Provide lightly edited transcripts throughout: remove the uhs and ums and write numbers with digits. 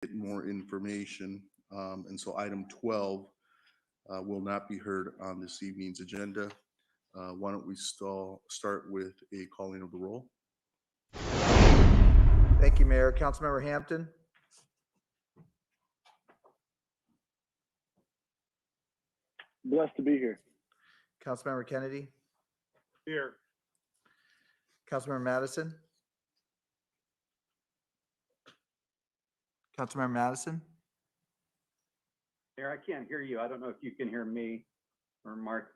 get more information. And so item 12 will not be heard on this evening's agenda. Why don't we start with a calling of the roll? Thank you, Mayor. Councilmember Hampton. Blessed to be here. Councilmember Kennedy. Here. Councilmember Madison. Councilmember Madison. Mayor, I can't hear you. I don't know if you can hear me or Mark.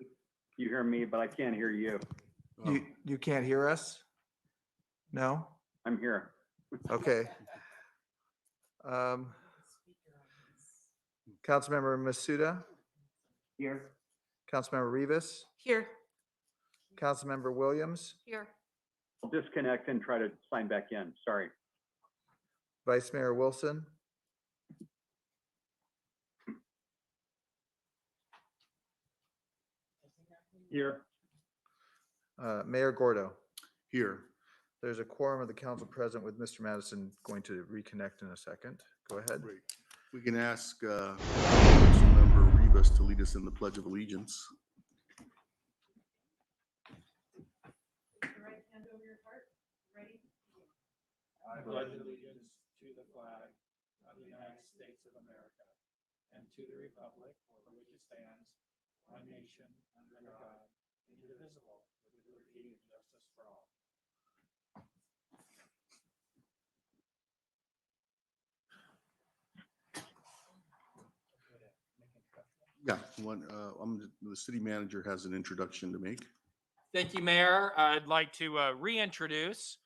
You hear me, but I can't hear you. You can't hear us? No? I'm here. Okay. Councilmember Masuda. Here. Councilmember Rivas. Here. Councilmember Williams. Here. I'll disconnect and try to sign back in. Sorry. Vice Mayor Wilson. Here. Mayor Gordo. Here. There's a quorum of the council present with Mr. Madison going to reconnect in a second. Go ahead. Great. We can ask Councilmember Rivas to lead us in the Pledge of Allegiance. Put your right hand over your heart. Ready? I pledge allegiance to the flag of the United States of America and to the republic for which it stands, one nation, under God, indivisible, with liberty and justice for all. Yeah, the city manager has an introduction to make. Thank you, Mayor. I'd like to reintroduce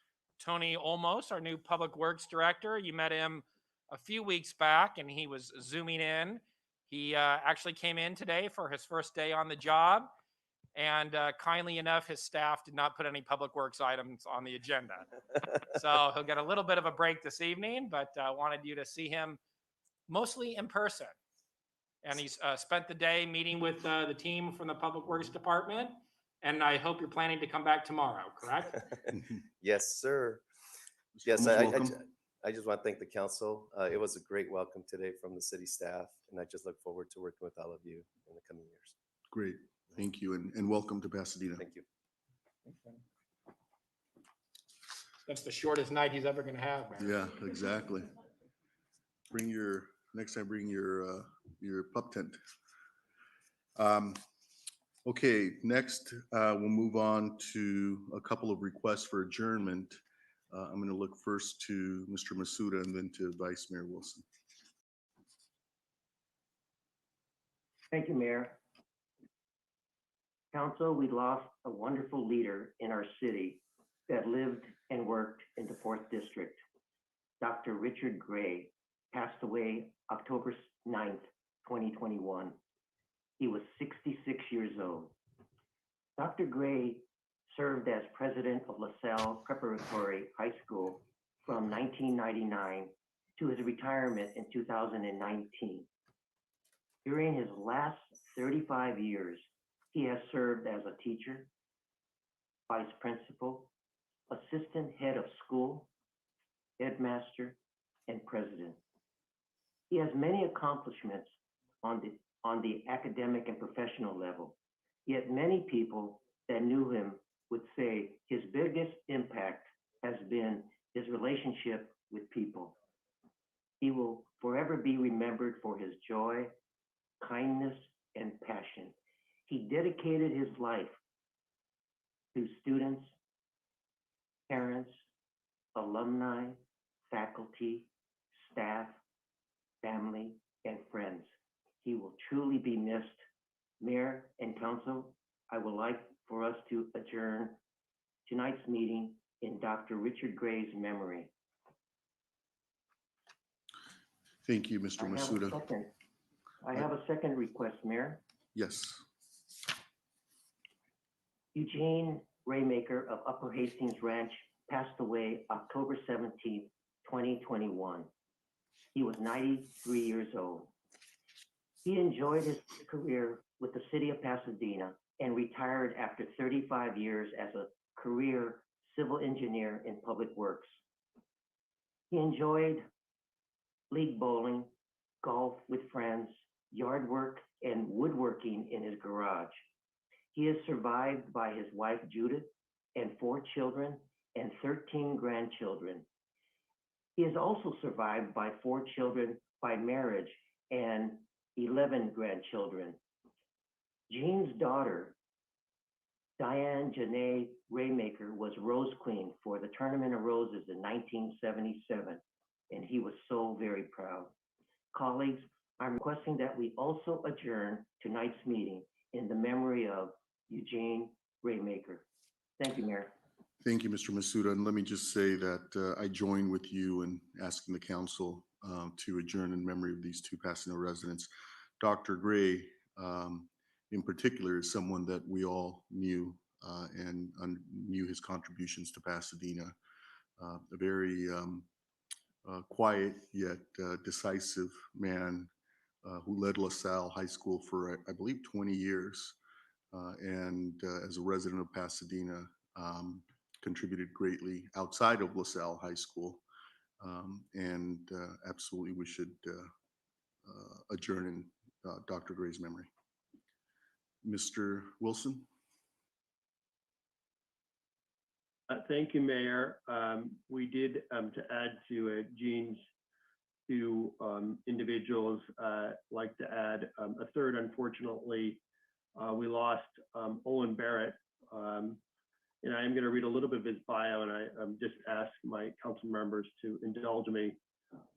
Tony Olmos, our new Public Works Director. You met him a few weeks back, and he was zooming in. He actually came in today for his first day on the job, and kindly enough, his staff did not put any Public Works items on the agenda. So he'll get a little bit of a break this evening, but I wanted you to see him mostly in person. And he's spent the day meeting with the team from the Public Works Department. And I hope you're planning to come back tomorrow, correct? Yes, sir. Yes, I just want to thank the council. It was a great welcome today from the city staff, and I just look forward to working with all of you in the coming years. Great. Thank you. And welcome to Pasadena. Thank you. That's the shortest night he's ever going to have, man. Yeah, exactly. Next time, bring your pup tent. Okay, next we'll move on to a couple of requests for adjournment. I'm going to look first to Mr. Masuda and then to Vice Mayor Wilson. Thank you, Mayor. Council, we lost a wonderful leader in our city that lived and worked in the 4th District. Dr. Richard Gray passed away October 9th, 2021. He was 66 years old. Dr. Gray served as president of LaSalle Preparatory High School from 1999 to his retirement in 2019. During his last 35 years, he has served as a teacher, vice principal, assistant head of school, headmaster, and president. He has many accomplishments on the academic and professional level, yet many people that knew him would say his biggest impact has been his relationship with people. He will forever be remembered for his joy, kindness, and passion. He dedicated his life to students, parents, alumni, faculty, staff, family, and friends. He will truly be missed. Mayor and council, I would like for us to adjourn tonight's meeting in Dr. Richard Gray's memory. Thank you, Mr. Masuda. I have a second request, Mayor. Yes. Eugene Raymaker of Upper Hastings Ranch passed away October 17th, 2021. He was 93 years old. He enjoyed his career with the city of Pasadena and retired after 35 years as a career civil engineer in public works. He enjoyed league bowling, golf with friends, yard work, and woodworking in his garage. He is survived by his wife Judith and 4 children and 13 grandchildren. He is also survived by 4 children by marriage and 11 grandchildren. Gene's daughter, Diane Janae Raymaker, was Rose Queen for the Tournament of Roses in 1977, and he was so very proud. Colleagues, I'm requesting that we also adjourn tonight's meeting in the memory of Eugene Raymaker. Thank you, Mayor. Thank you, Mr. Masuda. And let me just say that I join with you in asking the council to adjourn in memory of these 2 Pasadena residents. Dr. Gray, in particular, is someone that we all knew and knew his contributions to Pasadena. A very quiet yet decisive man who led LaSalle High School for, I believe, 20 years. And as a resident of Pasadena, contributed greatly outside of LaSalle High School. And absolutely we should adjourn in Dr. Gray's memory. Mr. Wilson? Thank you, Mayor. We did, to add to Gene's 2 individuals, like to add a third. Unfortunately, we lost Olin Barrett. And I am going to read a little bit of his bio, and I just ask my council members to indulge me.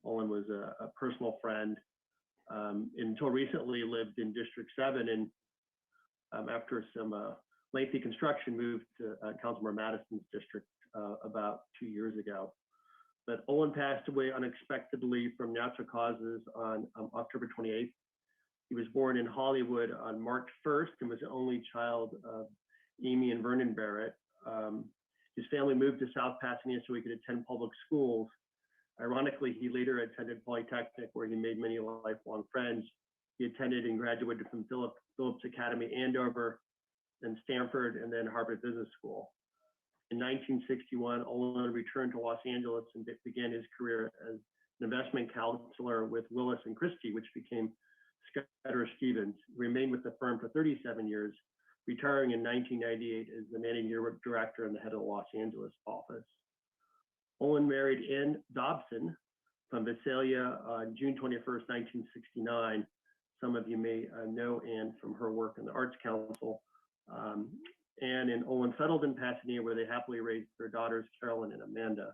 Olin was a personal friend. Until recently lived in District 7, and after some lengthy construction moved to Councilmember Madison's district about 2 years ago. But Olin passed away unexpectedly from natural causes on October 28th. He was born in Hollywood on March 1st and was the only child of Amy and Vernon Barrett. His family moved to South Pasadena so he could attend public schools. Ironically, he later attended Polytechnic, where he made many lifelong friends. He attended and graduated from Phillips Academy, Andover, then Stanford, and then Harvard Business School. In 1961, Olin returned to Los Angeles and began his career as an investment counselor with Willis and Christie, which became Scudder Stevens. He remained with the firm for 37 years, retiring in 1998 as the managing director and the head of the Los Angeles office. Olin married Ann Dobson from Visalia on June 21st, 1969. Some of you may know Ann from her work in the Arts Council. Ann and Olin settled in Pasadena, where they happily raised their daughters, Carolyn and Amanda.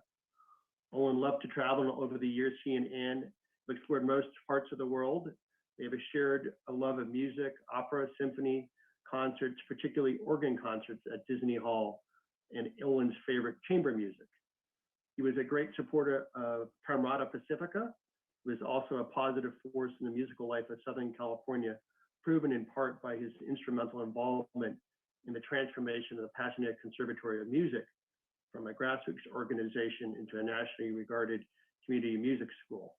Olin loved to travel, and over the years, she and Ann have explored most parts of the world. They have shared a love of music, opera, symphony, concerts, particularly organ concerts at Disney Hall, and Olin's favorite chamber music. He was a great supporter of Camarada Pacifica. He was also a positive force in the musical life of Southern California, proven in part by his instrumental involvement in the transformation of the Pasadena Conservatory of Music from a grassroots organization into a nationally regarded community music school.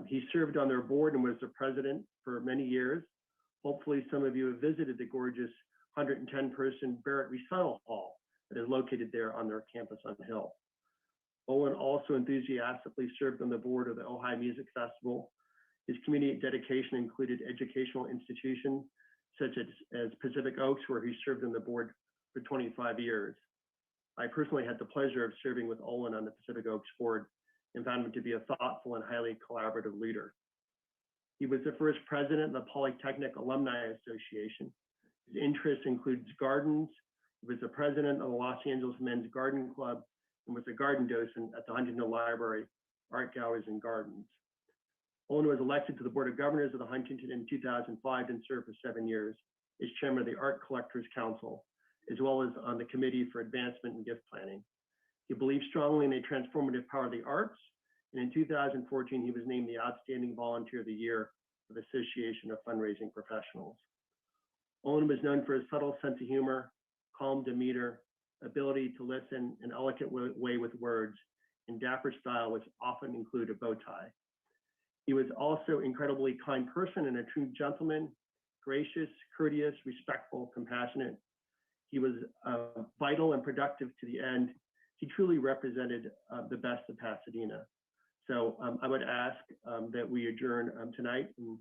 He served on their board and was the president for many years. Hopefully some of you have visited the gorgeous 110-person Barrett Recital Hall that is located there on their campus on the Hill. Olin also enthusiastically served on the board of the Ojai Music Festival. His community dedication included educational institutions such as Pacific Oaks, where he served on the board for 25 years. I personally had the pleasure of serving with Olin on the Pacific Oaks board and found him to be a thoughtful and highly collaborative leader. He was the first president of the Polytechnic Alumni Association. His interests includes gardens. He was the president of the Los Angeles Men's Garden Club and was a garden docent at the Huntington Library, Art Galleries and Gardens. Olin was elected to the Board of Governors of the Huntington in 2005 and served for 7 years as chairman of the Art Collectors Council, as well as on the Committee for Advancement and Gift Planning. He believed strongly in the transformative power of the arts, and in 2014, he was named the Outstanding Volunteer of the Year of the Association of Fundraising Professionals. Olin was known for his subtle sense of humor, calm demeanor, ability to listen, an elegant way with words, and dapper style, which often included a bow tie. He was also an incredibly kind person and a true gentleman, gracious, courteous, respectful, compassionate. He was vital and productive to the end. He truly represented the best of Pasadena. So I would ask that we adjourn tonight, and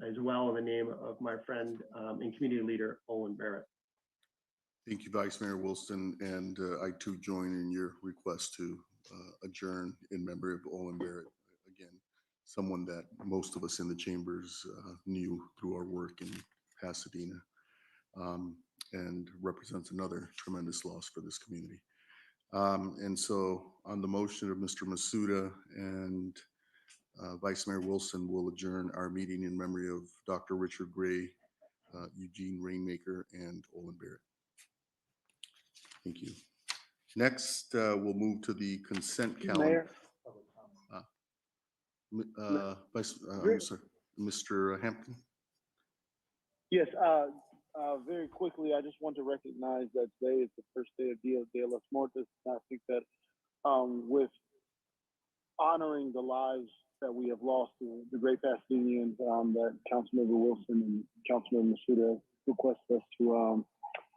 as well in the name of my friend and community leader, Olin Barrett. Thank you, Vice Mayor Wilson, and I too join in your request to adjourn in memory of Olin Barrett. Again, someone that most of us in the chambers knew through our work in Pasadena, and represents another tremendous loss for this community. And so on the motion of Mr. Masuda and Vice Mayor Wilson, will adjourn our meeting in memory of Dr. Richard Gray, Eugene Rainmaker, and Olin Barrett. Thank you. Next, we'll move to the consent calendar. I'm sorry, Mr. Hampton. Yes, very quickly, I just want to recognize that today is the first day of Dia de los Muertos. I think that with honoring the lives that we have lost, the great Pasadenians, that Councilmember Wilson and Councilmember Masuda requested us to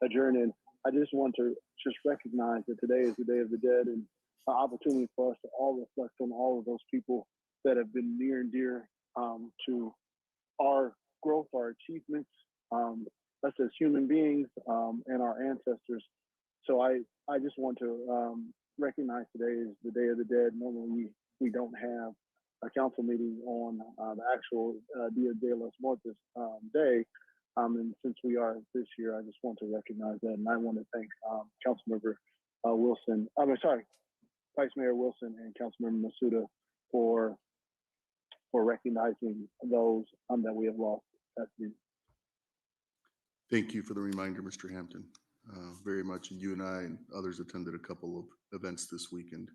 adjourn in, I just want to just recognize that today is the Day of the Dead, and an opportunity for us to all reflect on all of those people that have been near and dear to our growth, our achievements, us as human beings, and our ancestors. So I just want to recognize today is the Day of the Dead. Normally we don't have a council meeting on the actual Dia de los Muertos day. And since we are this year, I just want to recognize that. And I want to thank Councilmember Wilson, Vice Mayor Wilson and Councilmember Masuda for recognizing those that we have lost. Thank you for the reminder, Mr. Hampton. Very much. You and I and others attended a couple of events this weekend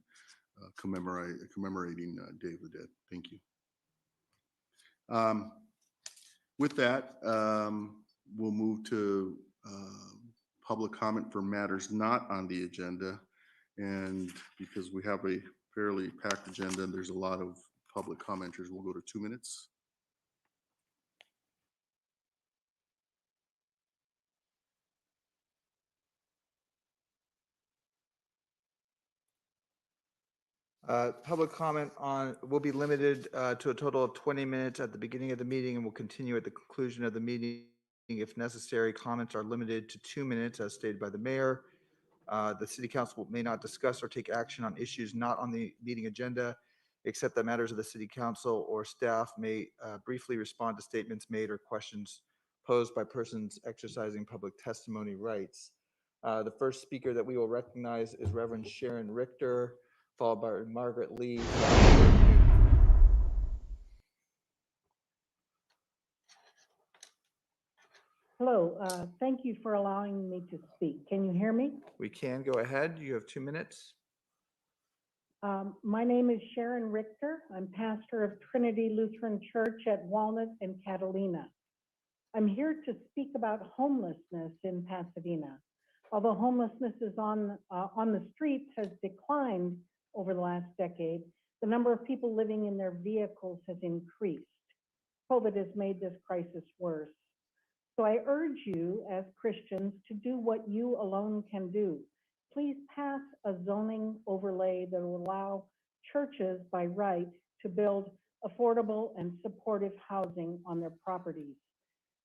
commemorating Day of the Dead. Thank you. With that, we'll move to public comment for matters not on the agenda. And because we have a fairly packed agenda and there's a lot of public commenters, we'll go to 2 minutes. Public comment will be limited to a total of 20 minutes at the beginning of the meeting and will continue at the conclusion of the meeting. If necessary, comments are limited to 2 minutes as stated by the mayor. The city council may not discuss or take action on issues not on the meeting agenda, except that matters of the city council or staff may briefly respond to statements made or questions posed by persons exercising public testimony rights. The first speaker that we will recognize is Reverend Sharon Richter, followed by Margaret Lee. Hello, thank you for allowing me to speak. Can you hear me? We can go ahead. You have 2 minutes. My name is Sharon Richter. I'm pastor of Trinity Lutheran Church at Walnut and Catalina. I'm here to speak about homelessness in Pasadena. Although homelessness is on the streets has declined over the last decade, the number of people living in their vehicles has increased. COVID has made this crisis worse. So I urge you as Christians to do what you alone can do. Please pass a zoning overlay that will allow churches by right to build affordable and supportive housing on their properties.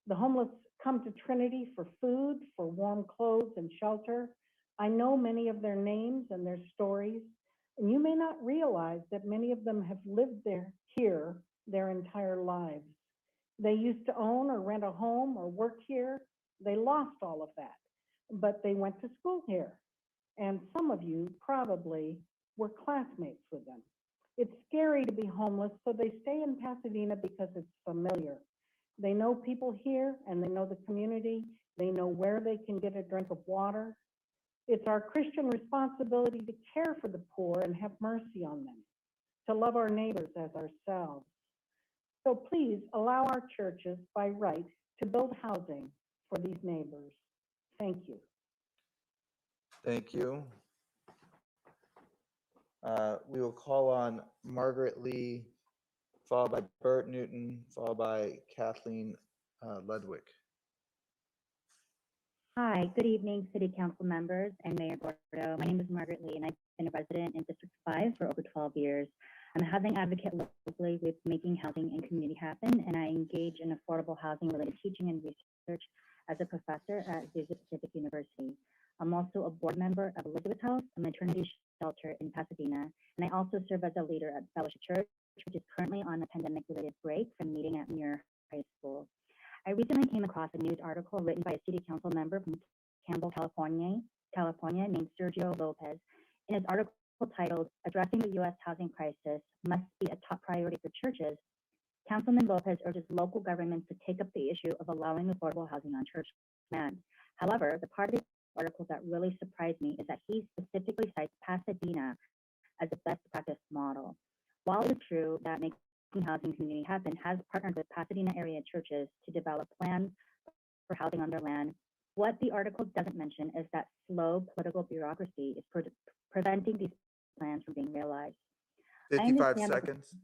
The homeless come to Trinity for food, for warm clothes and shelter. I know many of their names and their stories, and you may not realize that many of them have lived here their entire lives. They used to own or rent a home or work here. They lost all of that, but they went to school here. And some of you probably were classmates with them. It's scary to be homeless, so they stay in Pasadena because it's familiar. They know people here and they know the community. They know where they can get a drink of water. It's our Christian responsibility to care for the poor and have mercy on them, to love our neighbors as ourselves. So please allow our churches by right to build housing for these neighbors. Thank you. Thank you. We will call on Margaret Lee, followed by Bert Newton, followed by Kathleen Ludwig. Hi, good evening, City Council members and Mayor Gordo. My name is Margaret Lee, and I've been a resident in District 5 for over 12 years. I'm a housing advocate locally with Making Housing and Community Happen, and I engage in affordable housing related teaching and research as a professor at Azusa Pacific University. I'm also a board member of Elizabeth House, a maternity shelter in Pasadena, and I also serve as a leader at Fellowship Church, which is currently on a pandemic-related break from meeting at Muir High School. I recently came across a news article written by a city council member from Campbell, California named Sergio Lopez. In his article titled, "Addressing the U.S. Housing Crisis Must Be a Top Priority for Churches," Councilman Lopez urges local governments to take up the issue of allowing affordable housing on church land. However, the part of the article that really surprised me is that he specifically cites Pasadena as a best practice model. While it is true that Making Housing Community Happen has partnered with Pasadena area churches to develop plans for housing on their land, what the article doesn't mention is that slow political bureaucracy is preventing these plans from being realized. 55 seconds.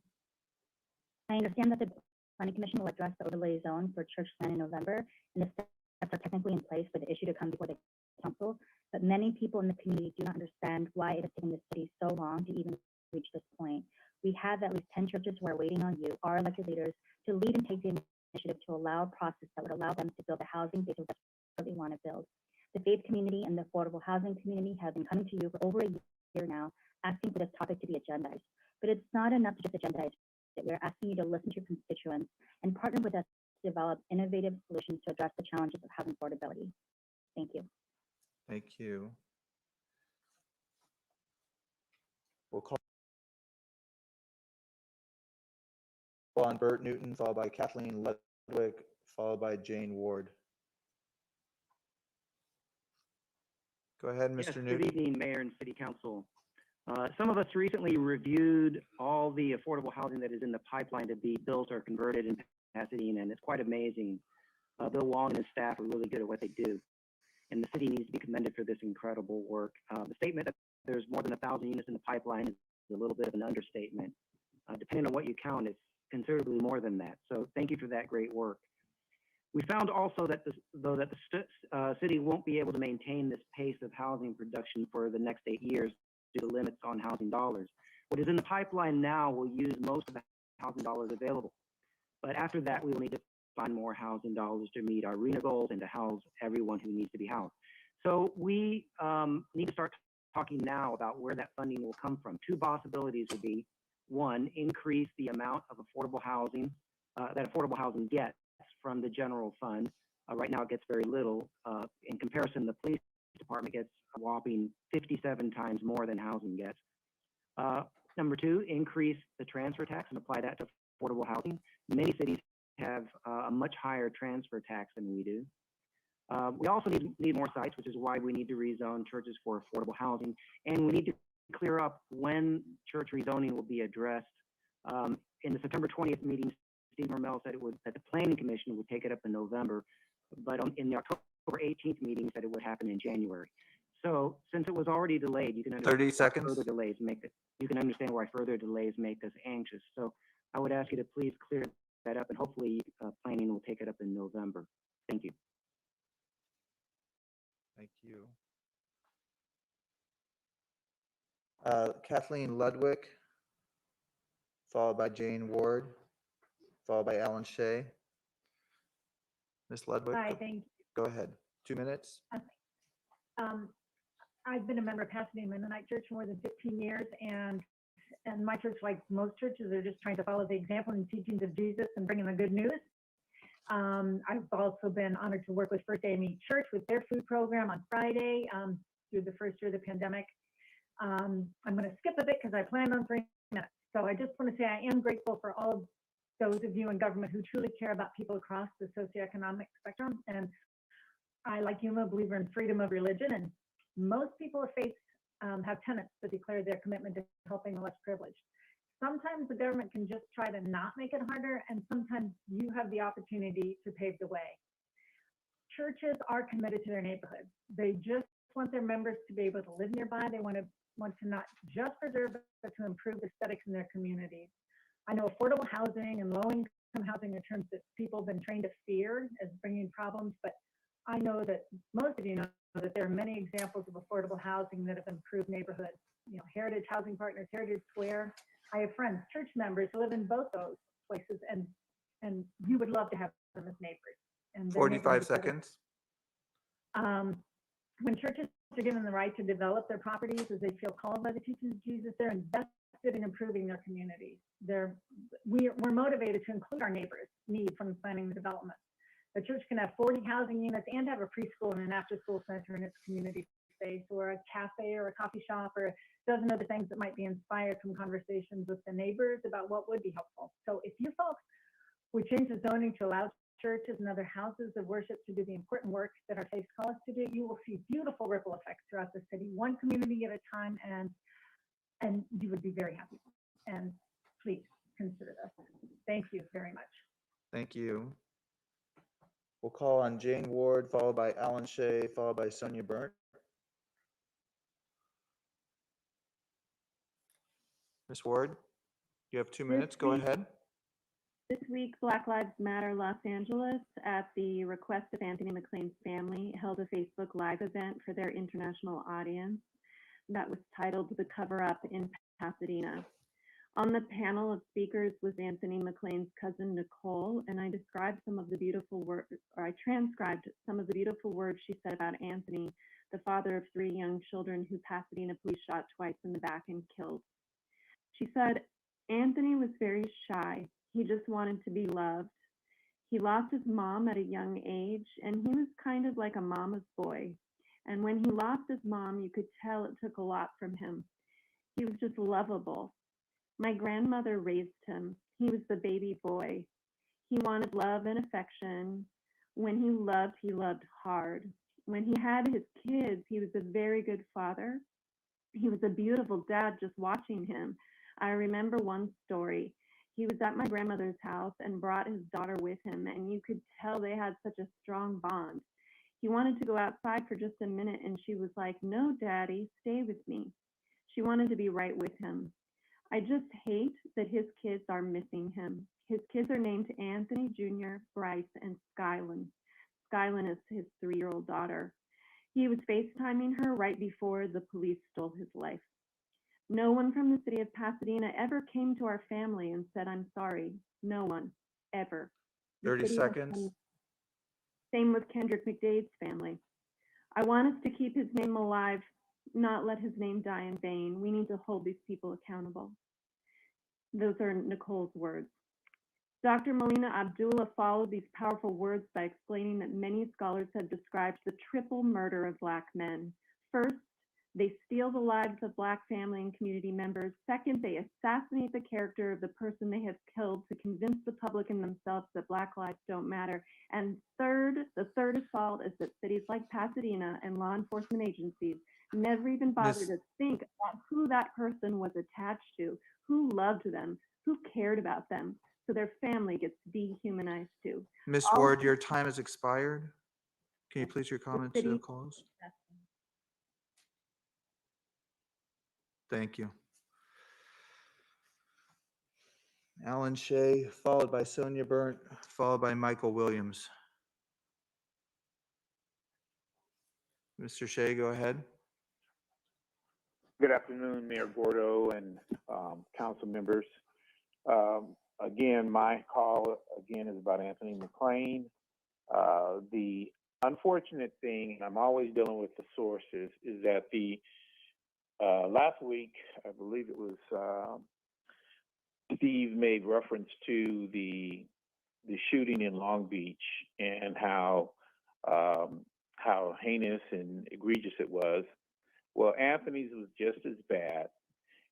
I understand that the Planning Commission will address the overlay zone for church land in November, and the steps are technically in place for the issue to come before the council, but many people in the community do not understand why it has taken the city so long to even reach this point. We have at least 10 churches who are waiting on you, our elected leaders, to lead and take the initiative to allow a process that would allow them to build the housing they so desperately want to build. The faith community and the affordable housing community have been coming to you for over a year now, asking for this topic to be agendized. But it's not enough to just agendize it. We're asking you to listen to your constituents and partner with us to develop innovative solutions to address the challenges of housing affordability. Thank you. Thank you. We'll call on Bert Newton, followed by Kathleen Ludwig, followed by Jane Ward. Go ahead, Mr. Yes, Newton. good evening, Mayor and City Council. Some of us recently reviewed all the affordable housing that is in the pipeline to be built or converted in Pasadena, and it's quite amazing. Bill Wong and his staff are really good at what they do, and the city needs to be commended for this incredible work. The statement that there's more than 1,000 units in the pipeline is a little bit of an understatement. Depending on what you count, it's considerably more than that. So thank you for that great work. We found also that the city won't be able to maintain this pace of housing production for the next 8 years due to limits on housing dollars. What is in the pipeline now will use most of the housing dollars available. But after that, we will need to find more housing dollars to meet our RENA goals and to house everyone who needs to be housed. So we need to start talking now about where that funding will come from. Two possibilities would be, one, increase the amount of affordable housing that affordable housing gets from the general fund. Right now it gets very little. In comparison, the police department gets a whopping 57 times more than housing gets. Number two, increase the transfer tax and apply that to affordable housing. Many cities have a much higher transfer tax than we do. We also need more sites, which is why we need to rezone churches for affordable housing. And we need to clear up when church rezoning will be addressed. In the September 20th meeting, Steve Mermel said that the Planning Commission would take it up in November, but in the October 18th meeting said it would happen in January. So since it was already delayed, you can understand 30 seconds. Further delays you can understand why further delays make us anxious. So I would ask you to please clear that up, and hopefully planning will take it up in November. Thank you. Thank you. Kathleen Ludwig, followed by Jane Ward, followed by Alan Shea. Ms. Ludwig, Hi, thank you. go ahead. 2 minutes. I've been a member of Pasadena Mennonite Church for more than 15 years, and my church, like most churches, are just trying to follow the example and teachings of Jesus and bringing the good news. I've also been honored to work with First AME Church with their food program on Friday through the first year of the pandemic. I'm going to skip a bit because I planned on 3 minutes. So I just want to say I am grateful for all of those of you in government who truly care about people across the socioeconomic spectrum. And I, like you, am a believer in freedom of religion, and most people of faith have tenets that declare their commitment to helping the less privileged. Sometimes the government can just try to not make it harder, and sometimes you have the opportunity to pave the way. Churches are committed to their neighborhoods. They just want their members to be able to live nearby. They want to not just preserve, but to improve aesthetics in their communities. I know affordable housing and low-income housing are terms that people have been trained to fear as bringing problems, but I know that most of you know that there are many examples of affordable housing that have improved neighborhoods. You know, Heritage Housing Partners, Heritage Square. I have friends, church members who live in both those places, and you would love to have them as neighbors. And their neighborhood 45 is better. seconds. When churches are given the right to develop their properties as they feel called by the teachings of Jesus, they're invested in improving their communities. We're motivated to include our neighbors' need from planning and development. The church can have 40 housing units and have a preschool and an after-school center in its community space, or a cafe or a coffee shop, or a dozen other things that might be inspired from conversations with the neighbors about what would be helpful. So if you folks would change the zoning to allow churches and other houses of worship to do the important work that our faiths call us to do, you will see beautiful ripple effects throughout the city, one community at a time, and you would be very happy. And please consider this. Thank you very much. Thank you. We'll call on Jane Ward, followed by Alan Shea, followed by Sonia Burnt. Ms. Ward, you have 2 minutes. Go ahead. This week, Black Lives Matter Los Angeles, at the request of Anthony McLean's family, held a Facebook Live event for their international audience that was titled The Cover Up in Pasadena. On the panel of speakers was Anthony McLean's cousin, Nicole, and I described some of the beautiful words, or I transcribed some of the beautiful words she said about Anthony, the father of 3 young children who Pasadena police shot twice in the back and killed. She said, Anthony was very shy. He just wanted to be loved. He lost his mom at a young age, and he was kind of like a mama's boy. And when he lost his mom, you could tell it took a lot from him. He was just lovable. My grandmother raised him. He was the baby boy. He wanted love and affection. When he loved hard. When he had his kids, he was a very good father. He was a beautiful dad just watching him. I remember one story. He was at my grandmother's house and brought his daughter with him, and you could tell they had such a strong bond. He wanted to go outside for just a minute, and she was like, no, Daddy, stay with me. She wanted to be right with him. I just hate that his kids are missing him. His kids are named Anthony Jr., Bryce, and Skylin. Skylin is his 3-year-old daughter. He was FaceTiming her right before the police stole his life. No one from the city of Pasadena ever came to our family and said, I'm sorry. No one, ever. 30 seconds. Same with Kendrick McDade's family. I want us to keep his name alive, not let his name die in vain. We need to hold these people accountable. Those are Nicole's words. Dr. Melina Abdullah followed these powerful words by explaining that many scholars have described the triple murder of Black men. First, they steal the lives of Black family and community members. Second, they assassinate the character of the person they have killed to convince the public and themselves that Black lives don't matter. And third, the third assault is that cities like Pasadena and law enforcement agencies never even bothered to think about who that person was attached to, who loved them, who cared about them, so their family gets dehumanized too. Ms. Ward, your time has expired. Can you please your comments to close? Thank you. Alan Shea, followed by Sonia Burnt, followed by Michael Williams. Mr. Shea, go ahead. Good afternoon, Mayor Gordo and council members. Again, my call again is about Anthony McLean. The unfortunate thing, and I'm always dealing with the sources, is that the last week, I believe it was Steve made reference to the shooting in Long Beach and how heinous and egregious it was. Well, Anthony's was just as bad,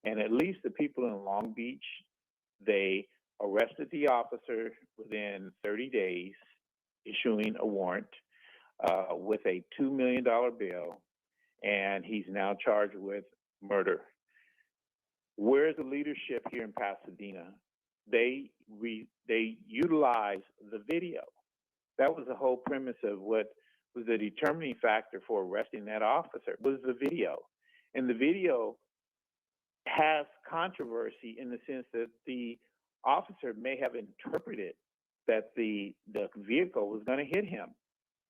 and at least the people in Long Beach, they arrested the officer within 30 days, issuing a warrant with a $2 million bail, and he's now charged with murder. Where's the leadership here in Pasadena? They utilize the video. That was the whole premise of what was the determining factor for arresting that officer, was the video. And the video has controversy in the sense that the officer may have interpreted that the vehicle was going to hit him,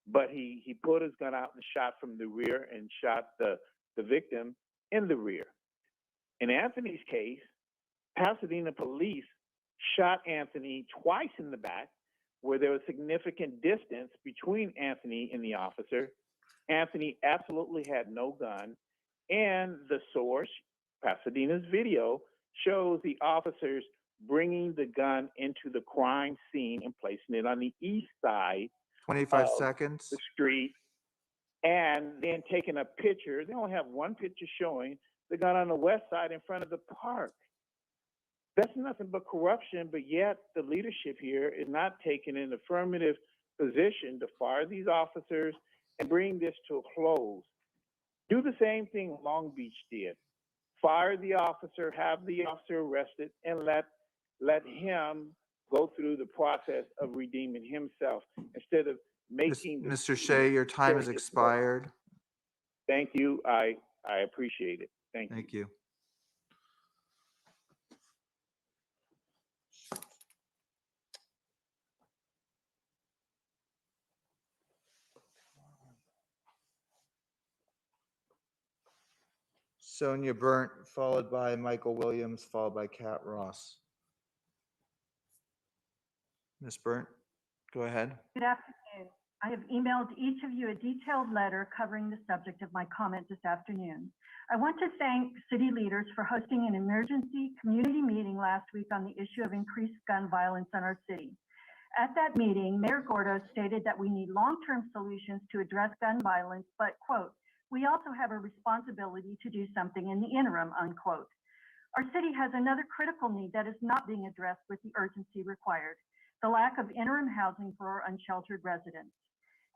but he pulled his gun out and shot from the rear and shot the victim in the rear. In Anthony's case, Pasadena police shot Anthony twice in the back, where there was significant distance between Anthony and the officer. Anthony absolutely had no gun, and the source, Pasadena's video, shows the officers bringing the gun into the crime scene and placing it on the east side 25 of seconds. the street, and then taking a picture. They only have one picture showing the gun on the west side in front of the park. That's nothing but corruption, but yet the leadership here is not taking an affirmative position to fire these officers and bring this to a close. Do the same thing Long Beach did. Fire the officer, have the officer arrested, and let him go through the process of redeeming himself instead of making Mr. Shea, your time has expired. Thank you. I appreciate it. Thank you. Thank you. Sonia Burnt, followed by Michael Williams, followed by Kat Ross. Ms. Burnt, go ahead. Good afternoon. I have emailed each of you a detailed letter covering the subject of my comment this afternoon. I want to thank city leaders for hosting an emergency community meeting last week on the issue of increased gun violence in our city. At that meeting, Mayor Gordo stated that we need long-term solutions to address gun violence, but, quote, we also have a responsibility to do something in the interim, unquote. Our city has another critical need that is not being addressed with the urgency required: the lack of interim housing for our unsheltered residents.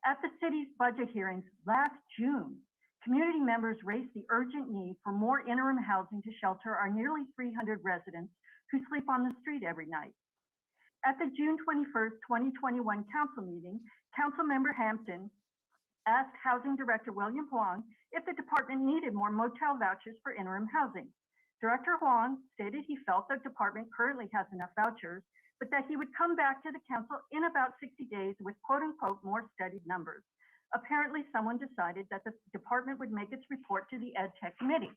At the city's budget hearings last June, community members raised the urgent need for more interim housing to shelter our nearly 300 residents who sleep on the street every night. At the June 21st, 2021 council meeting, Councilmember Hampton asked Housing Director William Huang if the department needed more motel vouchers for interim housing. Director Huang stated he felt the department currently has enough vouchers, but that he would come back to the council in about 60 days with quote unquote more studied numbers. Apparently someone decided that the department would make its report to the Ed Tech Committee.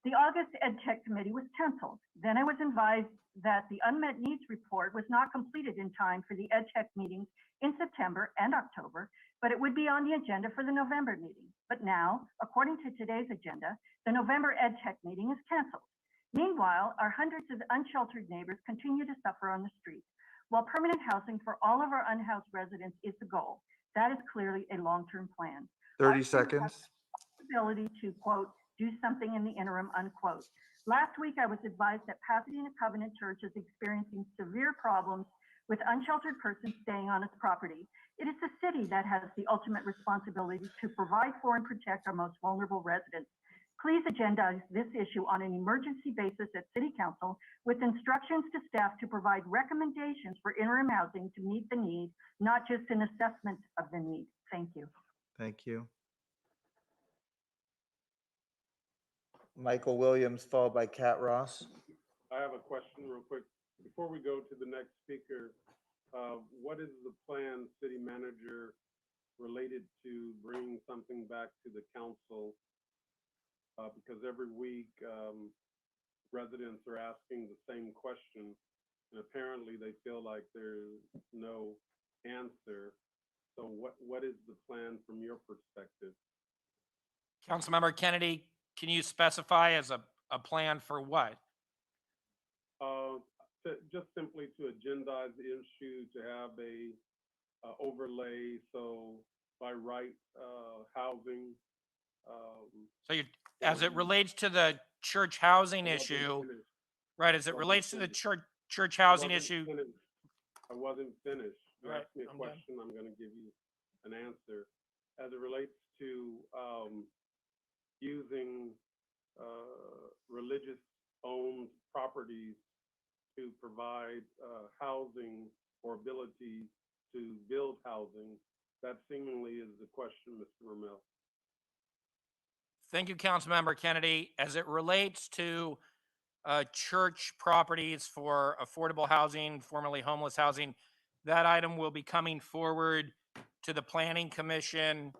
The August Ed Tech Committee was canceled. Then I was advised that the unmet needs report was not completed in time for the Ed Tech meetings in September and October, but it would be on the agenda for the November meeting. But now, according to today's agenda, the November Ed Tech meeting is canceled. Meanwhile, our hundreds of unsheltered neighbors continue to suffer on the street. While permanent housing for all of our unhoused residents is the goal, that is clearly a long-term plan. 30 seconds. Ability to, quote, do something in the interim, unquote. Last week, I was advised that Pasadena Covenant Church is experiencing severe problems with unsheltered persons staying on its property. It is the city that has the ultimate responsibility to provide for and protect our most vulnerable residents. Please agendize this issue on an emergency basis at City Council with instructions to staff to provide recommendations for interim housing to meet the need, not just an assessment of the need. Thank you. Thank you. Michael Williams, followed by Kat Ross. I have a question real quick. Before we go to the next speaker, what is the plan, city manager, related to bringing something back to the council? Because every week residents are asking the same question, and apparently they feel like there's no answer. So what is the plan from your perspective? Councilmember Kennedy, can you specify as a plan for what? Just simply to agendize the issue, to have a overlay, so by right housing. So you, as it relates to the church housing issue, right? As it relates to the church housing issue. I wasn't finished. You Right, asked me a I'm done. question, I'm going to give you an answer. As it relates to using religious-owned properties to provide housing or ability to build housing, that seemingly is the question, Mr. Rommel. Thank you, Councilmember Kennedy. As it relates to church properties for affordable housing, formerly homeless housing, that item will be coming forward to the Planning Commission.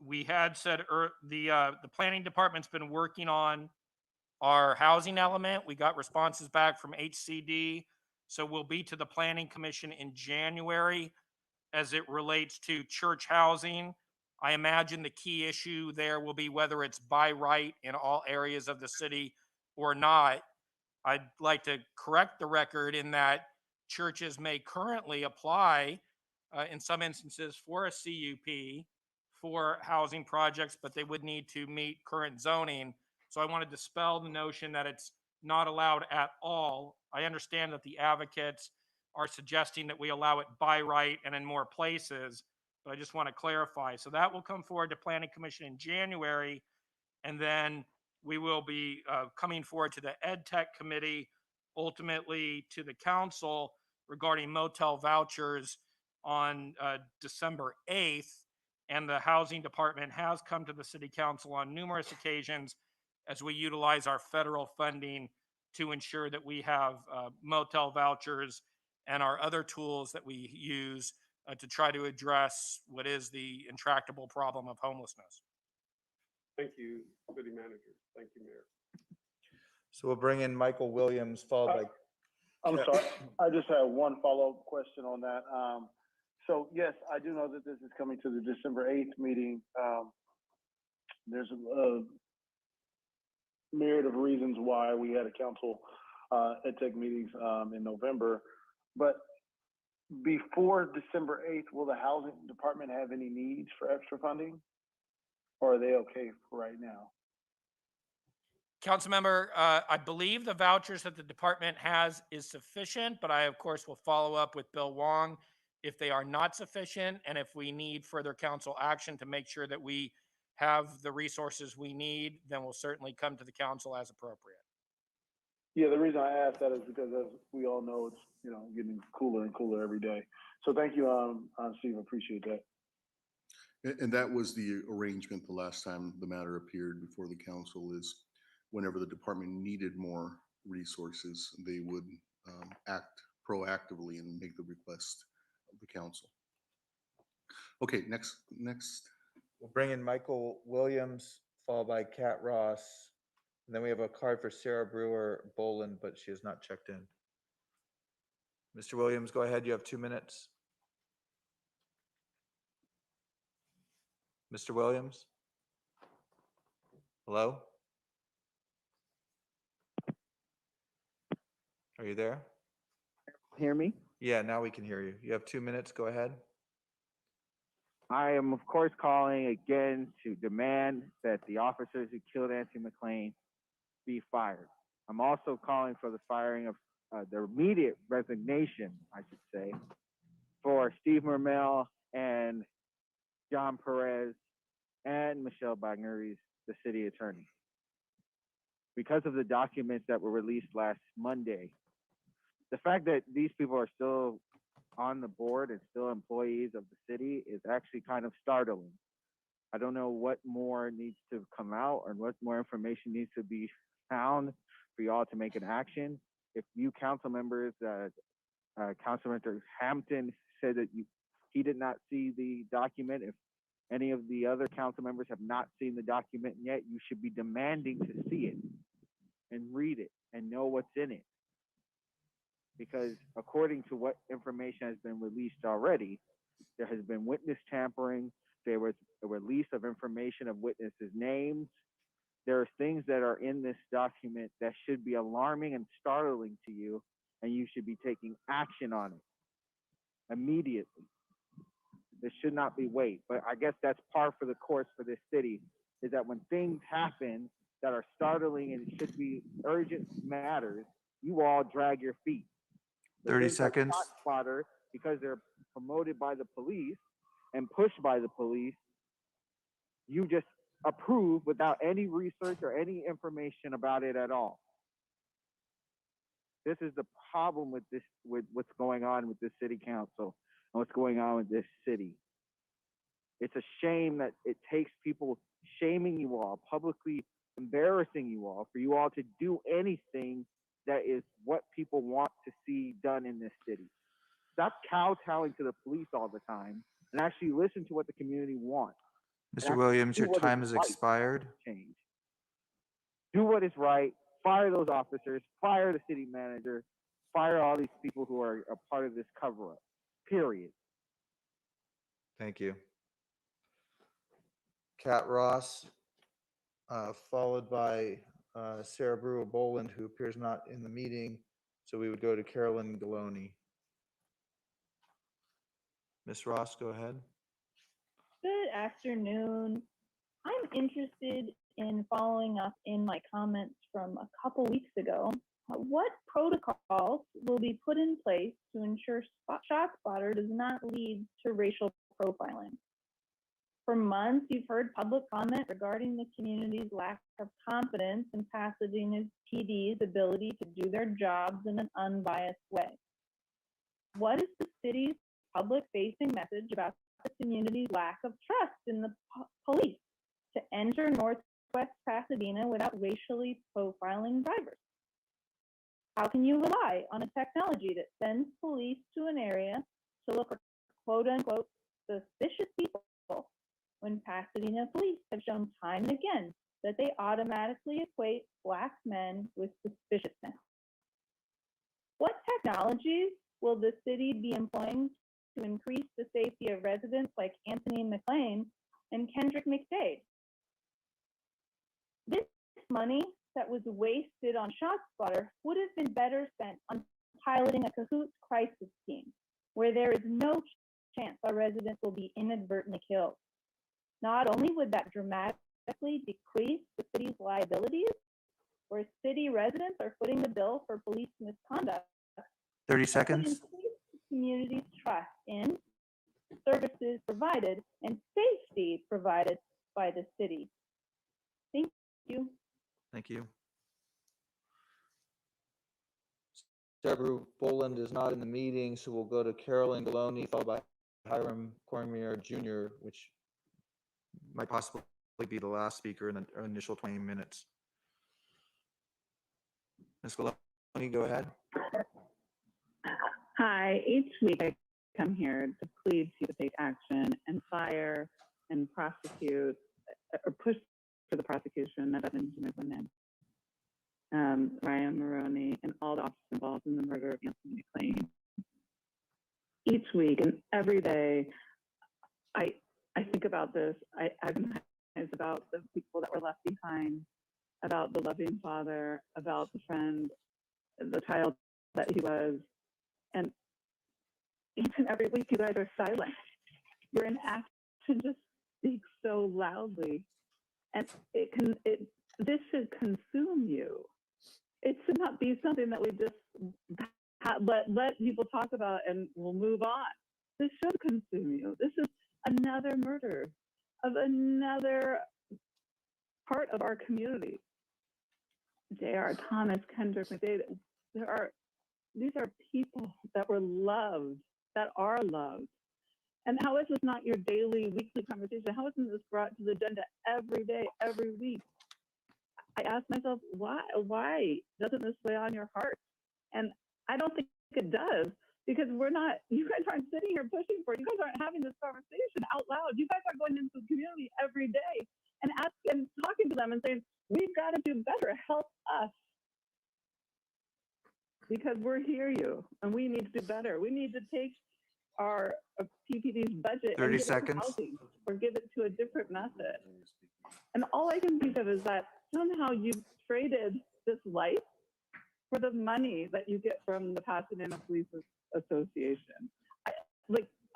We had said the Planning Department's been working on our housing element. We got responses back from HCD. So we'll be to the Planning Commission in January as it relates to church housing. I imagine the key issue there will be whether it's by right in all areas of the city or not. I'd like to correct the record in that churches may currently apply in some instances for a CUP for housing projects, but they would need to meet current zoning. So I want to dispel the notion that it's not allowed at all. I understand that the advocates are suggesting that we allow it by right and in more places, but I just want to clarify. So that will come forward to Planning Commission in January, and then we will be coming forward to the Ed Tech Committee, ultimately to the council regarding motel vouchers on December 8th. And the Housing Department has come to the City Council on numerous occasions as we utilize our federal funding to ensure that we have motel vouchers and our other tools that we use to try to address what is the intractable problem of homelessness. Thank you, City Manager. Thank you, Mayor. So we'll bring in Michael Williams, followed by. I'm sorry, I just have one follow-up question on that. So yes, I do know that this is coming to the December 8th meeting. There's a myriad of reasons why we had a council Ed Tech meetings in November, but before December 8th, will the Housing Department have any needs for extra funding? Or are they okay for right now? Councilmember, I believe the vouchers that the department has is sufficient, but I, of course, will follow up with Bill Wong if they are not sufficient, and if we need further council action to make sure that we have the resources we need, then we'll certainly come to the council as appropriate. Yeah, the reason I asked that is because, as we all know, it's getting cooler and cooler every day. So thank you, Steve. Appreciate that. And that was the arrangement the last time the matter appeared before the council, is whenever the department needed more resources, they would act proactively and make the request of the council. Okay, next. We'll bring in Michael Williams, followed by Kat Ross. And then we have a card for Sarah Brewer Boland, but she has not checked in. Mr. Williams, go ahead. You have 2 minutes. Mr. Williams? Hello? Are you there? Hear me? Yeah, now we can hear you. You have 2 minutes. Go ahead. I am, of course, calling again to demand that the officers who killed Anthony McLean be fired. I'm also calling for the firing of the immediate resignation, I should say, for Steve Mermel and John Perez and Michelle Bagneris, the city attorney. Because of the documents that were released last Monday, the fact that these people are still on the board and still employees of the city is actually kind of startling. I don't know what more needs to come out or what more information needs to be found for y'all to make an action. If you council members, Councilmember Hampton said that he did not see the document. If any of the other council members have not seen the document yet, you should be demanding to see it and read it and know what's in it. Because according to what information has been released already, there has been witness tampering. There was a release of information of witnesses' names. There are things that are in this document that should be alarming and startling to you, and you should be taking action on it immediately. There should not be wait. But I guess that's par for the course for this city, is that when things happen that are startling and should be urgent matters, you all drag your feet. 30 seconds. Spotter, because they're promoted by the police and pushed by the police, you just approve without any research or any information about it at all. This is the problem with this, with what's going on with this city council and what's going on with this city. It's a shame that it takes people shaming you all, publicly embarrassing you all, for you all to do anything that is what people want to see done in this city. Stop kowtowing to the police all the time and actually listen to what the community wants. Mr. Williams, your time has expired. Change. Do what is right fire those officers, fire the city manager, fire all these people who are a part of this cover up, period. Thank you. Kat Ross, followed by Sarah Brewer Boland, who appears not in the meeting. So we would go to Carolyn Galoni. Ms. Ross, go ahead. Good afternoon. I'm interested in following up in my comments from a couple weeks ago. What protocols will be put in place to ensure ShotSpotter does not lead to racial profiling? For months, you've heard public comment regarding the community's lack of confidence in Pasadena's PD's ability to do their jobs in an unbiased way. What is the city's public-facing message about the community's lack of trust in the police to enter Northwest Pasadena without racially profiling drivers? How can you rely on a technology that sends police to an area to look for quote-unquote suspicious people when Pasadena police have shown time and again that they automatically equate Black men with suspiciousness? What technologies will the city be employing to increase the safety of residents like Anthony McLean and Kendrick McDade? This money that was wasted on ShotSpotter would have been better spent on piloting a cahoots crisis team where there is no chance our residents will be inadvertently killed. Not only would that dramatically decrease the city's liabilities, where city residents are footing the bill for police misconduct, 30 seconds. increase the community's trust in services provided and safety provided by the city. Thank you. Thank you. Deborah Boland is not in the meeting, so we'll go to Carolyn Galoni, followed by Hiram Cormier Jr., which might possibly be the last speaker in the initial 20 minutes. Ms. Galoni, go ahead. Hi, each week I come here to plead to take action and fire and prosecute or push for the prosecution of Evans women, Ryan Maroney, and all the officers involved in the murder of Anthony McLean. Each week and every day, I think about this. I agonize about the people that were left behind, about the loving father, about the friend, the child that he was. And each and every week, you guys are silent. Your inaction just speaks so loudly. And this should consume you. It should not be something that we just let people talk about and we'll move on. This should consume you. This is another murder of another part of our community. J.R. Thomas, Kendrick McDade, these are people that were loved, that are loved. And how is this not your daily, weekly conversation? How isn't this brought to the agenda every day, every week? I ask myself, why doesn't this weigh on your heart? And I don't think it does, because you guys aren't sitting here pushing for it. You guys aren't having this conversation out loud. You guys are going into the community every day and talking to them and saying, we've got to do better, help us. Because we're hear you and we need to do better. We need to take our PPD's budget 30 and seconds. housing or give it to a different method. And all I can think of is that somehow you've traded this life for the money that you get from the Pasadena Police Association.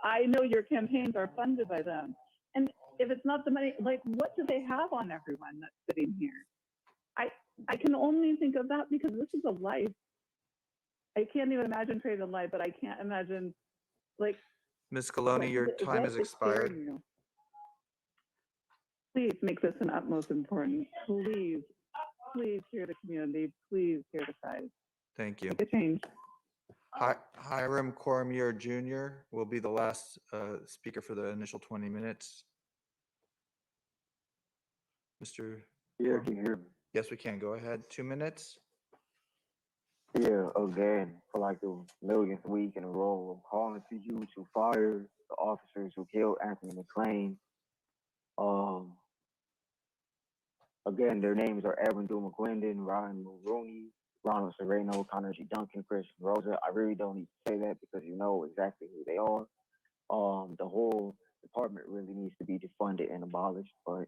I know your campaigns are funded by them. And if it's not the money, what do they have on everyone that's sitting here? I can only think of that because this is a life. I can't even imagine trading a life, but I can't imagine Ms. Galoni, your time has expired. Please make this an utmost important. Please hear the community. Please hear the side. Thank you. Make a change. Hiram Cormier Jr. will be the last speaker for the initial 20 minutes. Mr. Yeah, can you hear me? Yes, we can. Go ahead. 2 minutes. Yeah, again, for like the millionth week in a row, I'm calling for you to fire the officers who killed Anthony McLean. Again, their names are Edwin Du McGuindon, Ryan Mulrooney, Ronald Sereno, Connor G. Duncan, Christian Rosa. I really don't need to say that because you know exactly who they are. The whole department really needs to be defunded and abolished, but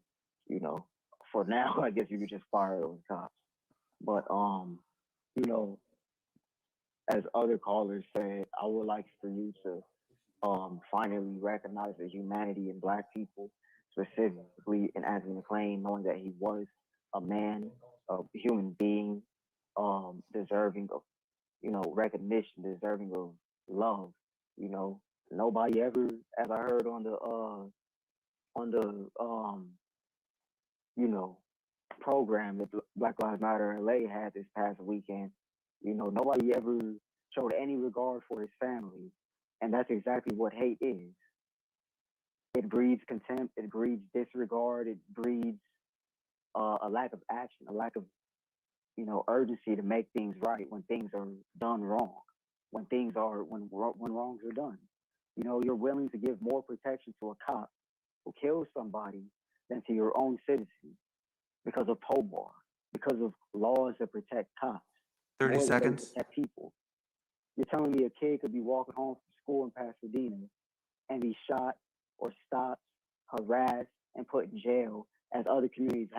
you know, for now, I guess you could just fire those cops. But you know, as other callers said, I would like for you to finally recognize the humanity in Black people, specifically in Anthony McClain, knowing that he was a man, a human being, deserving of, you know, recognition, deserving of love. You know, nobody ever, as I heard on the you know, program that Black Lives Matter LA had this past weekend, you know, nobody ever showed any regard for his family. And that's exactly what hate is. It breeds contempt, it breeds disregard, it breeds a lack of action, a lack of, you know, urgency to make things right when things are done wrong, when wrongs are done. You know, you're willing to give more protection to a cop who kills somebody than to your own citizens because of POBAR, because of laws that protect cops. 30 more than they seconds. protect people. You're telling me a kid could be walking home from school in Pasadena and be shot or stopped, harassed, and put in jail, as other community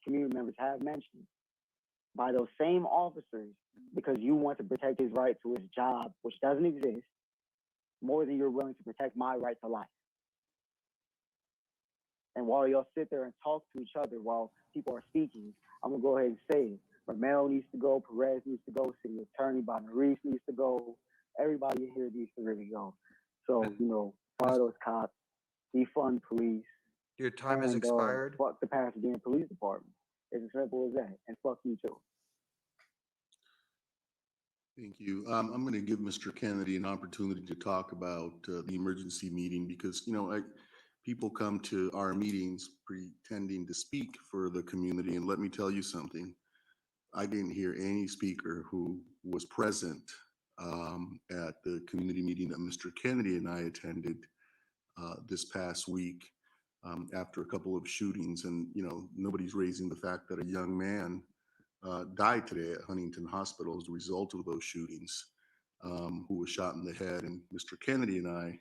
members have mentioned, by those same officers because you want to protect his right to his job, which doesn't exist, more than you're willing to protect my right to life. And while y'all sit there and talk to each other while people are speaking, I'm gonna go ahead and say it. Romero needs to go, Perez needs to go, City Attorney Bonneries needs to go, everybody in here needs to really go. So, you know, fire those cops, defund police. Your time has expired. Fuck the Pasadena Police Department. It's as simple as that. And fuck you too. Thank you. I'm going to give Mr. Kennedy an opportunity to talk about the emergency meeting because, you know, people come to our meetings pretending to speak for the community. And let me tell you something. I didn't hear any speaker who was present at the community meeting that Mr. Kennedy and I attended this past week after a couple of shootings. And, you know, nobody's raising the fact that a young man died today at Huntington Hospital as a result of those shootings, who was shot in the head. And Mr. Kennedy and I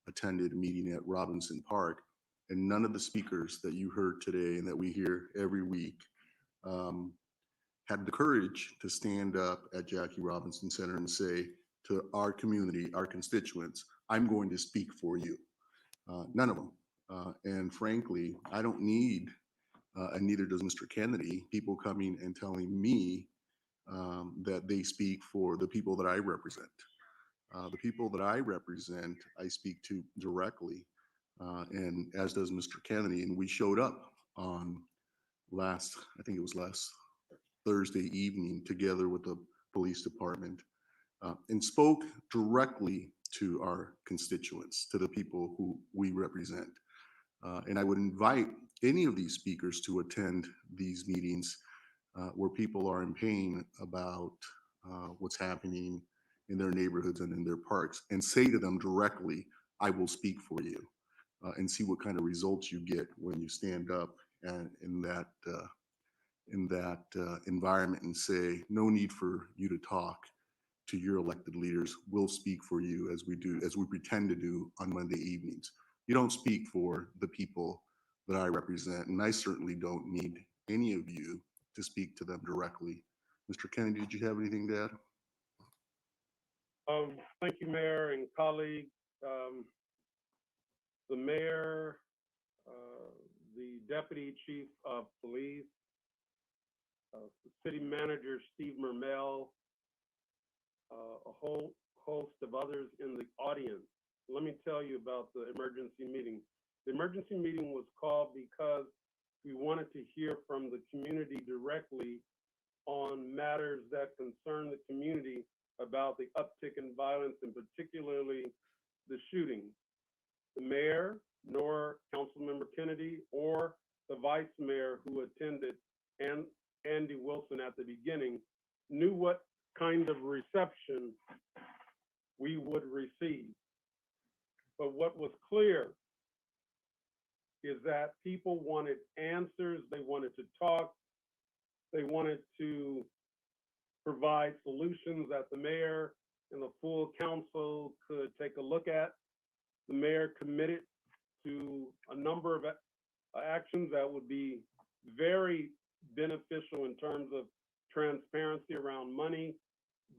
attended a meeting at Robinson Park, and none of the speakers that you heard today and that we hear every week had the courage to stand up at Jackie Robinson Center and say to our community, our constituents, I'm going to speak for you. None of them. And frankly, I don't need, and neither does Mr. Kennedy, people coming and telling me that they speak for the people that I represent. The people that I represent, I speak to directly, and as does Mr. Kennedy. And we showed up on I think it was last Thursday evening together with the police department and spoke directly to our constituents, to the people who we represent. And I would invite any of these speakers to attend these meetings where people are in pain about what's happening in their neighborhoods and in their parks, and say to them directly, I will speak for you, and see what kind of results you get when you stand up and in that environment and say, no need for you to talk to your elected leaders. We'll speak for you as we do, as we pretend to do on Monday evenings. You don't speak for the people that I represent, and I certainly don't need any of you to speak to them directly. Mr. Kennedy, did you have anything to add? Thank you, Mayor and colleagues. The mayor, the deputy chief of police, city manager Steve Mermel, a whole host of others in the audience. Let me tell you about the emergency meeting. The emergency meeting was called because we wanted to hear from the community directly on matters that concern the community about the uptick in violence, and particularly the shooting. The mayor, nor Councilmember Kennedy, or the vice mayor who attended, and Andy Wilson at the beginning, knew what kind of reception we would receive. But what was clear is that people wanted answers, they wanted to talk, they wanted to provide solutions that the mayor and the full council could take a look at. The mayor committed to a number of actions that would be very beneficial in terms of transparency around money,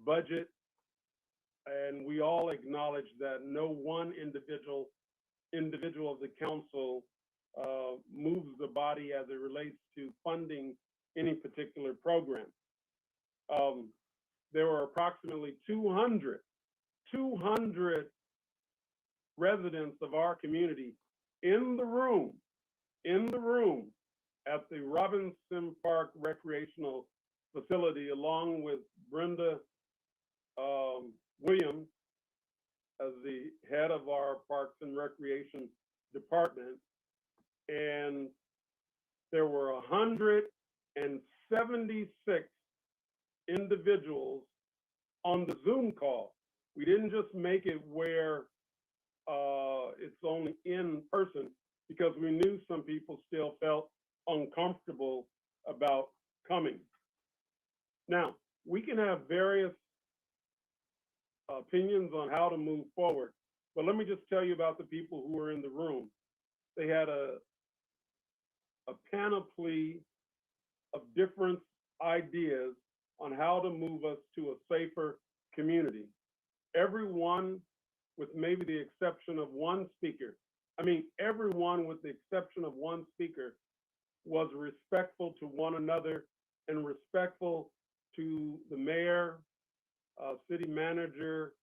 budget, and we all acknowledge that no one individual of the council moves the body as it relates to funding any particular program. There were approximately 200 residents of our community in the room at the Robinson Park Recreational Facility, along with Brenda Williams as the head of our Parks and Recreation Department. And there were 176 individuals on the Zoom call. We didn't just make it where it's only in person, because we knew some people still felt uncomfortable about coming. Now, we can have various opinions on how to move forward, but let me just tell you about the people who were in the room. They had a panoply of different ideas on how to move us to a safer community. Everyone, with maybe the exception of one speaker, everyone with the exception of one speaker was respectful to one another and respectful to the mayor, city manager,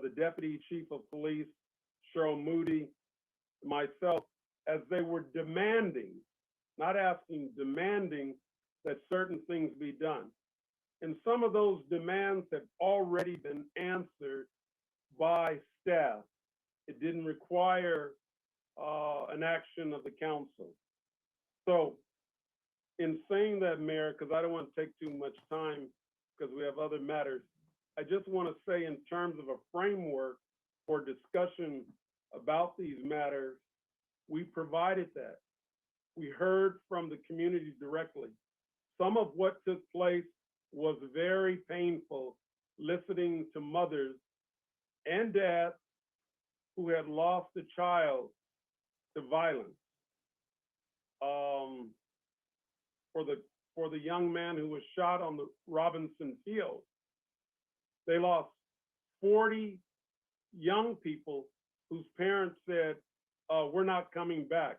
the deputy chief of police, Cheryl Moody, myself, as they were demanding, not asking, demanding that certain things be done. And some of those demands have already been answered by staff. It didn't require an action of the council. So in saying that, Mayor, because I don't want to take too much time because we have other matters, I just want to say in terms of a framework for discussion about these matters, we provided that. We heard from the community directly. Some of what took place was very painful, listening to mothers and dads who had lost a child to violence. For the young man who was shot on the Robinson Field, they lost 40 young people whose parents said, we're not coming back.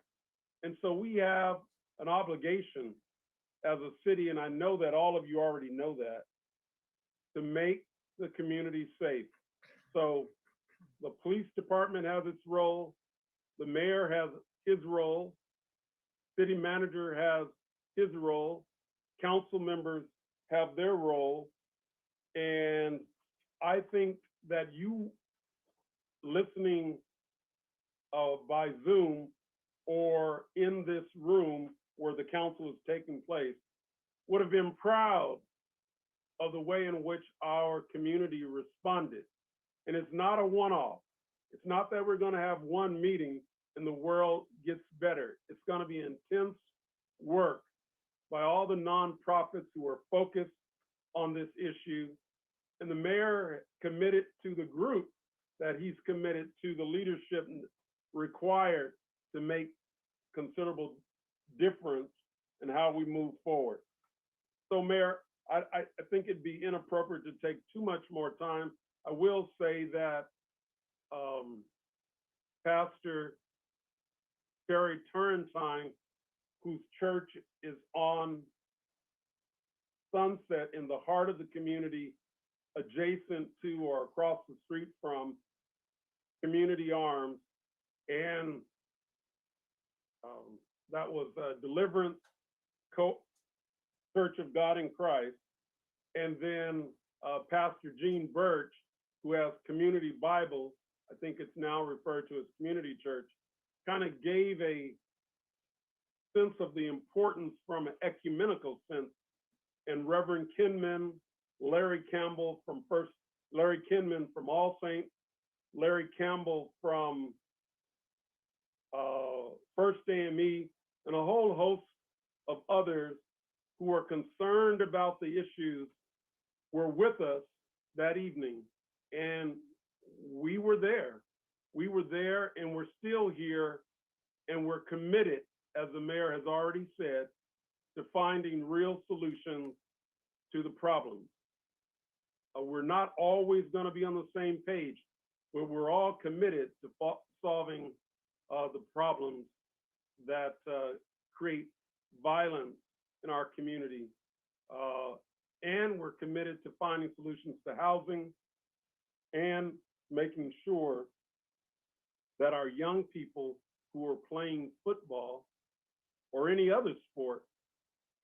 And so we have an obligation as a city, and I know that all of you already know that, to make the community safe. So the police department has its role, the mayor has his role, city manager has his role, council members have their role, and I think that you listening by Zoom or in this room where the council is taking place would have been proud of the way in which our community responded. And it's not a one-off. It's not that we're going to have one meeting and the world gets better. It's going to be intense work by all the nonprofits who are focused on this issue. And the mayor committed to the group that he's committed to the leadership required to make considerable difference in how we move forward. So Mayor, I think it'd be inappropriate to take too much more time. I will say that Pastor Terry Turrentine, whose church is on Sunset in the heart of the community, adjacent to or across the street from Community Arms, and that was Deliverance Church of God in Christ, and then Pastor Gene Birch, who has Community Bible, I think it's now referred to as Community Church, kind of gave a sense of the importance from an ecumenical sense. And Reverend Kinman, Larry Campbell from Larry Kinman from All Saints, Larry Campbell from First AME, and a whole host of others who are concerned about the issues were with us that evening. And we were there. We were there and we're still here, and we're committed, as the mayor has already said, to finding real solutions to the problems. We're not always going to be on the same page, but we're all committed to solving the problems that create violence in our community. And we're committed to finding solutions to housing and making sure that our young people who are playing football or any other sport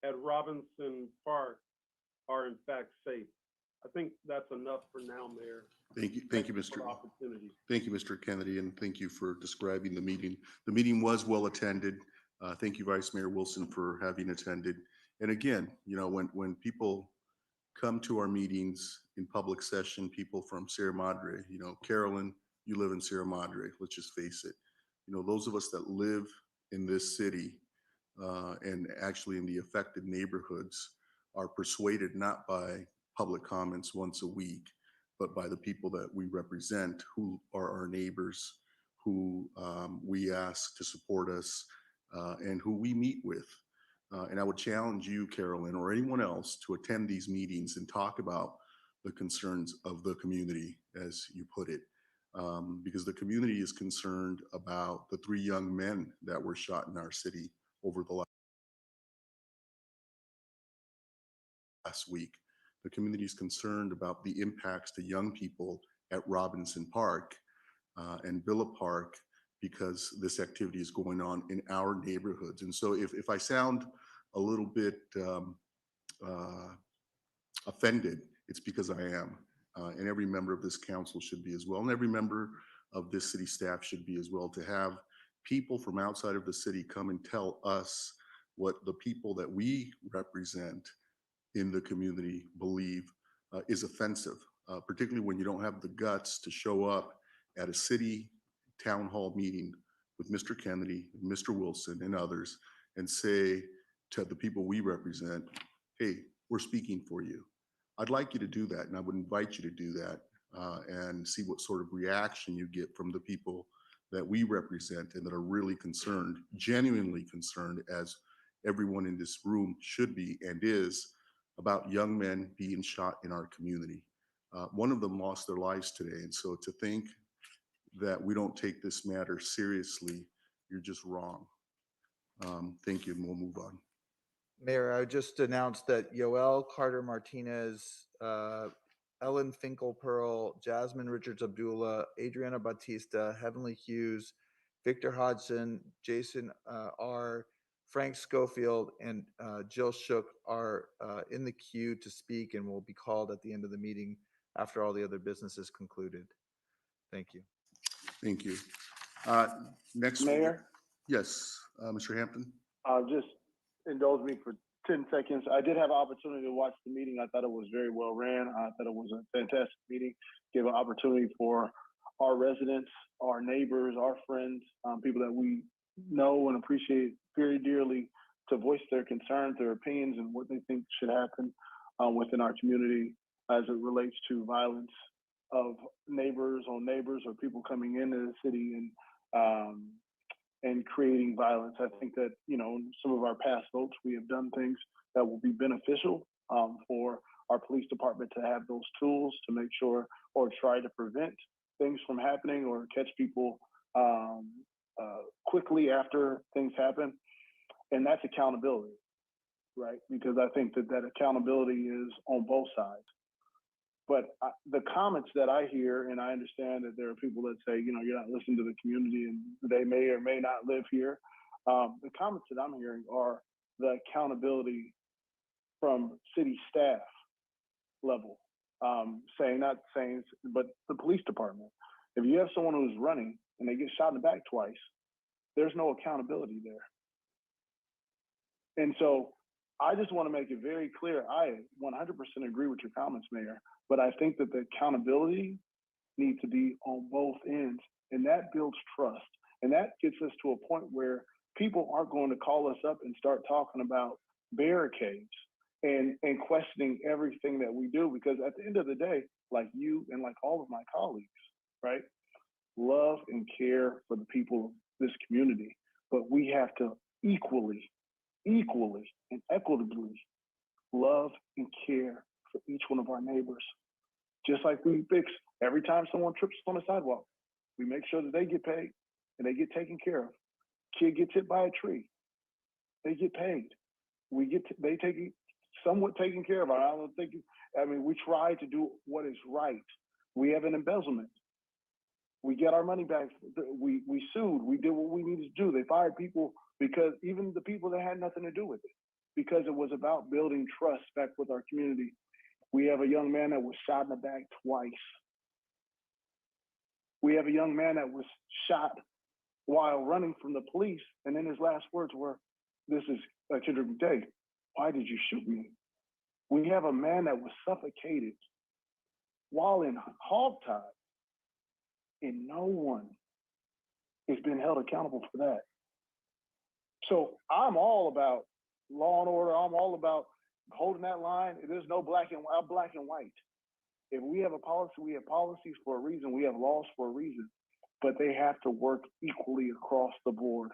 at Robinson Park are in fact safe. I think that's enough for now, Mayor. Thank you, Mr. Opportunity. Thank you, Mr. Kennedy, and thank you for describing the meeting. The meeting was well attended. Thank you, Vice Mayor Wilson, for having attended. And again, you know, when people come to our meetings in public session, people from Sierra Madre, you know, Carolyn, you live in Sierra Madre, let's just face it. You know, those of us that live in this city and actually in the affected neighborhoods are persuaded not by public comments once a week, but by the people that we represent, who are our neighbors, who we ask to support us, and who we meet with. And I would challenge you, Carolyn, or anyone else to attend these meetings and talk about the concerns of the community, as you put it, because the community is concerned about the 3 young men that were shot in our city over the last week. The community is concerned about the impacts to young people at Robinson Park and Villa Park, because this activity is going on in our neighborhoods. And so if I sound a little bit offended, it's because I am. And every member of this council should be as well. And every member of this city staff should be as well, to have people from outside of the city come and tell us what the people that we represent in the community believe is offensive, particularly when you don't have the guts to show up at a city town hall meeting with Mr. Kennedy, Mr. Wilson, and others, and say to the people we represent, hey, we're speaking for you. I'd like you to do that, and I would invite you to do that and see what sort of reaction you get from the people that we represent and that are really concerned, genuinely concerned, as everyone in this room should be and is, about young men being shot in our community. One of them lost their lives today, and so to think that we don't take this matter seriously, you're just wrong. Thank you, and we'll move on. Mayor, I just announced that Yoel Carter Martinez, Ellen Finkel-Pearl, Jasmine Richards Abdullah, Adriana Batista, Heavenly Hughes, Victor Hodgson, Jason R., Frank Schofield, and Jill Shook are in the queue to speak and will be called at the end of the meeting after all the other business is concluded. Thank you. Thank you. Next, Mayor? Yes, Mr. Hampton. Just indulge me for 10 seconds. I did have an opportunity to watch the meeting. I thought it was very well ran. I thought it was a fantastic meeting. Gave an opportunity for our residents, our neighbors, our friends, people that we know and appreciate very dearly, to voice their concerns, their opinions, and what they think should happen within our community as it relates to violence of neighbors on neighbors, or people coming into the city and creating violence. I think that, you know, in some of our past votes, we have done things that will be beneficial for our police department to have those tools to make sure, or try to prevent things from happening, or catch people quickly after things happen. And that's accountability, right? Because I think that that accountability is on both sides. But the comments that I hear, and I understand that there are people that say, you know, you're not listening to the community and they may or may not live here. The comments that I'm hearing are the accountability from city staff level, but the police department. If you have someone who's running and they get shot in the back twice, there's no accountability there. And so I just want to make it very clear, I 100% agree with your comments, Mayor, but I think that the accountability needs to be on both ends, and that builds trust. And that gets us to a point where people aren't going to call us up and start talking about barricades and questioning everything that we do, because at the end of the day, like you and like all of my colleagues, right, love and care for the people of this community, but we have to equally and equitably love and care for each one of our neighbors. Just like we fix every time someone trips on the sidewalk, we make sure that they get paid and they get taken care of. Kid gets hit by a tree, they get paid. They take it somewhat taken care of. I don't think. I mean, we try to do what is right. We have an embezzlement. We get our money back. We sued. We did what we needed to do. They fired people, because even the people that had nothing to do with it, because it was about building trust back with our community. We have a young man that was shot in the back twice. We have a young man that was shot while running from the police, and then his last words were, "This is Kendrick McDade. Why did you shoot me?" We have a man that was suffocated while in hogtie, and no one has been held accountable for that. So I'm all about law and order. I'm all about holding that line. There's no black and white. If we have a policy, we have policies for a reason. We have laws for a reason, but they have to work equally across the board.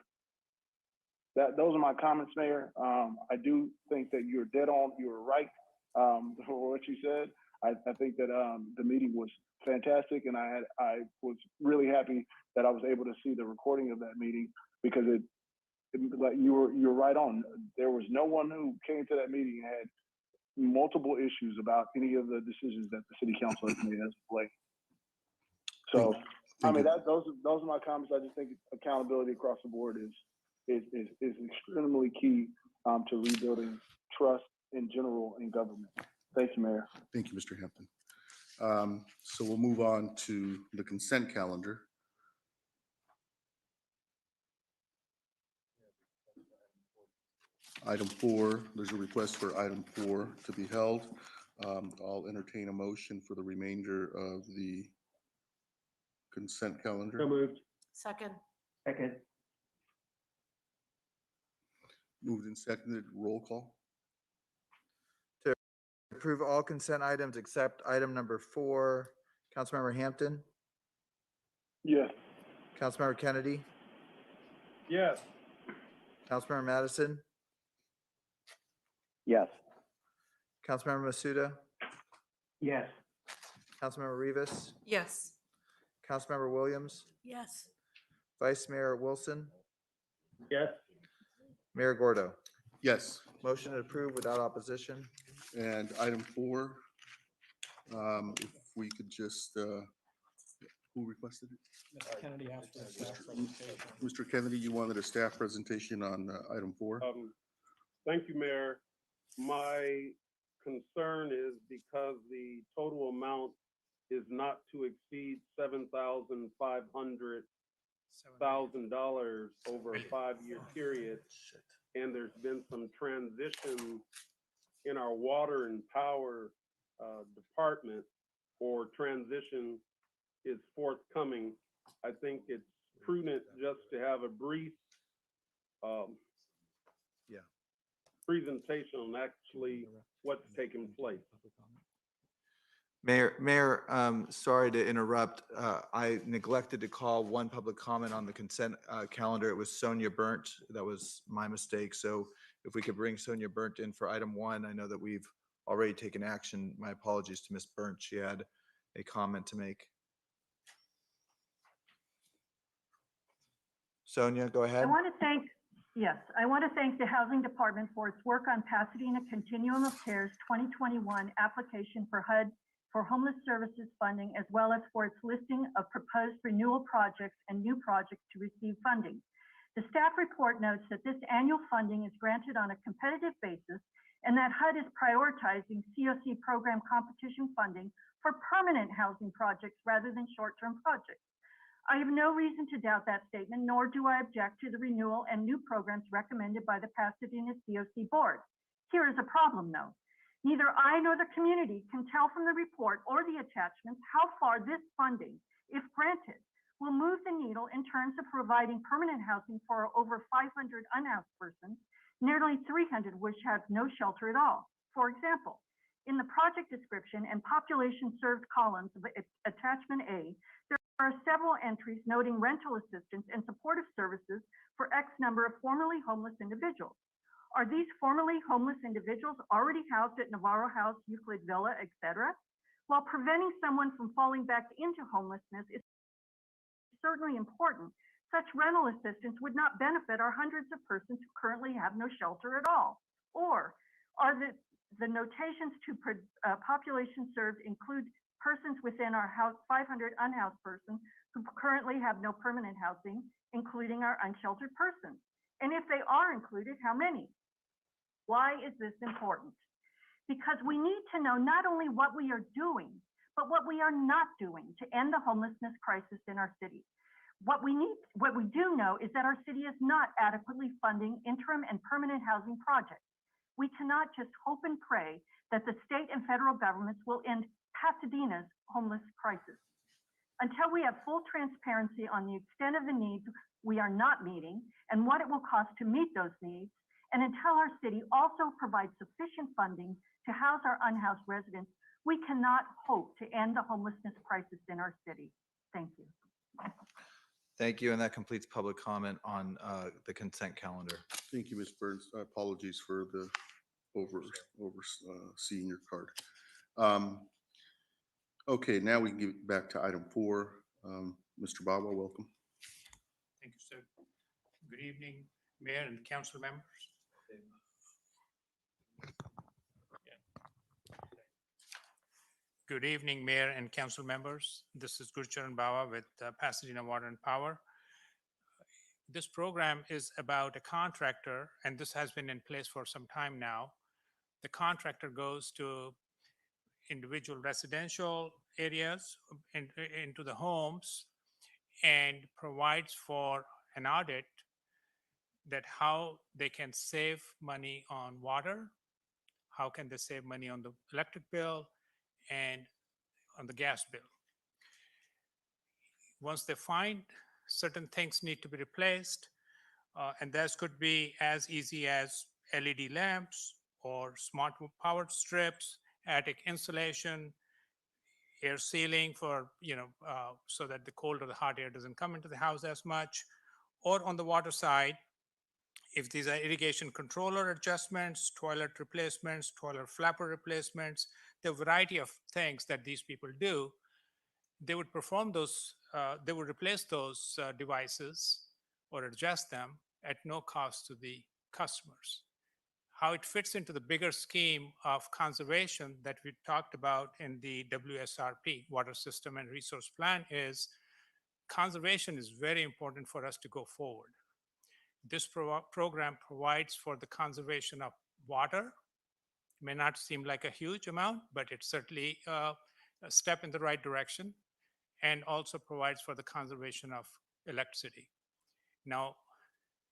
Those are my comments, Mayor. I do think that you're dead on. You were right for what you said. I think that the meeting was fantastic, and I was really happy that I was able to see the recording of that meeting, because like you're right on. There was no one who came to that meeting and had multiple issues about any of the decisions that the city council has made as of late. So, I mean, those are my comments. I just think accountability across the board is extremely key to rebuilding trust in general in government. Thank you, Mayor. Thank you, Mr. Hampton. So we'll move on to the consent calendar. Item 4, there's a request for item 4 to be held. I'll entertain a motion for the remainder of the consent calendar. So moved. Second. Second. Moved and seconded, roll call. To approve all consent items except item number 4, Councilmember Hampton, Yes. Councilmember Kennedy, Yes. Councilmember Madison, Yes. Councilmember Masuda, Yes. Councilmember Rivas, Yes. Councilmember Williams, Yes. Vice Mayor Wilson, Yes. Mayor Gordo. Yes. Motion to approve without opposition. And item 4, if we could just, who requested it? Mr. Kennedy asked for a staff presentation. Mr. Kennedy, you wanted a staff presentation on item 4? Thank you, Mayor. My concern is because the total amount is not to exceed $7,500,000 over a 5-year period. And there's been some transition in our water and power department, or transition is forthcoming. I think it's prudent just to have a brief presentation on actually what's taking place. Mayor, sorry to interrupt. I neglected to call one public comment on the consent calendar. It was Sonia Burnt. That was my mistake. So if we could bring Sonia Burnt in for item 1, I know that we've already taken action. My apologies to Ms. Burnt. She had a comment to make. Sonia, go ahead. I want to thank the Housing Department for its work on Pasadena Continuum of Care's 2021 application for HUD for homeless services funding, as well as for its listing of proposed renewal projects and new projects to receive funding. The staff report notes that this annual funding is granted on a competitive basis, and that HUD is prioritizing COC program competition funding for permanent housing projects rather than short-term projects. I have no reason to doubt that statement, nor do I object to the renewal and new programs recommended by the Pasadena COC board. Here is a problem, though. Neither I nor the community can tell from the report or the attachments how far this funding, if granted, will move the needle in terms of providing permanent housing for over 500 unhoused persons, nearly 300 which have no shelter at all. For example, in the project description and population served columns of attachment A, there are several entries noting rental assistance and supportive services for X number of formerly homeless individuals. Are these formerly homeless individuals already housed at Navarro House, Euclid Villa, etc.? While preventing someone from falling back into homelessness is certainly important, such rental assistance would not benefit our hundreds of persons who currently have no shelter at all. Or are the notations to population served include persons within our house, 500 unhoused persons who currently have no permanent housing, including our unsheltered persons? And if they are included, how many? Why is this important? Because we need to know not only what we are doing, but what we are not doing to end the homelessness crisis in our city. What we do know is that our city is not adequately funding interim and permanent housing projects. We cannot just hope and pray that the state and federal governments will end Pasadena's homeless crisis. Until we have full transparency on the extent of the needs we are not meeting and what it will cost to meet those needs, and until our city also provides sufficient funding to house our unhoused residents, we cannot hope to end the homelessness crisis in our city. Thank you. Thank you, and that completes public comment on the consent calendar. Thank you, Ms. Burns. Apologies for the seeing your card. Okay, now we can get back to item 4. Mr. Bawa, welcome. Thank you, sir. Good evening, Mayor and council members. Good evening, Mayor and council members. This is Gurcharan Bawa with Pasadena Water and Power. This program is about a contractor, and this has been in place for some time now. The contractor goes to individual residential areas into the homes and provides for an audit that how they can save money on water, how can they save money on the electric bill, and on the gas bill. Once they find certain things need to be replaced, and this could be as easy as LED lamps or smart power strips, attic insulation, air sealing for, so that the cold or the hot air doesn't come into the house as much. Or on the water side, if these are irrigation controller adjustments, toilet replacements, toilet flapper replacements, the variety of things that these people do, they would perform those, they would replace those devices or adjust them at no cost to the customers. How it fits into the bigger scheme of conservation that we talked about in the WSRP, Water System and Resource Plan, is conservation is very important for us to go forward. This program provides for the conservation of water. It may not seem like a huge amount, but it's certainly a step in the right direction, and also provides for the conservation of electricity. Now,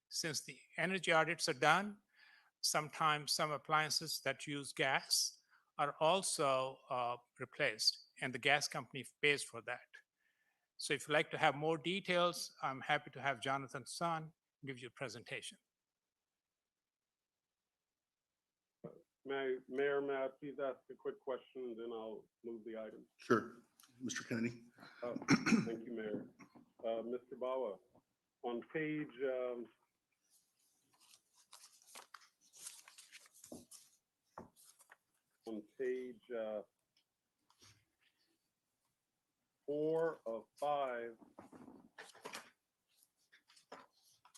since the energy audits are done, sometimes some appliances that use gas are also replaced, and the gas company pays for that. So if you'd like to have more details, I'm happy to have Jonathan Sun give you a presentation. Mayor, may I please ask a quick question, and then I'll move the item? Sure. Mr. Kennedy. Thank you, Mayor. Mr. Bawa, on page 4 of 5,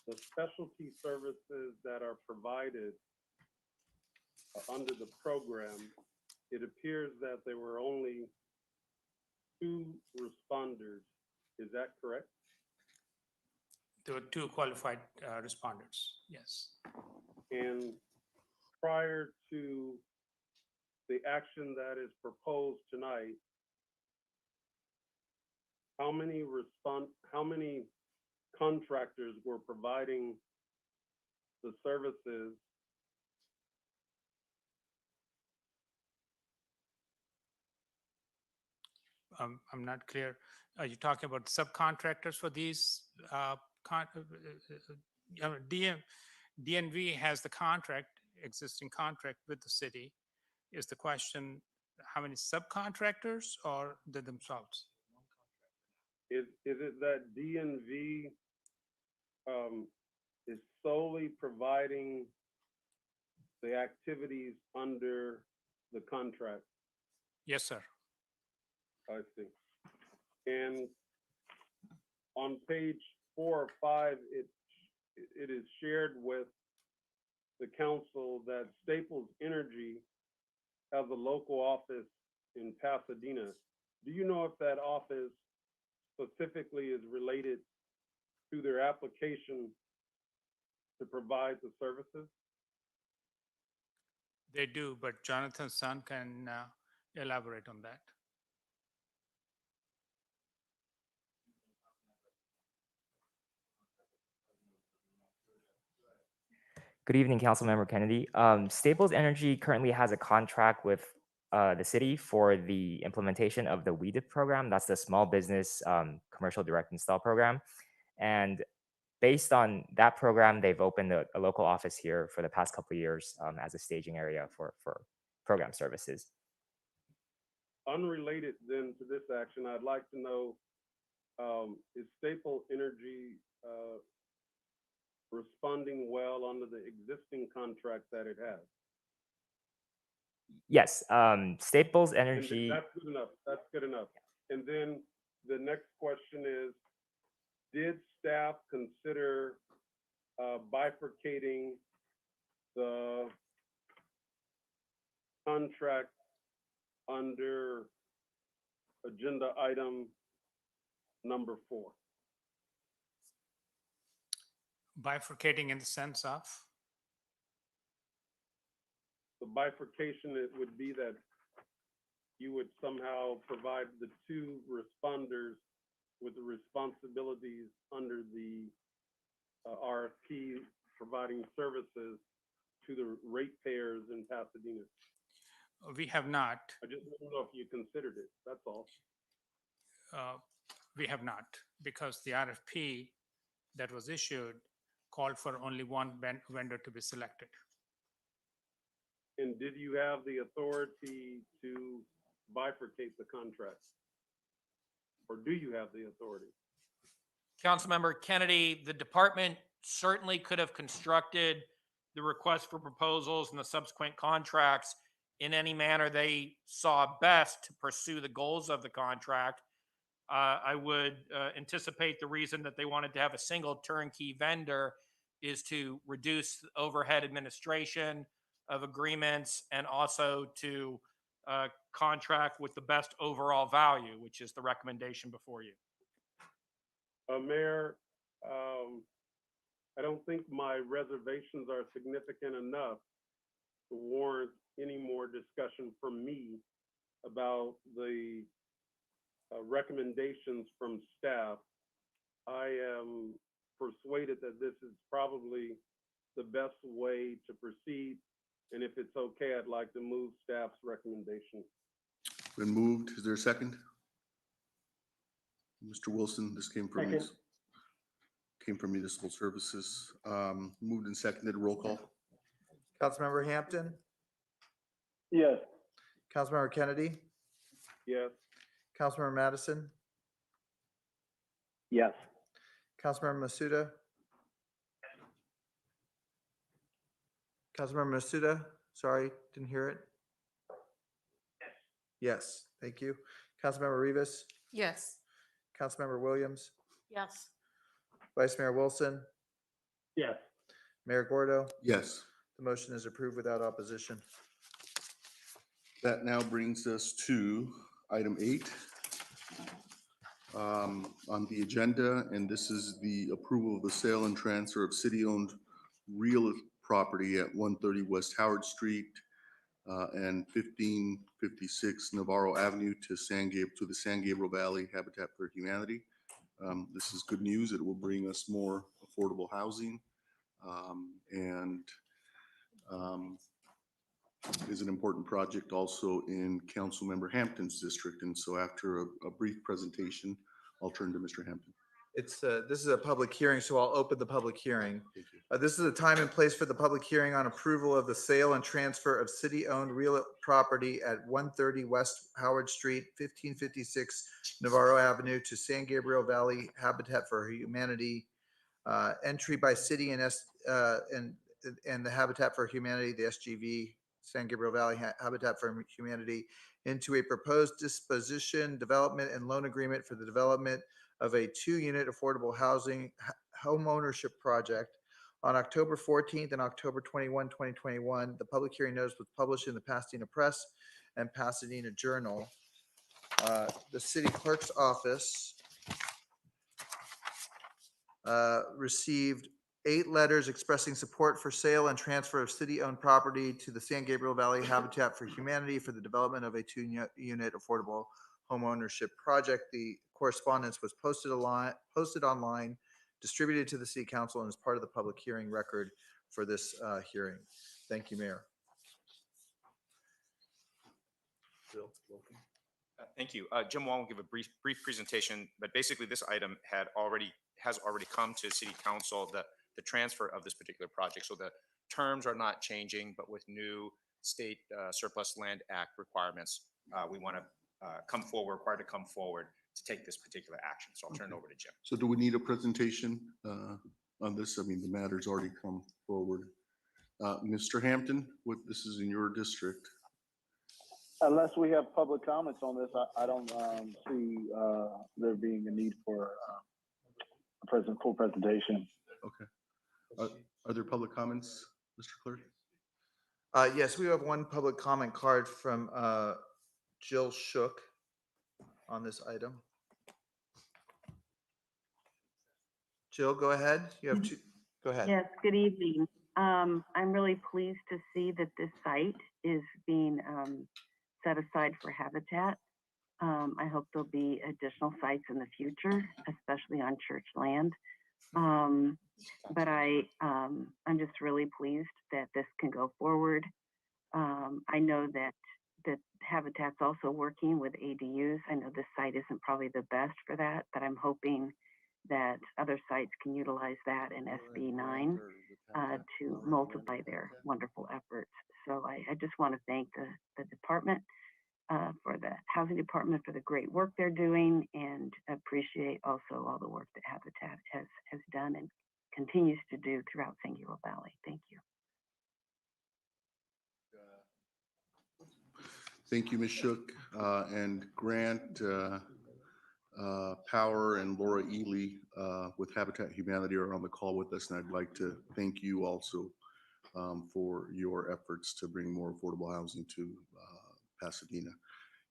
the specialty services that are provided under the program, it appears that there were only 2 responders. Is that correct? There were 2 qualified responders, yes. And prior to the action that is proposed tonight, how many contractors were providing the services I'm not clear. Are you talking about subcontractors for these? DNV has the contract, existing contract with the city. Is the question how many subcontractors or they themselves? Is it that DNV is solely providing the activities under the contract? Yes, sir. I see. And on page 4 or 5, it is shared with the council that Staples Energy has a local office in Pasadena. Do you know if that office specifically is related to their application to provide the services? They do, but Jonathan's son can elaborate on that. Good evening, Councilmember Kennedy. Staples Energy currently has a contract with the city for the implementation of the WEDIP program. That's the Small Business Commercial Direct Install program. And based on that program, they've opened a local office here for the past couple of years as a staging area for program services. Unrelated then to this action, I'd like to know, is Staples Energy responding well under the existing contract that it has? Yes, Staples And Energy. that's good enough. That's good enough. And then the next question is, did staff consider bifurcating the contract under agenda item number 4? Bifurcating in the sense of? The bifurcation, it would be that you would somehow provide the 2 responders with the responsibilities under the RFP providing services to the ratepayers in Pasadena. We have not. I just don't know if you considered it, that's all. We have not, because the RFP that was issued called for only one vendor to be selected. And did you have the authority to bifurcate the contract? Or do you have the authority? Councilmember Kennedy, the department certainly could have constructed the request for proposals and the subsequent contracts in any manner they saw best to pursue the goals of the contract. I would anticipate the reason that they wanted to have a single turnkey vendor is to reduce overhead administration of agreements and also to contract with the best overall value, which is the recommendation before you. Mayor, I don't think my reservations are significant enough to warrant any more discussion from me about the recommendations from staff. I am persuaded that this is probably the best way to proceed. And if it's okay, I'd like to move staff's recommendation. Been moved. Is there a second? Mr. Wilson, this came from Municipal Services. Moved and seconded. Roll call. Councilmember Hampton, Yes. Councilmember Kennedy, Yes. Councilmember Madison, Yes. Councilmember Masuda. Councilmember Masuda, sorry, didn't hear it. Yes, thank you. Councilmember Rivas, Yes. Councilmember Williams, Yes. Vice Mayor Wilson, Yes. Mayor Gordo. Yes. The motion is approved without opposition. That now brings us to item 8 on the agenda, and this is the approval of the sale and transfer of city-owned real property at 130 West Howard Street and 1556 Navarro Avenue to the San Gabriel Valley Habitat for Humanity. This is good news. It will bring us more affordable housing and is an important project also in Councilmember Hampton's district. And so after a brief presentation, I'll turn to Mr. Hampton. This is a public hearing, so I'll open the public hearing. This is the time and place for the public hearing on approval of the sale and transfer of city-owned real property at 130 West Howard Street, 1556 Navarro Avenue to San Gabriel Valley Habitat for Humanity, entry by city and the Habitat for Humanity, the SGV, San Gabriel Valley Habitat for Humanity, into a proposed disposition, development, and loan agreement for the development of a 2-unit affordable housing home ownership project. On October 14th and October 21, 2021, the public hearing notice was published in the Pasadena Press and Pasadena Journal. The city clerk's office received 8 letters expressing support for sale and transfer of city-owned property to the San Gabriel Valley Habitat for Humanity for the development of a 2-unit affordable home ownership project. The correspondence was posted online, distributed to the city council, and is part of the public hearing record for this hearing. Thank you, Mayor. Bill, welcome. Thank you. Jim Wong will give a brief presentation, but basically this item has already come to City Council, the transfer of this particular project. So the terms are not changing, but with new state surplus land act requirements, we want to required to come forward to take this particular action. So I'll turn it over to Jim. So do we need a presentation on this? I mean, the matter's already come forward. Mr. Hampton, this is in your district. Unless we have public comments on this, I don't see there being a need for a full presentation. Okay. Are there public comments, Mr. Clerk? Yes, we have one public comment card from Jill Shook on this item. Jill, go ahead. You have two. Go ahead. Yes, good evening. I'm really pleased to see that this site is being set aside for habitat. I hope there'll be additional sites in the future, especially on church land. But I'm just really pleased that this can go forward. I know that Habitat's also working with ADUs. I know this site isn't probably the best for that, but I'm hoping that other sites can utilize that in SB 9 to multiply their wonderful efforts. So I just want to thank the department, for the housing department, for the great work they're doing, and appreciate also all the work that Habitat has done and continues to do throughout San Gabriel Valley. Thank you. Thank you, Ms. Shook. And Grant Power and Laura Ely with Habitat Humanity are on the call with us, and I'd like to thank you also for your efforts to bring more affordable housing to Pasadena.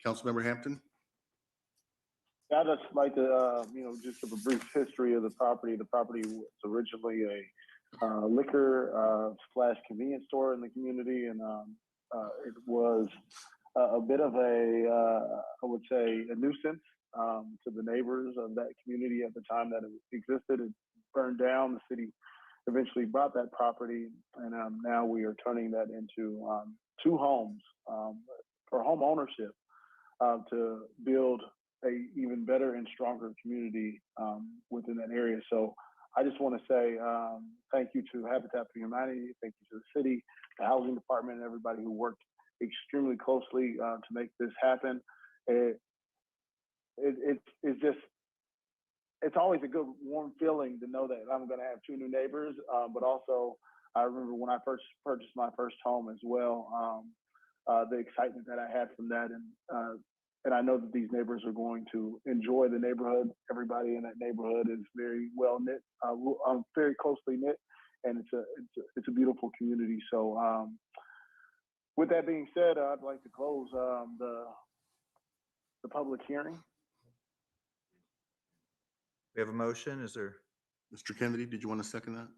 Councilmember Hampton? I'd just like to, just give a brief history of the property. The property was originally a liquor / convenience store in the community, and it was a bit of I would say, a nuisance to the neighbors of that community at the time that it existed. It burned down. The city eventually bought that property, and now we are turning that into 2 homes for home ownership to build a even better and stronger community within that area. So I just want to say thank you to Habitat for Humanity, thank you to the city, the housing department, and everybody who worked extremely closely to make this happen. It's always a good warm feeling to know that I'm going to have 2 new neighbors, but also I remember when I first purchased my first home as well, the excitement that I had from that, and I know that these neighbors are going to enjoy the neighborhood. Everybody in that neighborhood is very well knit, very closely knit, and it's a beautiful community. So with that being said, I'd like to close the public hearing. We have a motion. Is there? Mr. Kennedy, did you want to second that?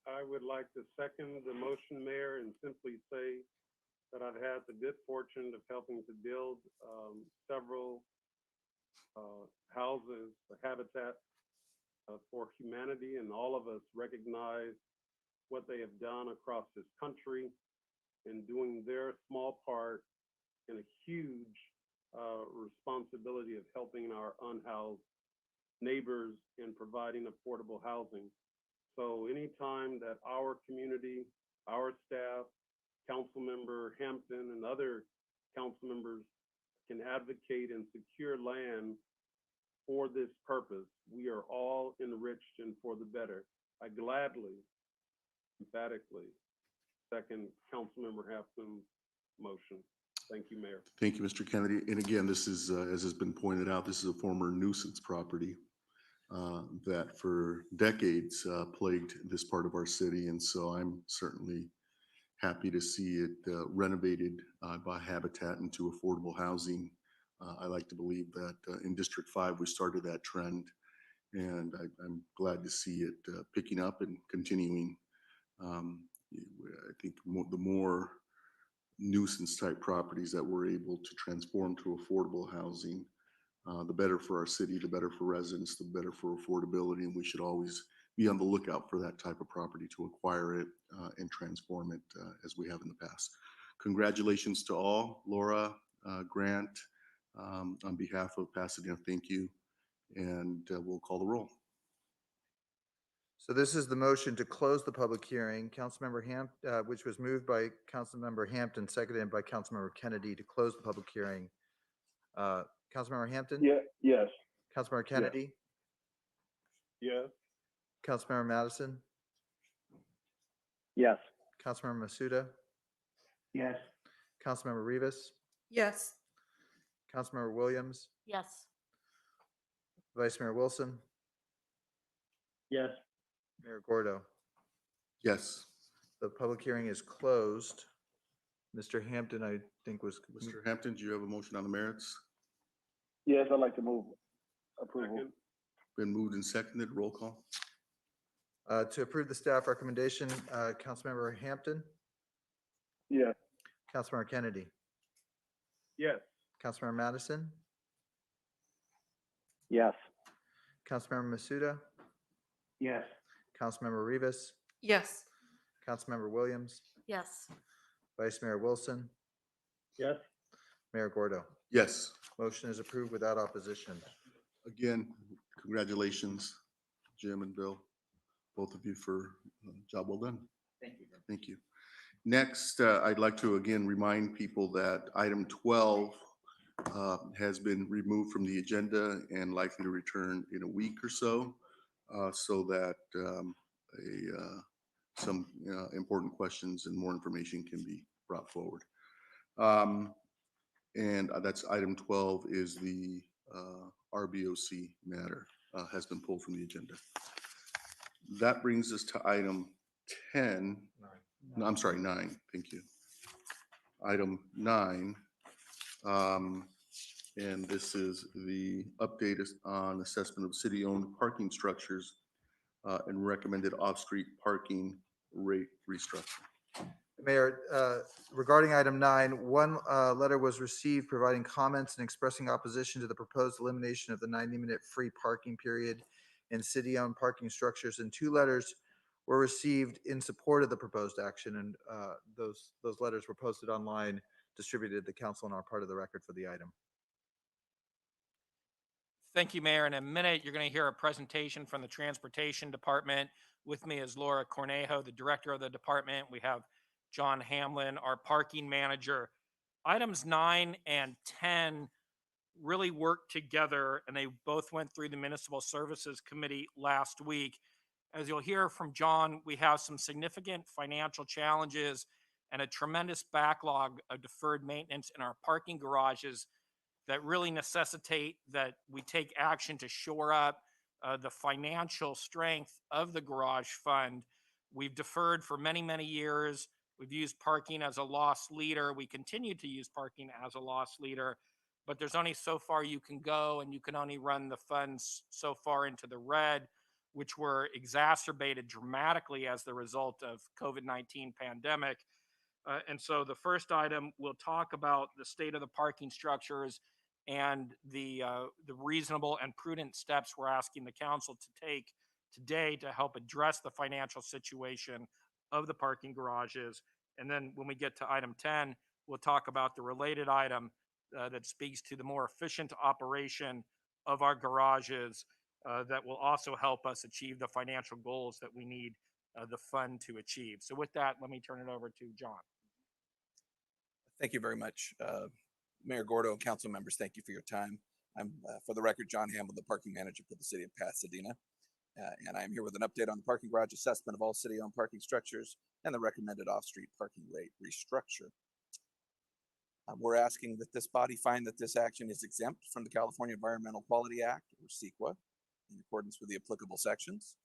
I would like to second the motion, Mayor, and simply say that I've had the good fortune of helping to build several houses, the Habitat for Humanity, and all of us recognize what they have done across this country in doing their small part in a huge responsibility of helping our unhoused neighbors in providing affordable housing. So anytime that our community, our staff, Councilmember Hampton and other council members can advocate and secure land for this purpose, we are all enriched and for the better. I gladly, emphatically second Councilmember Hampton's motion. Thank you, Mayor. Thank you, Mr. Kennedy. And again, this is, as has been pointed out, this is a former nuisance property that for decades plagued this part of our city. And so I'm certainly happy to see it renovated by Habitat into affordable housing. I like to believe that in District 5, we started that trend, and I'm glad to see it picking up and continuing. I think the more nuisance type properties that we're able to transform to affordable housing, the better for our city, the better for residents, the better for affordability, and we should always be on the lookout for that type of property to acquire it and transform it as we have in the past. Congratulations to all. Laura, Grant, on behalf of Pasadena, thank you, and we'll call the roll. So this is the motion to close the public hearing. Councilmember which was moved by Councilmember Hampton, seconded by Councilmember Kennedy to close the public hearing. Councilmember Hampton? Yes. Councilmember Kennedy? Yes. Councilmember Madison? Yes. Councilmember Masuda? Yes. Councilmember Rivas? Yes. Councilmember Williams? Yes. Vice Mayor Wilson? Yes. Mayor Gordo? Yes. The public hearing is closed. Mr. Hampton, I think was. Mr. Hampton, do you have a motion on the merits? Yes, I'd like to move approval. Second. Been moved and seconded. Roll call. To approve the staff recommendation, Councilmember Hampton? Yes. Councilmember Kennedy? Yes. Councilmember Madison? Yes. Councilmember Masuda? Yes. Councilmember Rivas? Yes. Councilmember Williams? Yes. Vice Mayor Wilson? Yes. Mayor Gordo? Yes. Motion is approved without opposition. Again, congratulations, Jim and Bill, both of you for a job well done. Thank you. Thank you. Next, I'd like to again remind people that item 12 has been removed from the agenda and likely to return in a week or so, so that some important questions and more information can be brought forward. And that's item 12 is the RBOC matter has been pulled from the agenda. That brings us to item 10. No, I'm sorry, 9. Thank you. Item 9. And this is the update on assessment of city-owned parking structures and recommended off-street parking rate restructure. Mayor, regarding item 9, one letter was received providing comments and expressing opposition to the proposed elimination of the 90-minute free parking period in city-owned parking structures, and 2 letters were received in support of the proposed action, and those letters were posted online, distributed to the council, and are part of the record for the item. Thank you, Mayor. In a minute, you're going to hear a presentation from the Transportation Department. With me is Laura Cornejo, the director of the department. We have John Hamlin, our parking manager. Items 9 and 10 really work together, and they both went through the Municipal Services Committee last week. As you'll hear from John, we have some significant financial challenges and a tremendous backlog of deferred maintenance in our parking garages that really necessitate that we take action to shore up the financial strength of the garage fund. We've deferred for many, many years. We've used parking as a loss leader. We continue to use parking as a loss leader, but there's only so far you can go, and you can only run the funds so far into the red, which were exacerbated dramatically as the result of COVID-19 pandemic. And so the first item, we'll talk about the state of the parking structures and the reasonable and prudent steps we're asking the council to take today to help address the financial situation of the parking garages. And then when we get to item 10, we'll talk about the related item that speaks to the more efficient operation of our garages that will also help us achieve the financial goals that we need the fund to achieve. So with that, let me turn it over to John. Thank you very much. Mayor Gordo and council members, thank you for your time. I'm, for the record, John Hamel, the parking manager for the city of Pasadena. And I'm here with an update on the parking garage assessment of all city-owned parking structures and the recommended off-street parking rate restructure. We're asking that this body find that this action is exempt from the California Environmental Quality Act, or CEQA, in accordance with the applicable sections.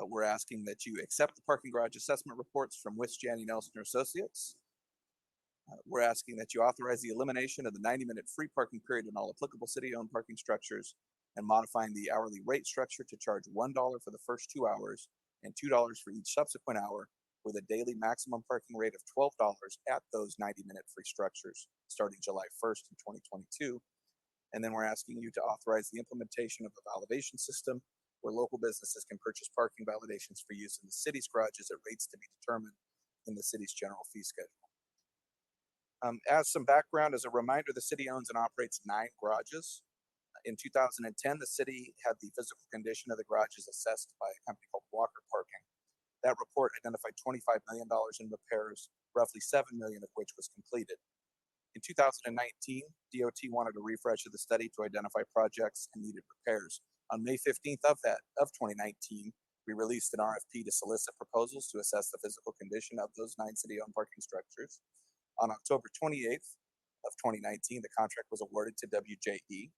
We're asking that you accept the parking garage assessment reports from Wiss Janney Nelson Associates. We're asking that you authorize the elimination of the 90-minute free parking period in all applicable city-owned parking structures and modifying the hourly rate structure to charge $1 for the first 2 hours and $2 for each subsequent hour, with a daily maximum parking rate of $12 at those 90-minute free structures starting July 1st in 2022. And then we're asking you to authorize the implementation of a validation system where local businesses can purchase parking validations for use in the city's garages at rates to be determined in the city's general fee schedule. As some background, as a reminder, the city owns and operates 9 garages. In 2010, the city had the physical condition of the garages assessed by a company called Walker Parking. That report identified $25 million in repairs, roughly $7 million of which was completed. In 2019, DOT wanted a refresh of the study to identify projects and needed repairs. On May 15th of 2019, we released an RFP to solicit proposals to assess the physical condition of those 9 city-owned parking structures. On October 28th of 2019, the contract was awarded to WJE.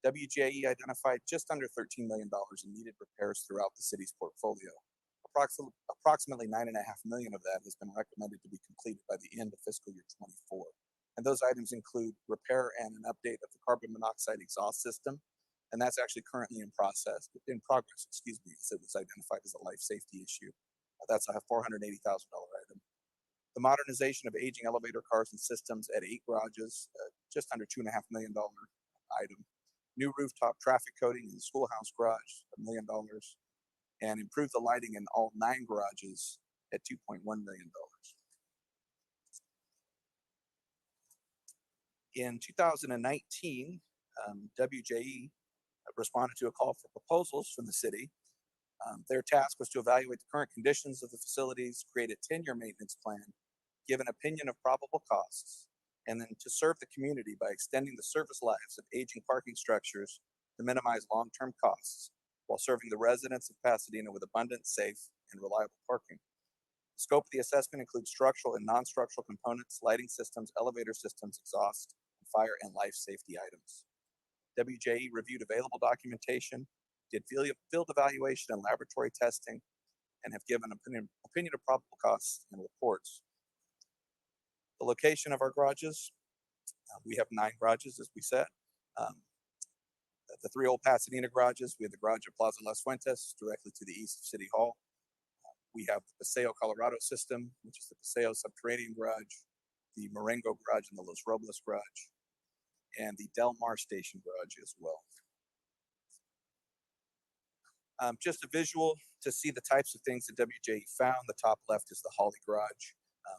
WJE identified just under $13 million in needed repairs throughout the city's portfolio. Approximately $9.5 million of that has been recommended to be completed by the end of fiscal year 24. And those items include repair and an update of the carbon monoxide exhaust system. And that's actually currently in progress, excuse me, because it was identified as a life safety issue. That's a $480,000 item. The modernization of aging elevator cars and systems at 8 garages, just under $2.5 million item. New rooftop traffic coating in the schoolhouse garage, $1 million. And improve the lighting in all 9 garages at $2.1 million. In 2019, WJE responded to a call for proposals from the city. Their task was to evaluate the current conditions of the facilities, create a 10-year maintenance plan, give an opinion of probable costs, and then to serve the community by extending the service lives of aging parking structures to minimize long-term costs while serving the residents of Pasadena with abundant, safe, and reliable parking. The scope of the assessment includes structural and non-structural components, lighting systems, elevator systems, exhaust, fire, and life safety items. WJE reviewed available documentation, did field evaluation and laboratory testing, and have given an opinion of probable costs and reports. The location of our garages, we have 9 garages, as we said. The 3 old Pasadena garages, we have the garage at Plaza Las Fuentes, directly to the east of City Hall. We have the Paseo, Colorado system, which is the Paseo subterranean garage, the Marengo garage and the Los Robles garage, and the Del Mar station garage as well. Just a visual to see the types of things that WJE found. The top left is the Holly garage.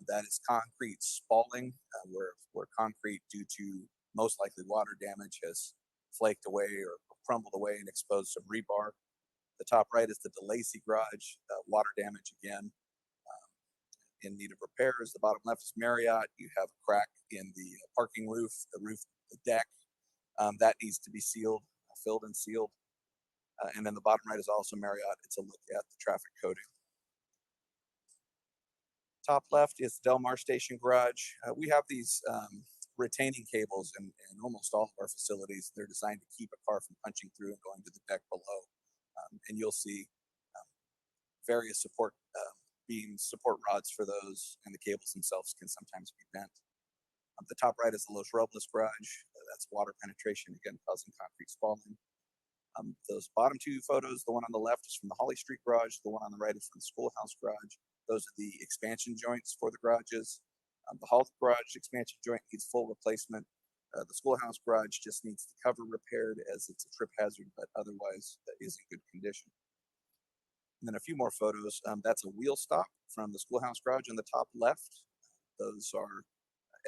That is concrete spalling, where concrete, due to most likely water damage, has flaked away or crumbled away and exposed some rebar. The top right is the DeLacy garage, water damage again, in need of repairs. The bottom left is Marriott. You have a crack in the parking roof, the deck, that needs to be sealed, filled and sealed. And then the bottom right is also Marriott. It's a look at the traffic coding. Top left is the Del Mar Station garage. We have these retaining cables in almost all of our facilities. They're designed to keep a car from punching through and going to the deck below. And you'll see various support beams, support rods for those, and the cables themselves can sometimes be bent. The top right is the Los Robles garage. That's water penetration, again, causing concrete spalling. Those bottom 2 photos, the one on the left is from the Holly Street garage. The one on the right is from the schoolhouse garage. Those are the expansion joints for the garages. The Holly garage expansion joint needs full replacement. The schoolhouse garage just needs the cover repaired, as it's a trip hazard, but otherwise is in good condition. And then a few more photos. That's a wheel stop from the schoolhouse garage on the top left. Those are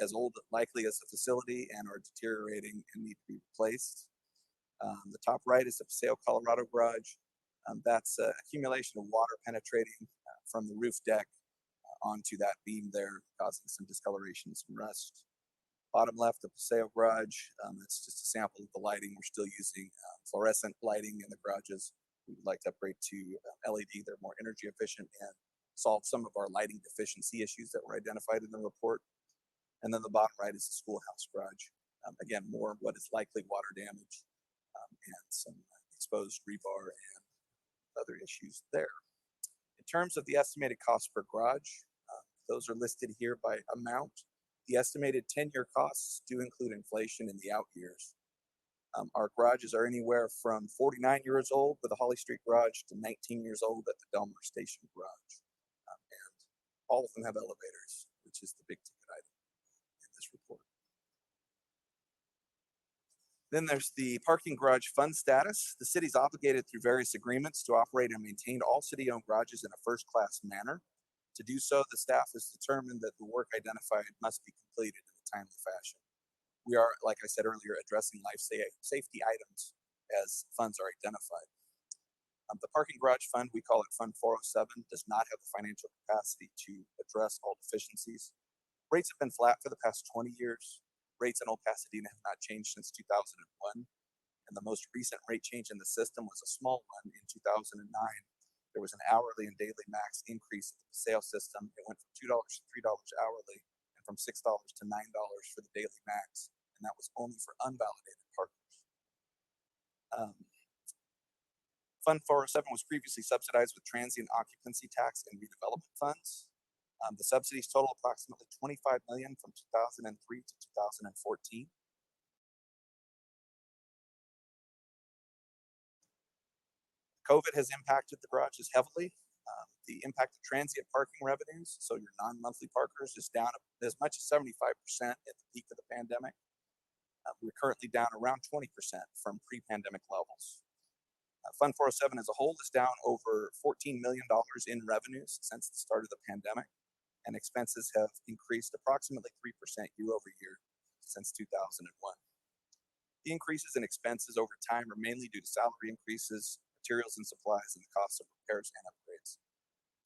as old likely as the facility and are deteriorating and need to be replaced. The top right is the Paseo, Colorado garage. That's accumulation of water penetrating from the roof deck onto that beam there, causing some discoloration and some rust. Bottom left, the Paseo garage. That's just a sample of the lighting. We're still using fluorescent lighting in the garages. We would like to upgrade to LED. They're more energy efficient and solve some of our lighting deficiency issues that were identified in the report. And then the bottom right is the schoolhouse garage. Again, more of what is likely water damage and some exposed rebar and other issues there. In terms of the estimated cost per garage, those are listed here by amount. The estimated 10-year costs do include inflation in the out years. Our garages are anywhere from 49 years old with the Holly Street garage to 19 years old at the Delmar Station garage. And all of them have elevators, which is the big ticket item in this report. Then there's the parking garage fund status. The city's obligated through various agreements to operate and maintain all city-owned garages in a first-class manner. To do so, the staff has determined that the work identified must be completed in a timely fashion. We are, like I said earlier, addressing life safety items as funds are identified. The parking garage fund, we call it Fund 407, does not have the financial capacity to address all deficiencies. Rates have been flat for the past 20 years. Rates in Old Pasadena have not changed since 2001. And the most recent rate change in the system was a small one in 2009. There was an hourly and daily max increase in the sale system. It went from $2 to $3 hourly and from $6 to $9 for the daily max. And that was only for unvalidated parkers. Fund 407 was previously subsidized with transient occupancy tax and redevelopment funds. The subsidies total approximately $25 million from 2003 to 2014. COVID has impacted the garages heavily. The impact of transient parking revenues, so your non-monthly parkers, is down as much as 75% at the peak of the pandemic. We're currently down around 20% from pre-pandemic levels. Fund 407 as a whole is down over $14 million in revenues since the start of the pandemic, and expenses have increased approximately 3% year over year since 2001. The increases in expenses over time are mainly due to salary increases, materials and supplies, and the cost of repairs and upgrades.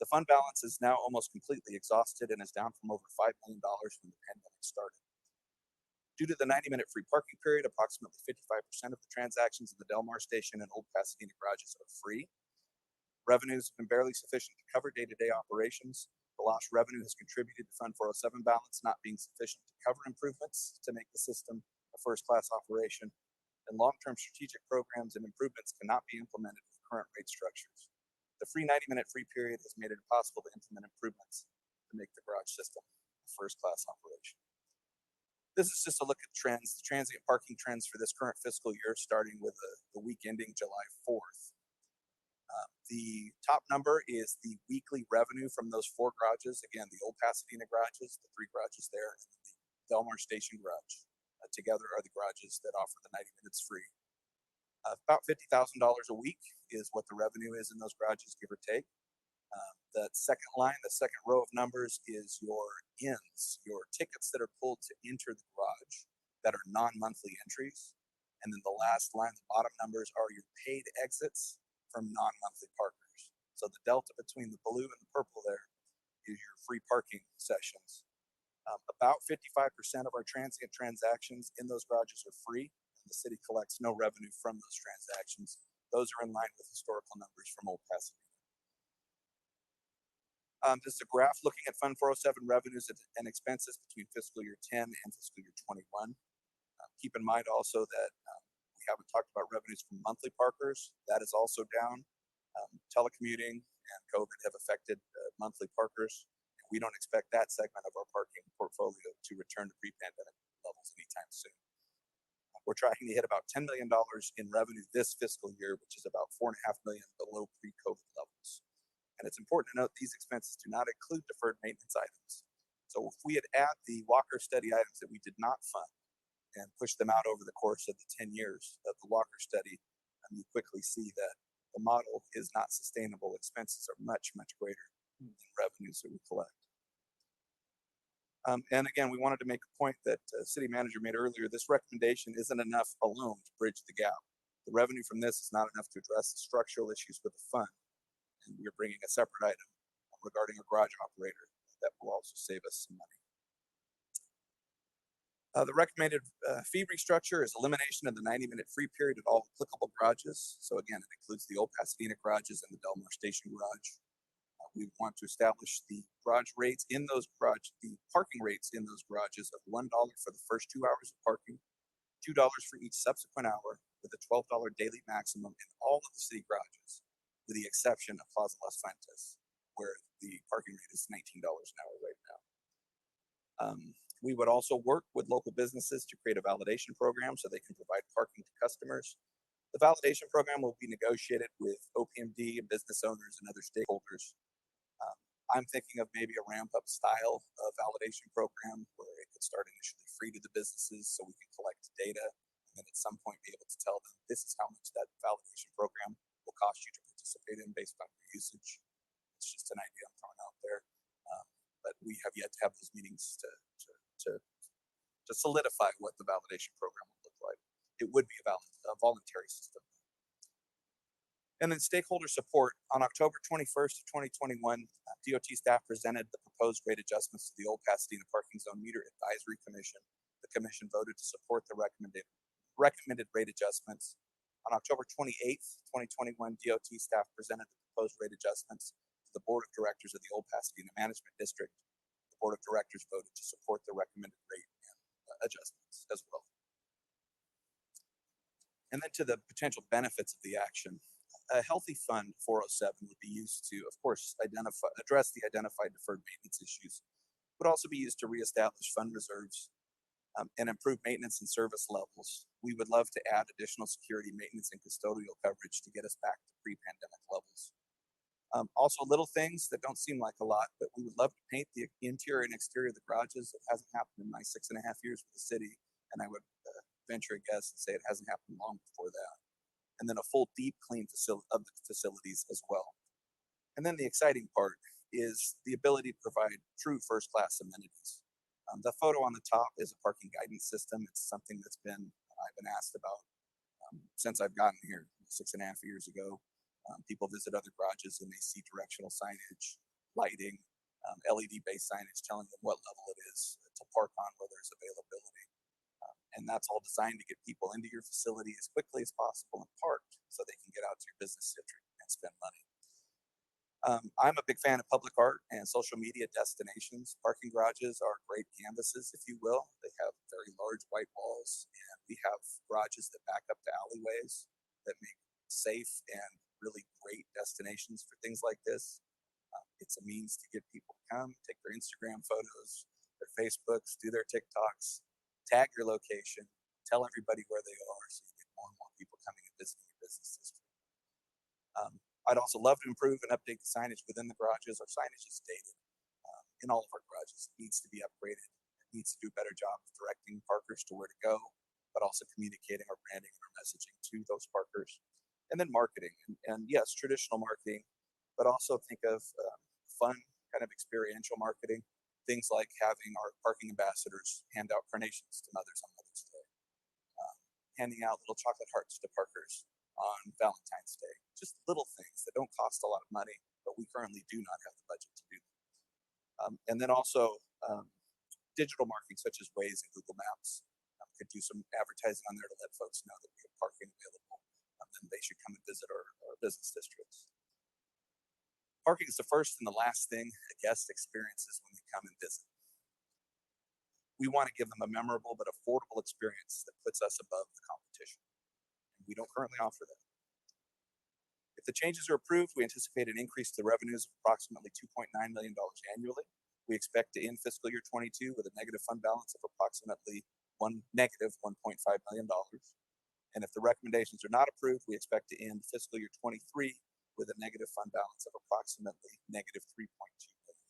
The fund balance is now almost completely exhausted and is down from over $5 million when the pandemic started. Due to the 90-minute free parking period, approximately 55% of the transactions in the Delmar Station and Old Pasadena garages are free. Revenues have been barely sufficient to cover day-to-day operations. The lost revenue has contributed to Fund 407 balance not being sufficient to cover improvements to make the system a first-class operation, and long-term strategic programs and improvements cannot be implemented with current rate structures. The free 90-minute free period has made it impossible to implement improvements to make the garage system a first-class operation. This is just a look at trends, the transient parking trends for this current fiscal year, starting with the week ending July 4th. The top number is the weekly revenue from those four garages. Again, the Old Pasadena garages, the three garages there, and the Delmar Station garage. Together are the garages that offer the 90 minutes free. About $50,000 a week is what the revenue is in those garages, give or take. The second line, the second row of numbers is your ins, your tickets that are pulled to enter the garage that are non-monthly entries. And then the last line, the bottom numbers, are your paid exits from non-monthly parkers. So the delta between the blue and the purple there is your free parking sessions. About 55% of our transient transactions in those garages are free, and the city collects no revenue from those transactions. Those are in line with historical numbers from Old Pasadena. This is a graph looking at Fund 407 revenues and expenses between fiscal year 10 and fiscal year 21. Keep in mind also that we haven't talked about revenues from monthly parkers. That is also down. Telecommuting and COVID have affected monthly parkers. We don't expect that segment of our parking portfolio to return to pre-pandemic levels anytime soon. We're tracking to hit about $10 million in revenue this fiscal year, which is about $4.5 million below pre-COVID levels. And it's important to note these expenses do not include deferred maintenance items. So if we had add the Walker study items that we did not fund and push them out over the course of the 10 years of the Walker study, you quickly see that the model is not sustainable. Expenses are much, much greater than revenues that we collect. And again, we wanted to make a point that city manager made earlier. This recommendation isn't enough alone to bridge the gap. The revenue from this is not enough to address the structural issues with the fund. And we are bringing a separate item regarding a garage operator that will also save us some money. The recommended fee restructure is elimination of the 90-minute free period at all applicable garages. So again, it includes the old Pasadena garages and the Delmar Station garage. We want to establish the garage rates in those the parking rates in those garages of $1 for the first 2 hours of parking, $2 for each subsequent hour, with a $12 daily maximum in all of the city garages, with the exception of Plaza Las Fuentes, where the parking rate is $19 an hour right now. We would also work with local businesses to create a validation program so they can provide parking to customers. The validation program will be negotiated with OPMD and business owners and other stakeholders. I'm thinking of maybe a ramp-up style of validation program where it could start initially free to the businesses so we can collect data and then at some point be able to tell them this is how much that validation program will cost you to participate in based on your usage. It's just an idea I'm throwing out there. But we have yet to have those meetings to solidify what the validation program would look like. It would be a voluntary system. And then stakeholder support. On October 21st of 2021, DOT staff presented the proposed rate adjustments to the old Pasadena Parking Zone Meter Advisory Commission. The commission voted to support the recommended rate adjustments. On October 28th, 2021, DOT staff presented the proposed rate adjustments to the Board of Directors of the old Pasadena Management District. The Board of Directors voted to support the recommended rate and adjustments as well. And then to the potential benefits of the action. A healthy fund 407 would be used to, of course, address the identified deferred maintenance issues, but also be used to reestablish fund reserves and improve maintenance and service levels. We would love to add additional security, maintenance, and custodial coverage to get us back to pre-pandemic levels. Also, little things that don't seem like a lot, but we would love to paint the interior and exterior of the garages. It hasn't happened in my 6.5 years with the city, and I would venture a guess and say it hasn't happened long before that. And then a full deep clean of the facilities as well. And then the exciting part is the ability to provide true first-class amenities. The photo on the top is a parking guidance system. It's something I've been asked about since I've gotten here 6.5 years ago. People visit other garages and they see directional signage, lighting, LED-based signage telling them what level it is to park on, where there's availability. And that's all designed to get people into your facility as quickly as possible and parked so they can get out to your business district and spend money. I'm a big fan of public art and social media destinations. Parking garages are great canvases, if you will. They have very large white walls, and we have garages that back up to alleyways that make safe and really great destinations for things like this. It's a means to get people to come, take their Instagram photos, their Facebooks, do their TikToks, tag your location, tell everybody where they are so you get more and more people coming and visiting your business district. I'd also love to improve and update the signage within the garages. Our signage is dated in all of our garages. It needs to be upgraded. It needs to do a better job of directing parkers to where to go, but also communicating our branding and our messaging to those parkers. And then marketing. And yes, traditional marketing, but also think of fun kind of experiential marketing. Things like having our parking ambassadors hand out carnations to mothers on Mother's Day, handing out little chocolate hearts to parkers on Valentine's Day. Just little things that don't cost a lot of money, but we currently do not have the budget to do them. And then also digital marketing such as Waze and Google Maps. Could do some advertising on there to let folks know that we have parking available, and they should come and visit our business districts. Parking is the first and the last thing a guest experiences when they come and visit. We want to give them a memorable but affordable experience that puts us above the competition. And we don't currently offer that. If the changes are approved, we anticipate an increase to the revenues of approximately $2.9 million annually. We expect to end fiscal year 22 with a negative fund balance of approximately negative $1.5 million. And if the recommendations are not approved, we expect to end fiscal year 23 with a negative fund balance of approximately negative $3.2 million.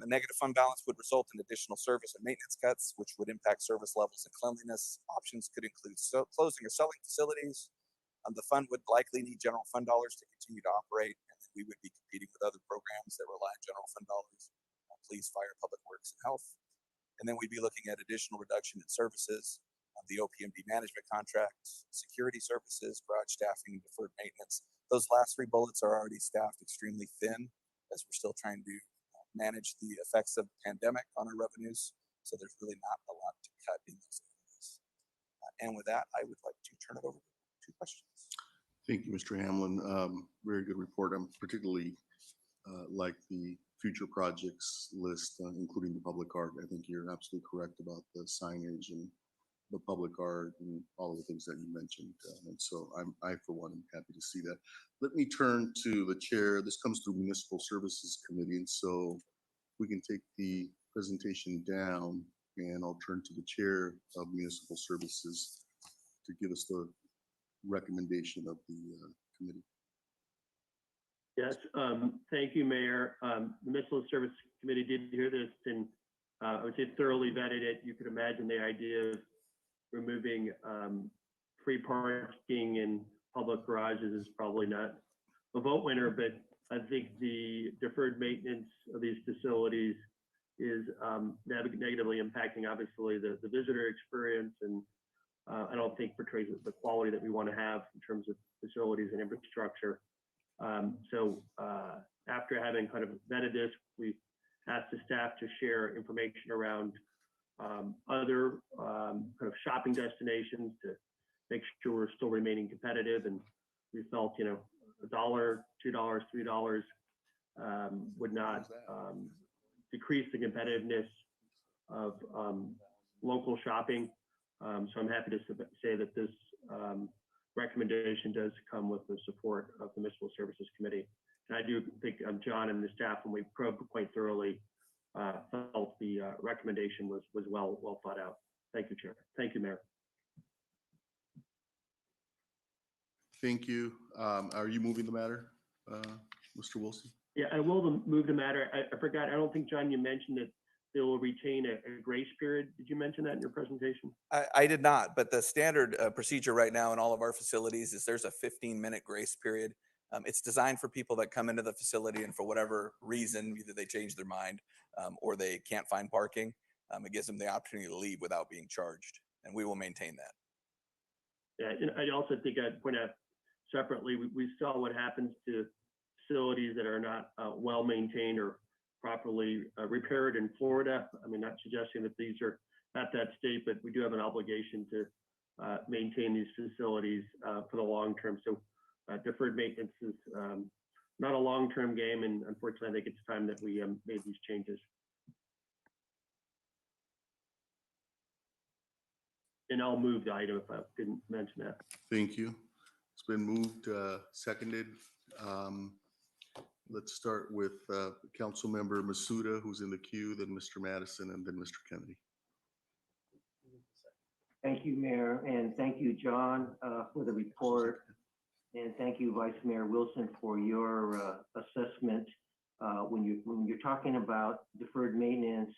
A negative fund balance would result in additional service and maintenance cuts, which would impact service levels and cleanliness. Options could include closing or selling facilities. The fund would likely need general fund dollars to continue to operate, and we would be competing with other programs that rely on general fund dollars. police, fire, public works, and health. And then we'd be looking at additional reduction in services, the OPMD management contracts, security services, garage staffing, and deferred maintenance. Those last three bullets are already staffed extremely thin as we're still trying to manage the effects of the pandemic on our revenues. So there's really not a lot to cut in those areas. And with that, I would like to turn it over to questions. Thank you, Mr. Hamlin. Very good report. I'm particularly like the future projects list, including the public art. I think you're absolutely correct about the signage and the public art and all of the things that you mentioned. And so I, for one, am happy to see that. Let me turn to the chair. This comes through Municipal Services Committee. And so we can take the presentation down and I'll turn to the chair of Municipal Services to give us the recommendation of the committee. Yes, thank you, Mayor. The Municipal Service Committee did hear this and I would say thoroughly vetted it. You could imagine the idea of removing free parking in public garages is probably not a vote winner, but I think the deferred maintenance of these facilities is negatively impacting, obviously, the visitor experience, and I don't think portrays the quality that we want to have in terms of facilities and infrastructure. So after having kind of vetted this, we asked the staff to share information around other kind of shopping destinations to make sure we're still remaining competitive. And we felt, $1, $2, $3 would not decrease the competitiveness of local shopping. So I'm happy to say that this recommendation does come with the support of the Municipal Services Committee. And I do think John and the staff, when we probed quite thoroughly, felt the recommendation was well thought out. Thank you, Chair. Thank you, Mayor. Thank you. Are you moving the matter, Mr. Wilson? Yeah, I will move the matter. I forgot, I don't think, John, you mentioned that they will retain a grace period. Did you mention that in your presentation? I did not, but the standard procedure right now in all of our facilities is there's a 15-minute grace period. It's designed for people that come into the facility and for whatever reason, either they change their mind or they can't find parking. It gives them the opportunity to leave without being charged, and we will maintain that. Yeah, and I also think I'd point out separately, we saw what happens to facilities that are not well maintained or properly repaired in Florida. I mean, not suggesting that these are at that state, but we do have an obligation to maintain these facilities for the long term. So deferred maintenance is not a long-term game, and unfortunately, I think it's time that we made these changes. And I'll move the item if I didn't mention that. Thank you. It's been moved, seconded. Let's start with Councilmember Masuda, who's in the queue, then Mr. Madison, and then Mr. Kennedy. Thank you, Mayor, and thank you, John, for the report. And thank you, Vice Mayor Wilson, for your assessment. When you're talking about deferred maintenance,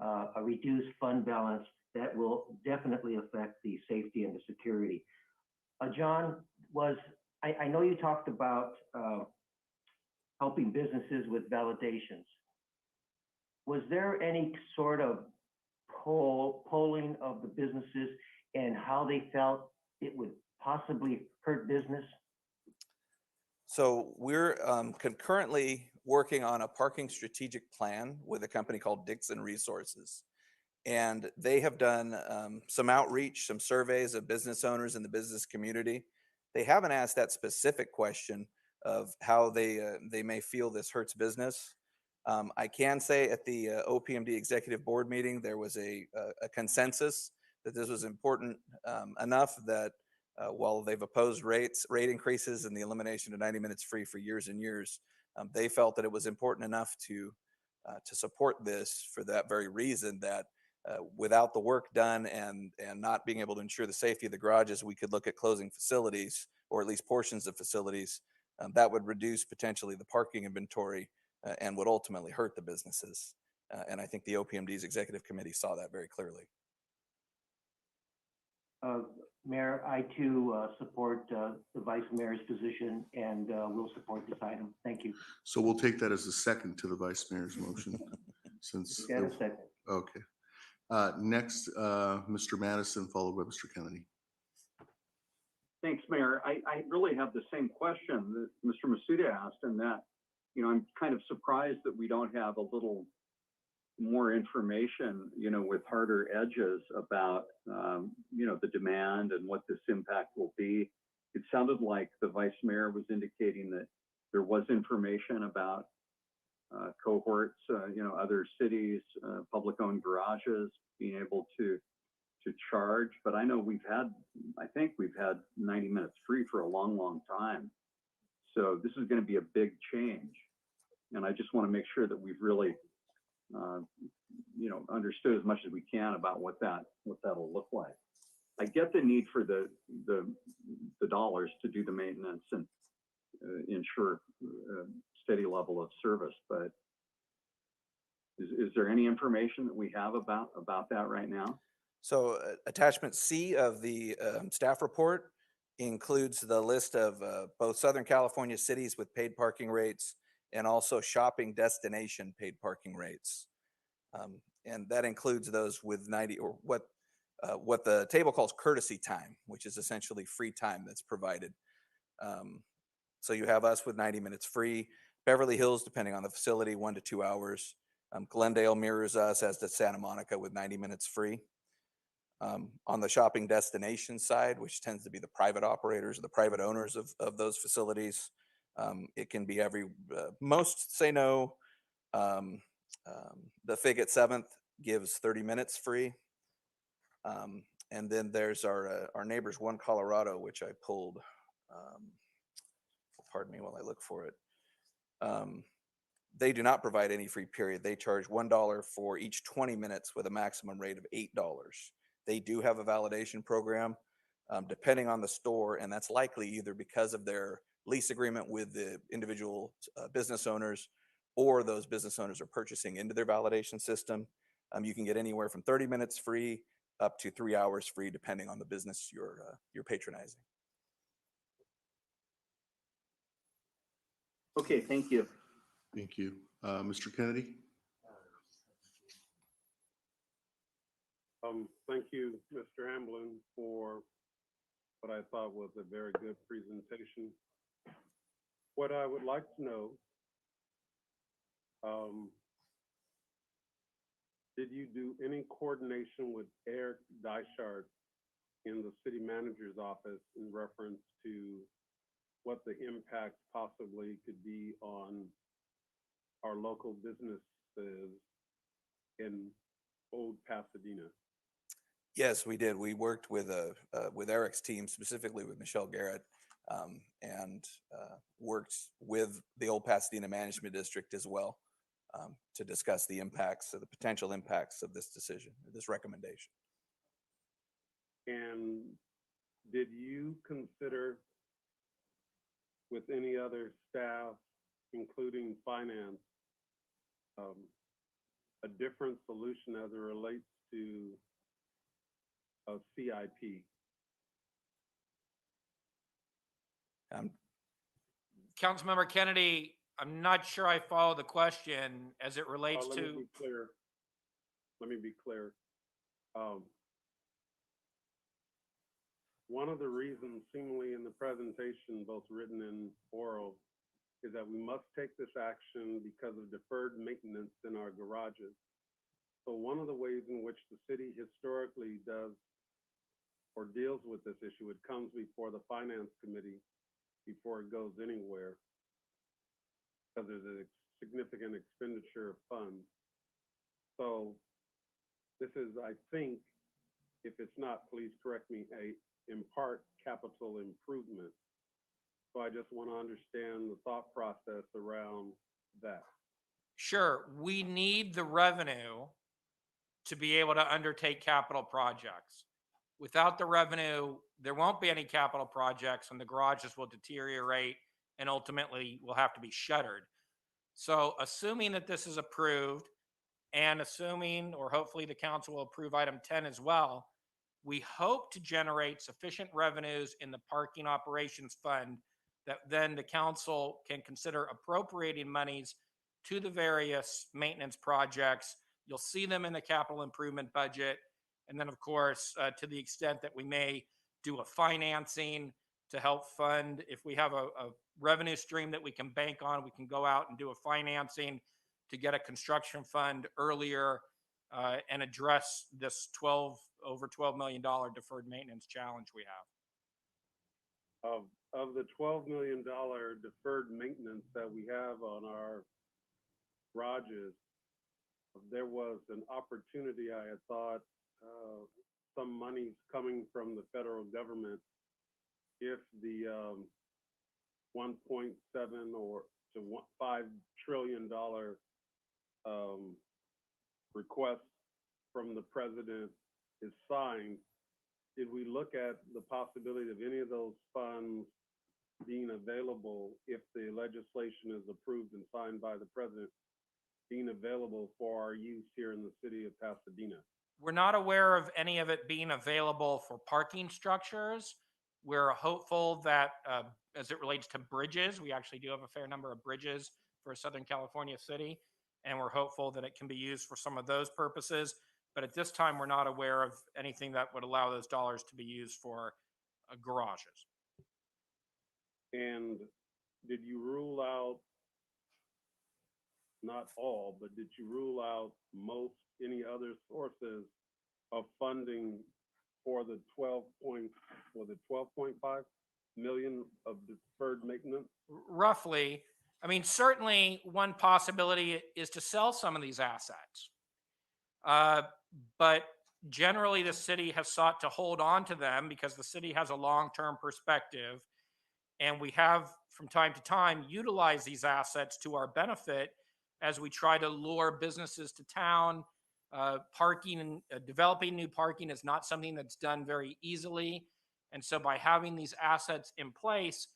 a reduced fund balance, that will definitely affect the safety and the security. John, I know you talked about helping businesses with validations. Was there any sort of polling of the businesses and how they felt it would possibly hurt business? So we're concurrently working on a parking strategic plan with a company called Dixon Resources. And they have done some outreach, some surveys of business owners in the business community. They haven't asked that specific question of how they may feel this hurts business. I can say at the OPMD Executive Board meeting, there was a consensus that this was important enough that while they've opposed rate increases and the elimination of 90 minutes free for years and years, they felt that it was important enough to support this for that very reason, that without the work done and not being able to ensure the safety of the garages, we could look at closing facilities, or at least portions of facilities. That would reduce potentially the parking inventory and would ultimately hurt the businesses. And I think the OPMD's executive committee saw that very clearly. Mayor, I too support the Vice Mayor's position and will support this item. Thank you. So we'll take that as a second to the Vice Mayor's motion. since, Got a second. okay. Next, Mr. Madison, followed by Mr. Kennedy. Thanks, Mayor. I really have the same question that Mr. Masuda asked, and that, you know, I'm kind of surprised that we don't have a little more information, you know, with harder edges about, you know, the demand and what this impact will be. It sounded like the Vice Mayor was indicating that there was information about cohorts, you know, other cities, public-owned garages being able to charge. But I know I think we've had 90 minutes free for a long, long time. So this is going to be a big change. And I just want to make sure that we've really, you know, understood as much as we can about what that'll look like. I get the need for the dollars to do the maintenance and ensure steady level of service, but is there any information that we have about that right now? So attachment C of the staff report includes the list of both Southern California cities with paid parking rates and also shopping destination paid parking rates. And that includes those with 90 or what the table calls courtesy time, which is essentially free time that's provided. So you have us with 90 minutes free. Beverly Hills, depending on the facility, 1 to 2 hours. Glendale mirrors us, as does Santa Monica, with 90 minutes free. On the shopping destination side, which tends to be the private operators or the private owners of those facilities, it can be most say no. The Fig at 7th gives 30 minutes free. And then there's our neighbors, One Colorado, which I pulled. Pardon me while I look for it. They do not provide any free period. They charge $1 for each 20 minutes with a maximum rate of $8. They do have a validation program, depending on the store, and that's likely either because of their lease agreement with the individual business owners, or those business owners are purchasing into their validation system. You can get anywhere from 30 minutes free up to 3 hours free, depending on the business you're patronizing. Okay, thank you. Thank you. Mr. Kennedy? Thank you, Mr. Hamblin, for what I thought was a very good presentation. What I would like to know, did you do any coordination with Eric Dysart in the city manager's office in reference to what the impact possibly could be on our local businesses in Old Pasadena? Yes, we did. We worked with Eric's team, specifically with Michelle Garrett, and worked with the Old Pasadena Management District as well, to discuss the impacts, or the potential impacts of this decision, this recommendation. And did you consider with any other staff, including finance, a different solution as it relates to a CIP? Councilmember Kennedy, I'm not sure I follow the question as it relates Let to. me be clear. Let me be clear. One of the reasons seemingly in the presentation, both written and oral, is that we must take this action because of deferred maintenance in our garages. So one of the ways in which the city historically does or deals with this issue, it comes before the finance committee before it goes anywhere, because there's a significant expenditure of funds. So this is, I think, if it's not, please correct me, in part capital improvement. So I just want to understand the thought process around that. Sure, we need the revenue to be able to undertake capital projects. Without the revenue, there won't be any capital projects, and the garages will deteriorate and ultimately will have to be shuttered. So assuming that this is approved, and assuming, or hopefully the council will approve item 10 as well, we hope to generate sufficient revenues in the parking operations fund that then the council can consider appropriating monies to the various maintenance projects. You'll see them in the capital improvement budget. And then, of course, to the extent that we may do a financing to help fund, if we have a revenue stream that we can bank on, we can go out and do a financing to get a construction fund earlier and address this over $12 million deferred maintenance challenge we have. Of the $12 million deferred maintenance that we have on our garages, there was an opportunity, I had thought, some money's coming from the federal government if the 1.7 or to $5 trillion request from the president is signed. Did we look at the possibility of any of those funds being available if the legislation is approved and signed by the president, being available for our use here in the city of Pasadena? We're not aware of any of it being available for parking structures. We're hopeful that as it relates to bridges, we actually do have a fair number of bridges for a Southern California city, and we're hopeful that it can be used for some of those purposes. But at this time, we're not aware of anything that would allow those dollars to be used for garages. And did you rule out, not all, but did you rule out any other sources of funding for the 12.5 million of deferred maintenance? Roughly. I mean, certainly one possibility is to sell some of these assets. But generally, the city has sought to hold on to them because the city has a long-term perspective. And we have, from time to time, utilized these assets to our benefit as we try to lure businesses to town. Parking and developing new parking is not something that's done very easily. And so by having these assets in place,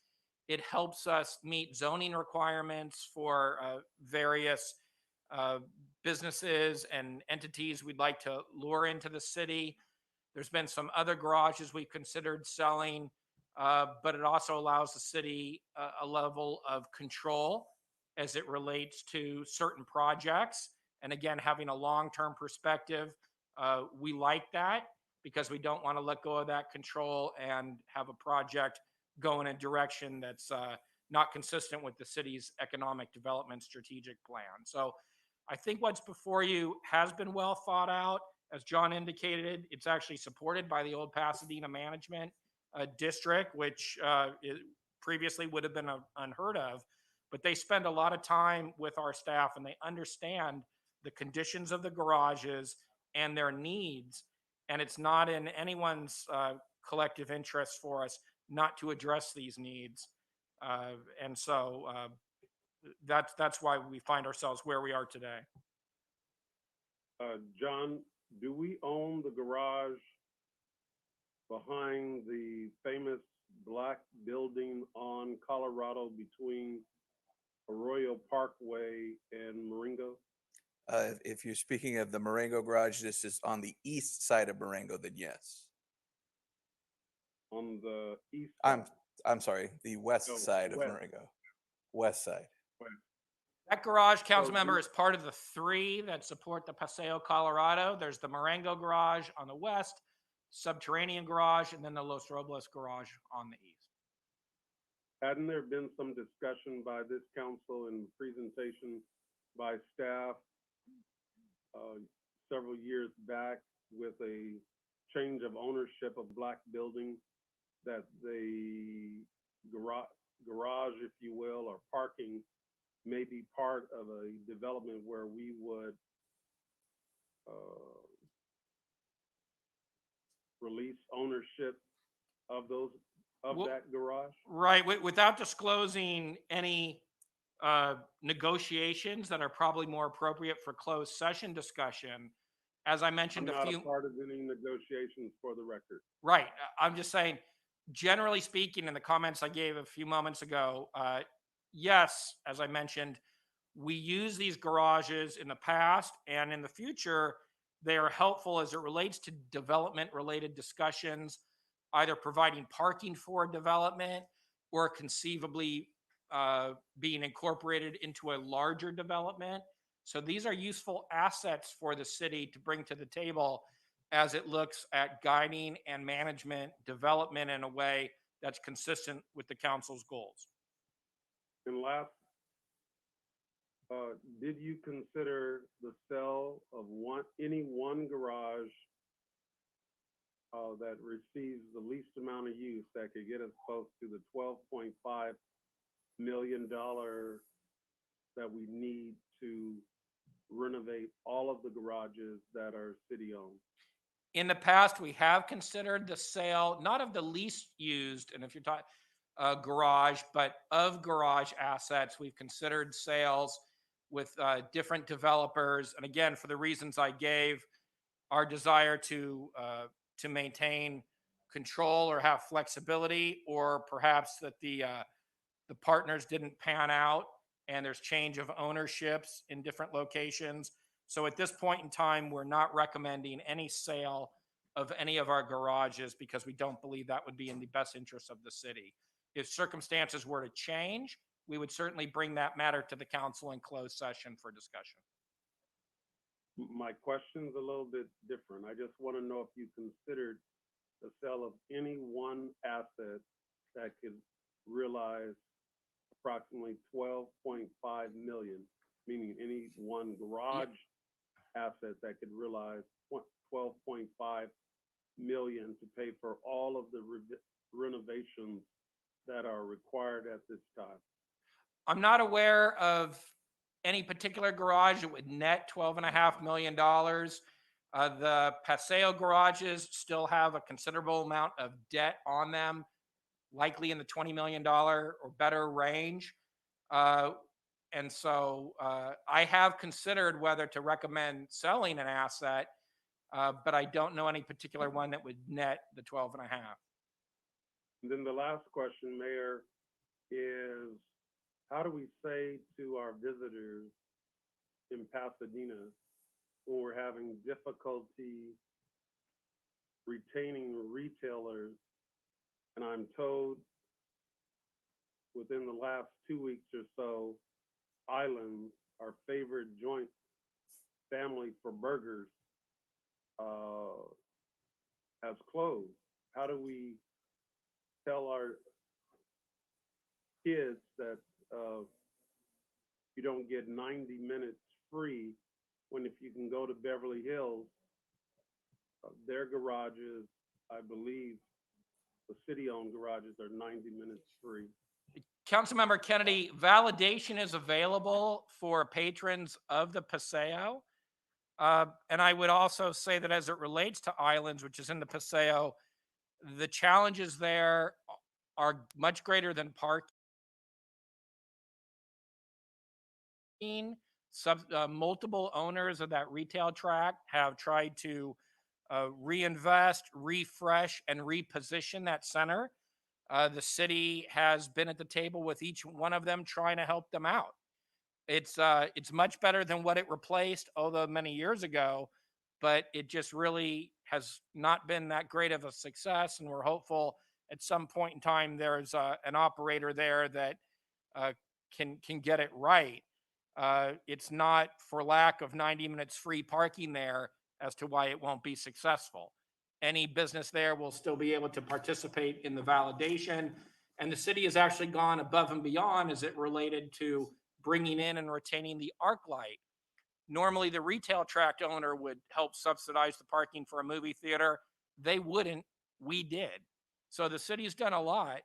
it helps us meet zoning requirements for various businesses and entities we'd like to lure into the city. There's been some other garages we've considered selling, but it also allows the city a level of control as it relates to certain projects. And again, having a long-term perspective, we like that because we don't want to let go of that control and have a project go in a direction that's not consistent with the city's economic development strategic plan. So I think what's before you has been well thought out. As John indicated, it's actually supported by the old Pasadena Management District, which previously would have been unheard of. But they spend a lot of time with our staff and they understand the conditions of the garages and their needs. And it's not in anyone's collective interest for us not to address these needs. And so that's why we find ourselves where we are today. John, do we own the garage behind the famous black building on Colorado between Arroyo Parkway and Marengo? If you're speaking of the Marengo garage, this is on the east side of Marengo, then yes. On the east side? I'm sorry, the west side of west. Marengo. West side. That garage, council member, is part of the three that support the Paseo, Colorado. There's the Marengo garage on the west, subterranean garage, and then the Los Robles garage on the east. Hadn't there been some discussion by this council and presentation by staff several years back with a change of ownership of black building that the garage, if you will, or parking may be part of a development where we would release ownership of that garage? Right. Without disclosing any negotiations that are probably more appropriate for closed session discussion, as I mentioned, I'm not a part of any negotiations for the record. Right. I'm just saying, generally speaking, in the comments I gave a few moments ago, yes, as I mentioned, we use these garages in the past and in the future. They are helpful as it relates to development-related discussions, either providing parking for development or conceivably being incorporated into a larger development. So these are useful assets for the city to bring to the table as it looks at guiding and management development in a way that's consistent with the council's goals. And last, did you consider the sale of any one garage that receives the least amount of use that could get us close to the $12.5 million that we need to renovate all of the garages that are city-owned? In the past, we have considered the sale, not of the least used, and if you're talking garage, but of garage assets. We've considered sales with different developers. And again, for the reasons I gave, our desire to maintain control or have flexibility, or perhaps that the partners didn't pan out and there's change of ownerships in different locations. So at this point in time, we're not recommending any sale of any of our garages because we don't believe that would be in the best interest of the city. If circumstances were to change, we would certainly bring that matter to the council in closed session for discussion. My question's a little bit different. I just want to know if you considered the sale of any one asset that could realize approximately 12.5 million, meaning any one garage asset that could realize 12.5 million to pay for all of the renovations that are required at this time. I'm not aware of any particular garage that would net $12.5 million. The Paseo garages still have a considerable amount of debt on them, likely in the $20 million or better range. And so I have considered whether to recommend selling an asset, but I don't know any particular one that would net the 12.5. And then the last question, Mayor, is how do we say to our visitors in Pasadena when we're having difficulty retaining retailers? And I'm told within the last 2 weeks or so, Islands, our favorite joint family for burgers, has closed. How do we tell our kids that you don't get 90 minutes free when if you can go to Beverly Hills, their garages, I believe, the city-owned garages are 90 minutes free. Councilmember Kennedy, validation is available for patrons of the Paseo. And I would also say that as it relates to Islands, which is in the Paseo, the challenges there are much greater than parking. Multiple owners of that retail tract have tried to reinvest, refresh, and reposition that center. The city has been at the table with each one of them trying to help them out. It's much better than what it replaced, although many years ago, but it just really has not been that great of a success. And we're hopeful at some point in time there's an operator there that can get it right. It's not for lack of 90 minutes free parking there as to why it won't be successful. Any business there will still be able to participate in the validation. And the city has actually gone above and beyond as it related to bringing in and retaining the arc light. Normally, the retail tract owner would help subsidize the parking for a movie theater. They wouldn't. We did. So the city's done a lot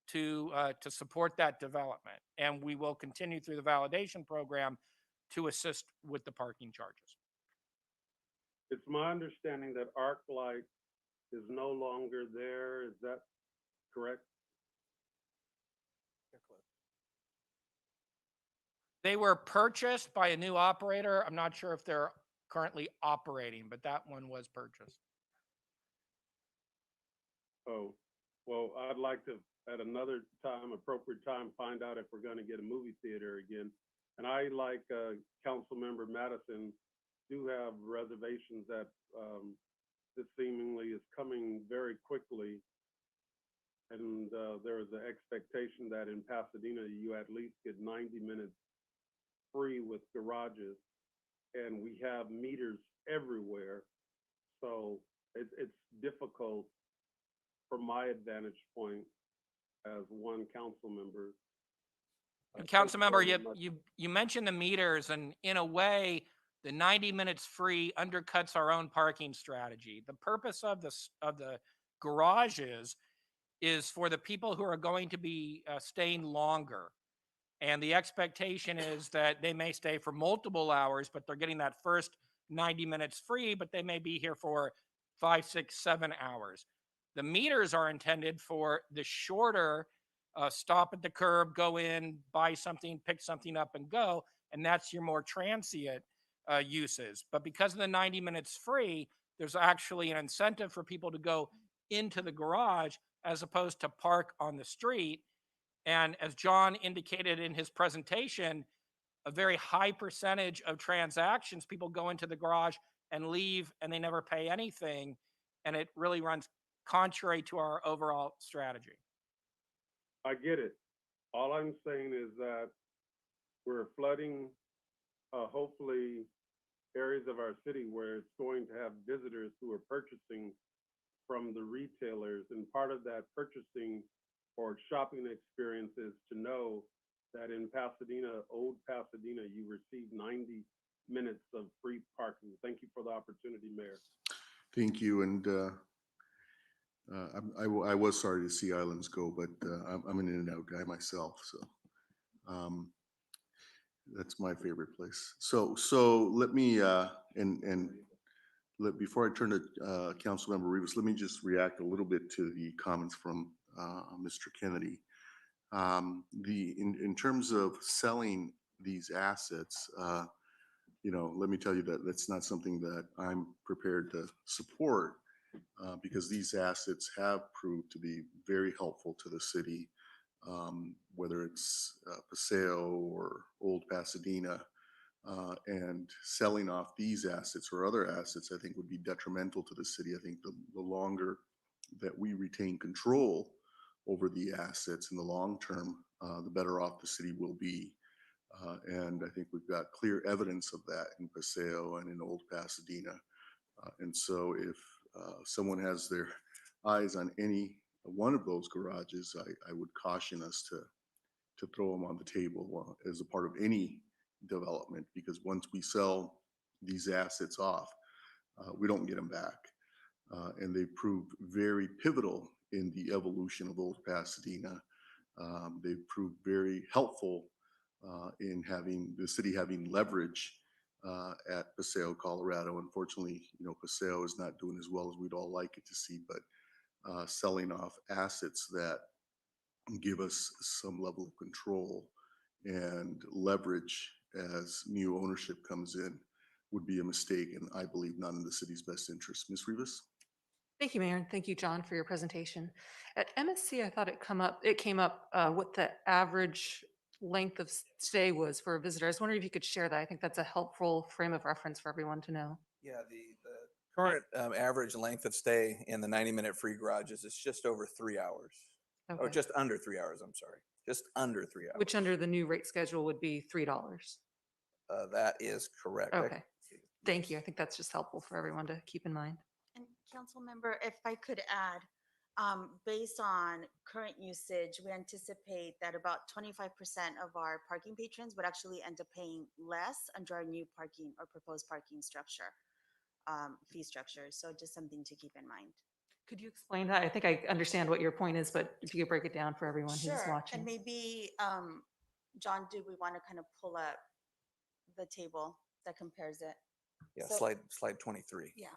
to support that development, and we will continue through the validation program to assist with the parking charges. It's my understanding that ArcLight is no longer there. Is that correct? They were purchased by a new operator. I'm not sure if they're currently operating, but that one was purchased. Oh, well, I'd like to, at another time, appropriate time, find out if we're going to get a movie theater again. And I, like Councilmember Madison, do have reservations that this seemingly is coming very quickly. And there is an expectation that in Pasadena, you at least get 90 minutes free with garages. And we have meters everywhere. So it's difficult from my advantage point as one council member. And Thank council you member, very much. you mentioned the meters, and in a way, the 90 minutes free undercuts our own parking strategy. The purpose of the garages is for the people who are going to be staying longer. And the expectation is that they may stay for multiple hours, but they're getting that first 90 minutes free, but they may be here for 5, 6, 7 hours. The meters are intended for the shorter stop at the curb, go in, buy something, pick something up, and go. And that's your more transient uses. But because of the 90 minutes free, there's actually an incentive for people to go into the garage as opposed to park on the street. And as John indicated in his presentation, a very high percentage of transactions, people go into the garage and leave and they never pay anything. And it really runs contrary to our overall strategy. I get it. All I'm saying is that we're flooding, hopefully, areas of our city where it's going to have visitors who are purchasing from the retailers. And part of that purchasing or shopping experience is to know that in Pasadena, old Pasadena, you receive 90 minutes of free parking. Thank you for the opportunity, Mayor. Thank you. And I was sorry to see Islands go, but I'm an In-N-Out guy myself, so that's my favorite place. So let me before I turn to Councilmember Rivas, let me just react a little bit to the comments from Mr. Kennedy. In terms of selling these assets, let me tell you that that's not something that I'm prepared to support. Because these assets have proved to be very helpful to the city, whether it's Paseo or Old Pasadena, and selling off these assets or other assets, I think would be detrimental to the city. I think the longer that we retain control over the assets in the long term, the better off the city will be. And I think we've got clear evidence of that in Paseo and in Old Pasadena. And so if someone has their eyes on any one of those garages, I would caution us to throw them on the table as a part of any development, because once we sell these assets off, we don't get them back. And they proved very pivotal in the evolution of Old Pasadena. They've proved very helpful in having the city having leverage at Paseo, Colorado. Unfortunately, Paseo is not doing as well as we'd all like it to see, but selling off assets that give us some level of control and leverage as new ownership comes in would be a mistake, and I believe not in the city's best interest. Ms. Rivas? Thank you, Mayor, and thank you, John, for your presentation. At MSC, I thought it came up what the average length of stay was for a visitor. I was wondering if you could share that. I think that's a helpful frame of reference for everyone to know. Yeah, the current average length of stay in the 90-minute free garages is just over 3 hours. Or Okay. just under 3 hours, I'm sorry. Just under 3 hours. Which under the new rate schedule would be $3. That is correct. Okay. Thank you. I think that's just helpful for everyone to keep in mind. And council member, if I could add, based on current usage, we anticipate that about 25% of our parking patrons would actually end up paying less under our new parking or proposed parking structure, fee structure. So just something to keep in mind. Could you explain that? I think I understand what your point is, but if you could break it down for everyone who's Sure. watching. And maybe, John, do we want to kind of pull up the table that compares it? Yeah, So- slide 23. Yeah.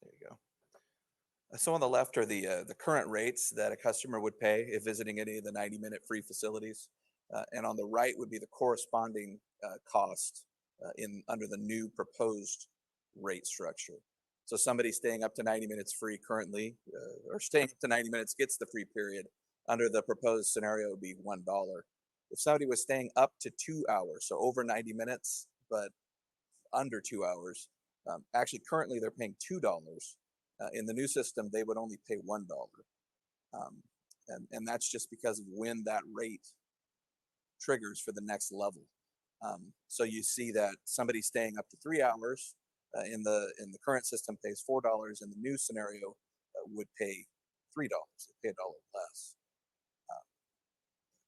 There you go. So on the left are the current rates that a customer would pay if visiting any of the 90-minute free facilities. And on the right would be the corresponding cost under the new proposed rate structure. So somebody staying up to 90 minutes free currently, or staying up to 90 minutes gets the free period. Under the proposed scenario, it would be $1. If somebody was staying up to 2 hours, so over 90 minutes, but under 2 hours, actually currently they're paying $2. In the new system, they would only pay $1. And that's just because of when that rate triggers for the next level. So you see that somebody staying up to 3 hours in the current system pays $4. In the new scenario, would pay $3. They pay $1 less.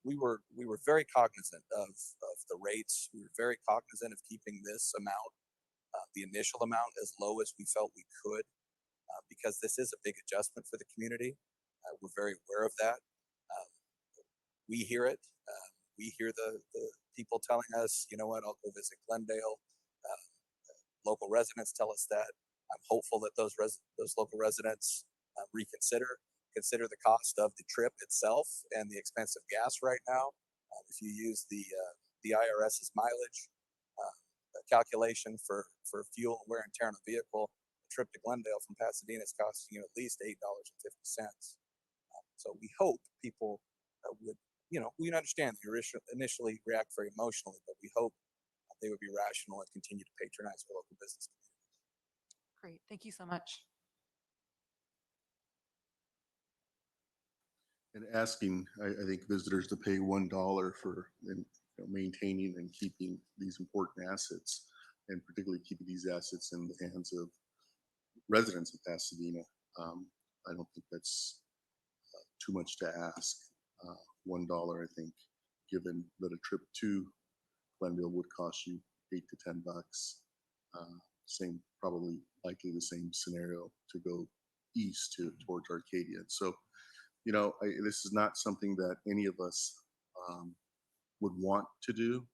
We were very cognizant of the rates. We were very cognizant of keeping this amount, the initial amount, as low as we felt we could, because this is a big adjustment for the community. We're very aware of that. We hear it. We hear the people telling us, you know what, I'll go visit Glendale. Local residents tell us that. I'm hopeful that those local residents consider the cost of the trip itself and the expense of gas right now. If you use the IRS's mileage calculation for fuel and wear and tear on a vehicle, a trip to Glendale from Pasadena is costing you at least $8.50. So we hope people would, we understand they initially react very emotionally, but we hope they would be rational and continue to patronize our local business communities. Great. Thank you so much. And asking, I think, visitors to pay $1 for maintaining and keeping these important assets, and particularly keeping these assets in the hands of residents of Pasadena. I don't think that's too much to ask. $1, I think, given that a trip to Glendale would cost you $8 to $10. Probably likely the same scenario to go east towards Arcadia. So, this is not something that any of us would want to do,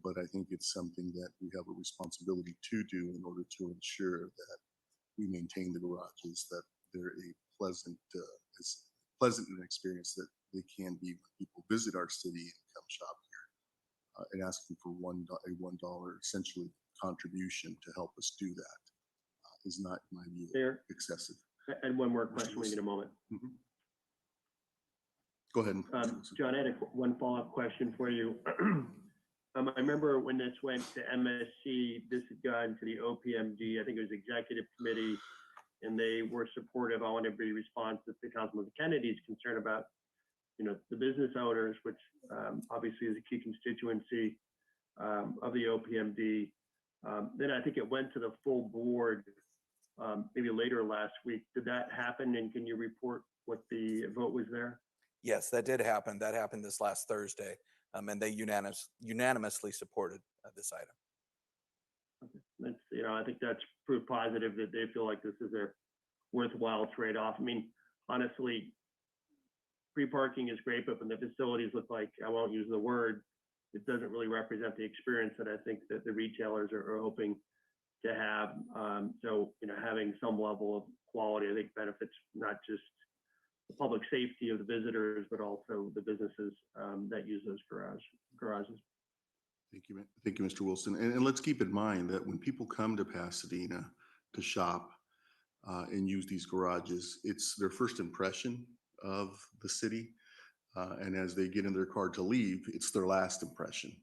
but I think it's something that we have a responsibility to do in order to ensure that we maintain the garages, that they're a pleasant, as pleasant an experience that they can be when people visit our city and come shop here, and asking for a $1 essentially contribution to help us do that is not, in my view, excessive. And one more question, we get a moment. Mm-hmm. Go ahead. John, I had one follow-up question for you. I remember when this went to MSC, this had gone to the OPMD, I think it was executive committee, and they were supportive. I want to be responsive to Councilman Kennedy's concern about, the business owners, which obviously is a key constituency of the OPMD. Then I think it went to the full board maybe later last week. Did that happen? And can you report what the vote was there? Yes, that did happen. That happened this last Thursday, and they unanimously supported this item. That's, I think that's proof positive that they feel like this is a worthwhile trade-off. I mean, honestly, free parking is great, but when the facilities look like, I won't use the word, it doesn't really represent the experience that I think that the retailers are hoping to have. So, having some level of quality, I think benefits not just the public safety of the visitors, but also the businesses that use those garages. Thank you, Mr. Wilson. And let's keep in mind that when people come to Pasadena to shop and use these garages, it's their first impression of the city. And as they get in their car to leave, it's their last impression.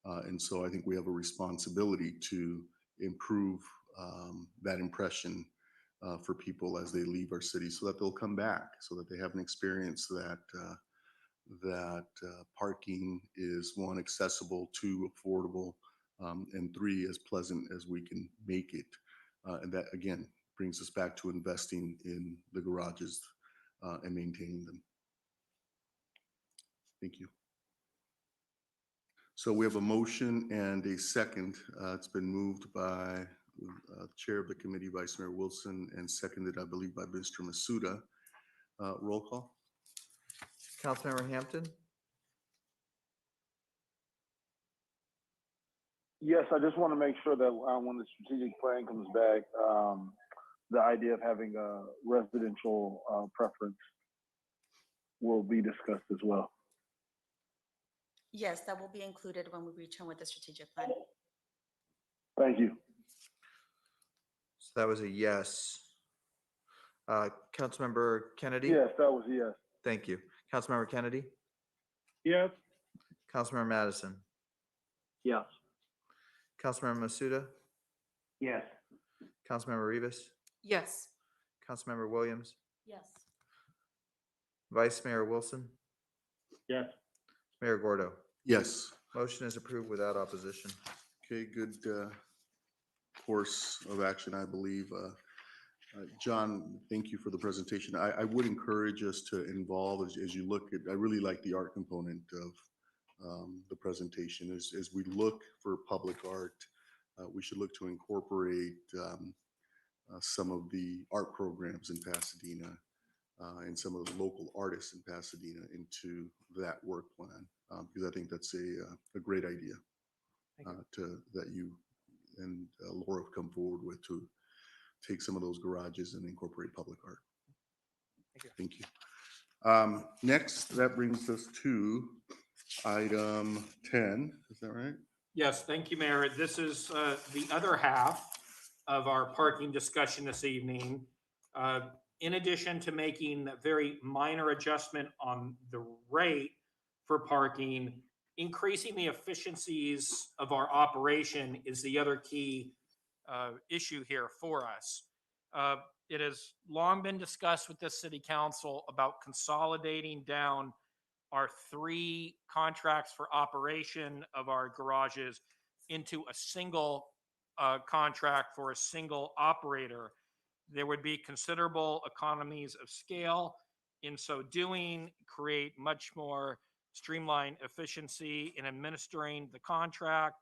And so I think we have a responsibility to improve that impression for people as they leave our city, so that they'll come back, so that they have an experience that parking is, one, accessible, two, affordable, and three, as pleasant as we can make it. And that, again, brings us back to investing in the garages and maintaining them. Thank you. So we have a motion and a second. It's been moved by Chair of the Committee, Vice Mayor Wilson, and seconded, I believe, by Mr. Masuda. Roll call. Councilmember Hampton? Yes, I just want to make sure that when the strategic plan comes back, the idea of having a residential preference will be discussed as well. Yes, that will be included when we return with the strategic plan. Thank you. So that was a yes. Councilmember Kennedy? Yes, that was a yes. Thank you. Councilmember Kennedy? Yes. Councilmember Madison, Yes. Councilmember Masuda, Yes. Councilmember Rivas, Yes. Councilmember Williams, Yes. Vice Mayor Wilson, Yes. Mayor Gordo. Yes. Motion is approved without opposition. Okay, good course of action, I believe. John, thank you for the presentation. I would encourage us to involve, as you look at, I really like the art component of the presentation. As we look for public art, we should look to incorporate some of the art programs in Pasadena and some of the local artists in Pasadena into that work plan, because I think that's a great idea that you and Laura have come forward with, to take some of those garages and incorporate public art. Thank you. Next, that brings us to item 10. Is that right? Yes, thank you, Mayor. This is the other half of our parking discussion this evening. In addition to making a very minor adjustment on the rate for parking, increasing the efficiencies of our operation is the other key issue here for us. It has long been discussed with the city council about consolidating down our 3 contracts for operation of our garages into a single contract for a single operator. There would be considerable economies of scale in so doing, create much more streamlined efficiency in administering the contract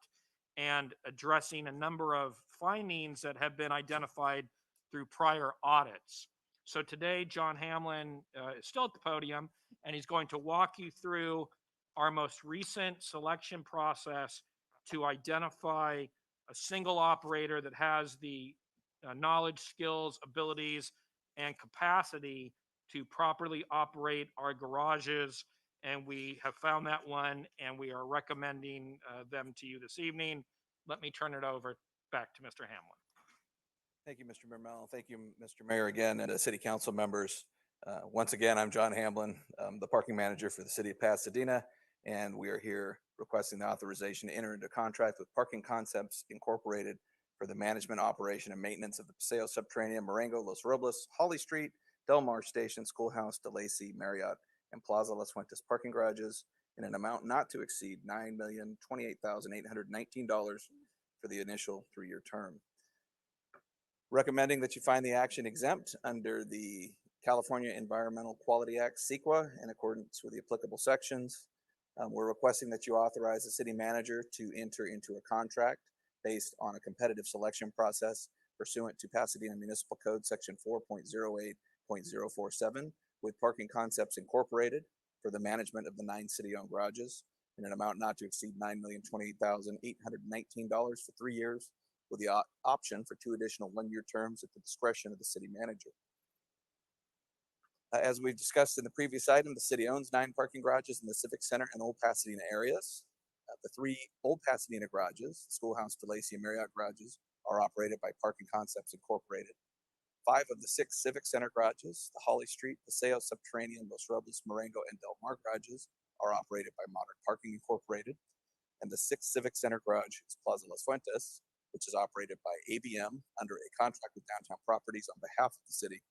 and addressing a number of findings that have been identified through prior audits. So today, John Hamlin is still at the podium, and he's going to walk you through our most recent selection process to identify a single operator that has the knowledge, skills, abilities, and capacity to properly operate our garages. And we have found that one, and we are recommending them to you this evening. Let me turn it over back to Mr. Hamlin. Thank you, Mr. Mermel. Thank you, Mr. Mayor, again, and city council members. Once again, I'm John Hamlin, the parking manager for the city of Pasadena, and we are here requesting the authorization to enter into contract with Parking Concepts Incorporated for the management, operation, and maintenance of the Paseo Subterranean, Marengo, Los Robles, Holly Street, Del Mar Station, Schoolhouse, DeLacy, Marriott, and Plaza Las Fuentes parking garages in an amount not to exceed $9,028,819 for the initial 3-year term. Recommending that you find the action exempt under the California Environmental Quality Act, CEQA, in accordance with the applicable sections. We're requesting that you authorize the city manager to enter into a contract based on a competitive selection process pursuant to Pasadena Municipal Code Section 4.08.047 with Parking Concepts Incorporated for the management of the 9 city-owned garages in an amount not to exceed $9,028,819 for 3 years, with the option for 2 additional 1-year terms at the discretion of the city manager. As we've discussed in the previous item, the city owns 9 parking garages in the Civic Center and Old Pasadena areas. The 3 Old Pasadena garages, Schoolhouse, DeLacy, and Marriott garages, are operated by Parking Concepts Incorporated. 5 of the 6 Civic Center garages, the Holly Street, Paseo Subterranean, Los Robles, Marengo, and Del Mar garages, are operated by Modern Parking Incorporated. And the 6th Civic Center garage is Plaza Las Fuentes, which is operated by ABM under a contract with Downtown Properties on behalf of the city.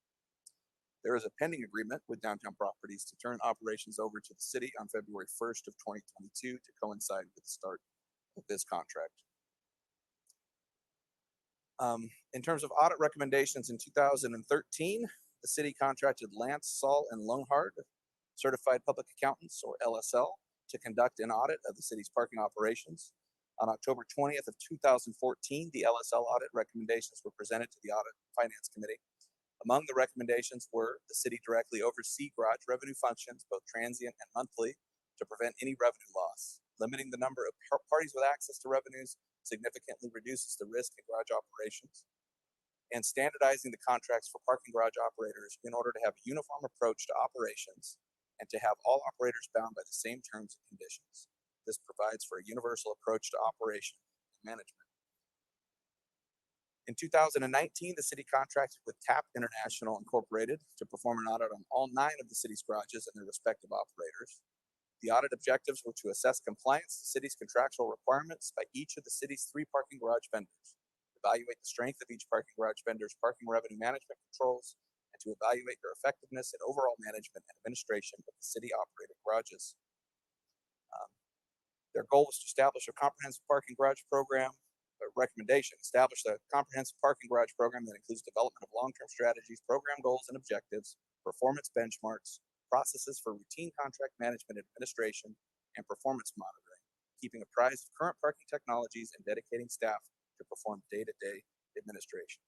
There is a pending agreement with Downtown Properties to turn operations over to the city on February 1st of 2022 to coincide with the start of this contract. In terms of audit recommendations in 2013, the city contracted Lance, Saul, and Lonehard, certified public accountants, or LSL, to conduct an audit of the city's parking operations. On October 20th of 2014, the LSL audit recommendations were presented to the Audit and Finance Committee. Among the recommendations were the city directly oversee garage revenue functions, both transient and monthly, to prevent any revenue loss. Limiting the number of parties with access to revenues significantly reduces the risk in garage operations. And standardizing the contracts for parking garage operators in order to have a uniform approach to operations and to have all operators bound by the same terms and conditions. This provides for a universal approach to operation and management. In 2019, the city contracted with TAP International Incorporated to perform an audit on all 9 of the city's garages and their respective operators. The audit objectives were to assess compliance to city's contractual requirements by each of the city's 3 parking garage vendors, evaluate the strength of each parking garage vendor's parking revenue management controls, and to evaluate their effectiveness in overall management and administration of the city-operated garages. Their goal was to establish a comprehensive parking garage program. Recommendation: establish a comprehensive parking garage program that includes development of long-term strategies, program goals and objectives, performance benchmarks, processes for routine contract management and administration, and performance monitoring, keeping apprised of current parking technologies and dedicating staff to perform day-to-day administration.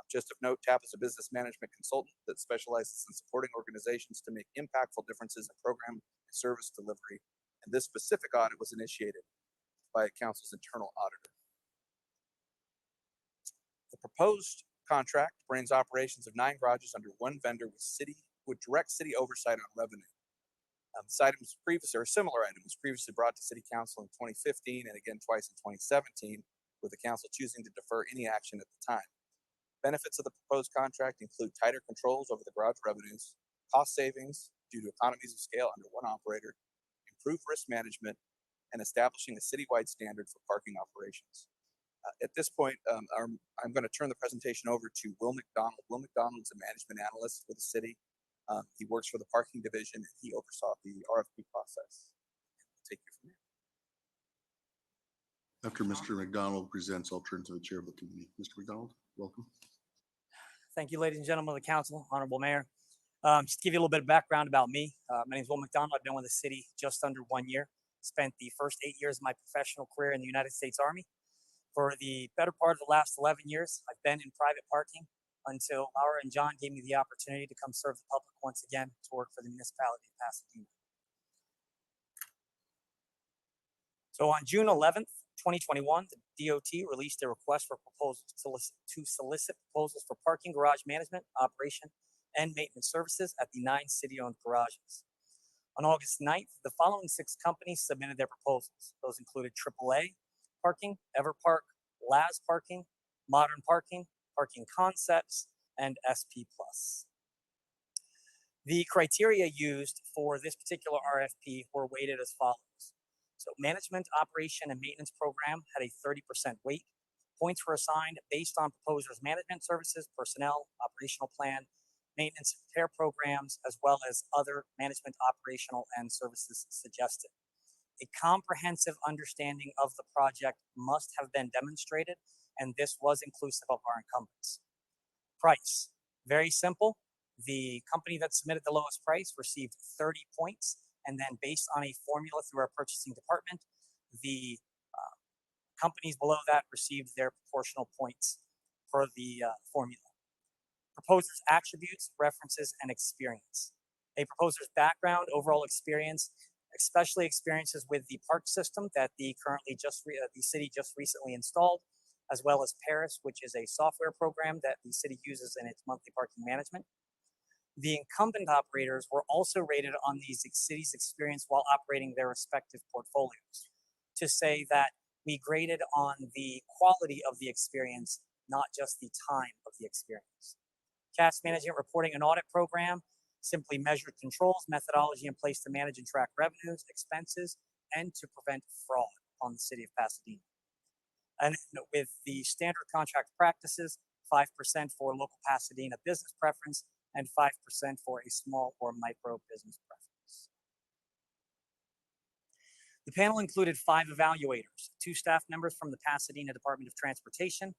Just of note, TAP is a business management consultant that specializes in supporting organizations to make impactful differences in program and service delivery, and this specific audit was initiated by council's internal auditor. The proposed contract brings operations of 9 garages under one vendor with direct city oversight on revenue. This item was previously, or a similar item was previously brought to City Council in 2015 and again twice in 2017, with the council choosing to defer any action at the time. Benefits of the proposed contract include tighter controls over the garage revenues, cost savings due to economies of scale under one operator, improved risk management, and establishing a citywide standard for parking operations. At this point, I'm going to turn the presentation over to Will McDonald. Will McDonald is a management analyst for the city. He works for the parking division, and he oversaw the RFP process. I'll take you from there. After Mr. McDonald presents, I'll turn to the chair of the committee. Mr. McDonald, welcome. Thank you, ladies and gentlemen of the council, honorable mayor. Just to give you a little bit of background about me. My name is Will McDonald. I've been with the city just under 1 year. Spent the first 8 years of my professional career in the United States Army. For the better part of the last 11 years, I've been in private parking until Laura and John gave me the opportunity to come serve the public once again to work for the municipality of Pasadena. So on June 11th, 2021, the DOT released a request for proposals to solicit proposals for parking garage management, operation, and maintenance services at the 9 city-owned garages. On August 9th, the following 6 companies submitted their proposals. Those included AAA Parking, EverPark, Laz Parking, Modern Parking, Parking Concepts, and SP Plus. The criteria used for this particular RFP were weighted as follows. So management, operation, and maintenance program had a 30% weight. Points were assigned based on proposers' management services, personnel, operational plan, maintenance and repair programs, as well as other management, operational, and services suggested. A comprehensive understanding of the project must have been demonstrated, and this was inclusive of our incumbents. Price, very simple. The company that submitted the lowest price received 30 points, and then based on a formula through our purchasing department, the companies below that received their proportional points per the formula. Proposer's attributes, references, and experience. A proposer's background, overall experience, especially experiences with the park system that the city just recently installed, as well as Paris, which is a software program that the city uses in its monthly parking management. The incumbent operators were also rated on the city's experience while operating their respective portfolios, to say that we graded on the quality of the experience, not just the time of the experience. Cash management reporting and audit program simply measured controls, methodology in place to manage and track revenues, expenses, and to prevent fraud on the city of Pasadena. And with the standard contract practices, 5% for local Pasadena business preference and 5% for a small or micro business preference. The panel included 5 evaluators, 2 staff members from the Pasadena Department of Transportation,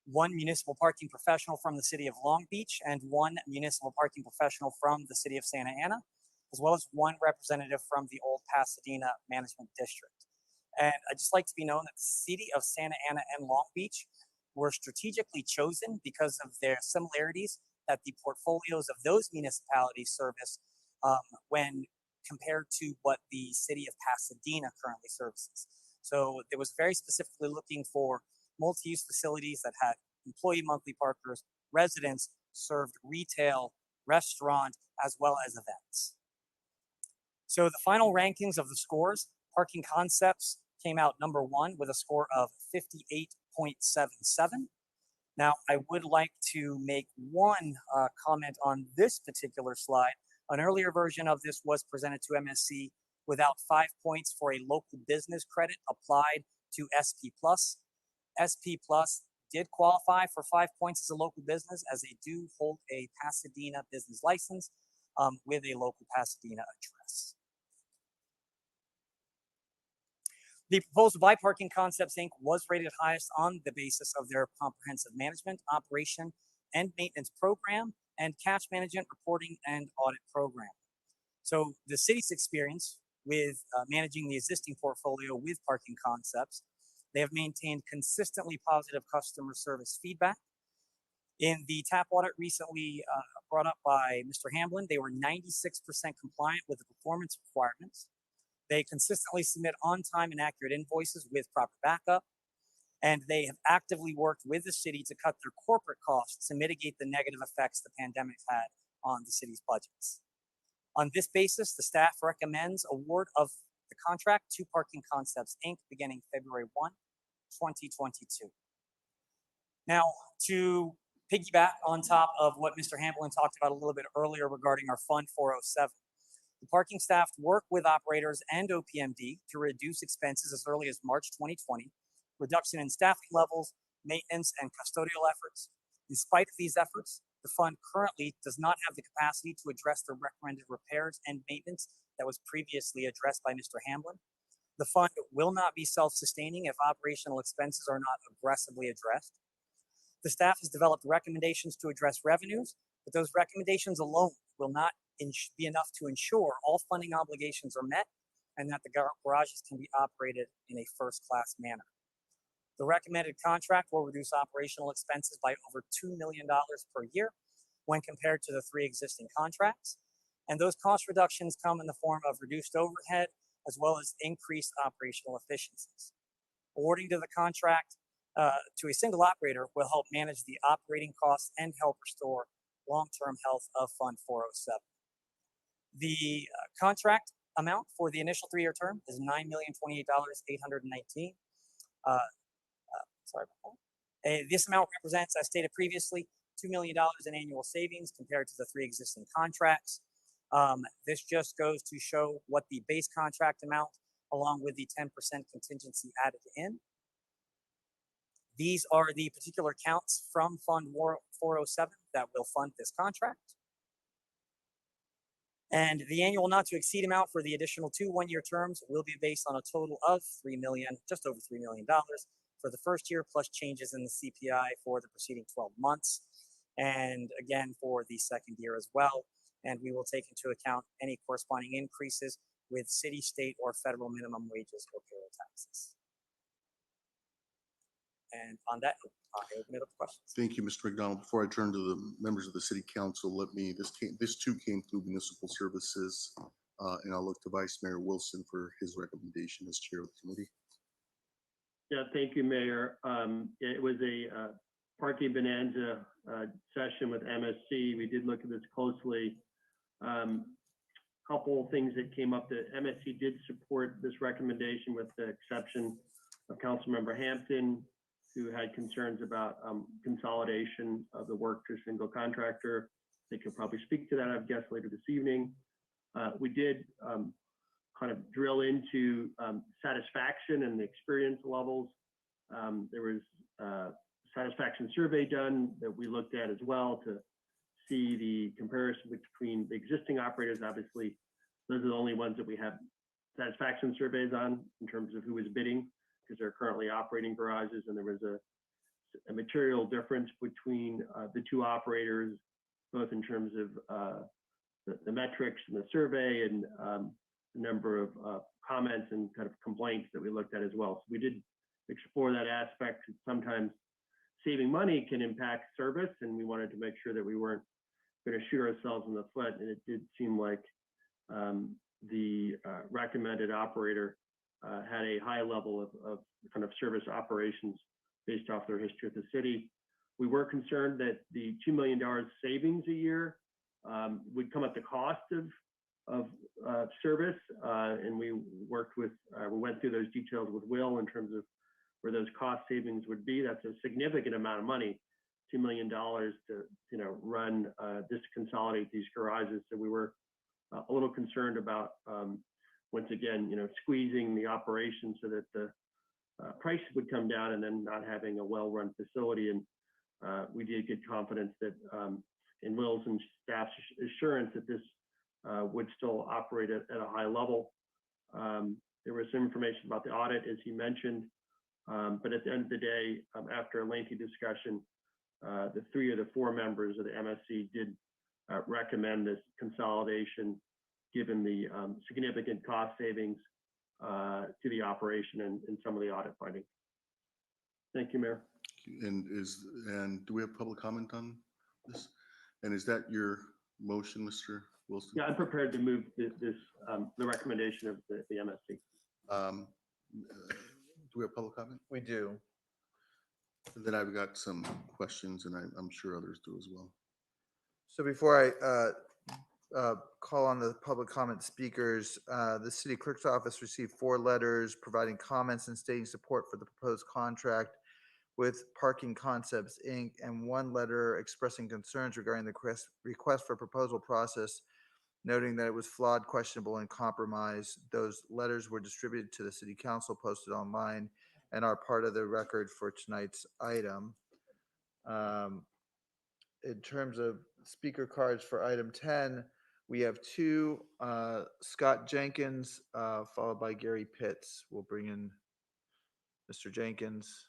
1 municipal parking professional from the city of Long Beach, and 1 municipal parking professional from the city of Santa Ana, as well as 1 representative from the old Pasadena Management District. And I'd just like to be known that the city of Santa Ana and Long Beach were strategically chosen because of their similarities that the portfolios of those municipalities service when compared to what the city of Pasadena currently services. So it was very specifically looking for multi-use facilities that had employee monthly parkers, residents, served retail, restaurant, as well as events. So the final rankings of the scores, Parking Concepts came out number 1 with a score of 58.77. Now, I would like to make one comment on this particular slide. An earlier version of this was presented to MSC without 5 points for a local business credit applied to SP Plus. SP Plus did qualify for 5 points as a local business, as they do hold a Pasadena business license with a local Pasadena address. The proposal by Parking Concepts, Inc. was rated highest on the basis of their comprehensive management, operation, and maintenance program, and cash management reporting and audit program. So the city's experience with managing the existing portfolio with Parking Concepts, they have maintained consistently positive customer service feedback. In the tap audit recently brought up by Mr. Hamblin, they were 96% compliant with the performance requirements. They consistently submit on-time and accurate invoices with proper backup, and they have actively worked with the city to cut their corporate costs to mitigate the negative effects the pandemic had on the city's budgets. On this basis, the staff recommends award of the contract to Parking Concepts, Inc. beginning February 1, 2022. Now, to piggyback on top of what Mr. Hamblin talked about a little bit earlier regarding our Fund 407, the parking staff worked with operators and OPMD to reduce expenses as early as March 2020, reduction in staffing levels, maintenance, and custodial efforts. In spite of these efforts, the fund currently does not have the capacity to address the recommended repairs and maintenance that was previously addressed by Mr. Hamblin. The fund will not be self-sustaining if operational expenses are not aggressively addressed. The staff has developed recommendations to address revenues, but those recommendations alone will not be enough to ensure all funding obligations are met and that the garages can be operated in a first-class manner. The recommended contract will reduce operational expenses by over $2 million per year when compared to the 3 existing contracts. And those cost reductions come in the form of reduced overhead as well as increased operational efficiencies. Awarding to the contract to a single operator will help manage the operating costs and help restore long-term health of Fund 407. The contract amount for the initial 3-year term is $9,028,819. Sorry about that. This amount represents, as stated previously, $2 million in annual savings compared to the 3 existing contracts. This just goes to show what the base contract amount, along with the 10% contingency added in. These are the particular counts from Fund 407 that will fund this contract. And the annual not to exceed amount for the additional 2 one-year terms will be based on a total of just over $3 million for the first year, plus changes in the CPI for the preceding 12 months, and again for the second year as well. And we will take into account any corresponding increases with city, state, or federal minimum wages or payroll taxes. And on that, I open it up to questions. Thank you, Mr. McDonald. Before I turn to the members of the city council, this too came through municipal services, and I'll look to Vice Mayor Wilson for his recommendation as chair of the committee. Yeah, thank you, Mayor. It was a parking bonanza session with MSC. We did look at this closely. Couple things that came up that MSC did support this recommendation with the exception of Councilmember Hampton, who had concerns about consolidation of the work to a single contractor. They could probably speak to that, I guess, later this evening. We did kind of drill into satisfaction and the experience levels. There was a satisfaction survey done that we looked at as well to see the comparison between the existing operators. Obviously, those are the only ones that we have satisfaction surveys on in terms of who is bidding, because they're currently operating garages, and there was a material difference between the 2 operators, both in terms of the metrics and the survey and the number of comments and kind of complaints that we looked at as well. So we did explore that aspect. Sometimes saving money can impact service, and we wanted to make sure that we weren't going to shoot ourselves in the foot. And it did seem like the recommended operator had a high level of kind of service operations based off their history with the city. We were concerned that the $2 million savings a year would come at the cost of service, and we went through those details with Will in terms of where those cost savings would be. That's a significant amount of money, $2 million to run just to consolidate these garages. So we were a little concerned about once again, squeezing the operation so that the prices would come down and then not having a well-run facility. And we did get confidence that in Will's and staff's assurance that this would still operate at a high level. There was some information about the audit, as he mentioned, but at the end of the day, after a lengthy discussion, the 3 of the 4 members of the MSC did recommend this consolidation, given the significant cost savings to the operation and some of the audit findings. Thank you, Mayor. And do we have public comment on this? And is that your motion, Mr. Wilson? Yeah, I'm prepared to move the recommendation of the MSC. Do we have public comment? We do. And then I've got some questions, and I'm sure others do as well. So before I call on the public comment speakers, the city clerk's office received 4 letters providing comments and stating support for the proposed contract with Parking Concepts, Inc., and 1 letter expressing concerns regarding the request for proposal process, noting that it was flawed, questionable, and compromised. Those letters were distributed to the city council, posted online, and are part of the record for tonight's item. In terms of speaker cards for item 10, we have 2, Scott Jenkins, followed by Gary Pitts. We'll bring in Mr. Jenkins.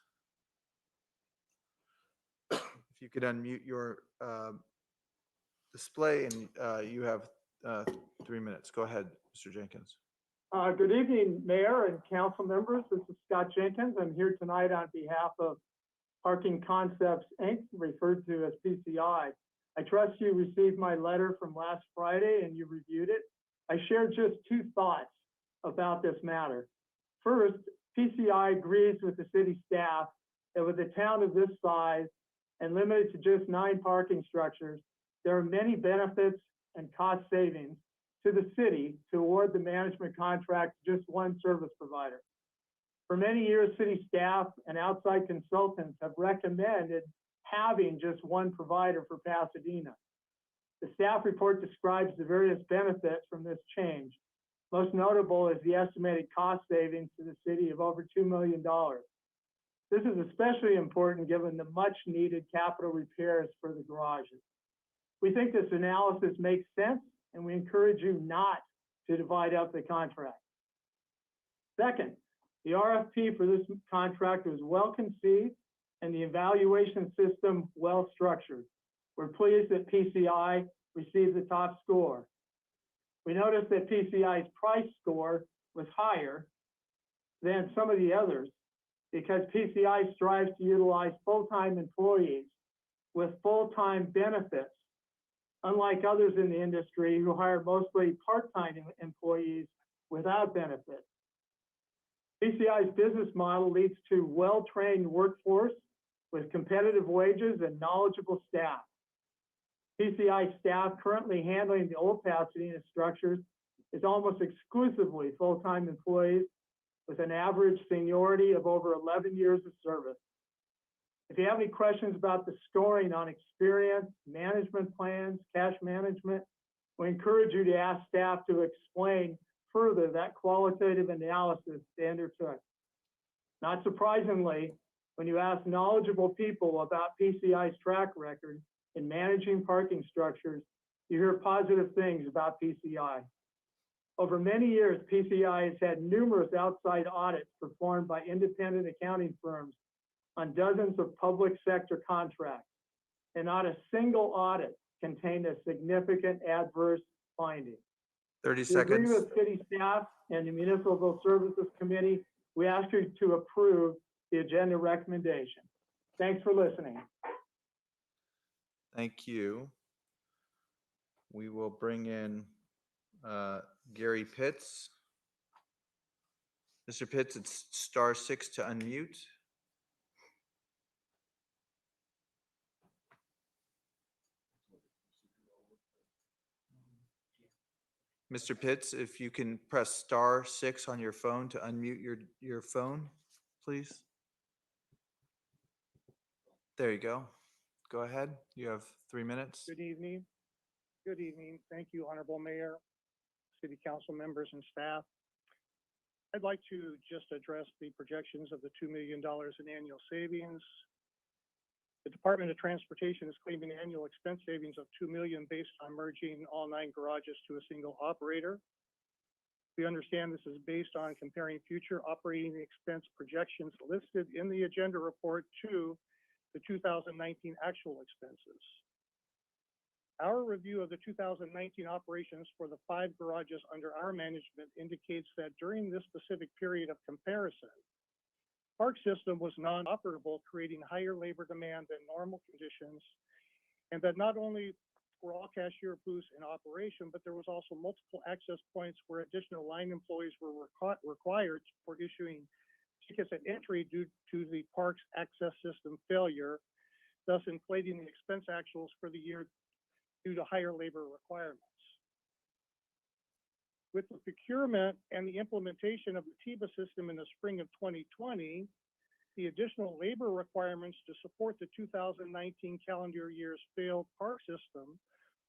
If you could unmute your display, and you have 3 minutes. Go ahead, Mr. Jenkins. Good evening, Mayor and council members. This is Scott Jenkins. I'm here tonight on behalf of Parking Concepts, Inc., referred to as PCI. I trust you received my letter from last Friday and you reviewed it. I shared just 2 thoughts about this matter. First, PCI agrees with the city staff that with a town of this size and limited to just 9 parking structures, there are many benefits and cost savings to the city to award the management contract to just one service provider. For many years, city staff and outside consultants have recommended having just one provider for Pasadena. The staff report describes the various benefits from this change. Most notable is the estimated cost savings to the city of over $2 million. This is especially important given the much needed capital repairs for the garages. We think this analysis makes sense, and we encourage you not to divide up the contract. Second, the RFP for this contract was well conceived and the evaluation system well structured. We're pleased that PCI received the top score. We noticed that PCI's price score was higher than some of the others because PCI strives to utilize full-time employees with full-time benefits, unlike others in the industry who hire mostly part-time employees without benefits. PCI's business model leads to well-trained workforce with competitive wages and knowledgeable staff. PCI staff currently handling the old Pasadena structures is almost exclusively full-time employees with an average seniority of over 11 years of service. If you have any questions about the scoring on experience, management plans, cash management, we encourage you to ask staff to explain further that qualitative analysis they undertook. Not surprisingly, when you ask knowledgeable people about PCI's track record in managing parking structures, you hear positive things about PCI. Over many years, PCI has had numerous outside audits performed by independent accounting firms on dozens of public sector contracts, and not a single audit contained a significant adverse finding. 30 We seconds. agree with city staff and the Municipal Services Committee. We ask you to approve the agenda recommendation. Thanks for listening. Thank you. We will bring in Gary Pitts. Mr. Pitts, it's *6 to unmute. Mr. Pitts, if you can press *6 on your phone to unmute your phone, please. There you go. Go ahead. You have 3 minutes. Good evening. Good evening. Thank you, Honorable Mayor, City Council members and staff. I'd like to just address the projections of the $2 million in annual savings. The Department of Transportation is claiming annual expense savings of $2 million based on merging all 9 garages to a single operator. We understand this is based on comparing future operating expense projections listed in the agenda report to the 2019 actual expenses. Our review of the 2019 operations for the 5 garages under our management indicates that during this specific period of comparison, Park System was non-operable, creating higher labor demand than normal conditions, and that not only were all cashier booths in operation, but there was also multiple access points where additional line employees were required for issuing tickets at entry due to the park's access system failure, thus inflating the expense actuals for the year due to higher labor requirements. With the procurement and the implementation of the TIBA system in the spring of 2020, the additional labor requirements to support the 2019 calendar year's failed park system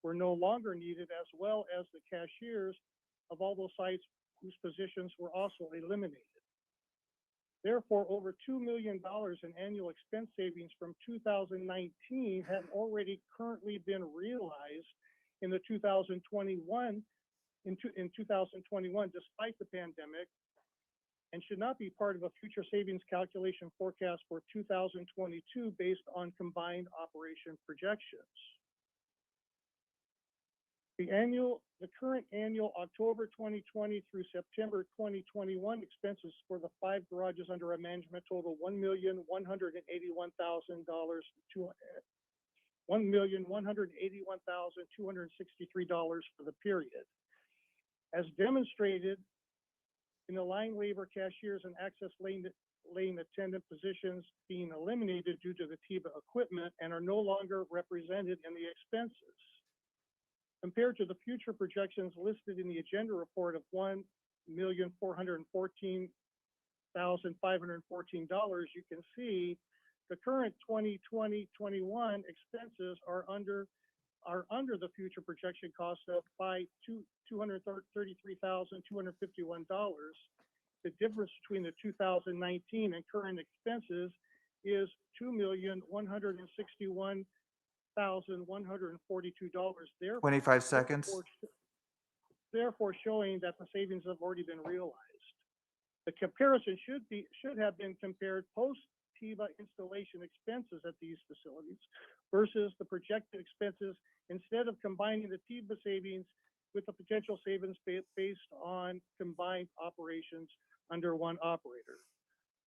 were no longer needed, as well as the cashiers of all those sites whose positions were also eliminated. Therefore, over $2 million in annual expense savings from 2019 have already currently been realized in the 2021, despite the pandemic, and should not be part of a future savings calculation forecast for 2022 based on combined operation projections. The current annual October 2020 through September 2021 expenses for the 5 garages under our management total $1,181,263 for the period. As demonstrated in the line labor, cashiers, and access lane attendant positions being eliminated due to the TIBA equipment and are no longer represented in the expenses. Compared to the future projections listed in the agenda report of $1,414,514, you can see the current 2020-21 expenses are under the future projection cost of by $233,251. The difference between the 2019 and current expenses is $2,161,142. 25 seconds. Therefore showing that the savings have already been realized. The comparison should have been compared post-TIBA installation expenses at these facilities versus the projected expenses instead of combining the TIBA savings with the potential savings based on combined operations under one operator.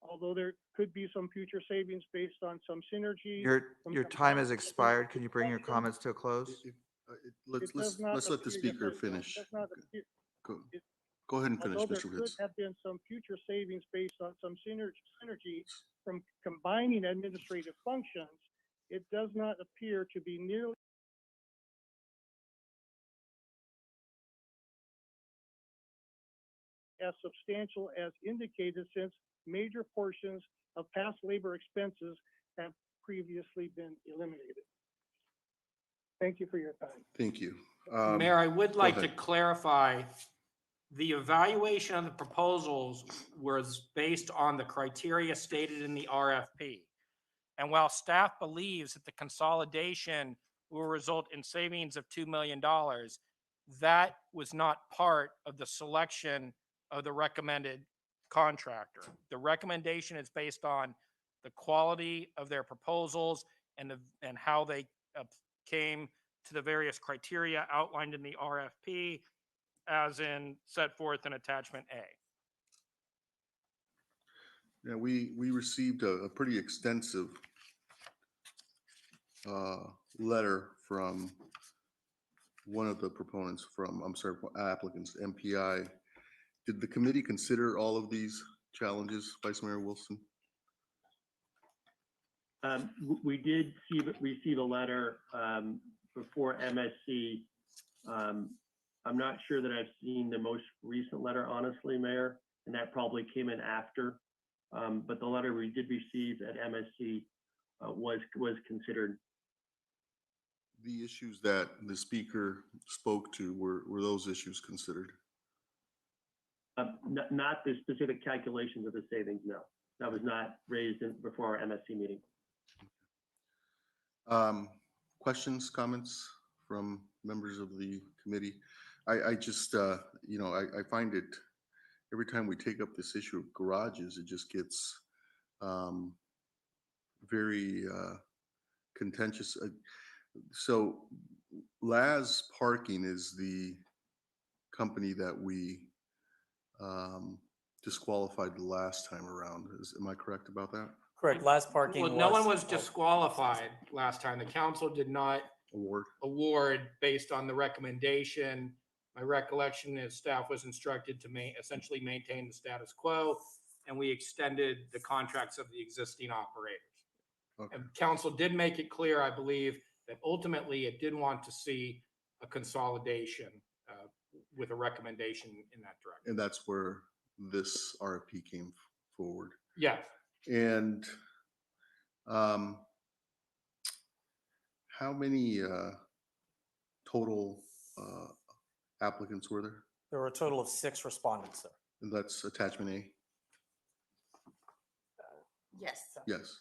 Although there could be some future savings based on some synergy. Your time has expired. Can you bring your comments to a close? Let's let the speaker finish. Go ahead and finish, Although Mr. there Woods. could have been some future savings based on some synergy from combining administrative functions, it does not appear to be nearly as substantial as indicated, since major portions of past labor expenses have previously been eliminated. Thank you for your time. Thank you. Mayor, I would like to ahead. clarify, the evaluation of the proposals was based on the criteria stated in the RFP. And while staff believes that the consolidation will result in savings of $2 million, that was not part of the selection of the recommended contractor. The recommendation is based on the quality of their proposals and how they came to the various criteria outlined in the RFP, as in set forth in attachment A. Yeah, we received a pretty extensive letter from one of the proponents applicants, MPI. Did the committee consider all of these challenges, Vice Mayor Wilson? We did receive a letter before MSC. I'm not sure that I've seen the most recent letter, honestly, Mayor, and that probably came in after. But the letter we did receive at MSC was considered. The issues that the speaker spoke to, were those issues considered? Not the specific calculations of the savings, no. That was not raised before our MSC meeting. Questions, comments from members of the committee? I just, you know, I find it, every time we take up this issue of garages, it just gets very contentious. So Laz Parking is the company that we disqualified the last time around. Am I correct about that? Correct. Last parking. Well, no one was disqualified last time. The council did not award based on the recommendation. My recollection is staff was instructed to essentially maintain the status quo, and we extended the contracts of the existing operators. Okay. And council did make it clear, I believe, that ultimately it did want to see a consolidation with a recommendation in that direction. And that's where this RFP came forward. Yes. And how many total applicants were there? There were a total of 6 respondents, sir. And that's attachment A? Yes. Yes.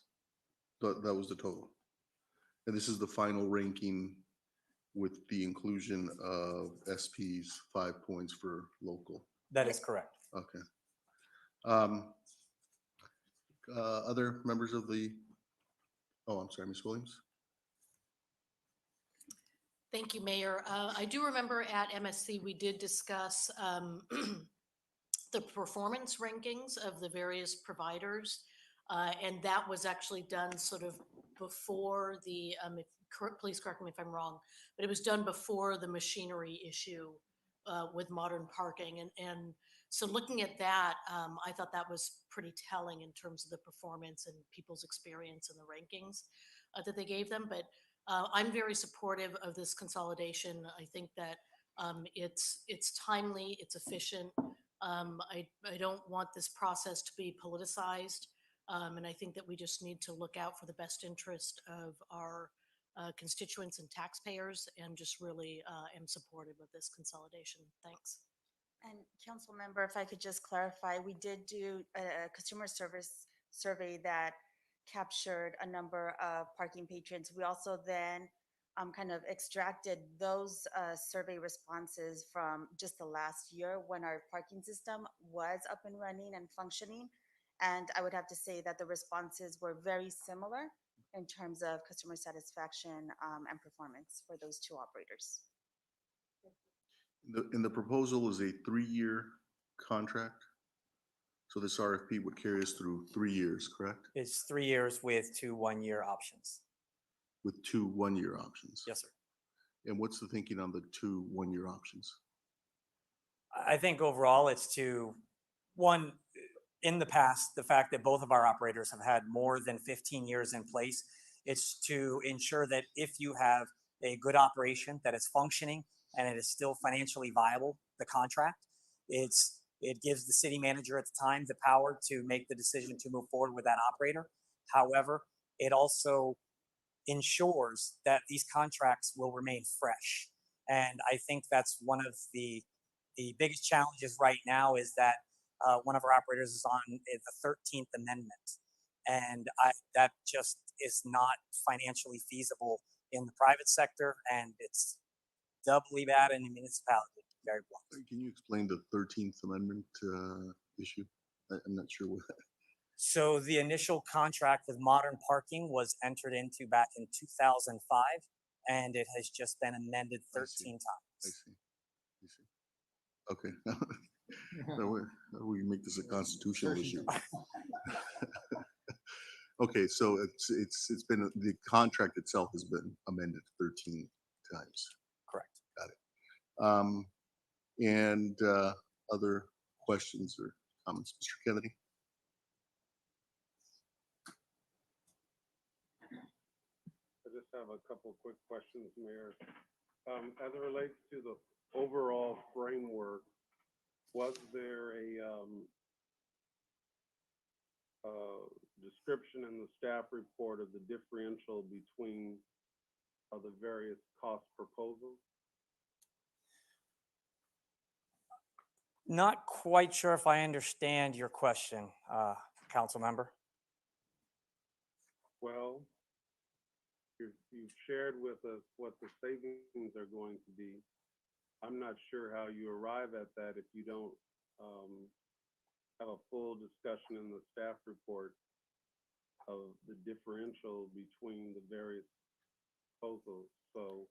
That was the total. And this is the final ranking with the inclusion of SP's 5 points for local. That is correct. Okay. Other members of the, oh, I'm sorry, Ms. Williams. Thank you, Mayor. I do remember at MSC, we did discuss the performance rankings of the various providers. And that was actually done sort of before the, please correct me if I'm wrong, but it was done before the machinery issue with modern parking. And so looking at that, I thought that was pretty telling in terms of the performance and people's experience and the rankings that they gave them. But I'm very supportive of this consolidation. I think that it's timely, it's efficient. I don't want this process to be politicized. And I think that we just need to look out for the best interest of our constituents and taxpayers, and just really am supportive of this consolidation. Thanks. And council member, if I could just clarify, we did do a customer service survey that captured a number of parking patrons. We also then kind of extracted those survey responses from just the last year when our parking system was up and running and functioning. And I would have to say that the responses were very similar in terms of customer satisfaction and performance for those 2 operators. The proposal is a 3-year contract. So this RFP would carry us through 3 years, correct? It's 3 years with 2 1-year options. With 2 1-year options? Yes, sir. And what's the thinking on the 2 1-year options? I think overall it's to, one, in the past, the fact that both of our operators have had more than 15 years in place, it's to ensure that if you have a good operation that is functioning and it is still financially viable, the contract, it gives the city manager at the time the power to make the decision to move forward with that operator. However, it also ensures that these contracts will remain fresh. And I think that's one of the biggest challenges right now is that one of our operators is on the 13th Amendment. And that just is not financially feasible in the private sector, and it's doubly bad in the municipality. Very blunt. Can you explain the 13th Amendment issue? I'm not sure what. So the initial contract with Modern Parking was entered into back in 2005, and it has just been amended 13 times. I see. Okay. We make this a constitutional issue. Okay, so it's been, the contract itself has been amended 13 times. Correct. Got it. And other questions or comments, Mr. Kennedy? I just have a couple quick questions, Mayor. As it relates to the overall framework, was there a description in the staff report of the differential between the various cost proposals? Not quite sure if I understand your question, council member. Well, you've shared with us what the savings are going to be. I'm not sure how you arrive at that if you don't have a full discussion in the staff report of the differential between the various proposals. So,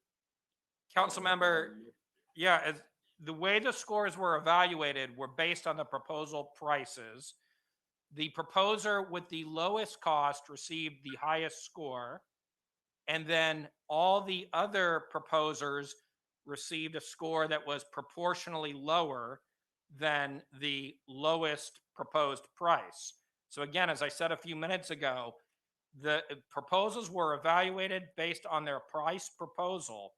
Council member, yeah, the way the scores were evaluated were based on the proposal prices. The proposer with the lowest cost received the highest score, and then all the other proposers received a score that was proportionally lower than the lowest proposed price. So again, as I said a few minutes ago, the proposals were evaluated based on their price proposal.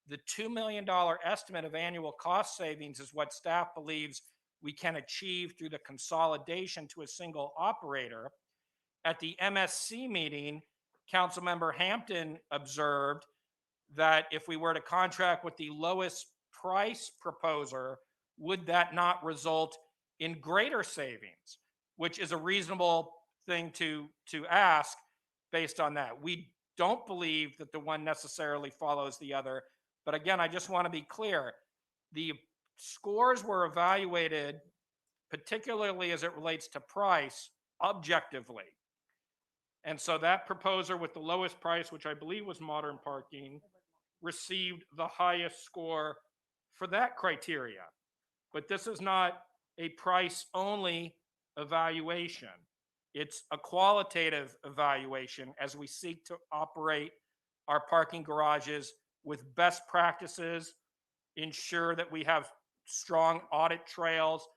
The $2 million estimate of annual cost savings is what staff believes we can achieve through the consolidation to a single operator. At the MSC meeting, Councilmember Hampton observed that if we were to contract with the lowest price proposer, would that not result in greater savings? Which is a reasonable thing to ask based on that. We don't believe that the one necessarily follows the other. But again, I just want to be clear. The scores were evaluated, particularly as it relates to price, objectively. And so that proposer with the lowest price, which I believe was Modern Parking, received the highest score for that criteria. But this is not a price-only evaluation. It's a qualitative evaluation as we seek to operate our parking garages with best practices, ensure that we have strong audit trails,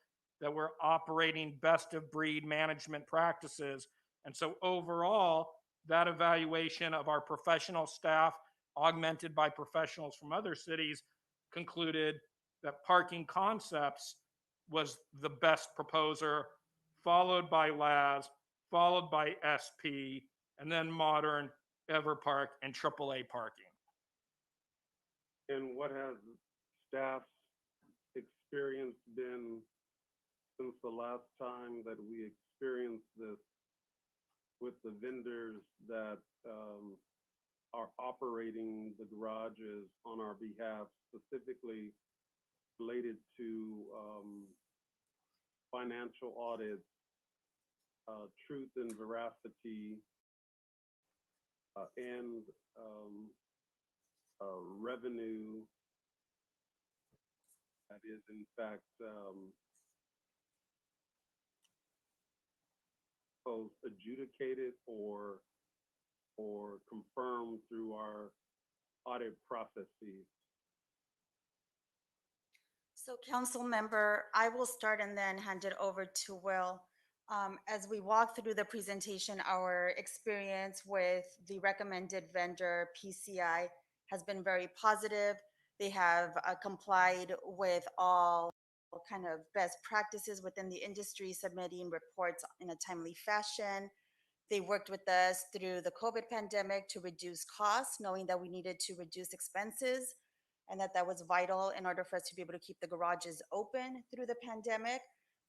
that we're operating best of breed management practices. And so overall, that evaluation of our professional staff, augmented by professionals from other cities, concluded that Parking Concepts was the best proposer, followed by LAS, followed by SP, and then Modern, Everpark, and AAA Parking. and what has staff's experience been since the last time that we experienced this with the vendors that are operating the garages on our behalf, specifically related to financial audits, truth and veracity, and revenue that is in fact both adjudicated or confirmed through our audit processes. So council member, I will start and then hand it over to Will. As we walk through the presentation, our experience with the recommended vendor PCI has been very positive. They have complied with all kind of best practices within the industry, submitting reports in a timely fashion. They worked with us through the COVID pandemic to reduce costs, knowing that we needed to reduce expenses and that was vital in order for us to be able to keep the garages open through the pandemic.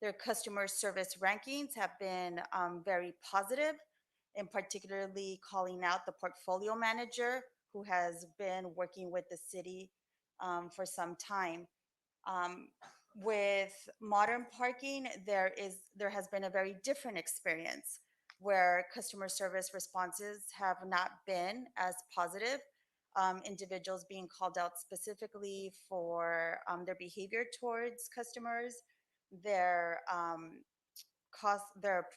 Their customer service rankings have been very positive, and particularly calling out the portfolio manager who has been working with the city for some time. With Modern Parking, there has been a very different experience where customer service responses have not been as positive. Individuals being called out specifically for their behavior towards customers, their their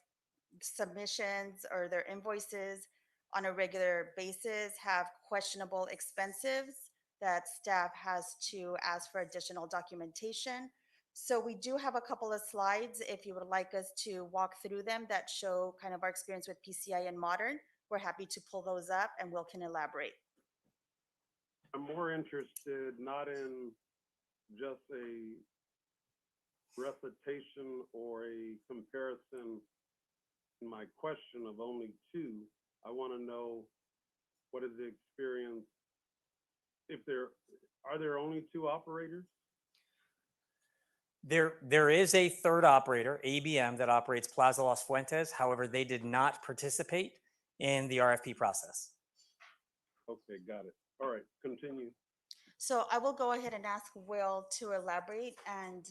submissions or their invoices on a regular basis have questionable expenses that staff has to ask for additional documentation. So we do have a couple of slides if you would like us to walk through them that show kind of our experience with PCI and Modern. We're happy to pull those up and Will can elaborate. I'm more interested not in just a recitation or a comparison in my question of only two. I want to know what is the experience, are there only two operators? There is a third operator, ABM, that operates Plaza Los Fuentes. However, they did not participate in the RFP process. Okay, got it. All right, continue. So I will go ahead and ask Will to elaborate, and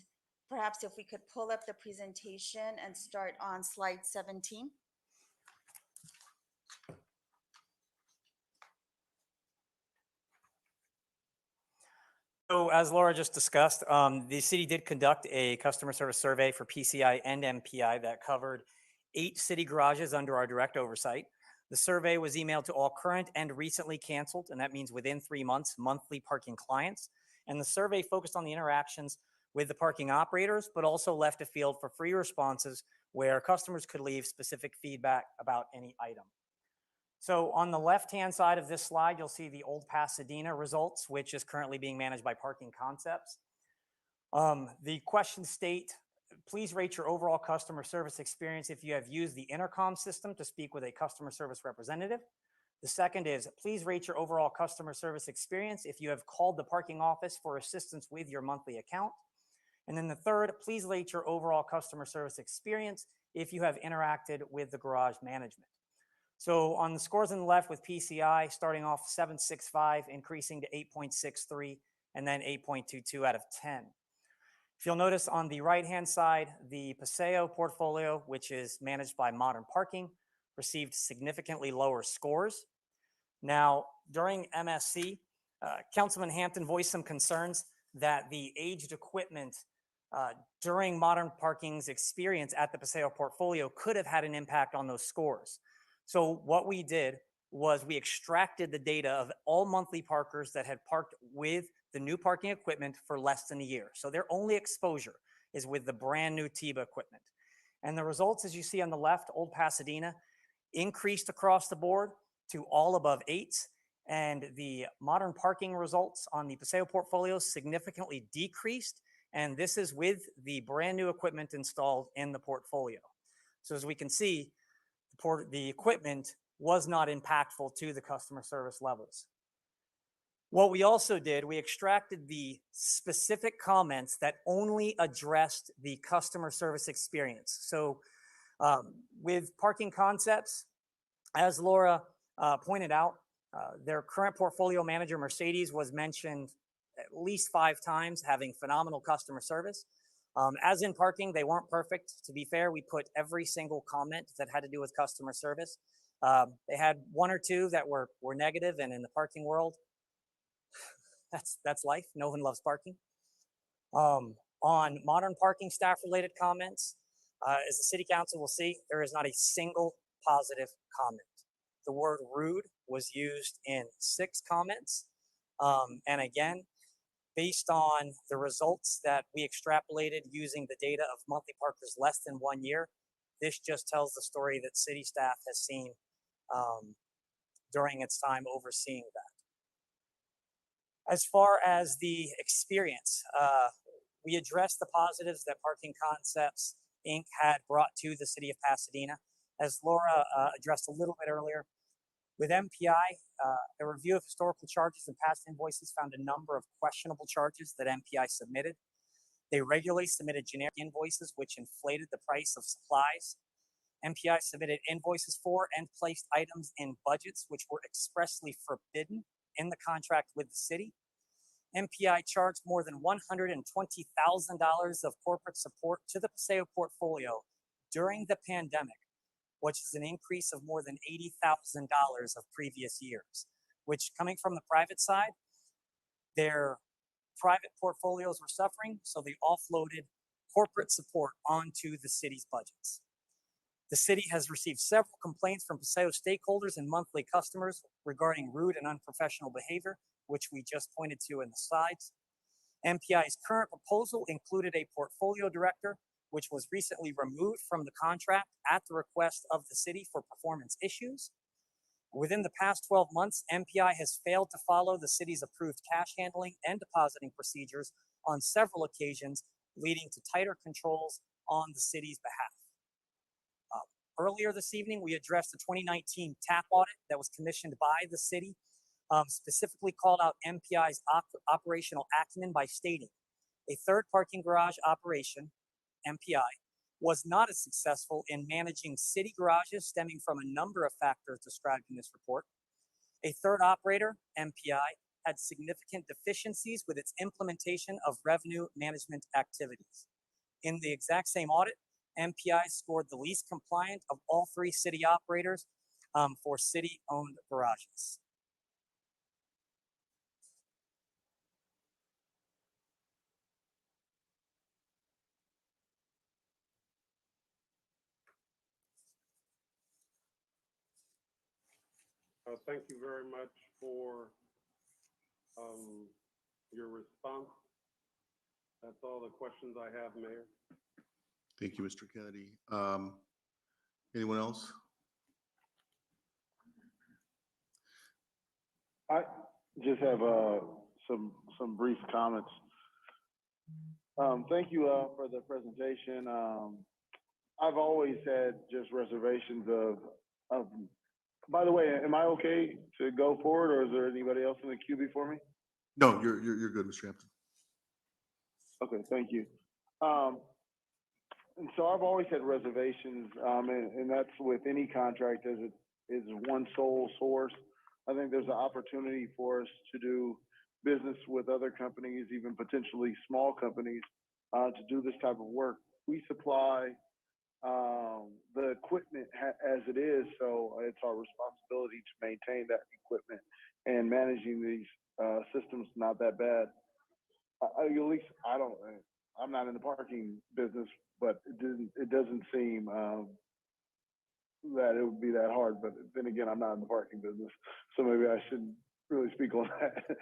perhaps if we could pull up the presentation and start on slide 17. So as Laura just discussed, the city did conduct a customer service survey for PCI and MPI that covered 8 city garages under our direct oversight. The survey was emailed to all current and recently canceled, and that means within 3 months, monthly parking clients. And the survey focused on the interactions with the parking operators, but also left a field for free responses where customers could leave specific feedback about any item. So on the left-hand side of this slide, you'll see the old Pasadena results, which is currently being managed by Parking Concepts. The questions state, please rate your overall customer service experience if you have used the intercom system to speak with a customer service representative. The second is, please rate your overall customer service experience if you have called the parking office for assistance with your monthly account. And then the third, please rate your overall customer service experience if you have interacted with the garage management. So on the scores on the left with PCI, starting off 7.65, increasing to 8.63, and then 8.22 out of 10. If you'll notice on the right-hand side, the Paseo portfolio, which is managed by Modern Parking, received significantly lower scores. Now, during MSC, Councilman Hampton voiced some concerns that the aged equipment during Modern Parking's experience at the Paseo portfolio could have had an impact on those scores. So what we did was we extracted the data of all monthly parkers that had parked with the new parking equipment for less than a year. So their only exposure is with the brand new TIBA equipment. And the results, as you see on the left, Old Pasadena increased across the board to all above 8s. And the Modern Parking results on the Paseo portfolio significantly decreased. And this is with the brand new equipment installed in the portfolio. So as we can see, the equipment was not impactful to the customer service levels. What we also did, we extracted the specific comments that only addressed the customer service experience. So with Parking Concepts, as Laura pointed out, their current portfolio manager, Mercedes, was mentioned at least 5 times, having phenomenal customer service. As in parking, they weren't perfect. To be fair, we put every single comment that had to do with customer service. They had 1 or 2 that were negative, and in the parking world, that's life. No one loves parking. On Modern Parking staff-related comments, as the City Council will see, there is not a single positive comment. The word rude was used in 6 comments. And again, based on the results that we extrapolated using the data of monthly parkers less than 1 year, this just tells the story that city staff has seen during its time overseeing that. As far as the experience, we addressed the positives that Parking Concepts, Inc. had brought to the city of Pasadena. As Laura addressed a little bit earlier, with MPI, a review of historical charges and past invoices found a number of questionable charges that MPI submitted. They regularly submitted generic invoices, which inflated the price of supplies. MPI submitted invoices for and placed items in budgets which were expressly forbidden in the contract with the city. MPI charged more than $120,000 of corporate support to the Paseo portfolio during the pandemic, which is an increase of more than $80,000 of previous years, which, coming from the private side, their private portfolios were suffering, so they offloaded corporate support onto the city's budgets. The city has received several complaints from Paseo stakeholders and monthly customers regarding rude and unprofessional behavior, which we just pointed to in the slides. MPI's current proposal included a portfolio director, which was recently removed from the contract at the request of the city for performance issues. Within the past 12 months, MPI has failed to follow the city's approved cash handling and depositing procedures on several occasions, leading to tighter controls on the city's behalf. Earlier this evening, we addressed the 2019 TAP audit that was commissioned by the city, specifically called out MPI's operational acumen by stating, a third parking garage operation, MPI, was not as successful in managing city garages stemming from a number of factors described in this report. A third operator, MPI, had significant deficiencies with its implementation of revenue management activities. In the exact same audit, MPI scored the least compliant of all three city operators for city-owned garages. Thank you very much for your response. That's all the questions I have, Mayor. Thank you, Mr. Kennedy. Anyone else? I just have some brief comments. Thank you for the presentation. I've always had just reservations of. By the way, am I okay to go forward, or is there anybody else in the queue before me? No, you're good, Mr. Hampton. Okay, thank you. And so I've always had reservations, and that's with any contract as it is one sole source. I think there's an opportunity for us to do business with other companies, even potentially small companies, to do this type of work. We supply the equipment as it is, so it's our responsibility to maintain that equipment, and managing these systems not that bad. At least I'm not in the parking business, but it doesn't seem that it would be that hard. But then again, I'm not in the parking business, so maybe I shouldn't really speak on that.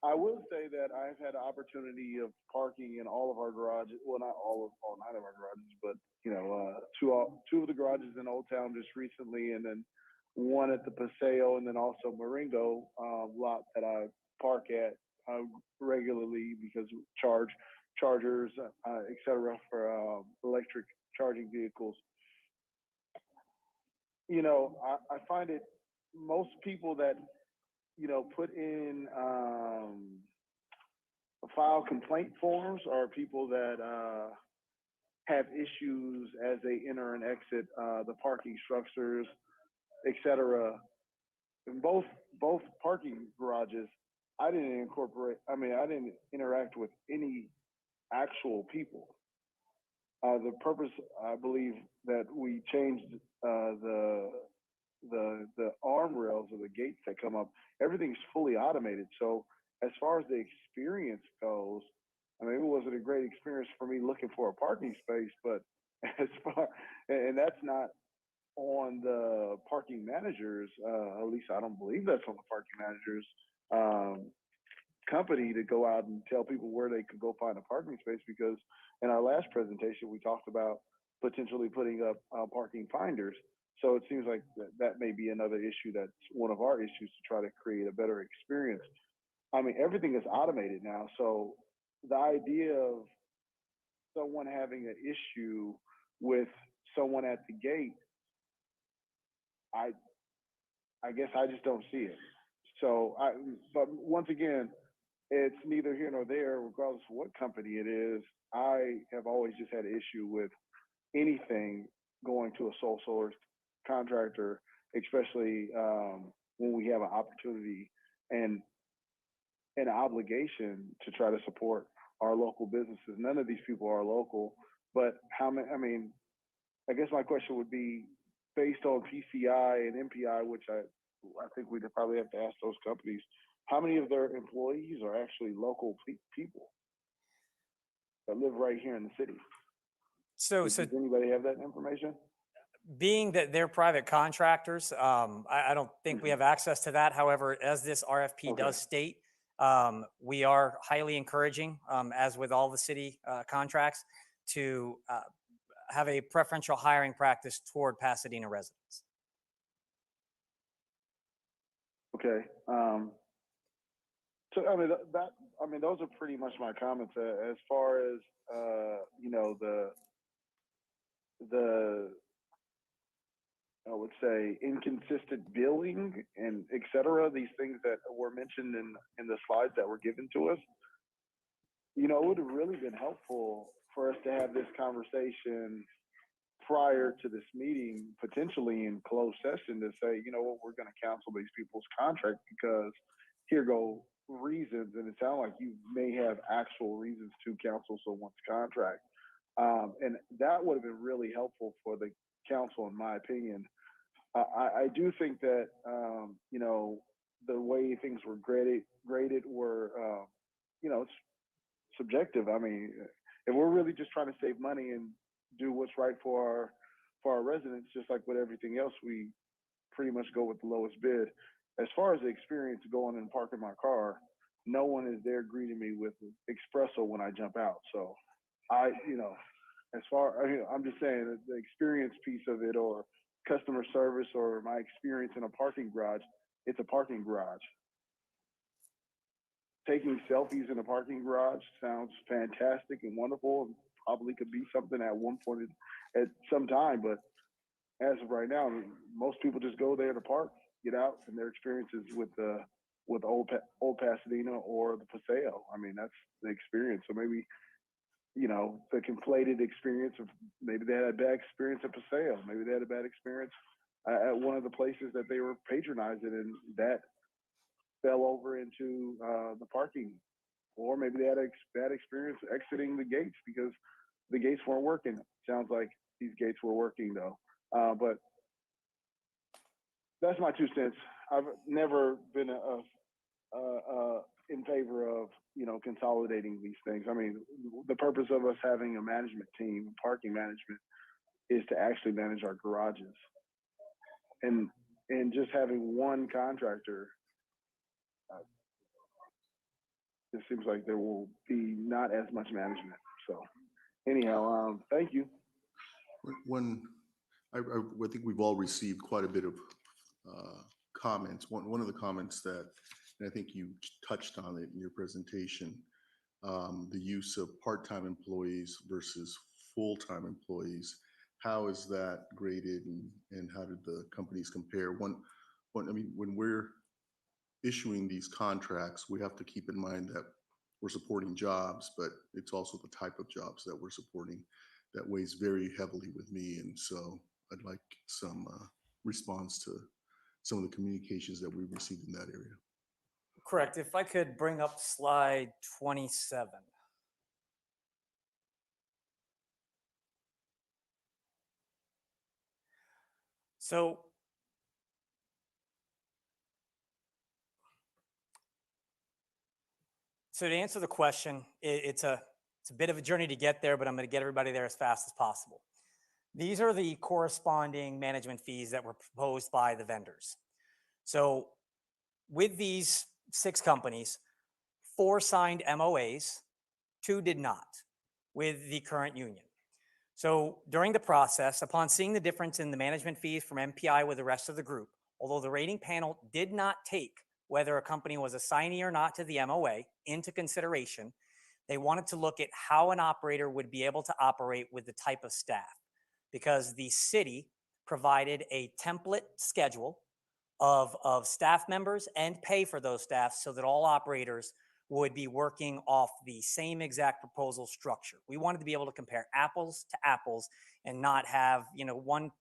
I will say that I've had an opportunity of parking in all of our garages. Well, not all 9 of our garages, but two of the garages in Old Town just recently, and then one at the Paseo, and then also Marengo lot that I park at regularly because chargers, etc. for electric charging vehicles. I find it, most people that put in file complaint forms are people that have issues as they enter and exit the parking structures, etc. In both parking garages, I didn't interact with any actual people. The purpose, I believe, that we changed the arm rails or the gates that come up, everything's fully automated. So as far as the experience goes, it wasn't a great experience for me looking for a parking space, but and that's not on the parking managers, at least I don't believe that's on the parking managers company to go out and tell people where they could go find a parking space, because in our last presentation, we talked about potentially putting up parking finders. So it seems like that may be another issue. That's one of our issues, to try to create a better experience. Everything is automated now. So the idea of someone having an issue with someone at the gate, I guess I just don't see it. So but once again, it's neither here nor there, regardless of what company it is. I have always just had an issue with anything going to a sole source contractor, especially when we have an opportunity and an obligation to try to support our local businesses. None of these people are local, but how many? I guess my question would be, based on PCI and MPI, which I think we'd probably have to ask those companies, how many of their employees are actually local people that live right here in the city? So does anybody have that information? Being that they're private contractors, I don't think we have access to that. However, as this RFP does state, we are highly encouraging, as with all the city contracts, to have a preferential hiring practice toward Pasadena residents. Okay. So those are pretty much my comments as far as the I would say inconsistent billing and et cetera. These things that were mentioned in the slides that were given to us. you know, it would have really been helpful for us to have this conversation prior to this meeting, potentially in closed session, to say, you know what, we're going to cancel these people's contract because here go reasons. And it sounds like you may have actual reasons to cancel someone's contract. And that would have been really helpful for the council, in my opinion. I do think that, you know, the way things were graded were, you know, it's subjective. I mean, if we're really just trying to save money and do what's right for our residents, just like with everything else, we pretty much go with the lowest bid. As far as the experience going and parking my car, no one is there greeting me with espresso when I jump out. So you know, I'm just saying that the experience piece of it, or customer service, or my experience in a parking garage, it's a parking garage. Taking selfies in a parking garage sounds fantastic and wonderful, and probably could be something at one point at some time. But as of right now, most people just go there to park, get out, and their experiences with old Pasadena or the Paseo. I mean, that's the experience. So maybe, you know, the conflated experience of maybe they had a bad experience at Paseo, maybe they had a bad experience at one of the places that they were patronizing, and that fell over into the parking. Or maybe they had a bad experience exiting the gates because the gates weren't working. Sounds like these gates were working though. But that's my 2 cents. I've never been in favor of, you know, consolidating these things. I mean, the purpose of us having a management team, parking management, is to actually manage our garages. And just having one contractor, it seems like there will be not as much management. So anyhow, thank you. I think we've all received quite a bit of comments. One of the comments that, and I think you touched on it in your presentation, the use of part-time employees versus full-time employees. How is that graded, and how did the companies compare? I mean, when we're issuing these contracts, we have to keep in mind that we're supporting jobs, but it's also the type of jobs that we're supporting that weighs very heavily with me. And so I'd like some response to some of the communications that we've received in that area. Correct. If I could bring up slide 27. So to answer the question, it's a bit of a journey to get there, but I'm going to get everybody there as fast as possible. These are the corresponding management fees that were proposed by the vendors. So with these 6 companies, 4 signed MOAs, 2 did not with the current union. So during the process, upon seeing the difference in the management fees from MPI with the rest of the group, although the rating panel did not take whether a company was a signee or not to the MOA into consideration, they wanted to look at how an operator would be able to operate with the type of staff, because the city provided a template schedule of staff members and pay for those staff so that all operators would be working off the same exact proposal structure. We wanted to be able to compare apples to apples and not have, you know,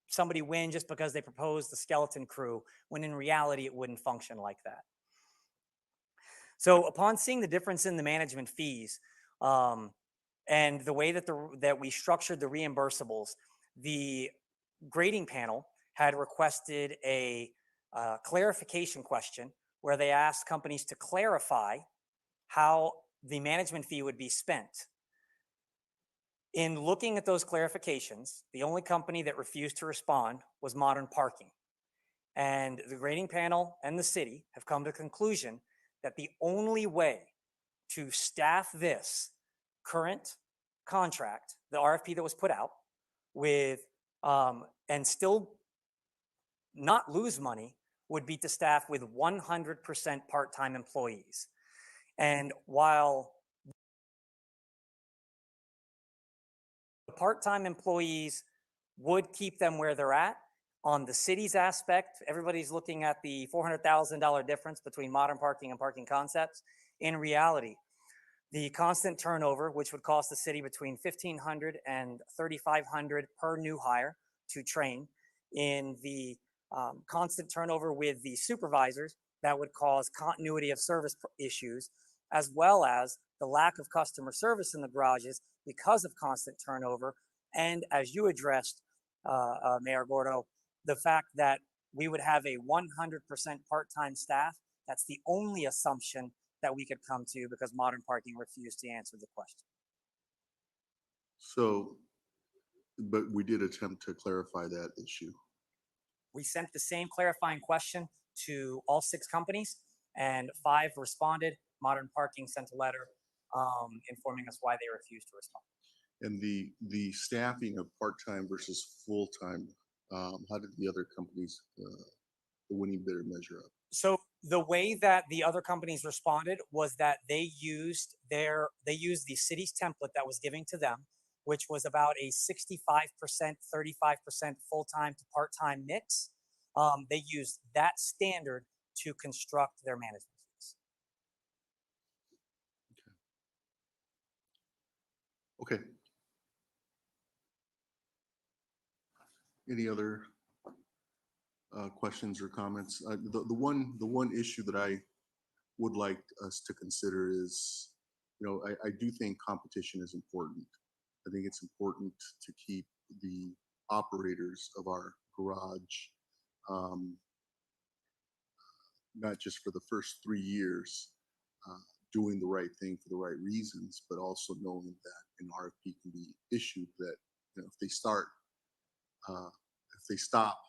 somebody win just because they proposed the skeleton crew, when in reality it wouldn't function like that. So upon seeing the difference in the management fees and the way that we structured the reimbursables, the grading panel had requested a clarification question where they asked companies to clarify how the management fee would be spent. In looking at those clarifications, the only company that refused to respond was Modern Parking. And the grading panel and the city have come to the conclusion that the only way to staff this current contract, the RFP that was put out, with and still not lose money, would be to staff with 100% part-time employees. And while the part-time employees would keep them where they're at, on the city's aspect, everybody's looking at the $400,000 difference between Modern Parking and Parking Concepts. In reality, The constant turnover, which would cost the city between $1,500 and $3,500 per new hire to train. In the constant turnover with the supervisors, that would cause continuity of service issues, as well as the lack of customer service in the garages because of constant turnover. And as you addressed, Mayor Gordo, the fact that we would have a 100% part-time staff. That's the only assumption that we could come to because Modern Parking refused to answer the question. So, but we did attempt to clarify that issue. We sent the same clarifying question to all 6 companies, and 5 responded. Modern Parking sent a letter informing us why they refused to respond. And the staffing of part-time versus full-time, how did the other companies, the winning bidder, measure up? So the way that the other companies responded was that they used the city's template that was given to them, which was about a 65%, 35% full-time to part-time mix. They used that standard to construct their management fees. Okay. Any other questions or comments? The one issue that I would like us to consider is, I do think competition is important. I think it's important to keep the operators of our garage, not just for the first 3 years, doing the right thing for the right reasons, but also knowing that an RFP can be issued that, if they stop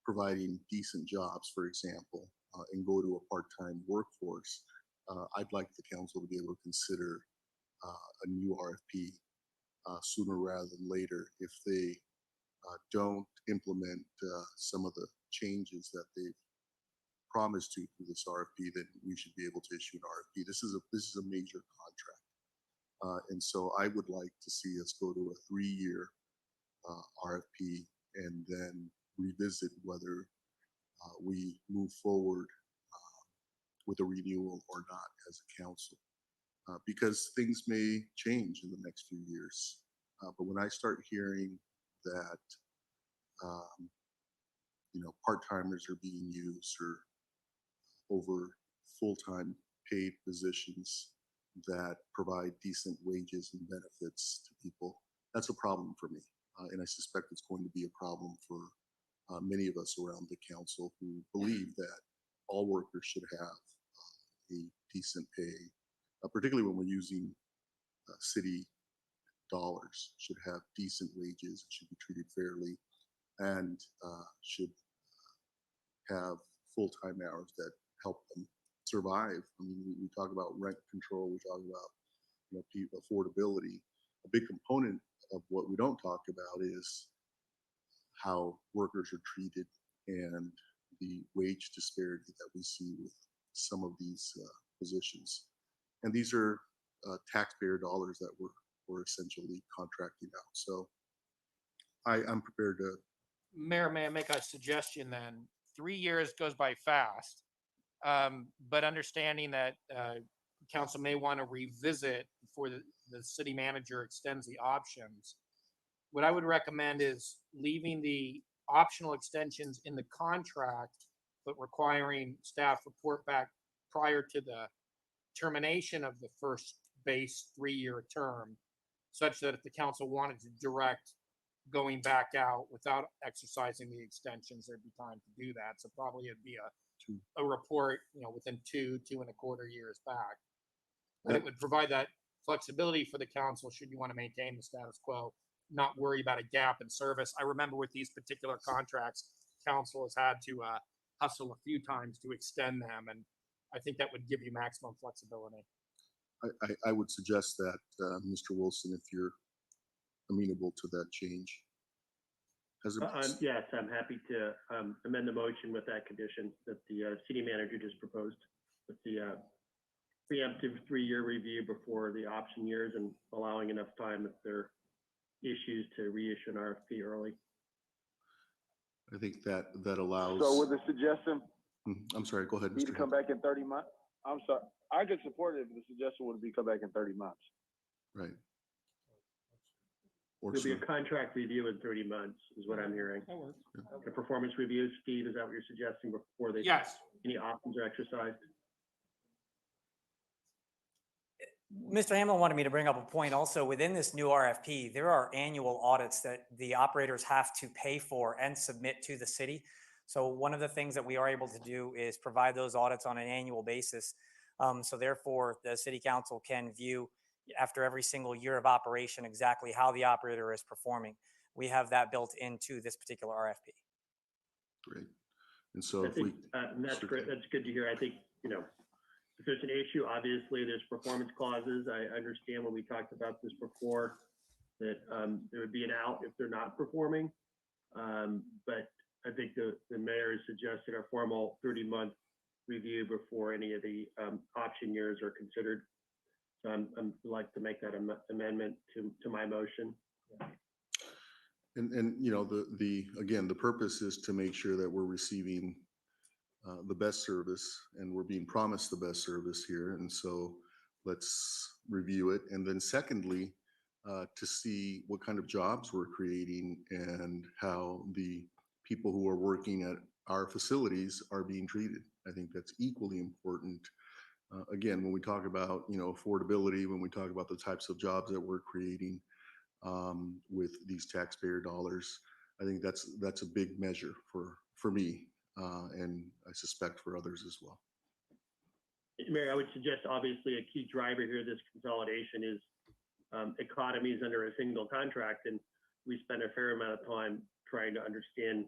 providing decent jobs, for example, and go to a part-time workforce, I'd like the council to be able to consider a new RFP sooner rather than later if they don't implement some of the changes that they've promised to through this RFP. Then we should be able to issue an RFP. This is a major contract, and so I would like to see us go to a 3-year RFP and then revisit whether we move forward with a renewal or not as a council, because things may change in the next few years. But when I start hearing that, part-timers are being used or over full-time paid positions that provide decent wages and benefits to people, that's a problem for me. And I suspect it's going to be a problem for many of us around the council who believe that all workers should have a decent pay, particularly when we're using city dollars, should have decent wages, should be treated fairly, and should have full-time hours that help them survive. I mean, we talk about rent control, we talk about affordability. A big component of what we don't talk about is how workers are treated and the wage disparity that we see with some of these positions. And these are taxpayer dollars that we're essentially contracting out. So I'm prepared to. Mayor, may I make a suggestion then? 3 years goes by fast, but understanding that council may want to revisit before the city manager extends the options. What I would recommend is leaving the optional extensions in the contract, but requiring staff report back prior to the termination of the first base 3-year term, such that if the council wanted to direct going back out without exercising the extensions, there'd be time to do that. So probably it'd be a report, within 2.25 years back. But it would provide that flexibility for the council should you want to maintain the status quo, not worry about a gap in service. I remember with these particular contracts, council has had to hustle a few times to extend them, and I think that would give you maximum flexibility. I would suggest that, Mr. Wilson, if you're amenable to that change. Yes, I'm happy to amend the motion with that condition that the city manager just proposed, with the preemptive 3-year review before the option years and allowing enough time if there are issues to reissue an RFP early. I think that allows. So with the suggestion. I'm sorry, go ahead, Mr. to come back in 30 months? I'm sorry. I could support it if the suggestion would be come back in 30 months. Right. Or There'll be a sooner. contract review in 30 months, is what I'm hearing. That works. A performance review, Steve, is that what you're suggesting before they? Yes. Any options are exercised? Mr. Hamlin wanted me to bring up a point also. Within this new RFP, there are annual audits that the operators have to pay for and submit to the city. So one of the things that we are able to do is provide those audits on an annual basis. So therefore, the city council can view after every single year of operation exactly how the operator is performing. We have that built into this particular RFP. Great. And so I if we, think, and that's great. That's good to hear. I think, if there's an issue, obviously there's performance clauses. I understand when we talked about this before that there would be an out if they're not performing. But I think the mayor has suggested a formal 30-month review before any of the option years are considered. So I'm like to make that amendment to my motion. and again, the purpose is to make sure that we're receiving the best service, and we're being promised the best service here. And so let's review it. And then secondly, to see what kind of jobs we're creating and how the people who are working at our facilities are being treated. I think that's equally important. Again, when we talk about, affordability, when we talk about the types of jobs that we're creating with these taxpayer dollars, I think that's a big measure for me. And I suspect for others as well. Mayor, I would suggest obviously a key driver here, this consolidation is economies under a single contract. And we spend a fair amount of time trying to understand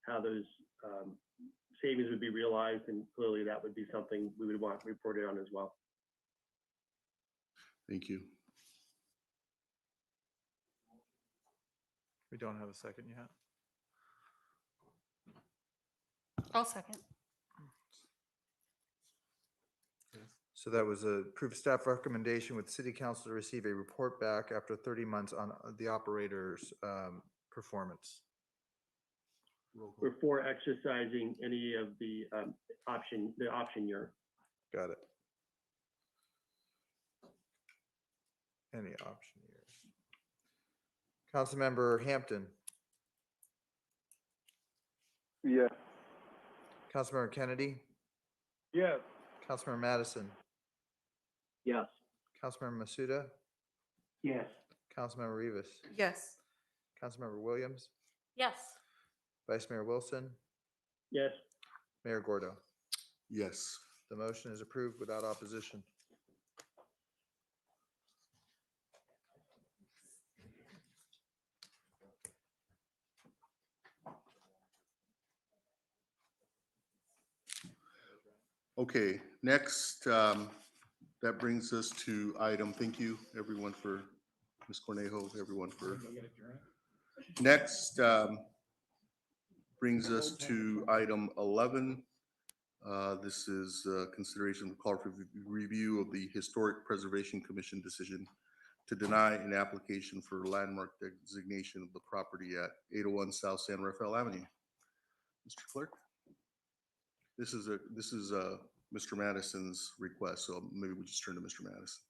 how those savings would be realized. And clearly that would be something we would want reported on as well. Thank you. We don't have a second yet. I'll second. So that was a approved staff recommendation with city council to receive a report back after 30 months on the operator's performance. Before exercising any of the option year. Got it. Any option years. Councilmember Hampton. Yes. Councilmember Kennedy. Yes. Councilmember Madison. Yes. Councilmember Masuda. Yes. Councilmember Rivas. Yes. Councilmember Williams. Yes. Vice Mayor Wilson. Yes. Mayor Gordo. Yes. The motion is approved without opposition. Okay, next, that brings us to item, thank you everyone for, Ms. Cornejo, everyone for. Next, brings us to item 11. This is consideration of call for review of the Historic Preservation Commission decision to deny an application for landmark designation of the property at 801 South San Rafael Avenue. Mr. Clerk? This is Mr. Madison's request, so maybe we just turn to Mr. Madison.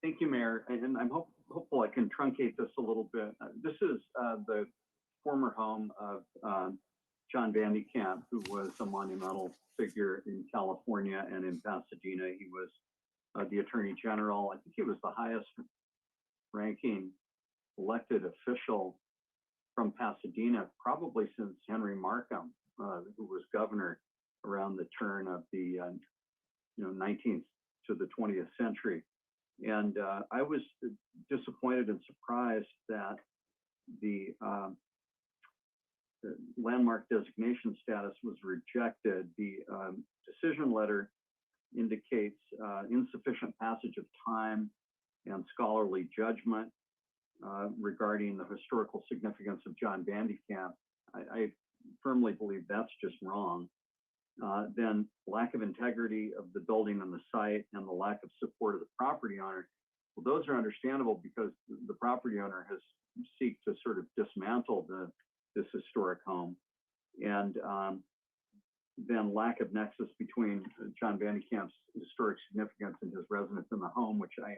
Thank you, Mayor. And I'm hopeful I can truncate this a little bit. This is the former home of John Van Camp, who was a monumental figure in California and in Pasadena. He was the Attorney General. I think he was the highest ranking elected official from Pasadena, probably since Henry Markham, who was governor around the turn of the 19th to the 20th century. And I was disappointed and surprised that the landmark designation status was rejected. The decision letter indicates insufficient passage of time and scholarly judgment regarding the historical significance of John Van Camp. I firmly believe that's just wrong. Then lack of integrity of the building and the site and the lack of support of the property owner. Well, those are understandable because the property owner has sought to sort of dismantle this historic home. And then lack of nexus between John Vandecamp's historic significance and his residence in the home, which I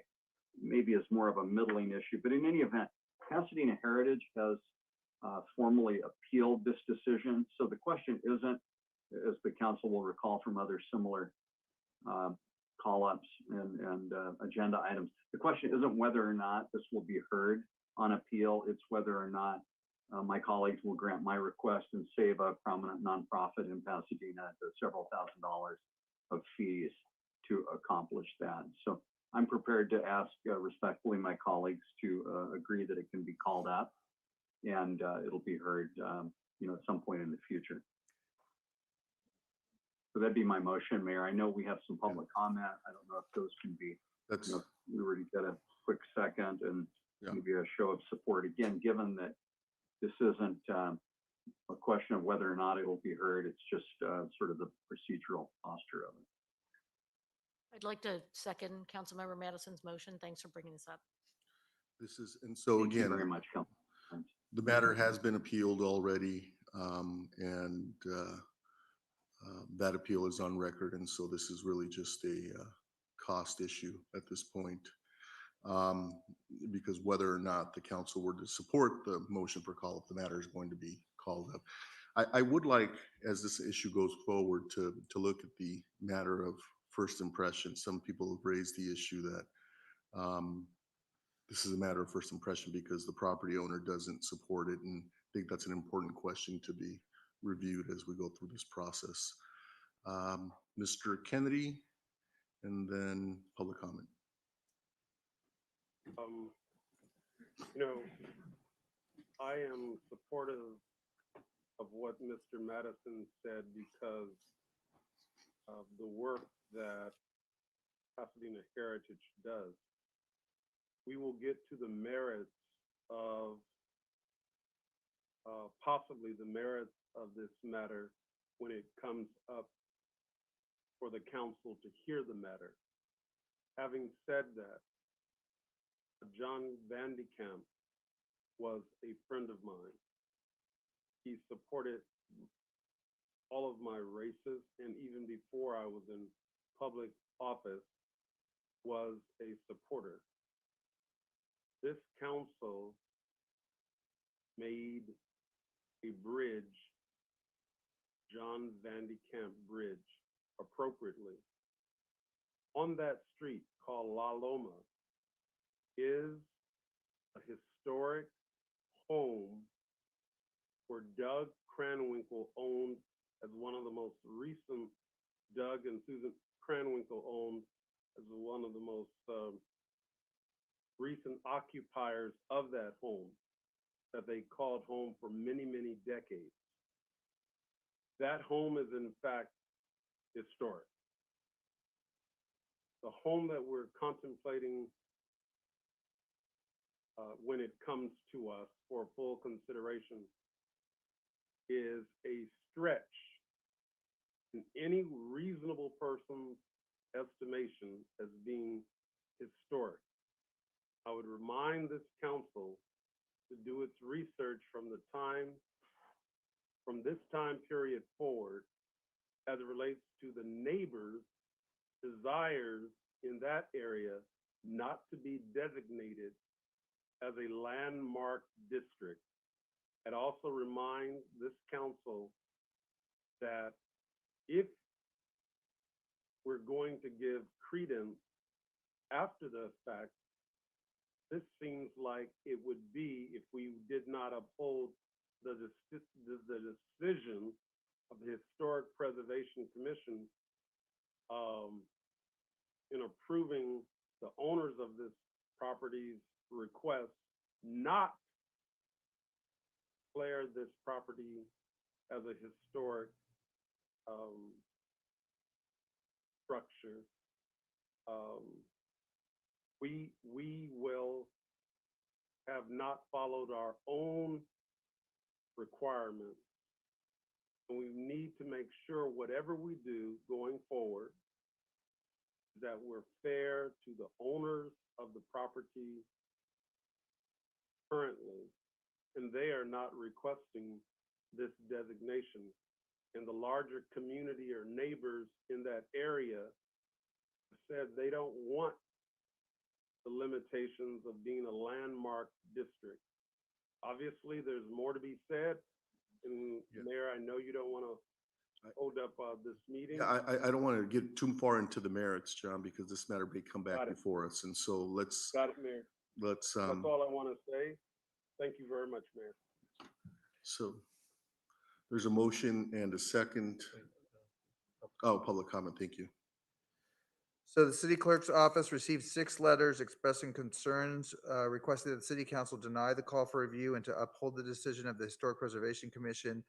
maybe is more of a middling issue. But in any event, Pasadena Heritage has formally appealed this decision. So the question isn't, as the council will recall from other similar call-ups and agenda items, the question isn't whether or not this will be heard on appeal. It's whether or not my colleagues will grant my request and save a prominent nonprofit in Pasadena several $1,000s of fees to accomplish that. So I'm prepared to ask respectfully my colleagues to agree that it can be called up, and it'll be heard, at some point in the future. So that'd be my motion, Mayor. I know we have some public comment. I don't know if those can be. If we were to get a quick second and maybe a show of support again, given that this isn't a question of whether or not it will be heard. It's just sort of the procedural posture of it. I'd like to second Councilmember Madison's motion. Thanks for bringing this up. This is, and so Thank you again, very much, Council. the matter has been appealed already, and that appeal is on record. And so this is really just a cost issue at this point. Because whether or not the council were to support the motion for call up, the matter is going to be called up. I would like, as this issue goes forward, to look at the matter of first impression. Some people have raised the issue that this is a matter of first impression because the property owner doesn't support it, and I think that's an important question to be reviewed as we go through this process. Mr. Kennedy, and then public comment. I am supportive of what Mr. Madison said because of the work that Pasadena Heritage does. We will get to the merits of possibly the merits of this matter when it comes up for the council to hear the matter. Having said that, John Vandecamp was a friend of mine. He supported all of my races, and even before I was in public office, was a supporter. This council made a bridge, John Vandecamp Bridge, appropriately. On that street called La Loma is a historic home where Doug Cranwinkle owned, as one of the most recent, Doug and Susan Cranwinkle owned as one of the most recent occupiers of that home that they called home for many, many decades. That home is in fact historic. The home that we're contemplating when it comes to us for full consideration is a stretch in any reasonable person's estimation as being historic. I would remind this council to do its research from this time period forward as it relates to the neighbors' desires in that area not to be designated as a landmark district. And also remind this council that if we're going to give credence after the fact, this seems like it would be if we did not uphold the decision of the Historic Preservation Commission in approving the owners of this property's request not declare this property as a historic structure. We will have not followed our own requirements. And we need to make sure whatever we do going forward, that we're fair to the owners of the property currently, and they are not requesting this designation. and the larger community or neighbors in that area said they don't want the limitations of being a landmark district. Obviously, there's more to be said. And Mayor, I know you don't want to hold up this meeting. Yeah, I don't want to get too far into the merits, John, because this matter may come back Got it. before us. And so let's, Got it, Mayor. let's, That's all I want to say. Thank you very much, Mayor. so there's a motion and a second. Oh, public comment. Thank you. So the city clerk's office received 6 letters expressing concerns, requesting that the city council deny the call for review and to uphold the decision of the Historic Preservation Commission,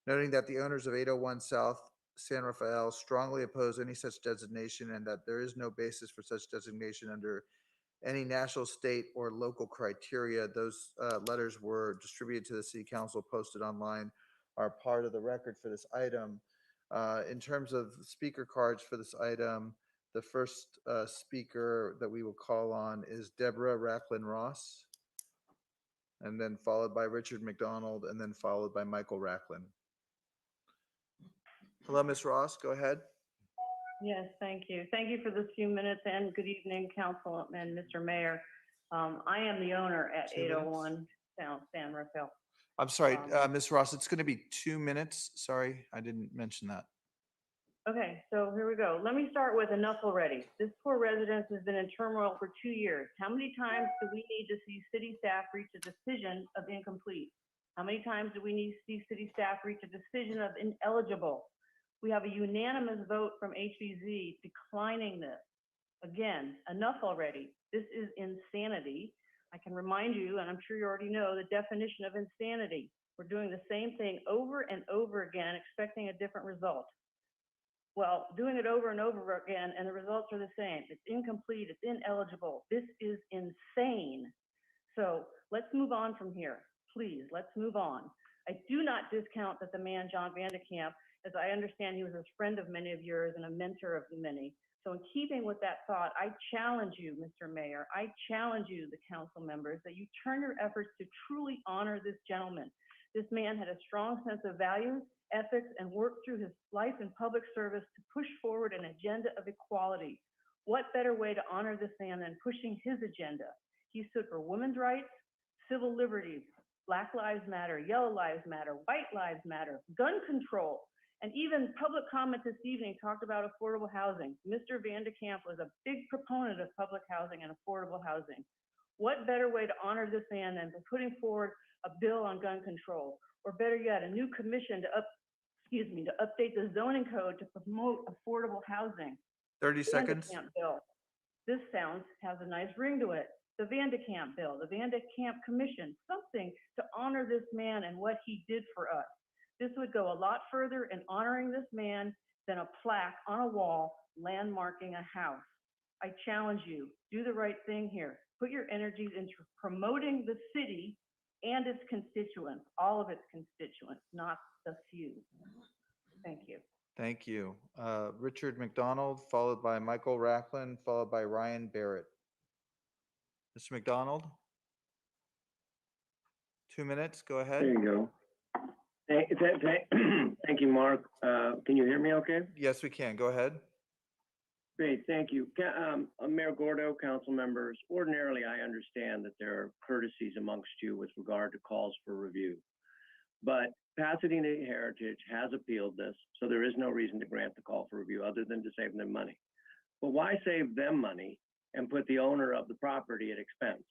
noting that the owners of 801 South San Rafael strongly oppose any such designation and that there is no basis for such designation under any national, state, or local criteria. Those letters were distributed to the city council, posted online, are part of the record for this item. In terms of speaker cards for this item, the first speaker that we will call on is Deborah Racklin Ross, and then followed by Richard McDonald, and then followed by Michael Racklin. Hello, Ms. Ross, go ahead. Yes, thank you. Thank you for this few minutes, and good evening, Council and Mr. Mayor. I am the owner at 801 South San Rafael. I'm sorry, Ms. Ross, it's going to be 2 minutes. Sorry, I didn't mention that. Okay, so here we go. Let me start with enough already. This poor residence has been in turmoil for 2 years. How many times do we need to see city staff reach a decision of incomplete? How many times do we need to see city staff reach a decision of ineligible? We have a unanimous vote from HBZ declining this. Again, enough already. This is insanity. I can remind you, and I'm sure you already know, the definition of insanity. We're doing the same thing over and over again, expecting a different result. Well, doing it over and over again, and the results are the same. It's incomplete, it's ineligible. This is insane. So let's move on from here. Please, let's move on. I do not discount that the man, John Vandekamp, as I understand, he was a friend of many of yours and a mentor of many. So in keeping with that thought, I challenge you, Mr. Mayor, I challenge you, the council members, that you turn your efforts to truly honor this gentleman. This man had a strong sense of values, ethics, and worked through his life in public service to push forward an agenda of equality. What better way to honor this man than pushing his agenda? He stood for women's rights, civil liberties, Black Lives Matter, Yellow Lives Matter, White Lives Matter, gun control, and even public comment this evening talked about affordable housing. Mr. Vandekamp was a big proponent of public housing and affordable housing. What better way to honor this man than for putting forward a bill on gun control, or better yet, a new commission to update the zoning code to promote affordable housing. 30 seconds. Vandekamp bill. This has a nice ring to it. The Vandekamp bill, the Vandekamp commission, something to honor this man and what he did for us. This would go a lot further in honoring this man than a plaque on a wall landmarking a house. I challenge you, do the right thing here. Put your energies into promoting the city and its constituents, all of its constituents, not the few. Thank you. Thank you. Richard McDonald, followed by Michael Racklin, followed by Ryan Barrett. Mr. McDonald? 2 minutes, go ahead. There you go. Thank you, Mark. Can you hear me okay? Yes, we can. Go ahead. Great, thank you. Mayor Gordo, council members, ordinarily I understand that there are courtesies amongst you with regard to calls for review. But Pasadena Heritage has appealed this, so there is no reason to grant the call for review other than to save them money. But why save them money and put the owner of the property at expense?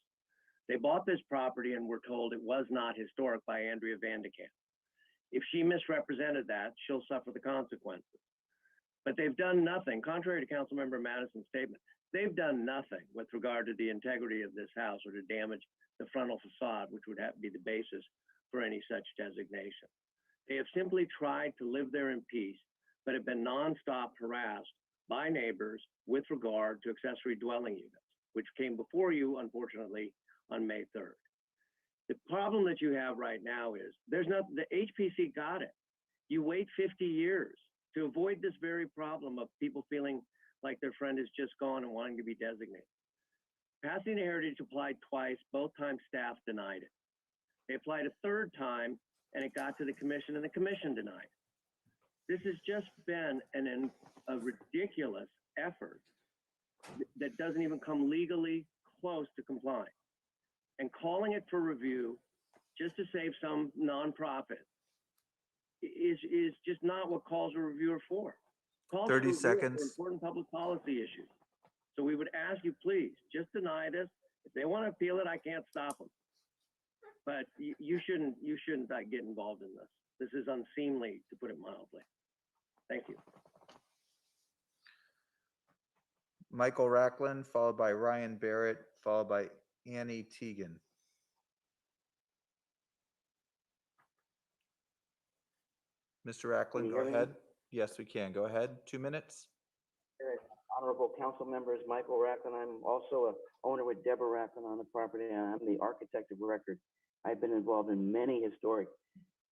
They bought this property and were told it was not historic by Andrea Vandekamp. If she misrepresented that, she'll suffer the consequences. But they've done nothing, contrary to Councilmember Madison's statement, they've done nothing with regard to the integrity of this house or to damage the frontal facade, which would have to be the basis for any such designation. They have simply tried to live there in peace, but have been nonstop harassed by neighbors with regard to accessory dwelling units, which came before you, unfortunately, on May 3rd. The problem that you have right now is the HPC got it. You wait 50 years to avoid this very problem of people feeling like their friend is just gone and wanting to be designated. Pasadena Heritage applied twice, both times staff denied it. They applied a third time and it got to the commission and the commission denied it. This has just been a ridiculous effort that doesn't even come legally close to complying. And calling it for review just to save some nonprofit is just not what calls for review are for. Calls 30 for review are for seconds. important public policy issues. So we would ask you, please, just deny this. If they want to appeal it, I can't stop them. But you shouldn't get involved in this. This is unseemly, to put it mildly. Thank you. Michael Racklin, followed by Ryan Barrett, followed by Annie Teagan. Mr. Racklin, go ahead. Yes, we can. Go ahead. 2 minutes. Honorable council members, Michael Racklin. I'm also a owner with Deborah Racklin on the property, and I'm the architect of record. I've been involved in many historic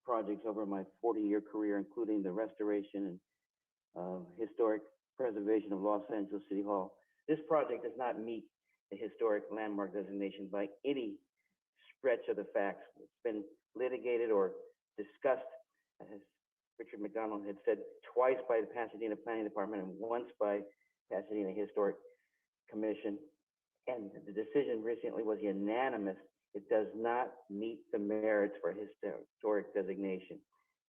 projects over my 40-year career, including the restoration and historic preservation of Los Angeles City Hall. This project does not meet the historic landmark designation by any stretch of the facts. It's been litigated or discussed, as Richard McDonald had said, twice by the Pasadena Planning Department and once by Pasadena Historic Commission. And the decision recently was unanimous. It does not meet the merits for historic designation.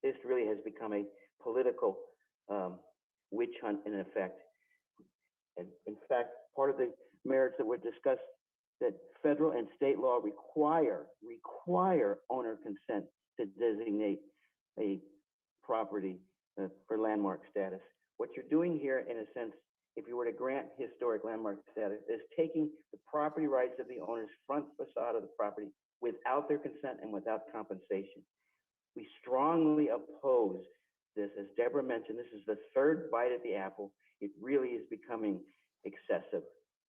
This really has become a political witch hunt in effect. And in fact, part of the merits that were discussed, that federal and state law require owner consent to designate a property for landmark status. What you're doing here, in a sense, if you were to grant historic landmark status, is taking the property rights of the owner's front facade of the property without their consent and without compensation. We strongly oppose this. As Deborah mentioned, this is the third bite at the apple. It really is becoming excessive.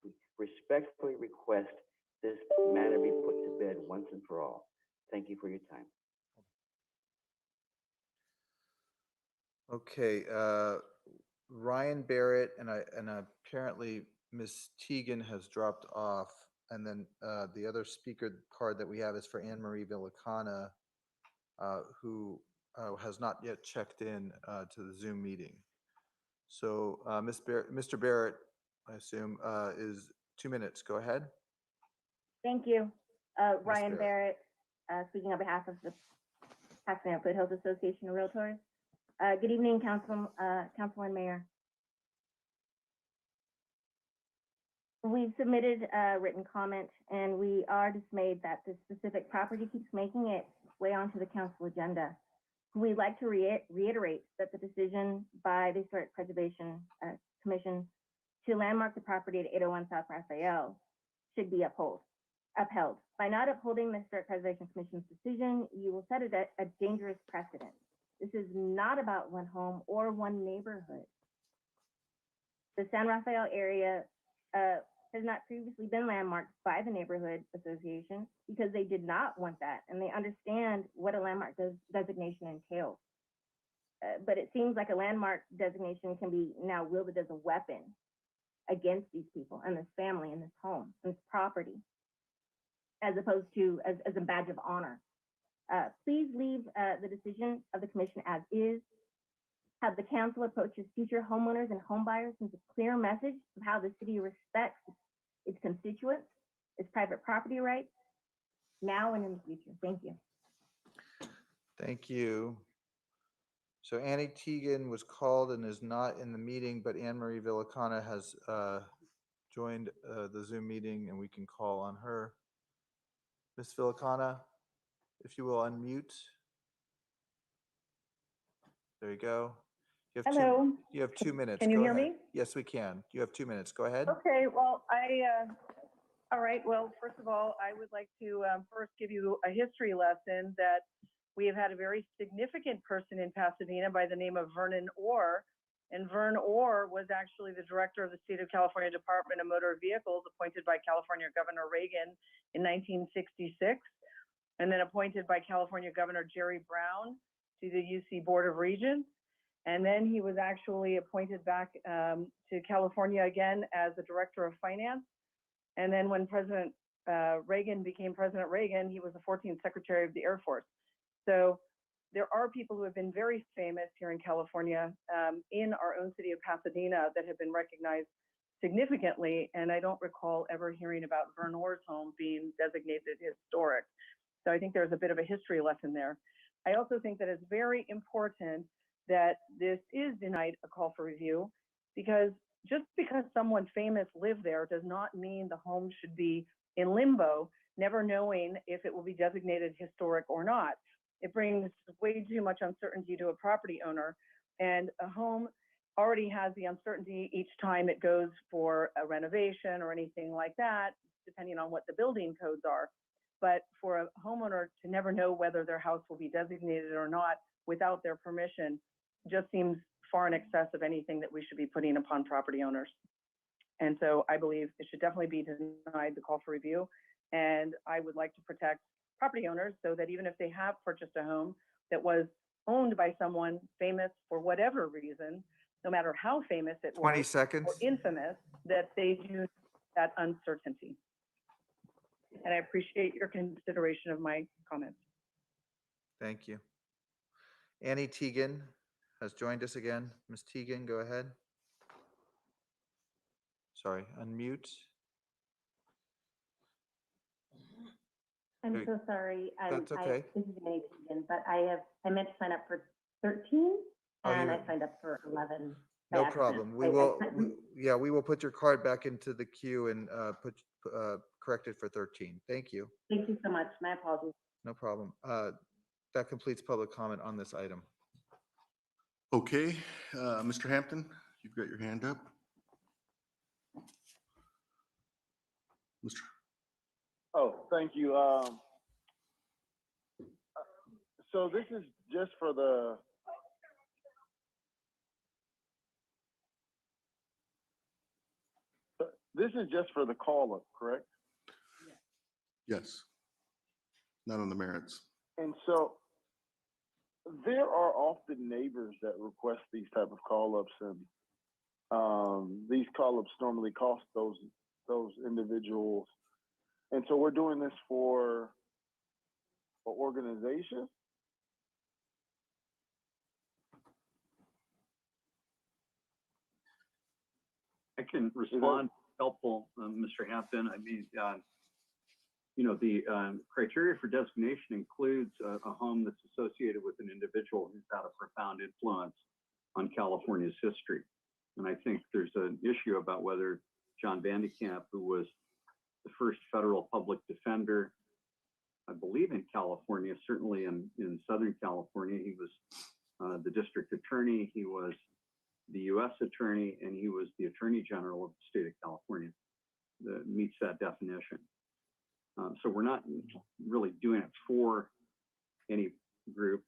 We respectfully request this matter be put to bed once and for all. Thank you for your time. Okay, Ryan Barrett and apparently Ms. Teagan has dropped off, and then the other speaker card that we have is for Anne Marie Villacana, who has not yet checked in to the Zoom meeting. So Mr. Barrett, I assume, is 2 minutes. Go ahead. Thank you. Ryan Barrett, speaking on behalf of the Pasadena Foothills Association of Realtors. Good evening, Council and Mayor. We've submitted a written comment, and we are dismayed that this specific property keeps making its way onto the council agenda. We'd like to reiterate that the decision by the Historic Preservation Commission to landmark the property at 801 South Raphael should be upheld. By not upholding the Historic Preservation Commission's decision, you will set a dangerous precedent. This is not about one home or one neighborhood. The San Rafael area has not previously been landmarked by the neighborhood association because they did not want that, and they understand what a landmark designation entails. But it seems like a landmark designation can be now wielded as a weapon against these people and this family and this home and this property, as opposed to as a badge of honor. Please leave the decision of the commission as is. Have the council approach its future homeowners and homebuyers with a clear message of how the city respects its constituents, its private property rights, now and in the future. Thank you. Thank you. So Annie Teagan was called and is not in the meeting, but Anne Marie Villacana has joined the Zoom meeting, and we can call on her. Ms. Villacana, if you will unmute. There you go. Hello. You have 2 minutes. Can you Go hear ahead. me? Yes, we can. You have 2 minutes. Go ahead. Okay, well, all right, well, first of all, I would like to first give you a history lesson that we have had a very significant person in Pasadena by the name of Vernon Orr. And Vern Orr was actually the director of the State of California Department of Motor Vehicles, appointed by California Governor Reagan in 1966, and then appointed by California Governor Jerry Brown to the UC Board of Regents. And then he was actually appointed back to California again as the director of finance. And then when President Reagan became President Reagan, he was the 14th Secretary of the Air Force. So there are people who have been very famous here in California, in our own city of Pasadena, that have been recognized significantly. And I don't recall ever hearing about Vern Orr's home being designated historic. So I think there's a bit of a history lesson there. I also think that it's very important that this is denied a call for review, because just because someone famous lived there does not mean the home should be in limbo, never knowing if it will be designated historic or not. It brings way too much uncertainty to a property owner, and a home already has the uncertainty each time it goes for a renovation or anything like that, depending on what the building codes are. But for a homeowner to never know whether their house will be designated or not without their permission just seems far in excess of anything that we should be putting upon property owners. And so I believe it should definitely be denied the call for review. And I would like to protect property owners so that even if they have purchased a home that was owned by someone famous for whatever reason, no matter how famous it 20 was seconds. or infamous, that they do that uncertainty. And I appreciate your consideration of my comments. Thank you. Annie Teagan has joined us again. Ms. Teagan, go ahead. Sorry, unmute. I'm Hey, so sorry. that's okay. This is Annie Teagan, but I meant to sign up for 13 Oh, and you- I signed up for 11. by No accident. problem. We will put your card back into the queue and correct it for 13. Thank you. Thank you so much. My apologies. No problem. That completes public comment on this item. Okay, Mr. Hampton, you've got your hand up. Mr. Oh, thank you. So this is just for the, call-up, correct? Yes. Not on the merits. And so there are often neighbors that request these type of call-ups, and these call-ups normally cost those individuals. And so we're doing this for an organization. I can respond. Helpful, Mr. Hampton. I mean, the criteria for designation includes a home that's associated with an individual who's had a profound influence on California's history. And I think there's an issue about whether John Vandekamp, who was the first federal public defender, I believe in California, certainly in Southern California, he was the district attorney, he was the U.S. attorney, and he was the attorney general of the state of California. That meets that definition. So we're not really doing it for any group,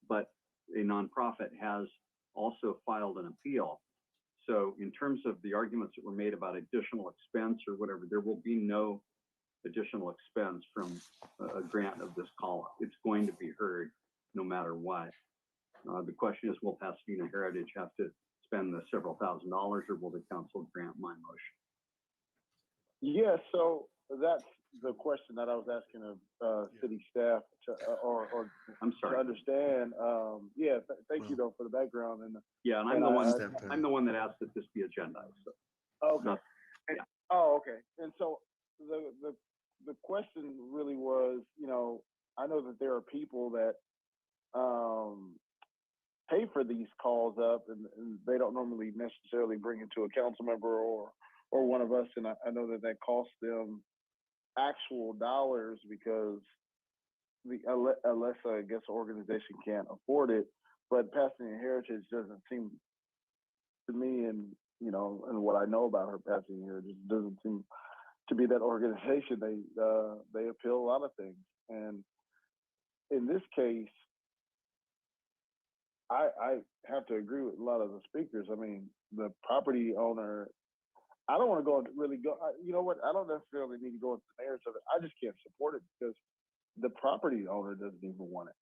but a nonprofit has also filed an appeal. So in terms of the arguments that were made about additional expense or whatever, there will be no additional expense from a grant of this call-up. It's going to be heard no matter what. The question is, will Pasadena Heritage have to spend the several $1,000s, or will the council grant my motion? Yeah, so that's the question that I was asking of city staff to, or I'm sorry. to understand. Thank you though for the background and. Yeah, and I'm the one that asked that this be agendized. So. Okay. Oh, okay. And so the question really was, I know that there are people that pay for these calls up, and they don't normally necessarily bring it to a council member or one of us, and I know that costs them actual dollars because unless I guess an organization can't afford it. But Pasadena Heritage doesn't seem to me, and and what I know about her, Pasadena Heritage doesn't seem to be that organization. They appeal a lot of things, and in this case, I have to agree with a lot of the speakers. I mean, the property owner. I don't want to go and really go. You know what? I don't necessarily need to go into the merits of it. I just can't support it because the property owner doesn't even want it.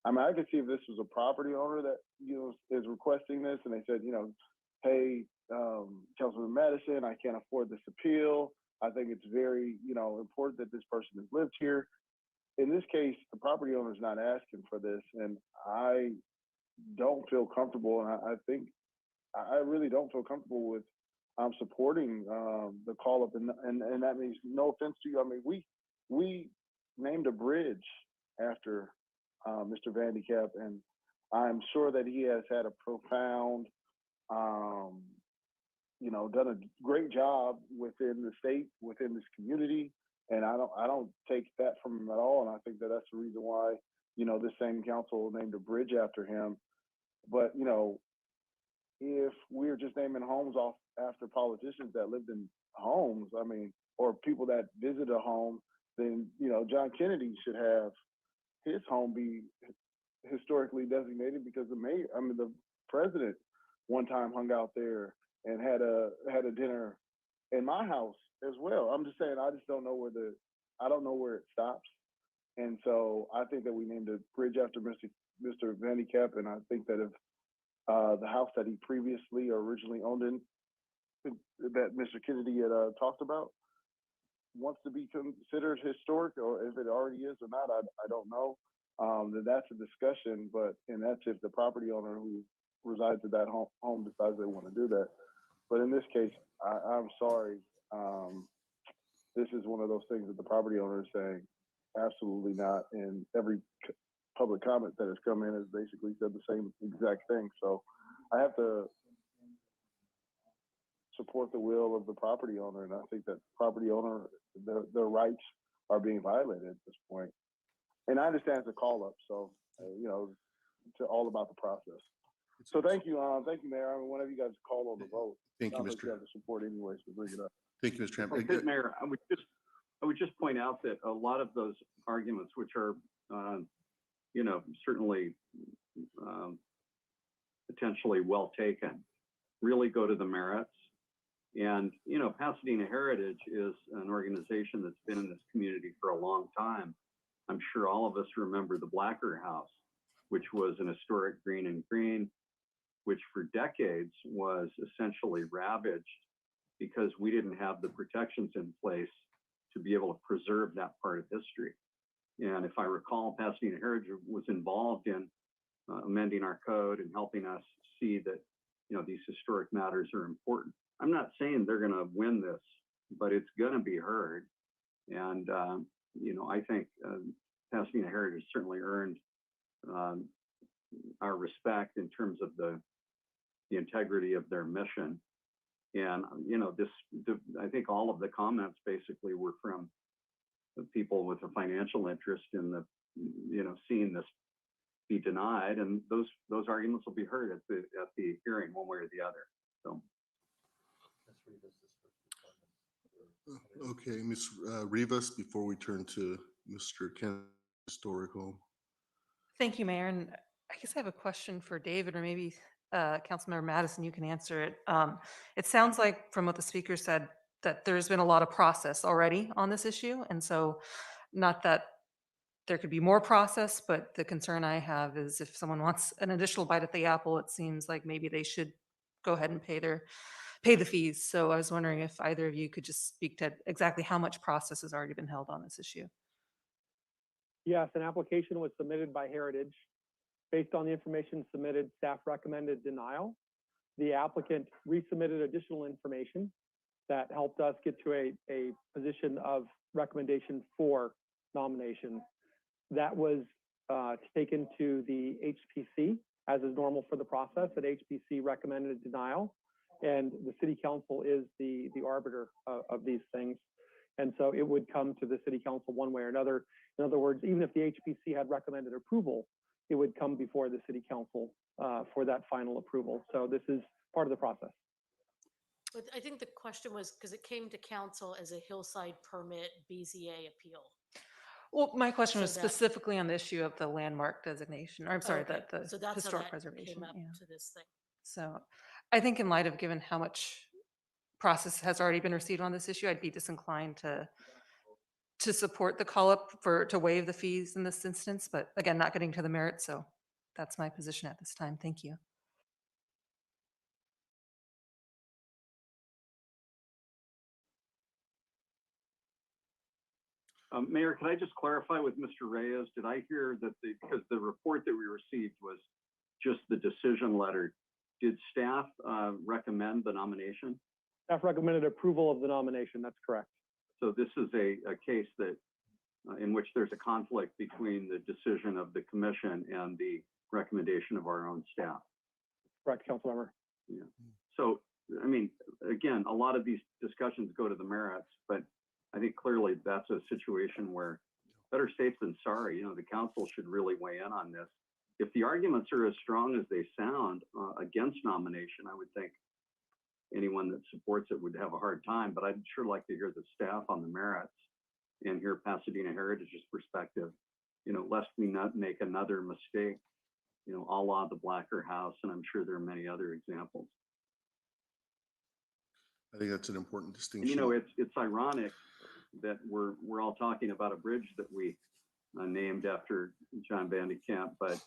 I mean, I could see if this was a property owner that is requesting this, and they said, hey, Councilman Madison, I can't afford this appeal. I think it's very important that this person has lived here. in this case, the property owner's not asking for this, and I don't feel comfortable, and I think I really don't feel comfortable with supporting the call up, and that means no offense to you. I mean, we named a bridge after Mr. Vandicap, and I'm sure that he has had a profound, done a great job within the state, within this community, and I don't take that from him at all. And I think that that's the reason why this same council named a bridge after him. But if we're just naming homes off after politicians that lived in homes, I mean, or people that visit a home, then John Kennedy should have his home be historically designated, because the president one time hung out there and had a dinner in my house as well. I'm just saying, I don't know where it stops. And so I think that we named a bridge after Mr. Vandicap, and I think that if the house that he previously or originally owned that Mr. Kennedy had talked about wants to be considered historic, or if it already is or not, I don't know. Then that's a discussion, and that's if the property owner who resides at that home decides they want to do that. But in this case, I'm sorry. This is one of those things that the property owner is saying, absolutely not. And every public comment that has come in has basically said the same exact thing. So I have to support the will of the property owner, and I think that property owner, their rights are being violated at this point. And I understand it's a call up, so it's all about the process. So thank you, Mayor. I mean, whenever you guys call on the vote, Thank you, sounds like Mr. you have the support anyways to bring it up. Thank you, Mr. Tramp. Okay, Mayor, I would just point out that a lot of those arguments, which are, certainly potentially well taken, really go to the merits. And, Pasadena Heritage is an organization that's been in this community for a long time. I'm sure all of us remember the Blacker House, which was an historic green and green, which for decades was essentially ravaged because we didn't have the protections in place to be able to preserve that part of history. And if I recall, Pasadena Heritage was involved in amending our code and helping us see that, these historic matters are important. I'm not saying they're going to win this, but it's going to be heard. And, I think Pasadena Heritage certainly earned our respect in terms of the integrity of their mission. And, I think all of the comments basically were from the people with a financial interest in the, seeing this be denied, and those arguments will be heard at the hearing one way or the other. So. Okay, Ms. Rivas, before we turn to Mr. Kennedy, historical. Thank you, Mayor. And I guess I have a question for David, or maybe Councilmember Madison, you can answer it. It sounds like from what the speaker said that there's been a lot of process already on this issue. And so not that there could be more process, but the concern I have is if someone wants an additional bite at the apple, it seems like maybe they should go ahead and pay the fees. So I was wondering if either of you could just speak to exactly how much process has already been held on this issue. Yes, an application was submitted by Heritage. Based on the information submitted, staff recommended denial. The applicant resubmitted additional information that helped us get to a position of recommendation for nomination. That was taken to the HPC, as is normal for the process, that HPC recommended denial. And the city council is the arbiter of these things. And so it would come to the city council one way or another. In other words, even if the HPC had recommended approval, it would come before the city council for that final approval. So this is part of the process. But I think the question was because it came to council as a hillside permit BZA appeal. Well, my question was So that- specifically on the issue of the landmark designation, or I'm sorry, Okay, the so that's how historic that preservation. came up Yeah. to this thing. So I think in light of given how much process has already been received on this issue, I'd be disinclined to support the call up to waive the fees in this instance, but again, not getting to the merits. So that's my position at this time. Thank you. Mayor, can I just clarify with Mr. Reyes? Did I hear that because the report that we received was just the decision letter, did staff recommend the nomination? Staff recommended approval of the nomination. That's correct. So this is a case that in which there's a conflict between the decision of the commission and the recommendation of our own staff. Correct, Councilmember. Yeah. So, I mean, again, a lot of these discussions go to the merits, but I think clearly that's a situation where better safe than sorry. You know, the council should really weigh in on this. If the arguments are as strong as they sound against nomination, I would think anyone that supports it would have a hard time, but I'd sure like to hear the staff on the merits and hear Pasadena Heritage's perspective, you know, lest we not make another mistake, you know, a la the Blacker House, and I'm sure there are many other examples. I think that's an important distinction. And, you know, it's ironic that we're all talking about a bridge that we named after John Vandekamp, but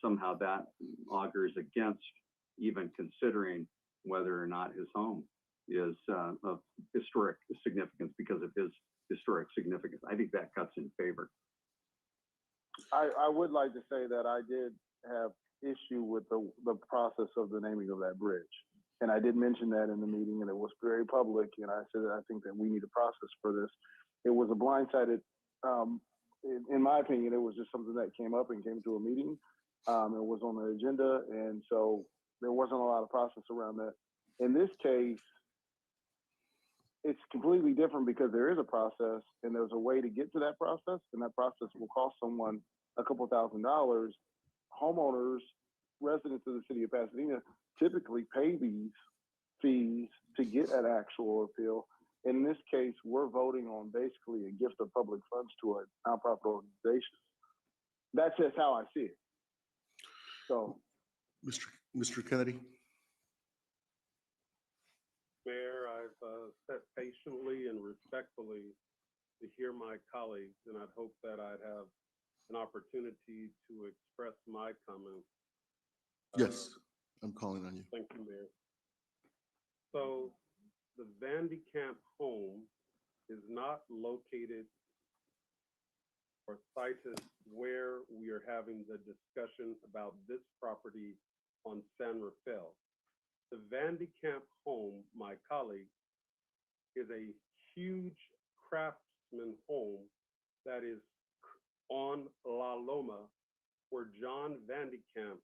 somehow that augurs against even considering whether or not his home is of historic significance because of his historic significance. I think that cuts in favor. I would like to say that I did have issue with the process of the naming of that bridge. And I did mention that in the meeting, and it was very public. And I said, I think that we need a process for this. It was a blindsided, in my opinion, it was just something that came up and came to a meeting. It was on the agenda. And so there wasn't a lot of process around that. In this case, it's completely different because there is a process and there's a way to get to that process. And that process will cost someone a couple $1,000s. Homeowners, residents of the city of Pasadena, typically pay these fees to get an actual appeal. In this case, we're voting on basically a gift of public funds to a nonprofit organization. That's just how I see it. So, Mr. Kennedy. Mayor, I've sat patiently and respectfully to hear my colleagues, and I'd hope that I'd have an opportunity to express my comments. Yes, I'm calling on you. Thank you, Mayor. So the Vandekamp home is not located or cited where we are having the discussion about this property on San Rafael. The Vandekamp home, my colleague, is a huge craftsman home that is on La Loma, where John Vandekamp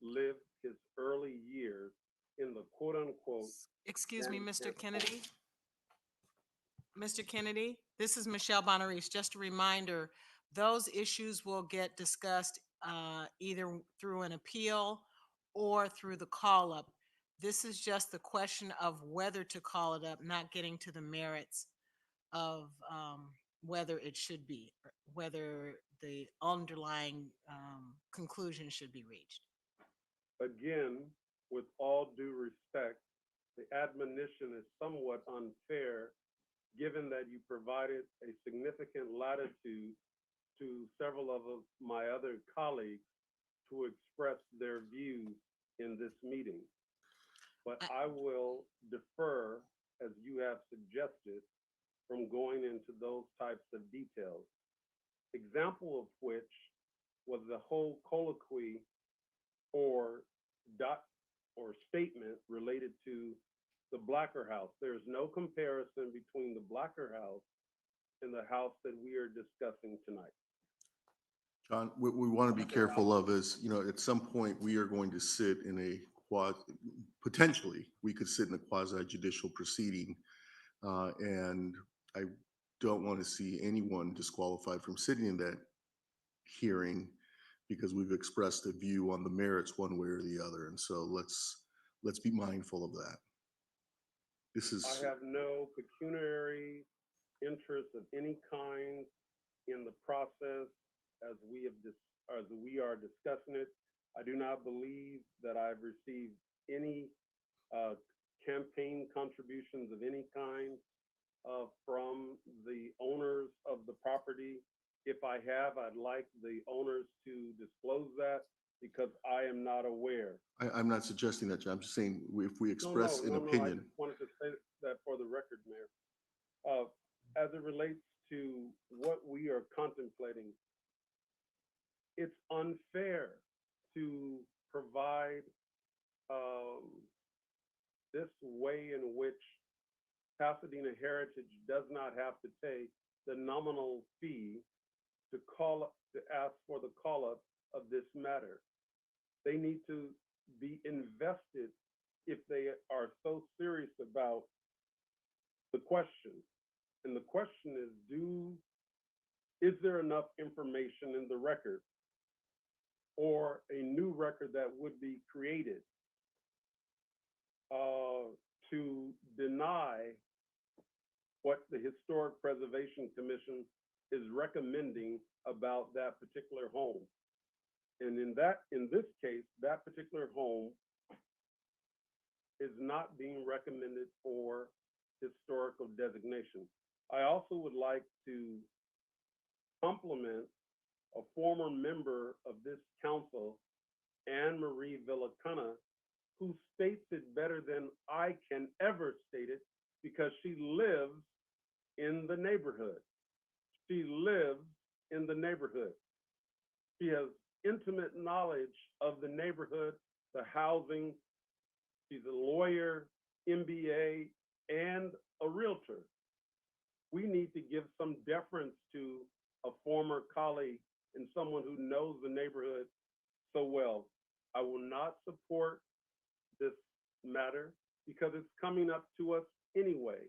lived his early years in the quote unquote. Excuse me, Mr. Kennedy. Mr. Kennedy, this is Michelle Bonaris. Just a reminder, those issues will get discussed either through an appeal or through the call up. This is just the question of whether to call it up, not getting to the merits of whether it should be, whether the underlying conclusion should be reached. Again, with all due respect, the admonition is somewhat unfair, given that you provided a significant latitude to several of my other colleagues to express their views in this meeting. But I will defer, as you have suggested, from going into those types of details. Example of which was the whole colloquy or statement related to the Blacker House. There's no comparison between the Blacker House and the house that we are discussing tonight. John, what we want to be careful of is, you know, at some point we are going to sit in a potentially we could sit in a quasi judicial proceeding, and I don't want to see anyone disqualified from sitting in that hearing because we've expressed a view on the merits one way or the other. And so let's be mindful of that. I have no pecuniary interest of any kind in the process as we are discussing it. I do not believe that I've received any campaign contributions of any kind from the owners of the property. If I have, I'd like the owners to disclose that because I am not aware. I'm not suggesting that, John. I'm just saying if we express an I opinion. just wanted to say that for the record, Mayor. As it relates to writing, it's unfair to provide this way in which Pasadena Heritage does not have to pay the nominal fee to ask for the call-up of this matter. They need to be invested if they are so serious about the question. And the question is there enough information in the record or a new record that would be created to deny what the Historic Preservation Commission is recommending about that particular home. And in this case, that particular home is not being recommended for historical designation. I also would like to compliment a former member of this council, Anne Marie Villacana, who states it better than I can ever state it because she lives in the neighborhood. She lives in the neighborhood. She has intimate knowledge of the neighborhood, the housing. She's a lawyer, MBA, and a realtor. We need to give some deference to a former colleague and someone who knows the neighborhood so well. I will not support this matter because it's coming up to us anyway.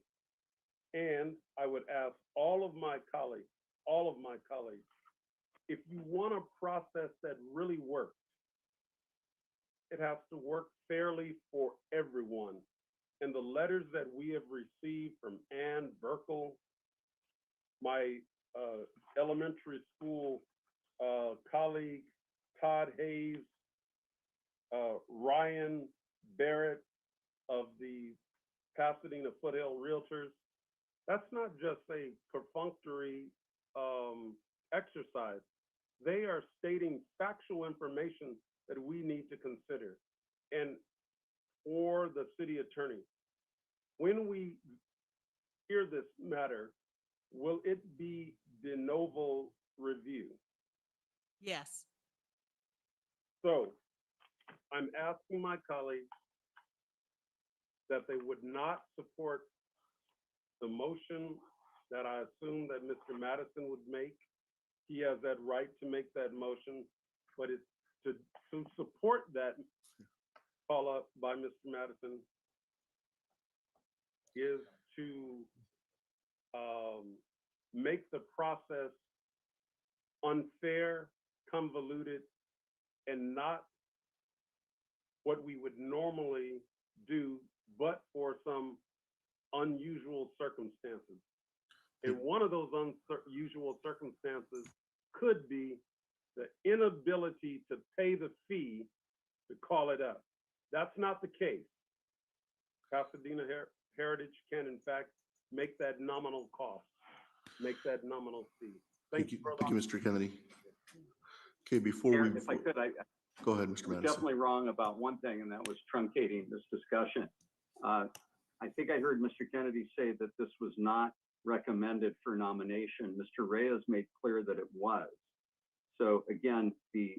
And I would ask all of my colleagues, if you want a process that really works, it has to work fairly for everyone. And the letters that we have received from Ann Burkle, my elementary school colleague, Todd Hayes, Ryan Barrett of the Pasadena Foothill Realtors, that's not just a perfunctory exercise. They are stating factual information that we need to consider. And for the city attorney, when we hear this matter, will it be de novo review? Yes. So I'm asking my colleagues that they would not support the motion that I assume that Mr. Madison would make. He has that right to make that motion, but it's to support that call up by Mr. Madison is to make the process unfair, convoluted, and not what we would normally do, but for some unusual circumstances. And one of those unusual circumstances could be the inability to pay the fee to call it up. That's not the case. Pasadena Heritage can, in fact, make that nominal cost, make that nominal fee. Thank you, Mr. Kennedy. Okay, before we, If I could, go ahead, Mr. You're Madison. definitely wrong about one thing, and that was truncating this discussion. I think I heard Mr. Kennedy say that this was not recommended for nomination. Mr. Reyes made clear that it was. So again, the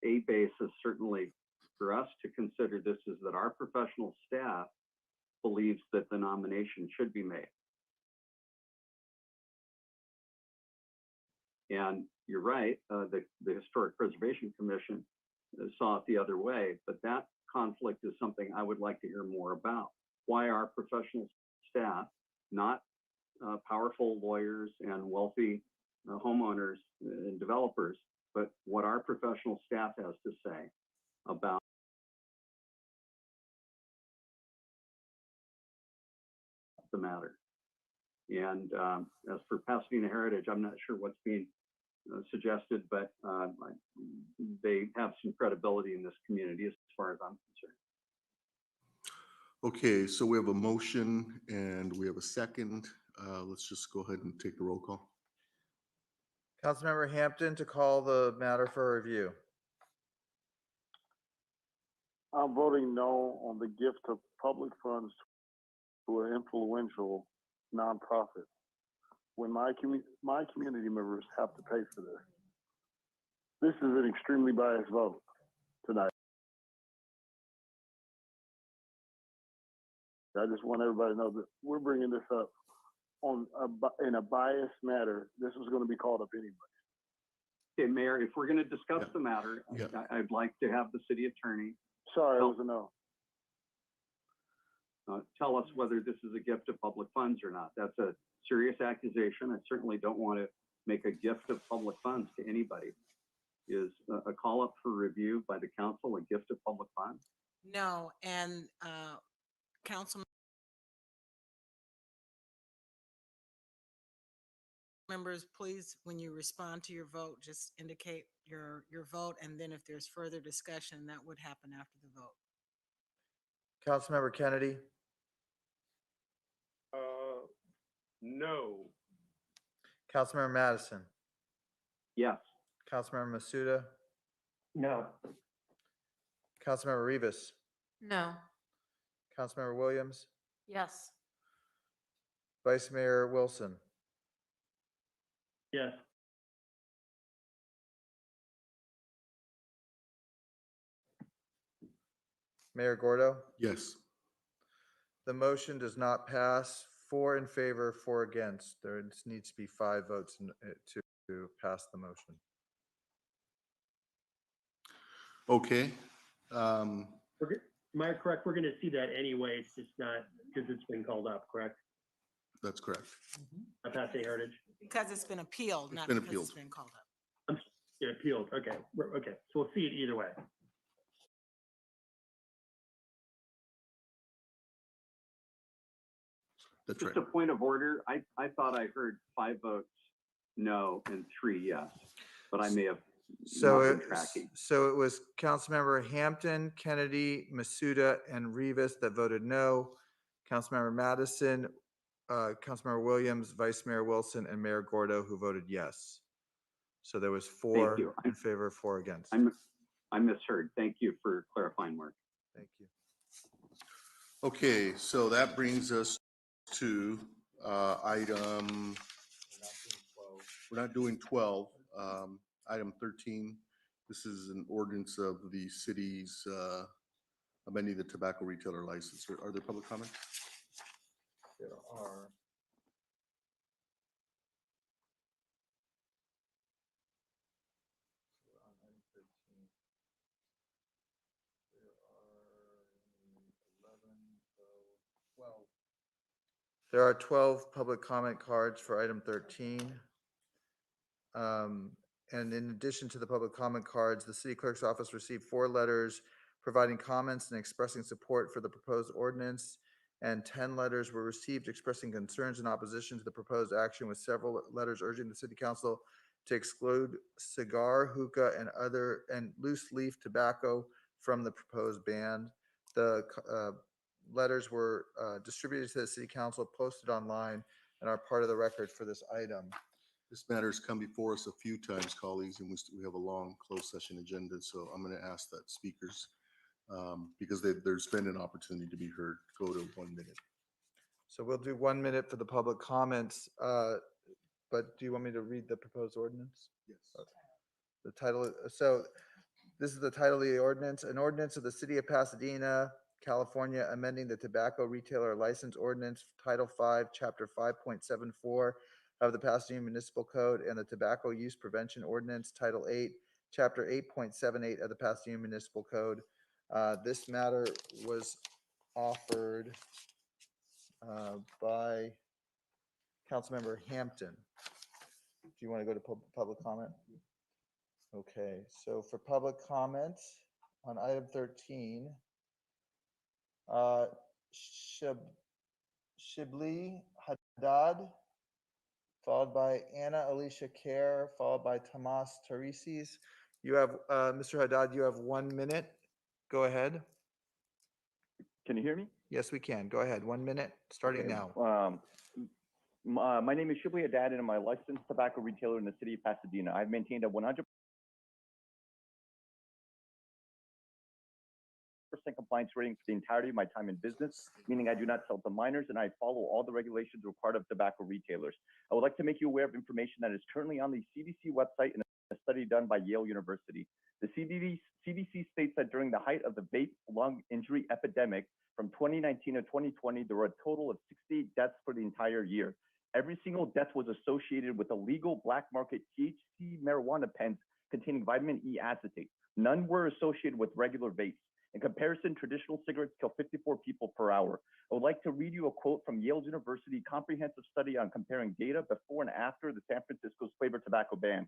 a basis certainly for us to consider this is that our professional staff believes that the nomination should be made. And you're right, the Historic Preservation Commission saw it the other way, but that conflict is something I would like to hear more about. Why our professional staff, not powerful lawyers and wealthy homeowners and developers, but what our professional staff has to say about the matter. And as for Pasadena Heritage, I'm not sure what's being suggested, but they have some credibility in this community as far as I'm concerned. Okay, so we have a motion and we have a second. Let's just go ahead and take the roll call. Councilmember Hampton to call the matter for review. I'm voting no on the gift of public funds to an influential nonprofit when my community members have to pay for this. This is an extremely biased vote tonight. I just want everybody to know that we're bringing this up in a biased matter. This was going to be called up anyway. Okay, Mayor, if we're going to discuss the matter, I'd like to have the city attorney. Sorry, it was a no. Tell us whether this is a gift of public funds or not. That's a serious accusation. I certainly don't want to make a gift of public funds to anybody. Is a call up for review by the council a gift of public funds? No, and council members, please, when you respond to your vote, just indicate your vote, and then if there's further discussion, that would happen after the vote. Councilmember Kennedy, No. Councilmember Madison, Yes. Councilmember Masuda, No. Councilmember Rivas, No. Councilmember Williams, Yes. Vice Mayor Wilson, Yes. Mayor Gordo. Yes. The motion does not pass. 4 in favor, 4 against. There needs to be 5 votes to pass the motion. Okay. Am I correct? We're going to see that anyway. It's just not because it's been called up, correct? That's correct. Pasadena Heritage. Because it's been appealed, not been because appealed. it's been called up. Yeah, appealed. Okay. Okay. So we'll see it either way. That's Just right. a point of order. I thought I heard 5 votes no and 3 yes, but I may have not been tracking. So it was Councilmember Hampton, Kennedy, Masuda, and Rivas that voted no. Councilmember Madison, Councilmember Williams, Vice Mayor Wilson, and Mayor Gordo who voted yes. So there was 4 in favor, 4 against. I misheard. Thank you for clarifying, Mark. Thank you. Okay, so that brings us to item, we're not doing 12, item 13. This is an ordinance of the city's amending the tobacco retailer license. Are there public comments? There are. There are 12 public comment cards for item 13. And in addition to the public comment cards, the city clerk's office received 4 letters providing comments and expressing support for the proposed ordinance, and 10 letters were received expressing concerns and opposition to the proposed action, with several letters urging the city council to exclude cigar, hookah, and loose leaf tobacco from the proposed ban. The letters were distributed to the city council, posted online, and are part of the record for this item. This matter has come before us a few times, colleagues, and we have a long closed session agenda. So I'm going to ask that speakers, because there's been an opportunity to be heard, go to 1 minute. So we'll do 1 minute for the public comments. But do you want me to read the proposed ordinance? Yes. Okay. The title, so this is the title of the ordinance, an ordinance of the city of Pasadena, California, amending the tobacco retailer license ordinance, Title 5, Chapter 5.74 of the Pasadena Municipal Code, and the tobacco use prevention ordinance, Title 8, Chapter 8.78 of the Pasadena Municipal Code. This matter was offered by Councilmember Hampton. Do you want to go to public comment? Okay, so for public comment on item 13, Shibli Haddad, followed by Anna Alicia Kerr, followed by Tomas Tarisis. You have, Mr. Haddad, you have 1 minute. Go ahead. Can you hear me? Yes, we can. Go ahead. 1 minute, starting Okay. now. My name is Shibli Haddad, and I'm a licensed tobacco retailer in the city of Pasadena. I've maintained a 100% compliance rating for the entirety of my time in business, meaning I do not sell to minors and I follow all the regulations required of tobacco retailers. I would like to make you aware of information that is currently on the CDC website in a study done by Yale University. The CDC states that during the height of the vape lung injury epidemic from 2019 to 2020, there were a total of 68 deaths for the entire year. Every single death was associated with illegal black market THC marijuana pens containing vitamin E acetate. None were associated with regular vapes. In comparison, traditional cigarettes kill 54 people per hour. I would like to read you a quote from Yale University comprehensive study on comparing data before and after the San Francisco's flavored tobacco ban.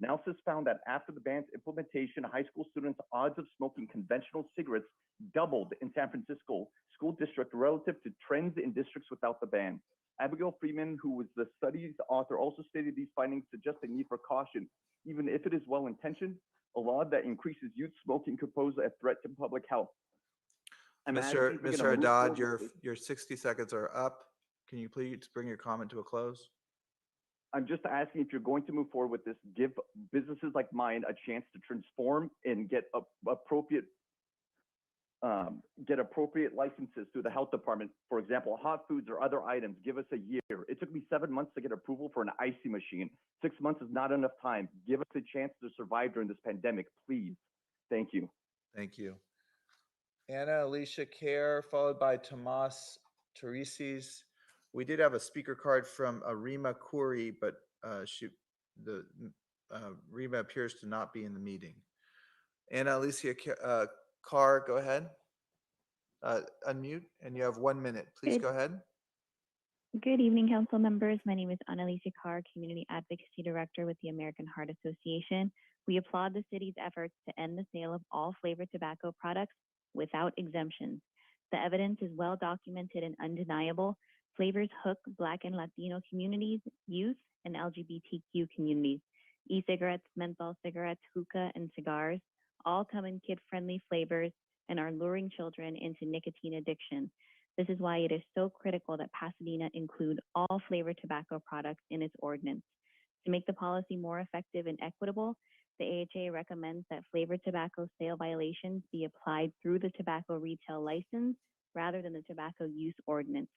Analysis found that after the ban's implementation, high school students' odds of smoking conventional cigarettes doubled in San Francisco school district relative to trends in districts without the ban. Abigail Freeman, who was the study's author, also stated these findings suggest a need for caution. Even if it is well-intentioned, a law that increases youth smoking could pose a threat to public health. Mr. Haddad, your 60 seconds are up. Can you please bring your comment to a close? I'm just asking if you're going to move forward with this, give businesses like mine a chance to transform and get appropriate licenses through the health department. For example, hot foods or other items, give us a year. It took me 7 months to get approval for an icy machine. 6 months is not enough time. Give us a chance to survive during this pandemic, please. Thank you. Thank you. Anna Alicia Kerr, followed by Tomas Tereses. We did have a speaker card from Rima Khoury, but Rima appears to not be in the meeting. Anna Alicia Carr, go ahead. Unmute, and you have 1 minute. Please go ahead. Good evening, council members. My name is Annalisa Carr, Community Advocacy Director with the American Heart Association. We applaud the city's efforts to end the sale of all flavored tobacco products without exemptions. The evidence is well documented and undeniable. Flavors hook Black and Latino communities, youth, and LGBTQ communities. E-cigarettes, menthol cigarettes, hookah, and cigars all come in kid-friendly flavors and are luring children into nicotine addiction. This is why it is so critical that Pasadena include all flavored tobacco products in its ordinance. To make the policy more effective and equitable, the AHA recommends that flavored tobacco sale violations be applied through the tobacco retail license rather than the tobacco use ordinance.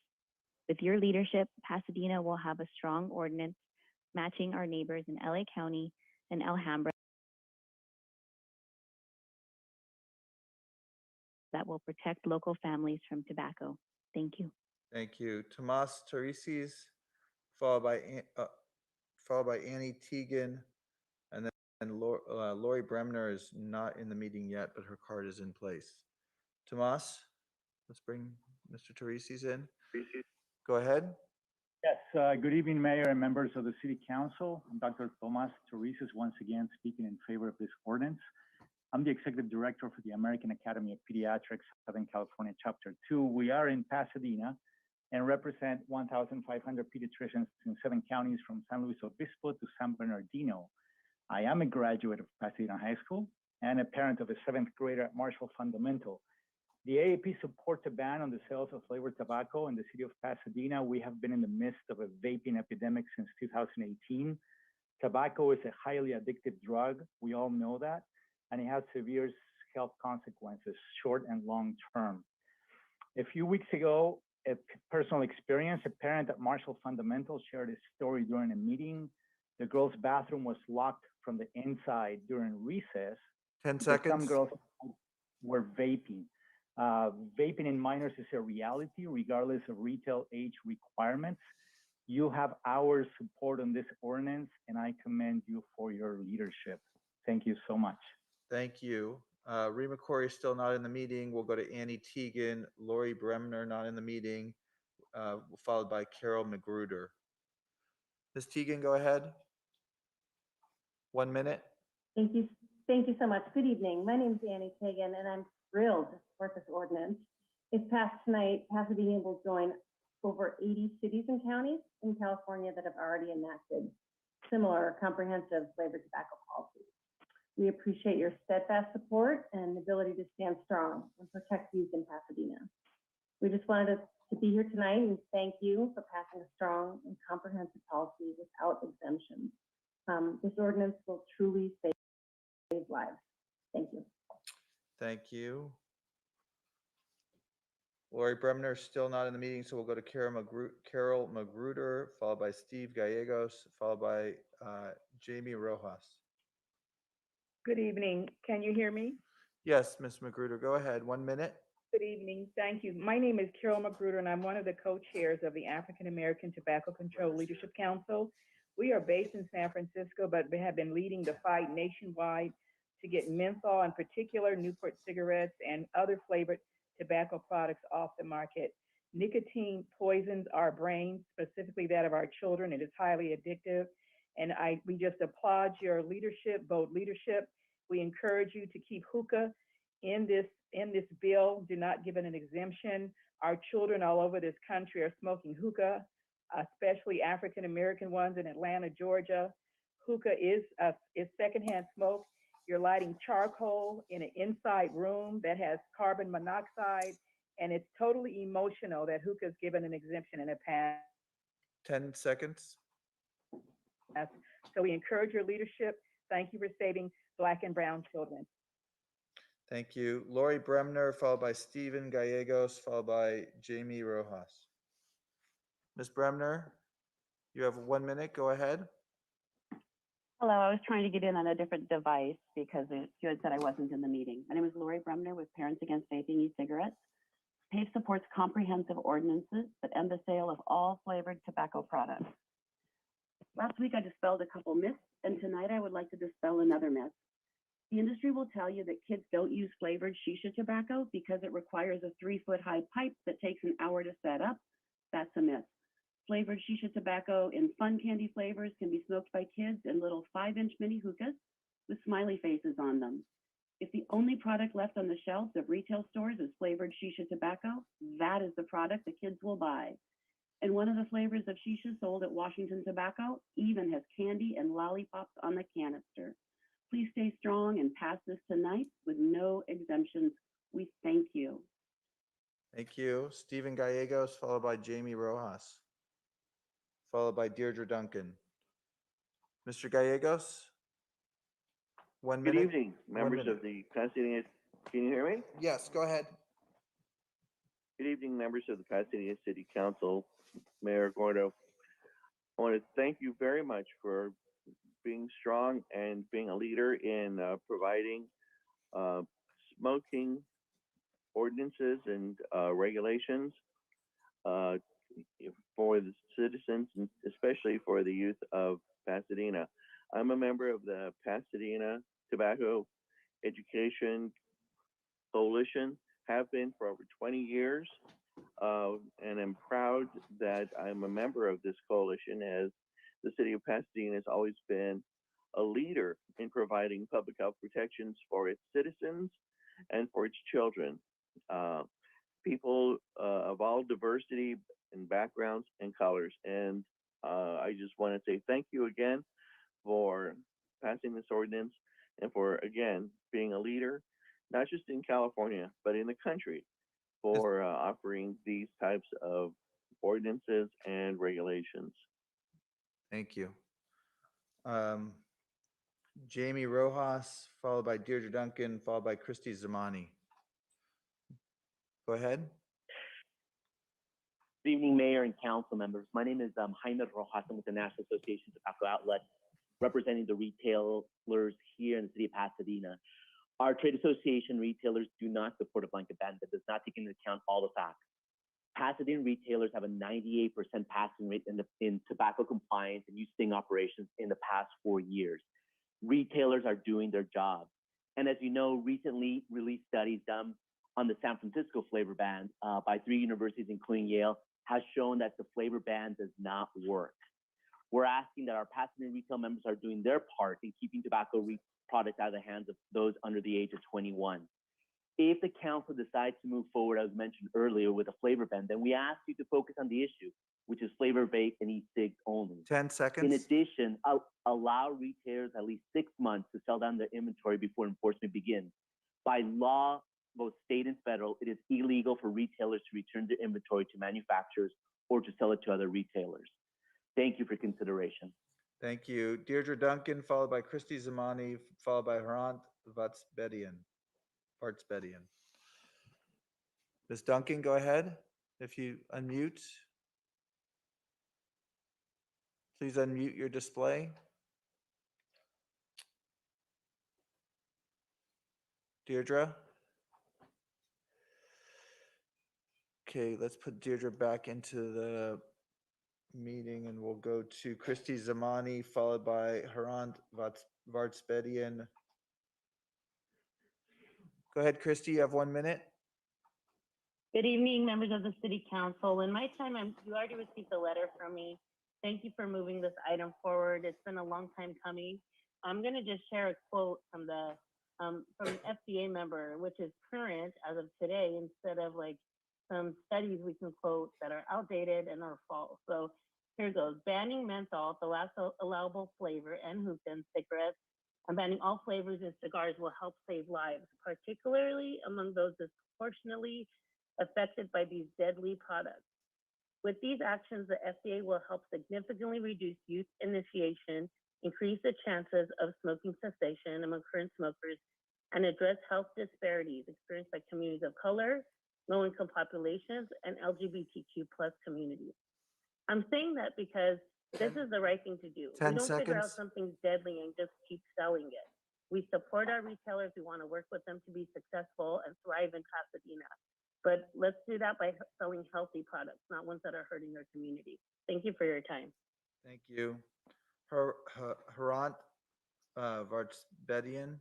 With your leadership, Pasadena will have a strong ordinance matching our neighbors in LA County and Alhambra that will protect local families from tobacco. Thank you. Thank you. Tomas Tereses, followed by Annie Teagan, and then Lori Bremner is not in the meeting yet, but her card is in place. Tomas, let's bring Mr. Tereses in. Go ahead. Yes, good evening, Mayor and members of the City Council. I'm Dr. Tomas Tereses, once again speaking in favor of this ordinance. I'm the Executive Director for the American Academy of Pediatrics, Southern California, Chapter 2. We are in Pasadena and represent 1,500 pediatricians in 7 counties from San Luis Obispo to San Bernardino. I am a graduate of Pasadena High School and a parent of a 7th grader at Marshall Fundamental. The AAP supports a ban on the sales of flavored tobacco in the city of Pasadena. We have been in the midst of a vaping epidemic since 2018. Tobacco is a highly addictive drug. We all know that, and it has severe health consequences, short and long term. A few weeks ago, a personal experience, a parent at Marshall Fundamental shared a story during a meeting. The girls' bathroom was locked from the inside during recess. 10 seconds. Some girls were vaping. Vaping in minors is a reality, regardless of retail age requirements. You have our support on this ordinance, and I commend you for your leadership. Thank you so much. Thank you. Rima Khoury is still not in the meeting. We'll go to Annie Teagan, Lori Bremner not in the meeting, followed by Carol Magruder. Ms. Teagan, go ahead. 1 minute. Thank you. Thank you so much. Good evening. My name is Annie Teagan, and I'm thrilled to support this ordinance. If passed tonight, Pasadena will join over 80 cities and counties in California that have already enacted similar comprehensive flavored tobacco policies. We appreciate your steadfast support and ability to stand strong and protect youth in Pasadena. We just wanted to be here tonight and thank you for passing a strong and comprehensive policy without exemptions. This ordinance will truly save lives. Thank you. Thank you. Lori Bremner is still not in the meeting, so we'll go to Carol Magruder, followed by Steve Gallegos, followed by Jamie Rojas. Good evening. Can you hear me? Yes, Ms. Magruder, go ahead. 1 minute. Good evening. Thank you. My name is Carol Magruder, and I'm one of the co-chairs of the African American Tobacco Control Leadership Council. We are based in San Francisco, but we have been leading the fight nationwide to get menthol, in particular Newport cigarettes and other flavored tobacco products off the market. Nicotine poisons our brains, specifically that of our children. It is highly addictive. And we just applaud your leadership, bold leadership. We encourage you to keep hookah in this bill. Do not give it an exemption. Our children all over this country are smoking hookah, especially African American ones in Atlanta, Georgia. Hookah is secondhand smoke. You're lighting charcoal in an inside room that has carbon monoxide, and it's totally emotional that hookah is given an exemption in the past. 10 seconds. So we encourage your leadership. Thank you for saving Black and brown children. Thank you. Lori Bremner, followed by Stephen Gallegos, followed by Jamie Rojas. Ms. Bremner, you have 1 minute. Go ahead. Hello, I was trying to get in on a different device because you had said I wasn't in the meeting. My name is Lori Bremner with Parents Against Vaping E-Cigarettes. PAVE supports comprehensive ordinances that end the sale of all flavored tobacco products. Last week I dispelled a couple myths, and tonight I would like to dispel another myth. The industry will tell you that kids don't use flavored shisha tobacco because it requires a 3-foot high pipe that takes an hour to set up. That's a myth. Flavored shisha tobacco in fun candy flavors can be smoked by kids in little 5-inch mini hookahs with smiley faces on them. If the only product left on the shelves of retail stores is flavored shisha tobacco, that is the product the kids will buy. And one of the flavors of shisha sold at Washington Tobacco even has candy and lollipops on the canister. Please stay strong and pass this tonight with no exemptions. We thank you. Thank you. Stephen Gallegos, followed by Jamie Rojas, followed by Deirdre Duncan. Mr. Gallegos, 1 minute. Good evening, members of the Pasadena. Can you hear me? Yes, go ahead. Good evening, members of the Pasadena City Council, Mayor Gordo. I want to thank you very much for being strong and being a leader in providing smoking ordinances and regulations for the citizens, and especially for the youth of Pasadena. I'm a member of the Pasadena Tobacco Education Coalition, have been for over 20 years, and I'm proud that I'm a member of this coalition, as the city of Pasadena has always been a leader in providing public health protections for its citizens and for its children. People of all diversity and backgrounds and colors. And I just want to say thank you again for passing this ordinance and for, again, being a leader, not just in California, but in the country, for offering these types of ordinances and regulations. Thank you. Jamie Rojas, followed by Deirdre Duncan, followed by Christy Zamani. Go ahead. Good evening, Mayor and council members. My name is Jaime Rojas. I'm with the National Association of Tobacco Outlets, representing the retailers here in the city of Pasadena. Our trade association retailers do not support a blanket ban that does not take into account all the facts. Pasadena retailers have a 98% passing rate in tobacco compliance and youth sting operations in the past 4 years. Retailers are doing their job. And as you know, recently released studies done on the San Francisco flavor ban by 3 universities, including Yale, has shown that the flavor ban does not work. We're asking that our Pasadena retail members are doing their part in keeping tobacco products out of the hands of those under the age of 21. If the council decides to move forward, as mentioned earlier, with a flavor ban, then we ask you to focus on the issue, which is flavor vape and e-cigs only. 10 seconds. In addition, allow retailers at least 6 months to sell down their inventory before enforcement begins. By law, both state and federal, it is illegal for retailers to return their inventory to manufacturers or to sell it to other retailers. Thank you for consideration. Thank you. Deirdre Duncan, followed by Christy Zamani, followed by Hrant Vatsbedian. Ms. Duncan, go ahead. If you unmute. Please unmute your display. Deirdre? Okay, let's put Deirdre back into the meeting and we'll go to Christy Zamani, followed by Harant Vartspedian. Go ahead, Christy, you have 1 minute. Good evening, members of the City Council. In my time, you already received a letter from me. Thank you for moving this item forward. It's been a long time coming. I'm going to just share a quote from the from an FDA member, which is current as of today, instead of like some studies we can quote that are outdated and are false. So here goes. Banning menthol, the last allowable flavor, and hookah and cigarettes, and banning all flavors in cigars will help save lives, particularly among those disproportionately affected by these deadly products. With these actions, the FDA will help significantly reduce youth initiation, increase the chances of smoking cessation among current smokers, and address health disparities experienced by communities of color, low-income populations, and LGBTQ plus communities. I'm saying that because this is the right thing to do. 10 We don't figure out seconds. something deadly and just keep selling it. We support our retailers. We want to work with them to be successful and thrive in Pasadena. But let's do that by selling healthy products, not ones that are hurting our community. Thank you for your time. Thank you. Harant Vartspedian.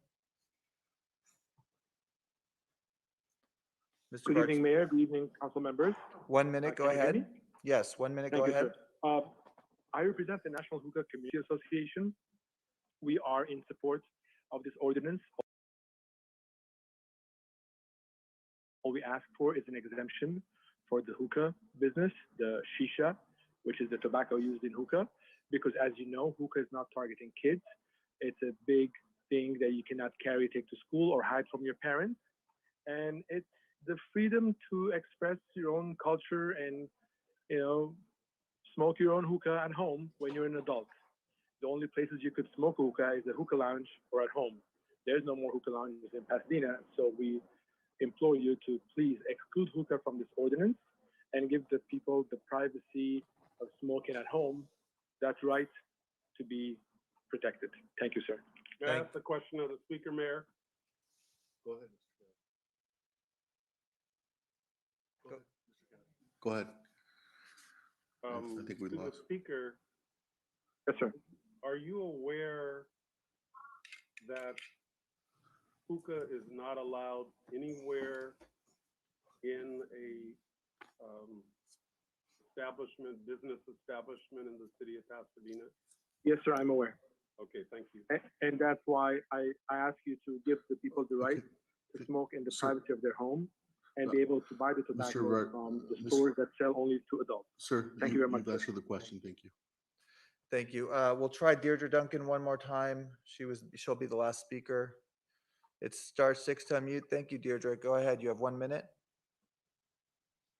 Mr. Good evening, Mayor. Good evening, council members. 1 minute, go Can you hear ahead. me? Yes, 1 minute, Thank go you, ahead. sir. I represent the National Hookah Community Association. We are in support of this ordinance. All we ask for is an exemption for the hookah business, the shisha, which is the tobacco used in hookah, because as you know, hookah is not targeting kids. It's a big thing that you cannot carry, take to school, or hide from your parents. And it's the freedom to express your own culture and, you know, smoke your own hookah at home when you're an adult. The only places you could smoke hookah is a hookah lounge or at home. There's no more hookah lounges in Pasadena, so we implore you to please exclude hookah from this ordinance and give the people the privacy of smoking at home. That's right to be protected. Thank you, sir. May I ask the question of the speaker, Mayor? Go ahead. Go ahead. I think we To lost. the speaker, Yes, sir. are you aware that hookah is not allowed anywhere in a establishment, business establishment in the city of Pasadena? Yes, sir, I'm aware. Okay, thank you. And that's why I ask you to give the people the right to smoke in the privacy of their home and be able to buy the tobacco from the stores that sell only to adults. Sir, Thank you very much. You've answered the question. Thank you. Thank you. We'll try Deirdre Duncan one more time. She'll be the last speaker. It's *6 to unmute. Thank you, Deirdre. Go ahead. You have 1 minute.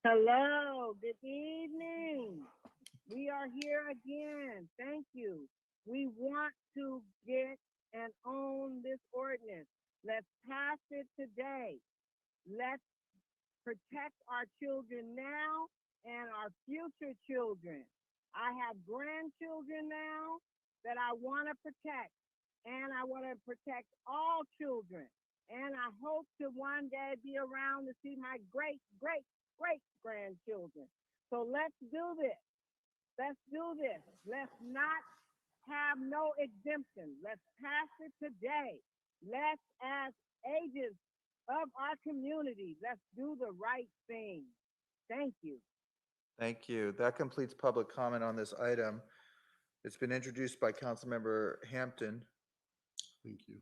Hello, good evening. We are here again. Thank you. We want to get and own this ordinance. Let's pass it today. Let's protect our children now and our future children. I have grandchildren now that I want to protect, and I want to protect all children. And I hope to one day be around to see my great grandchildren. So let's do this. Let's do this. Let's not have no exemption. Let's pass it today. Let's, as agents of our community, let's do the right thing. Thank you. Thank you. That completes public comment on this item. It's been introduced by Councilmember Hampton. Thank you.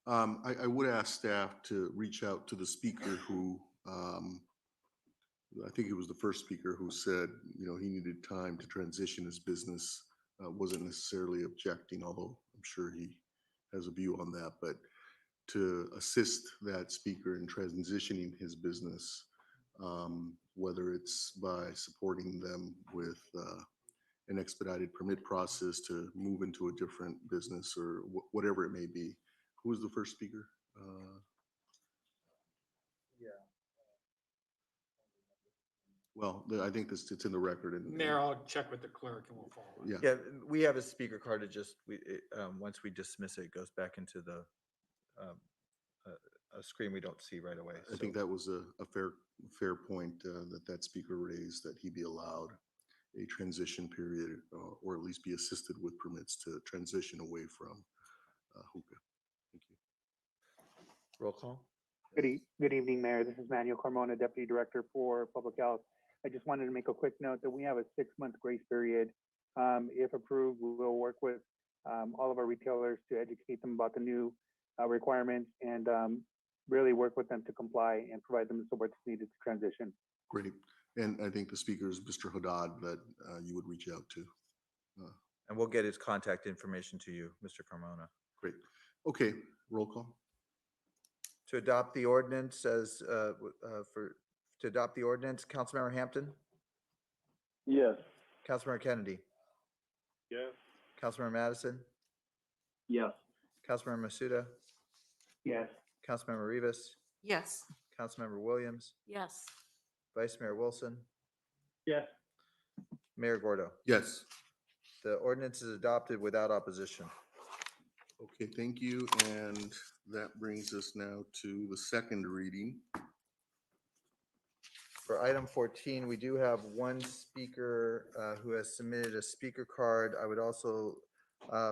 I would ask staff to reach out to the speaker who, I think it was the first speaker who said, you know, he needed time to transition his business, wasn't necessarily objecting, although I'm sure he has a view on that, but to assist that speaker in transitioning his business, whether it's by supporting them with an expedited permit process to move into a different business or whatever it may be. Who was the first speaker? Well, I think this, it's in the record and. Mayor, I'll check with the clerk and we'll follow up. Yeah. Yeah, we have a speaker card. Once we dismiss it, it goes back into the, a screen we don't see right away. I think that was a fair point that speaker raised, that he be allowed a transition period, or at least be assisted with permits to transition away from hookah. Thank you. Roll call. Good evening, Mayor. This is Manuel Carmona, Deputy Director for Public Health. I just wanted to make a quick note that we have a 6-month grace period. If approved, we will work with all of our retailers to educate them about the new requirements and really work with them to comply and provide them the support needed to transition. Great. And I think the speaker is Mr. Haddad that you would reach out to. And we'll get his contact information to you, Mr. Carmona. Great. Okay, roll call. To adopt the ordinance to adopt the ordinance, Councilmember Hampton, Yes. Councilmember Kennedy, Yes. Councilmember Madison, Yes. Councilmember Masuda, Yes. Councilmember Rivas, Yes. Councilmember Williams, Yes. Vice Mayor Wilson, Yes. Mayor Gordo. Yes. The ordinance is adopted without opposition. Okay, thank you. And that brings us now to the second reading. For item 14, we do have one speaker who has submitted a speaker card. I would also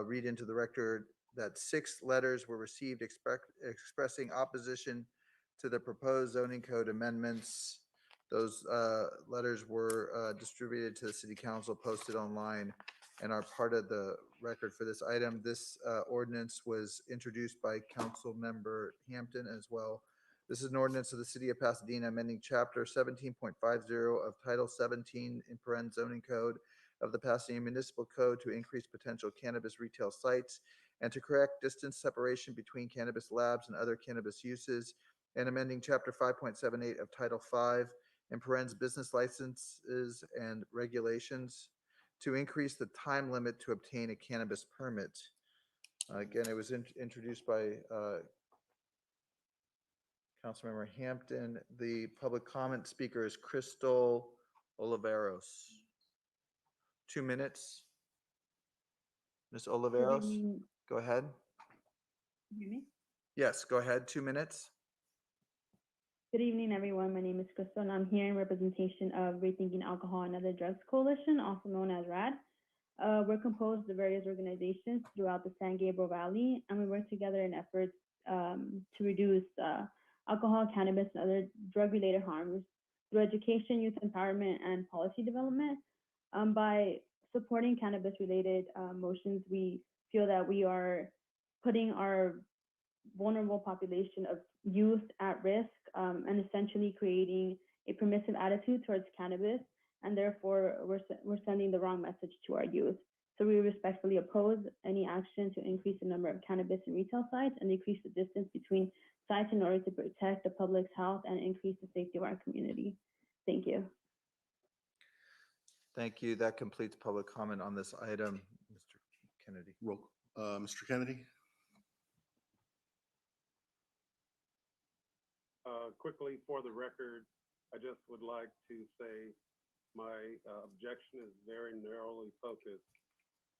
read into the record that 6 letters were received expressing opposition to the proposed zoning code amendments. Those letters were distributed to the city council, posted online, and are part of the record for this item. This ordinance was introduced by Council Member Hampton as well. This is an ordinance of the City of Pasadena amending Chapter 17.50 of Title 17 in parent zoning code of the Pasadena Municipal Code to increase potential cannabis retail sites and to correct distance separation between cannabis labs and other cannabis uses, and amending Chapter 5.78 of Title 5 in parent business licenses and regulations to increase the time limit to obtain a cannabis permit. Again, it was introduced by Councilmember Hampton. The public comment speaker is Crystal Oliveros. 2 minutes. Ms. Oliveros, go ahead. Hear me? Yes, go ahead. 2 minutes. Good evening, everyone. My name is Crystal, and I'm here in representation of Rethinking Alcohol and Other Drugs Coalition, also known as RAD. We're composed of various organizations throughout the San Gabriel Valley, and we work together in efforts to reduce alcohol, cannabis, and other drug-related harms through education, youth empowerment, and policy development. By supporting cannabis-related motions, we feel that we are putting our vulnerable population of youth at risk and essentially creating a permissive attitude towards cannabis, and therefore we're sending the wrong message to our youth. So we respectfully oppose any action to increase the number of cannabis and retail sites and decrease the distance between sites in order to protect the public's health and increase the safety of our community. Thank you. Thank you. That completes public comment on this item. Mr. Kennedy. Mr. Kennedy. Quickly, for the record, I just would like to say my objection is very narrowly focused.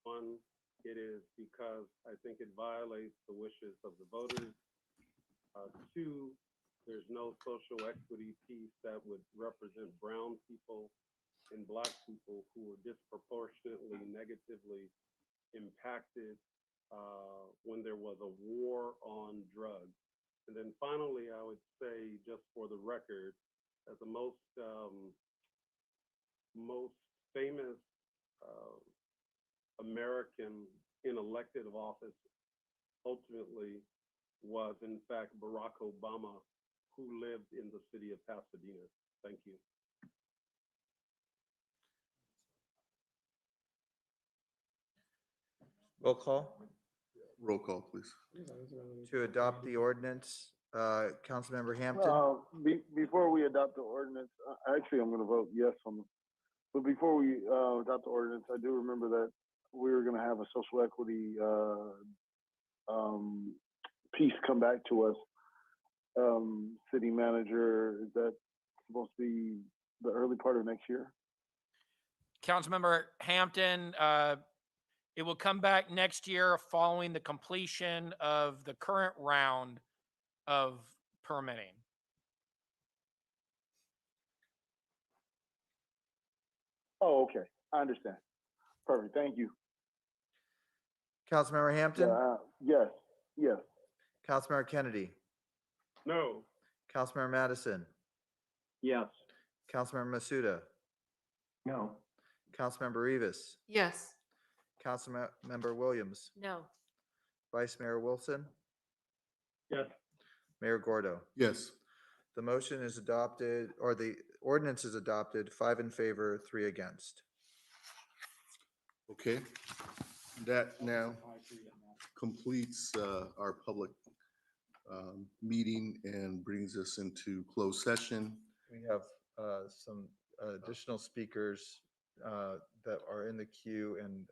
One, it is because I think it violates the wishes of the voters. 2, there's no social equity piece that would represent brown people and Black people who were disproportionately negatively impacted when there was a war on drugs. And then finally, I would say, just for the record, that the most famous American in elected office ultimately was, in fact, Barack Obama, who lived in the city of Pasadena. Thank you. Roll call. Roll call, please. To adopt the ordinance, Councilmember Hampton. Before we adopt the ordinance, actually, I'm going to vote yes on the. But before we adopt the ordinance, I do remember that we were going to have a social equity piece come back to us. City manager, is that supposed to be the early part of next year? Councilmember Hampton, it will come back next year following the completion of the current round of permitting. Oh, okay. I understand. Perfect. Thank you. Councilmember Hampton, Yes, yes. Councilmember Kennedy, No. Councilmember Madison, Yes. Councilmember Masuda, No. Councilmember Rivas, Yes. Councilmember Williams, No. Vice Mayor Wilson, Yes. Mayor Gordo. Yes. The motion is adopted, or the ordinance is adopted, 5 in favor, 3 against. Okay. That now completes our public meeting and brings us into closed session. We have some additional speakers that are in the queue and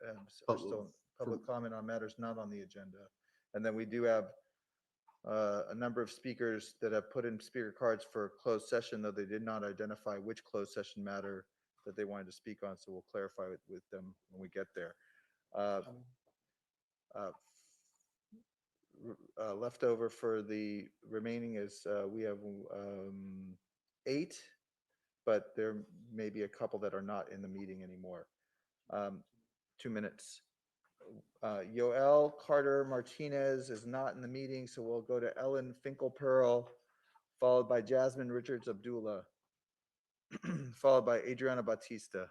are still public comment on matters not on the agenda. And then we do have a number of speakers that have put in speaker cards for closed session, though they did not identify which closed session matter that they wanted to speak on. So we'll clarify with them when we get there. Left over for the remaining is we have 8, but there may be a couple that are not in the meeting anymore. 2 minutes. Yoel Carter Martinez is not in the meeting, so we'll go to Ellen Finkelpearl, followed by Jasmine Richards Abdullah, followed by Adriana Batista.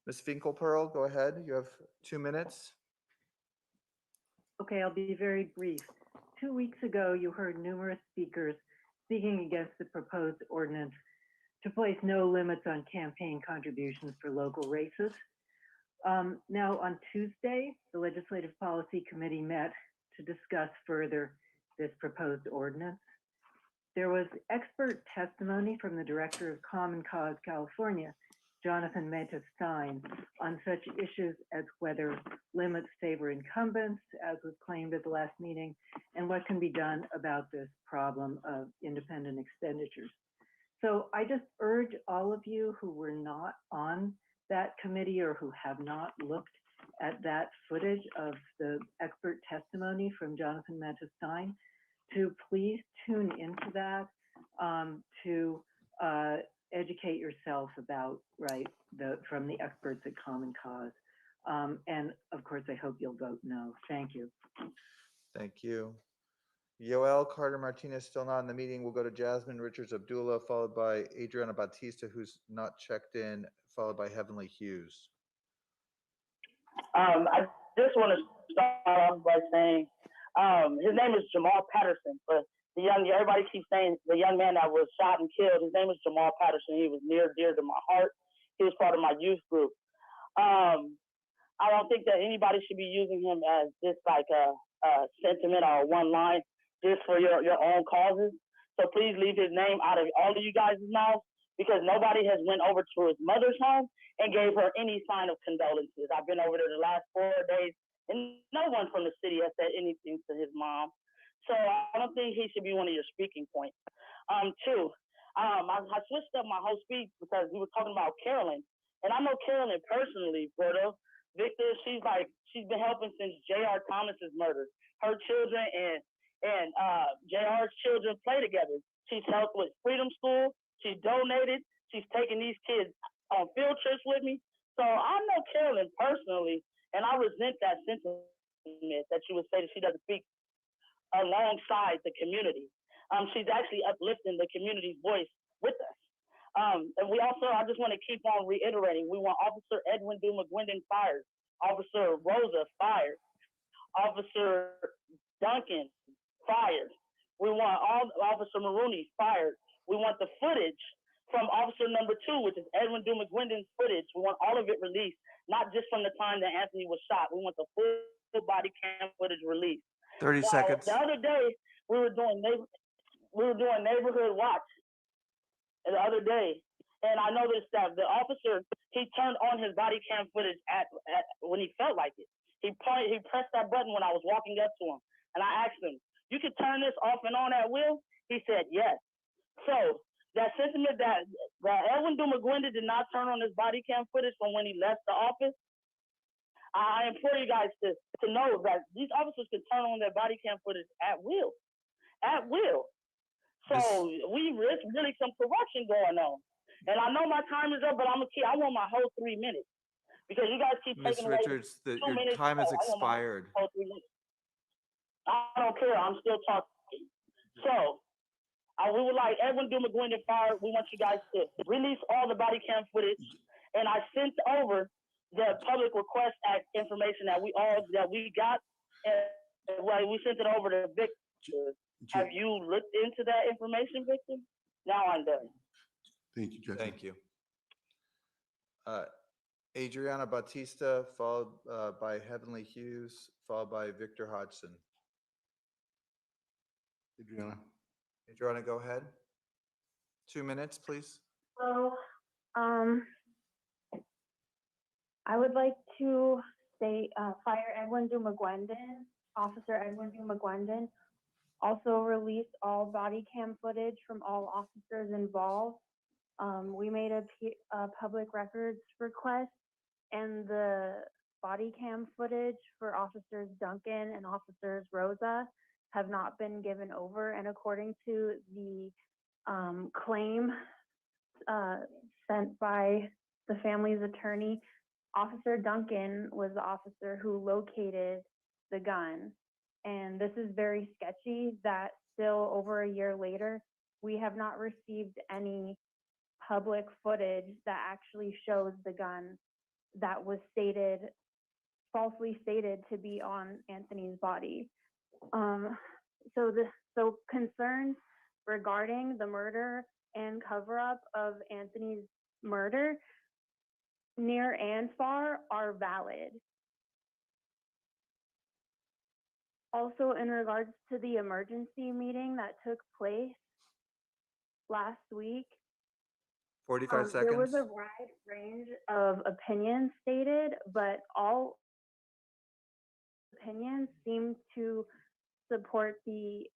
Ms. Finkelpearl, go ahead. You have 2 minutes. Okay, I'll be very brief. 2 weeks ago, you heard numerous speakers speaking against the proposed ordinance to place no limits on campaign contributions for local races. Now, on Tuesday, the Legislative Policy Committee met to discuss further this proposed ordinance. There was expert testimony from the Director of Common Cause California, Jonathan Mehta-Stein, on such issues as whether limits favor incumbents, as was claimed at the last meeting, and what can be done about this problem of independent expenditures. So I just urge all of you who were not on that committee or who have not looked at that footage of the expert testimony from Jonathan Mehta-Stein to please tune into that to educate yourself about, from the experts at Common Cause. And of course, I hope you'll vote no. Thank you. Thank you. Yoel Carter Martinez still not in the meeting. We'll go to Jasmine Richards Abdullah, followed by Adriana Batista, who's not checked in, followed by Heavenly Hughes. I just want to start off by saying his name is Jamal Patterson, but everybody keeps saying the young man that was shot and killed, his name is Jamal Patterson. He was near dear to my heart. He was part of my youth group. I don't think that anybody should be using him as just like a sentiment or one line just for your own causes. So please leave his name out of all of you guys' mouths, because nobody has went over to his mother's home and gave her any sign of condolences. I've been over there the last 4 days, and no one from the city has said anything to his mom. So I don't think he should be one of your speaking points. Two, I switched up my whole speech because we were talking about Carolyn, and I know Carolyn personally, Gordo. Victor, she's been helping since J.R. Thomas's murder. Her children and J.R.'s children play together. She's helped with Freedom School. She's donated. She's taken these kids on field trips with me. So I know Carolyn personally, and I resent that sentiment that you would say that she doesn't speak alongside the community. She's actually uplifting the community's voice with us. And we also, I just want to keep on reiterating, we want Officer Edwin D. McGuindon fired, Officer Rosa fired, Officer Duncan fired. We want all Officer Maroney fired. We want the footage from Officer number 2, which is Edwin D. McGuindon's footage. We want all of it released, not just from the time that Anthony was shot. We want the full body cam footage released. 30 seconds. The other day, we were doing neighborhood watch the other day, and I noticed that the officer, he turned on his body cam footage at when he felt like it. He pressed that button when I was walking up to him, and I asked him, "You could turn this off and on at will?" He said, "Yes." So that sentiment that Edwin Dumagwinda did not turn on his body cam footage from when he left the office. I implore you guys to know that these officers can turn on their body cam footage at will. At will. So it's really some corruption going on. And I know my time is up, but I want my whole 3 minutes. Because you guys keep Ms. taking away Richards, 2 your minutes. time has I want my expired. whole 3 minutes. I don't care. I'm still talking. So we would like Edwin Dumagwinda fired. We want you guys to release all the body cam footage. And I sent over the public request act information that we got. And we sent it over to Victor. Have you looked into that information, Victor? Now I'm done. Thank you, Judge. Thank you. Adriana Bautista, followed by Heavenly Hughes, followed by Victor Hodgson. Adriana, go ahead. 2 minutes, please. So, I would like to say fire Edwin Dumagwendon, Officer Edwin Dumagwendon. Also release all body cam footage from all officers involved. We made a public records request, and the body cam footage for Officers Duncan and Officers Rosa have not been given over. And according to the claim sent by the family's attorney, Officer Duncan was the officer who located the gun. And this is very sketchy that still over a year later, we have not received any public footage that actually shows the gun that was falsely stated to be on Anthony's body. So concerns regarding the murder and cover-up of Anthony's murder, near and far, are valid. Also, in regards to the emergency meeting that took place last week, 45 seconds. there was a wide range of opinions stated, but all opinions seem to support the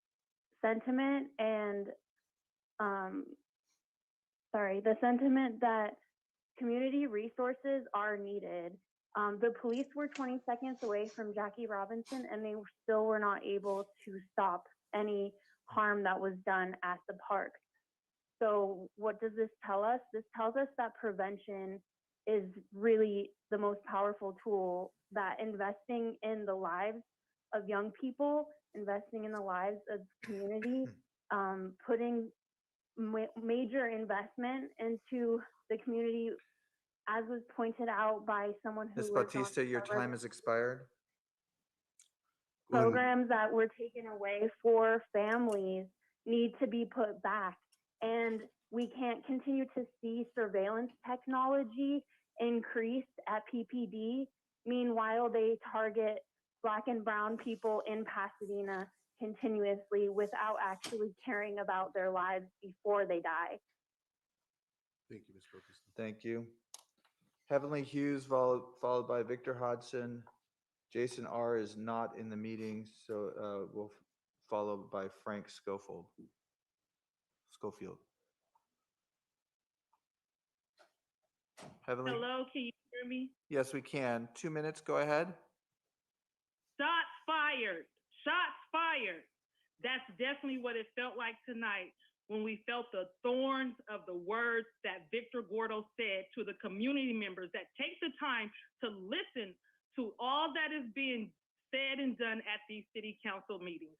sentiment and the sentiment that community resources are needed. The police were 20 seconds away from Jackie Robinson, and they still were not able to stop any harm that was done at the park. So what does this tell us? This tells us that prevention is really the most powerful tool, that investing in the lives of young people, investing in the lives of community, putting major investment into the community, as was pointed out by someone who Ms. lived on Bautista, your several time has expired. programs that were taken away for families need to be put back. And we can't continue to see surveillance technology increase at PPD. Meanwhile, they target Black and brown people in Pasadena continuously without actually caring about their lives before they die. Thank you, Ms. Bautista. Thank you. Heavenly Hughes, followed by Victor Hodgson. Jason R. is not in the meeting, so we'll follow by Frank Schofield. Heavenly. Hello, can you hear me? Yes, we can. 2 minutes, go ahead. Shots fired. Shots fired. That's definitely what it felt like tonight when we felt the thorns of the words that Victor Gordo said to the community members that take the time to listen to all that is being said and done at these city council meetings.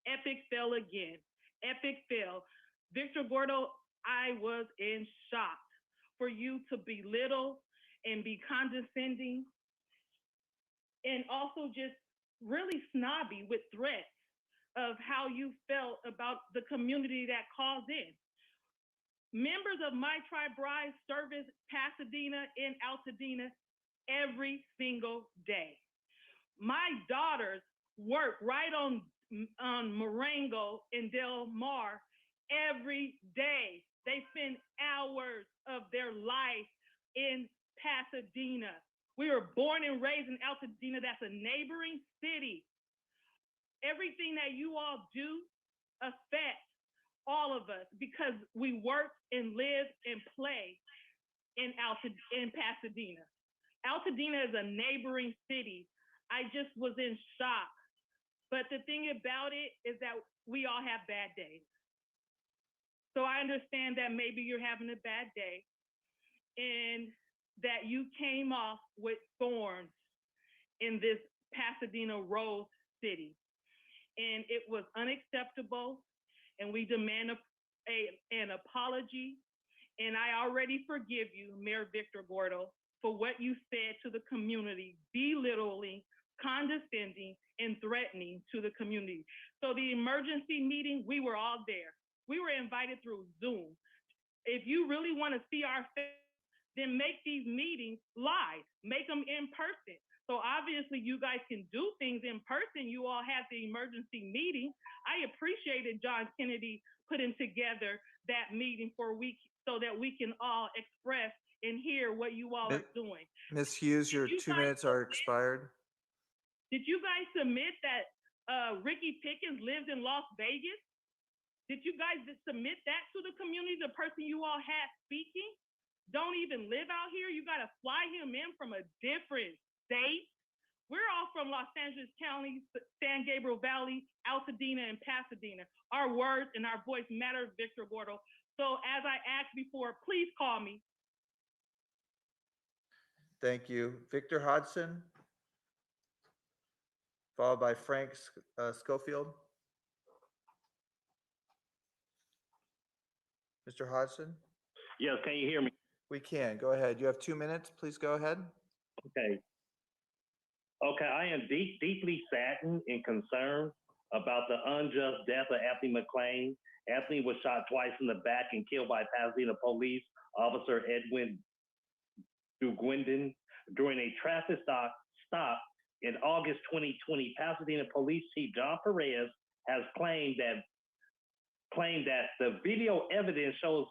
Epic fail again. Epic fail. Victor Gordo, I was in shock for you to belittle and be condescending and also just really snobby with threats of how you felt about the community that calls in. Members of My Tribe Rise service Pasadena and Altadena every single day. My daughters work right on Marengo and Del Mar every day. They spend hours of their life in Pasadena. We were born and raised in Altadena. That's a neighboring city. Everything that you all do affects all of us, because we work and live and play in Pasadena. Altadena is a neighboring city. I just was in shock. But the thing about it is that we all have bad days. So I understand that maybe you're having a bad day and that you came off with thorns in this Pasadena Rose City. And it was unacceptable, and we demand an apology. And I already forgive you, Mayor Victor Gordo, for what you said to the community, belittling, condescending, and threatening to the community. So the emergency meeting, we were all there. We were invited through Zoom. If you really want to see our face, then make these meetings live, make them in person. So obviously you guys can do things in person. You all had the emergency meeting. I appreciated John Kennedy putting together that meeting so that we can all express and hear what you all are doing. Ms. Hughes, your 2 minutes are expired. Did you guys submit that Ricky Pickens lives in Las Vegas? Did you guys submit that to the community, the person you all had speaking? Don't even live out here. You got to fly him in from a different state. We're all from Los Angeles County, San Gabriel Valley, Altadena, and Pasadena. Our words and our voice matter, Victor Gordo. So as I asked before, please call me. Thank you. Victor Hodgson, followed by Frank Schofield. Mr. Hodgson? Yes, can you hear me? We can. Go ahead. You have 2 minutes. Please go ahead. Okay. Okay, I am deeply saddened and concerned about the unjust death of Anthony McClain. Anthony was shot twice in the back and killed by Pasadena police officer Edwin Duguindin during a traffic stop in August 2020. Pasadena Police Chief John Perez has claimed that the video evidence shows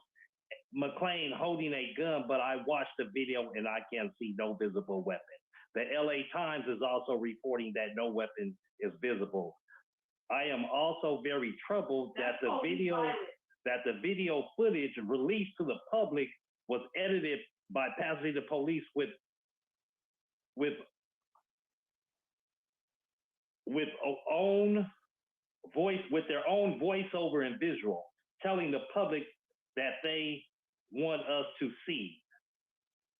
McClain holding a gun, but I watched the video and I can't see no visible weapon. The LA Times is also reporting that no weapon is visible. I am also very troubled that the video footage released to the public was edited by Pasadena Police with their own voiceover and visual, telling the public that they want us to see.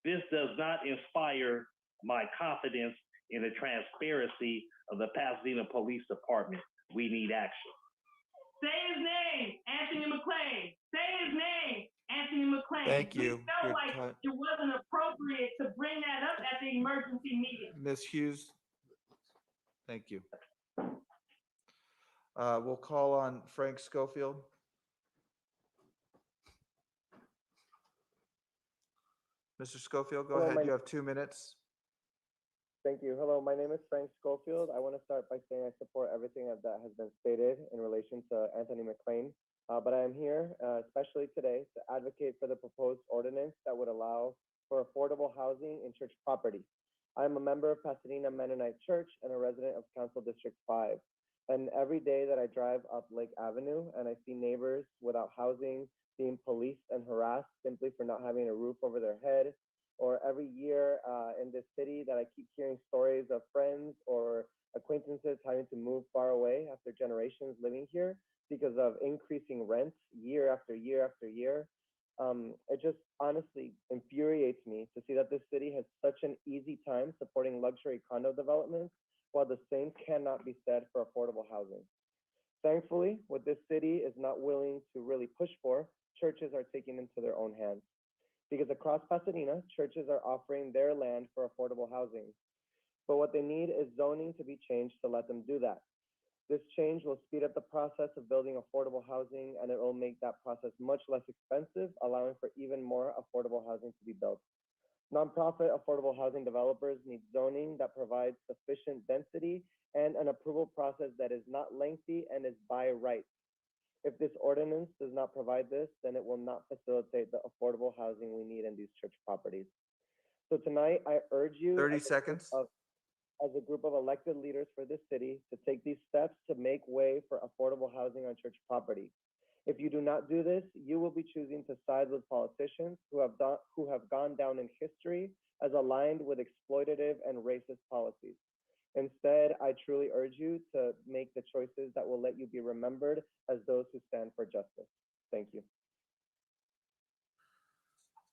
This does not inspire my confidence in the transparency of the Pasadena Police Department. We need action. Say his name, Anthony McClain. Say his name, Anthony McClain. Thank you. We felt like it wasn't appropriate to bring that up at the emergency meeting. Ms. Hughes? Thank you. We'll call on Frank Schofield. Mr. Schofield, go ahead. You have 2 minutes. Thank you. Hello, my name is Frank Schofield. I want to start by saying I support everything that has been stated in relation to Anthony McClain. But I am here, especially today, to advocate for the proposed ordinance that would allow for affordable housing in church property. I am a member of Pasadena Mennonite Church and a resident of Council District 5. And every day that I drive up Lake Avenue and I see neighbors without housing being policed and harassed simply for not having a roof over their head, or every year in this city that I keep hearing stories of friends or acquaintances having to move far away after generations living here because of increasing rents year after year after year. It just honestly infuriates me to see that this city has such an easy time supporting luxury condo developments while the same cannot be said for affordable housing. Thankfully, what this city is not willing to really push for, churches are taking into their own hands. Because across Pasadena, churches are offering their land for affordable housing. But what they need is zoning to be changed to let them do that. This change will speed up the process of building affordable housing, and it will make that process much less expensive, allowing for even more affordable housing to be built. Nonprofit affordable housing developers need zoning that provides sufficient density and an approval process that is not lengthy and is by right. If this ordinance does not provide this, then it will not facilitate the affordable housing we need in these church properties. So tonight, I urge you 30 seconds. As a group of elected leaders for this city to take these steps to make way for affordable housing on church property. If you do not do this, you will be choosing to side with politicians who have gone down in history as aligned with exploitative and racist policies. Instead, I truly urge you to make the choices that will let you be remembered as those who stand for justice. Thank you.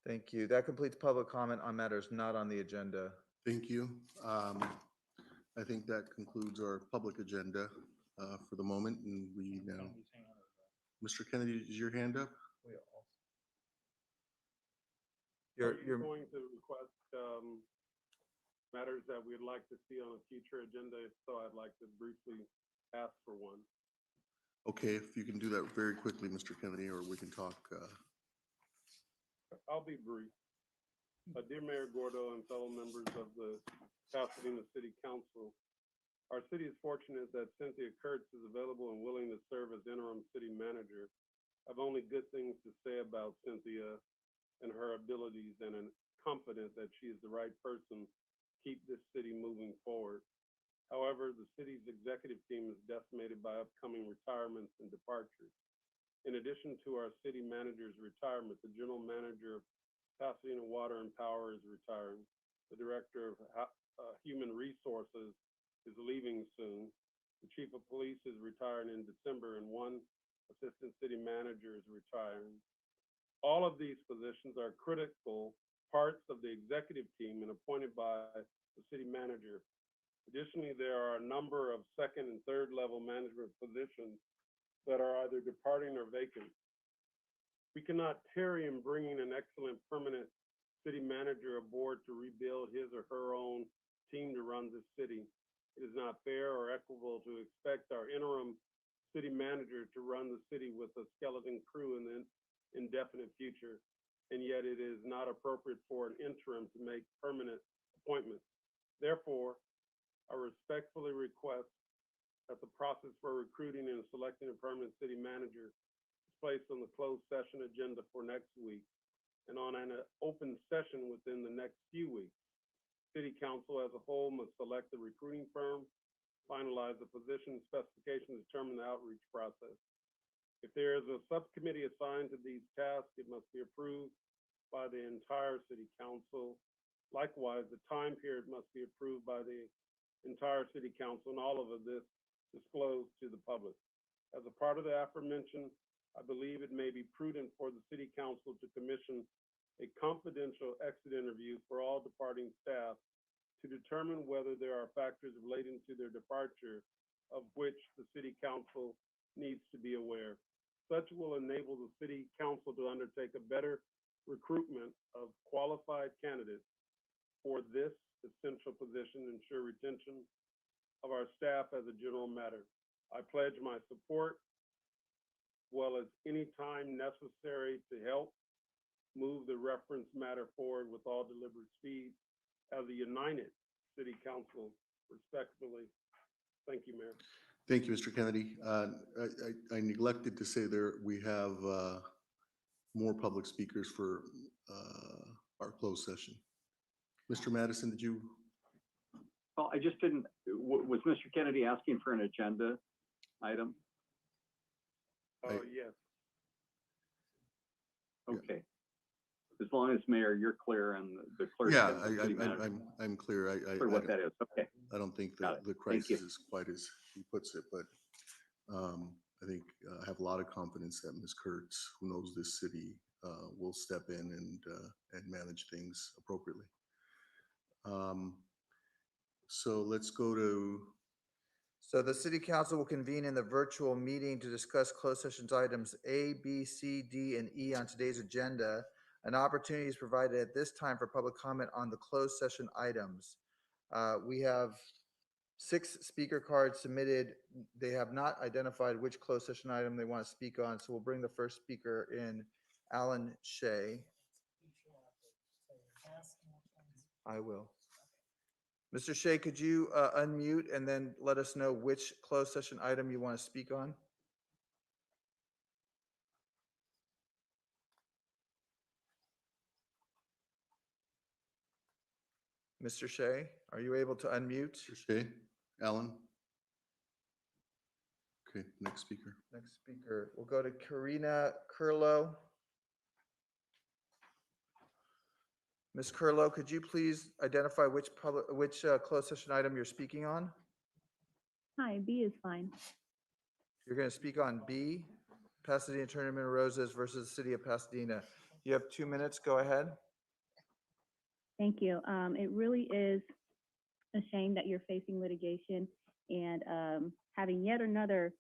Thank you. That completes public comment on matters not on the agenda. Thank you. I think that concludes our public agenda for the moment, and we now. Mr. Kennedy, is your hand up? Are you going to request matters that we'd like to see on a future agenda? If so, I'd like to briefly ask for one. Okay, if you can do that very quickly, Mr. Kennedy, or we can talk. I'll be brief. Dear Mayor Gordo and fellow members of the Pasadena City Council, our city is fortunate that Cynthia Kurtz is available and willing to serve as interim city manager. I've only good things to say about Cynthia and her abilities, and am confident that she is the right person to keep this city moving forward. However, the city's executive team is decimated by upcoming retirements and departures. In addition to our city manager's retirement, the general manager of Pasadena Water and Power is retiring. The director of human resources is leaving soon. The chief of police is retiring in December, and one assistant city manager is retiring. All of these positions are critical parts of the executive team and appointed by the city manager. Additionally, there are a number of second and third level management positions that are either departing or vacant. We cannot tarry in bringing an excellent permanent city manager aboard to rebuild his or her own team to run this city. It is not fair or equitable to expect our interim city manager to run the city with a skeleton crew in the indefinite future, and yet it is not appropriate for an interim to make permanent appointments. Therefore, I respectfully request that the process for recruiting and selecting a permanent city manager is placed on the closed session agenda for next week and on an open session within the next few weeks. City Council as a whole must select the recruiting firm, finalize the position specifications, determine the outreach process. If there is a subcommittee assigned to these tasks, it must be approved by the entire City Council. Likewise, the time period must be approved by the entire City Council, and all of this disclosed to the public. As a part of the aforementioned, I believe it may be prudent for the City Council to commission a confidential exit interview for all departing staff to determine whether there are factors relating to their departure of which the City Council needs to be aware. Such will enable the City Council to undertake a better recruitment of qualified candidates for this essential position and ensure retention of our staff as a general matter. I pledge my support, as well as any time necessary to help move the reference matter forward with all deliberate speed as a united City Council, respectfully. Thank you, Mayor. Thank you, Mr. Kennedy. I neglected to say we have more public speakers for our closed session. Mr. Madison, did you? Well, I just didn't, was Mr. Kennedy asking for an agenda item? Oh, yes. Okay. As long as Mayor, you're clear and the clerk. Yeah, and the city manager I'm clear. clear what that is. Okay. I don't think that the crisis is quite as he puts it, but I think I have a lot of confidence that Ms. Kurtz, who knows this city, will step in and manage things appropriately. So let's go to. So the City Council will convene in the virtual meeting to discuss closed sessions items A, B, C, D, and E on today's agenda. An opportunity is provided at this time for public comment on the closed session items. We have 6 speaker cards submitted. They have not identified which closed session item they want to speak on, so we'll bring the first speaker in, Alan Shea. I will. Mr. Shea, could you unmute and then let us know which closed session item you want to speak on? Mr. Shea, are you able to unmute? Mr. Shea, Alan? Okay, next speaker. Next speaker, we'll go to Karina Curlo. Ms. Curlo, could you please identify which closed session item you're speaking on? Hi, B is fine. You're going to speak on B, Pasadena Tournament of Roses versus the City of Pasadena. You have 2 minutes. Go ahead. Thank you. It really is a shame that you're facing litigation and having yet another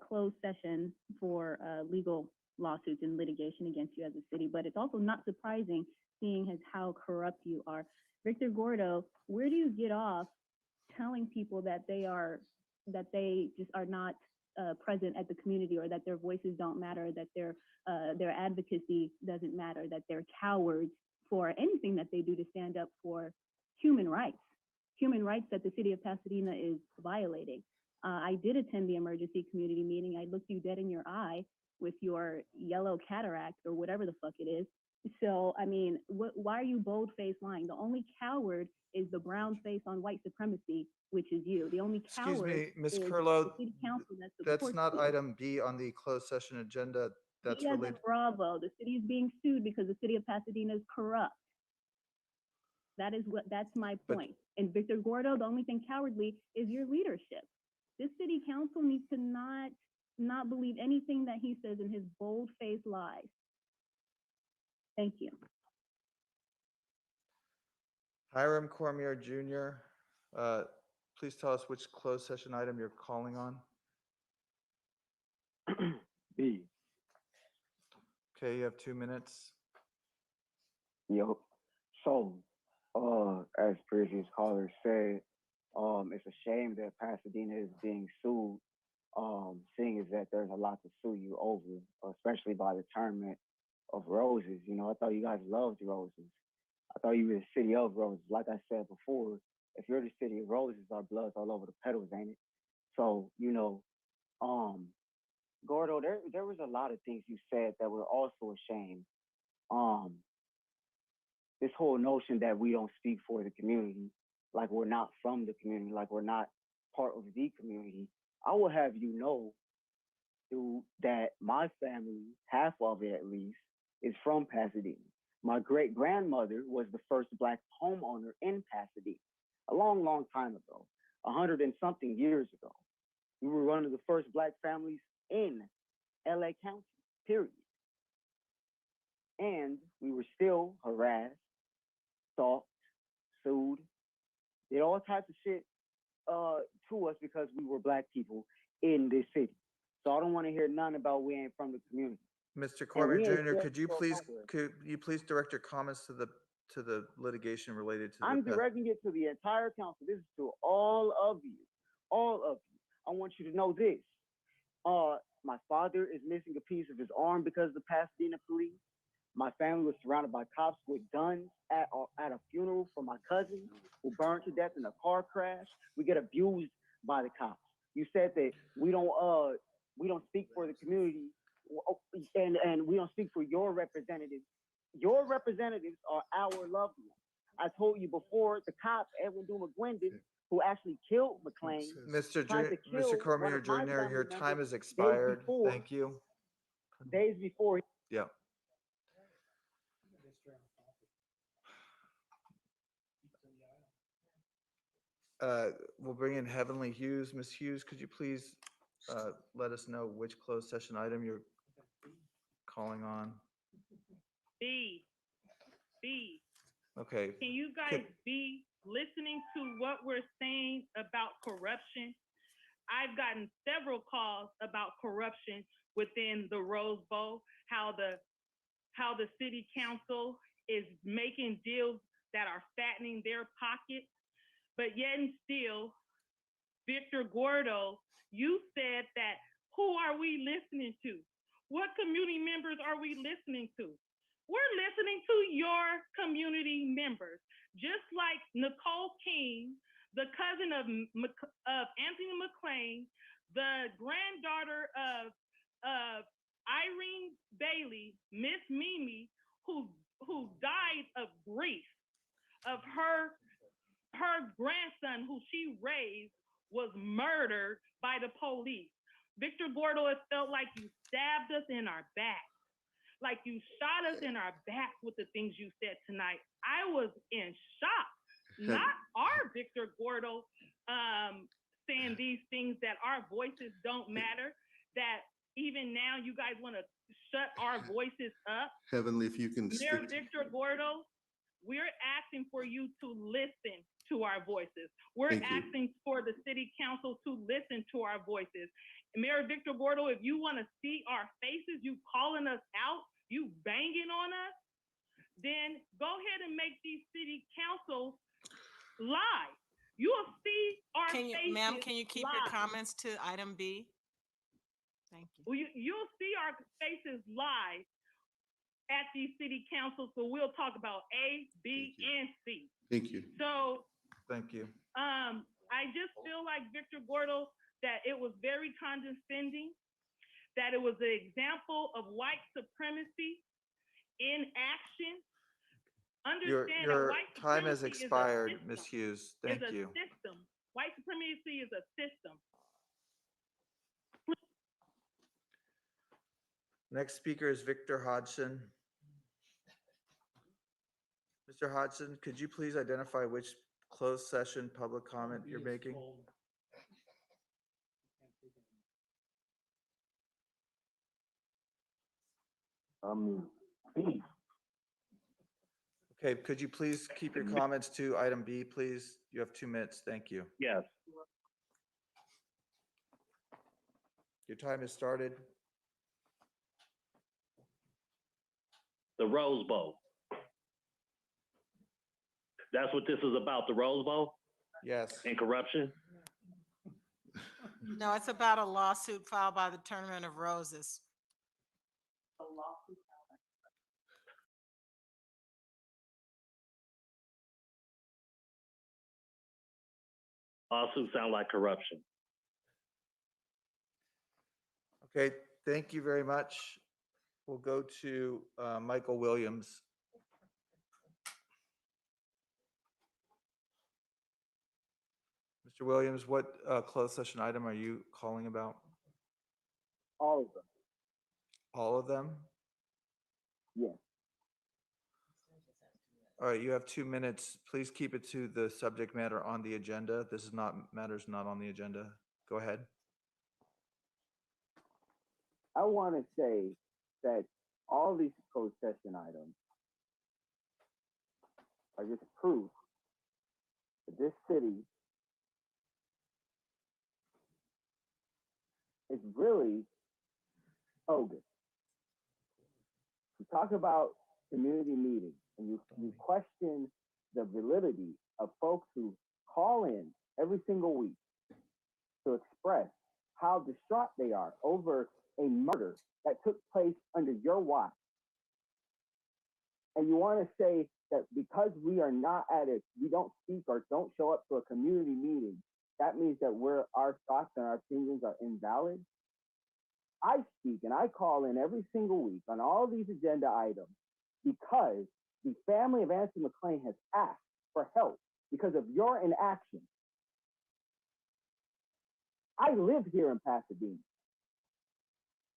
closed session for legal lawsuits and litigation against you as a city. But it's also not surprising, seeing as how corrupt you are. Victor Gordo, where do you get off telling people that they just are not present at the community, or that their voices don't matter, that their advocacy doesn't matter, that they're cowards for anything that they do to stand up for human rights that the city of Pasadena is violating? I did attend the emergency community meeting. I looked you dead in your eye with your yellow cataract or whatever the fuck it is. So, I mean, why are you bold-faced lying? The only coward is the brown face on white supremacy, which is you. The only coward Excuse me, Ms. is Curlo, the city council that that's supports not you. item B on the closed session agenda. That's He has related. a Bravo. The city is being sued because the city of Pasadena is corrupt. That's my point. And Victor Gordo, the only thing cowardly is your leadership. This city council needs to not believe anything that he says in his bold-faced lies. Thank you. Hiram Cormier Jr., please tell us which closed session item you're calling on. B. Okay, you have 2 minutes. Yo, so, as previous callers said, it's a shame that Pasadena is being sued, seeing as that there's a lot to sue you over, especially by the tournament of roses. You know, I thought you guys loved roses. I thought you were the city of roses. Like I said before, if you're the city of roses, our blood's all over the petals, ain't it? So, you know, Gordo, there was a lot of things you said that were also a shame. This whole notion that we don't speak for the community, like we're not from the community, like we're not part of the community. I will have you know, dude, that my family, half of it at least, is from Pasadena. My great grandmother was the first Black homeowner in Pasadena a long, long time ago, 100 and something years ago. We were one of the first Black families in LA County, period. And we were still harassed, stalked, sued, did all types of shit to us because we were Black people in this city. So I don't want to hear none about we ain't from the community. Mr. Cormier Jr., could you please direct your comments to the litigation related to I'm directing it to the entire council. This is to all of you, all of you. I want you to know this. My father is missing a piece of his arm because of the Pasadena police. My family was surrounded by cops with guns at a funeral for my cousin who burned to death in a car crash. We get abused by the cops. You said that we don't speak for the community, and we don't speak for your representatives. Your representatives are our loved ones. I told you before, the cops, Edwin Duma-Gwendon, who actually killed McClain. Mr. Cormier Jr., your time has expired. Thank you. Days before. Yeah. We'll bring in Heavenly Hughes. Ms. Hughes, could you please let us know which closed session item you're calling on? B. Okay. Can you guys be listening to what we're saying about corruption? I've gotten several calls about corruption within the Rose Bowl, how the city council is making deals that are fattening their pockets. But yet and still, Victor Gordo, you said that, who are we listening to? What community members are we listening to? We're listening to your community members. Just like Nicole King, the cousin of Anthony McClain, the granddaughter of Irene Bailey, Miss Mimi, who died of grief of her grandson, who she raised, was murdered by the police. Victor Gordo, it felt like you stabbed us in our back, like you shot us in our back with the things you said tonight. I was in shock. Not our Victor Gordo saying these things that our voices don't matter, that even now you guys want to shut our voices up. Heavenly, if you can Mayor stick. Victor Gordo, we're asking for you to listen to our voices. We're Thank you. asking for the city council to listen to our voices. Mayor Victor Gordo, if you want to see our faces, you calling us out, you banging on us, then go ahead and make these city councils live. You'll see our faces. Ma'am, can you keep your live. comments to item B? Thank you. Well, you'll see our faces live at these city councils, so we'll talk about A, B, and C. Thank you. So Thank you. I just feel like Victor Gordo, that it was very condescending, that it was an example of white supremacy in action. Understand that Your white time has supremacy is a expired, system. Ms. Hughes. It's Thank a you. system. White supremacy is a system. Next speaker is Victor Hodgson. Mr. Hodgson, could you please identify which closed session public comment you're making? B. Okay, could you please keep your comments to item B, please? You have 2 minutes. Thank you. Yes. Your time has started. The Rose Bowl. That's what this is about, the Rose Bowl Yes. and corruption? No, it's about a lawsuit filed by the Tournament of Roses. Lawsuits sound like corruption. Okay, thank you very much. We'll go to Michael Williams. Mr. Williams, what closed session item are you calling about? All of them. All of them? Yes. All right, you have 2 minutes. Please keep it to the subject matter on the agenda. This is not matters not on the agenda. Go ahead. I want to say that all these closed session items are just proof that this city is really bogus. You talk about community meetings and you question the validity of folks who call in every single week to express how distraught they are over a murder that took place under your watch. And you want to say that because we are not we don't speak or don't show up to a community meeting, that means that our thoughts and our opinions are invalid? I speak and I call in every single week on all these agenda items because the family of Anthony McClain has asked for help because of your inaction. I live here in Pasadena.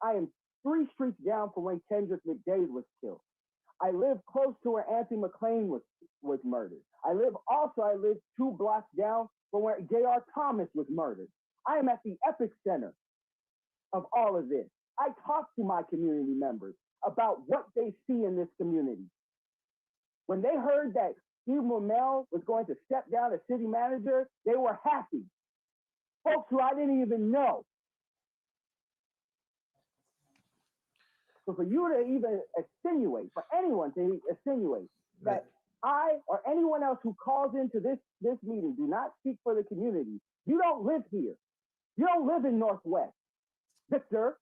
I am 3 streets down from when Kendrick McDade was killed. I live close to where Anthony McClain was murdered. I live 2 blocks down from where J.R. Thomas was murdered. I am at the epicenter of all of this. I talk to my community members about what they see in this community. When they heard that Steve Mummel was going to step down as city manager, they were happy. Folks who I didn't even know. So for you to even insinuate, for anyone to insinuate that I or anyone else who calls into this meeting do not speak for the community, you don't live here. You don't live in Northwest. Victor?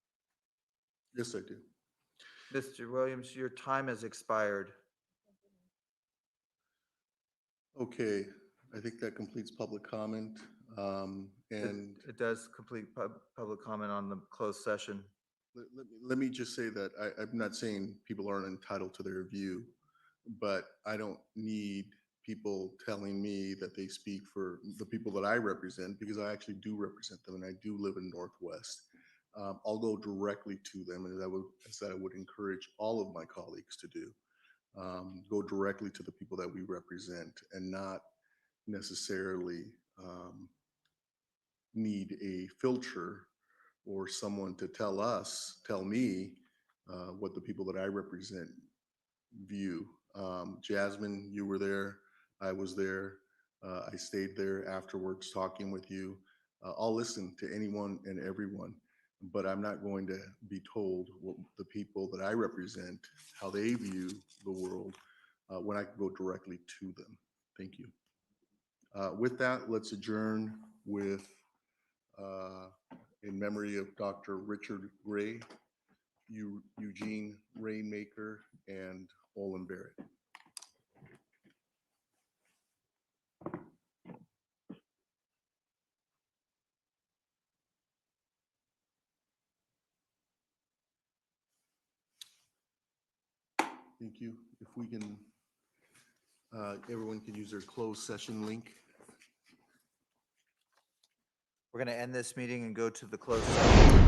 Yes, I do. Mr. Williams, your time has expired. Okay, I think that completes public comment. And It does complete public comment on the closed session. let me just say that I'm not saying people aren't entitled to their view, but I don't need people telling me that they speak for the people that I represent, because I actually do represent them and I do live in Northwest. I'll go directly to them, and as I would encourage all of my colleagues to do. Go directly to the people that we represent and not necessarily need a filter or someone to tell me what the people that I represent view. Jasmine, you were there. I was there. I stayed there afterwards talking with you. I'll listen to anyone and everyone, but I'm not going to be told what the people that I represent, how they view the world, when I can go directly to them. Thank you. With that, let's adjourn with, in memory of Dr. Richard Gray, Eugene Rainmaker, and Olin Barrett. Thank you. If we can, everyone can use their closed session link. We're going to end this meeting and go to the closed session.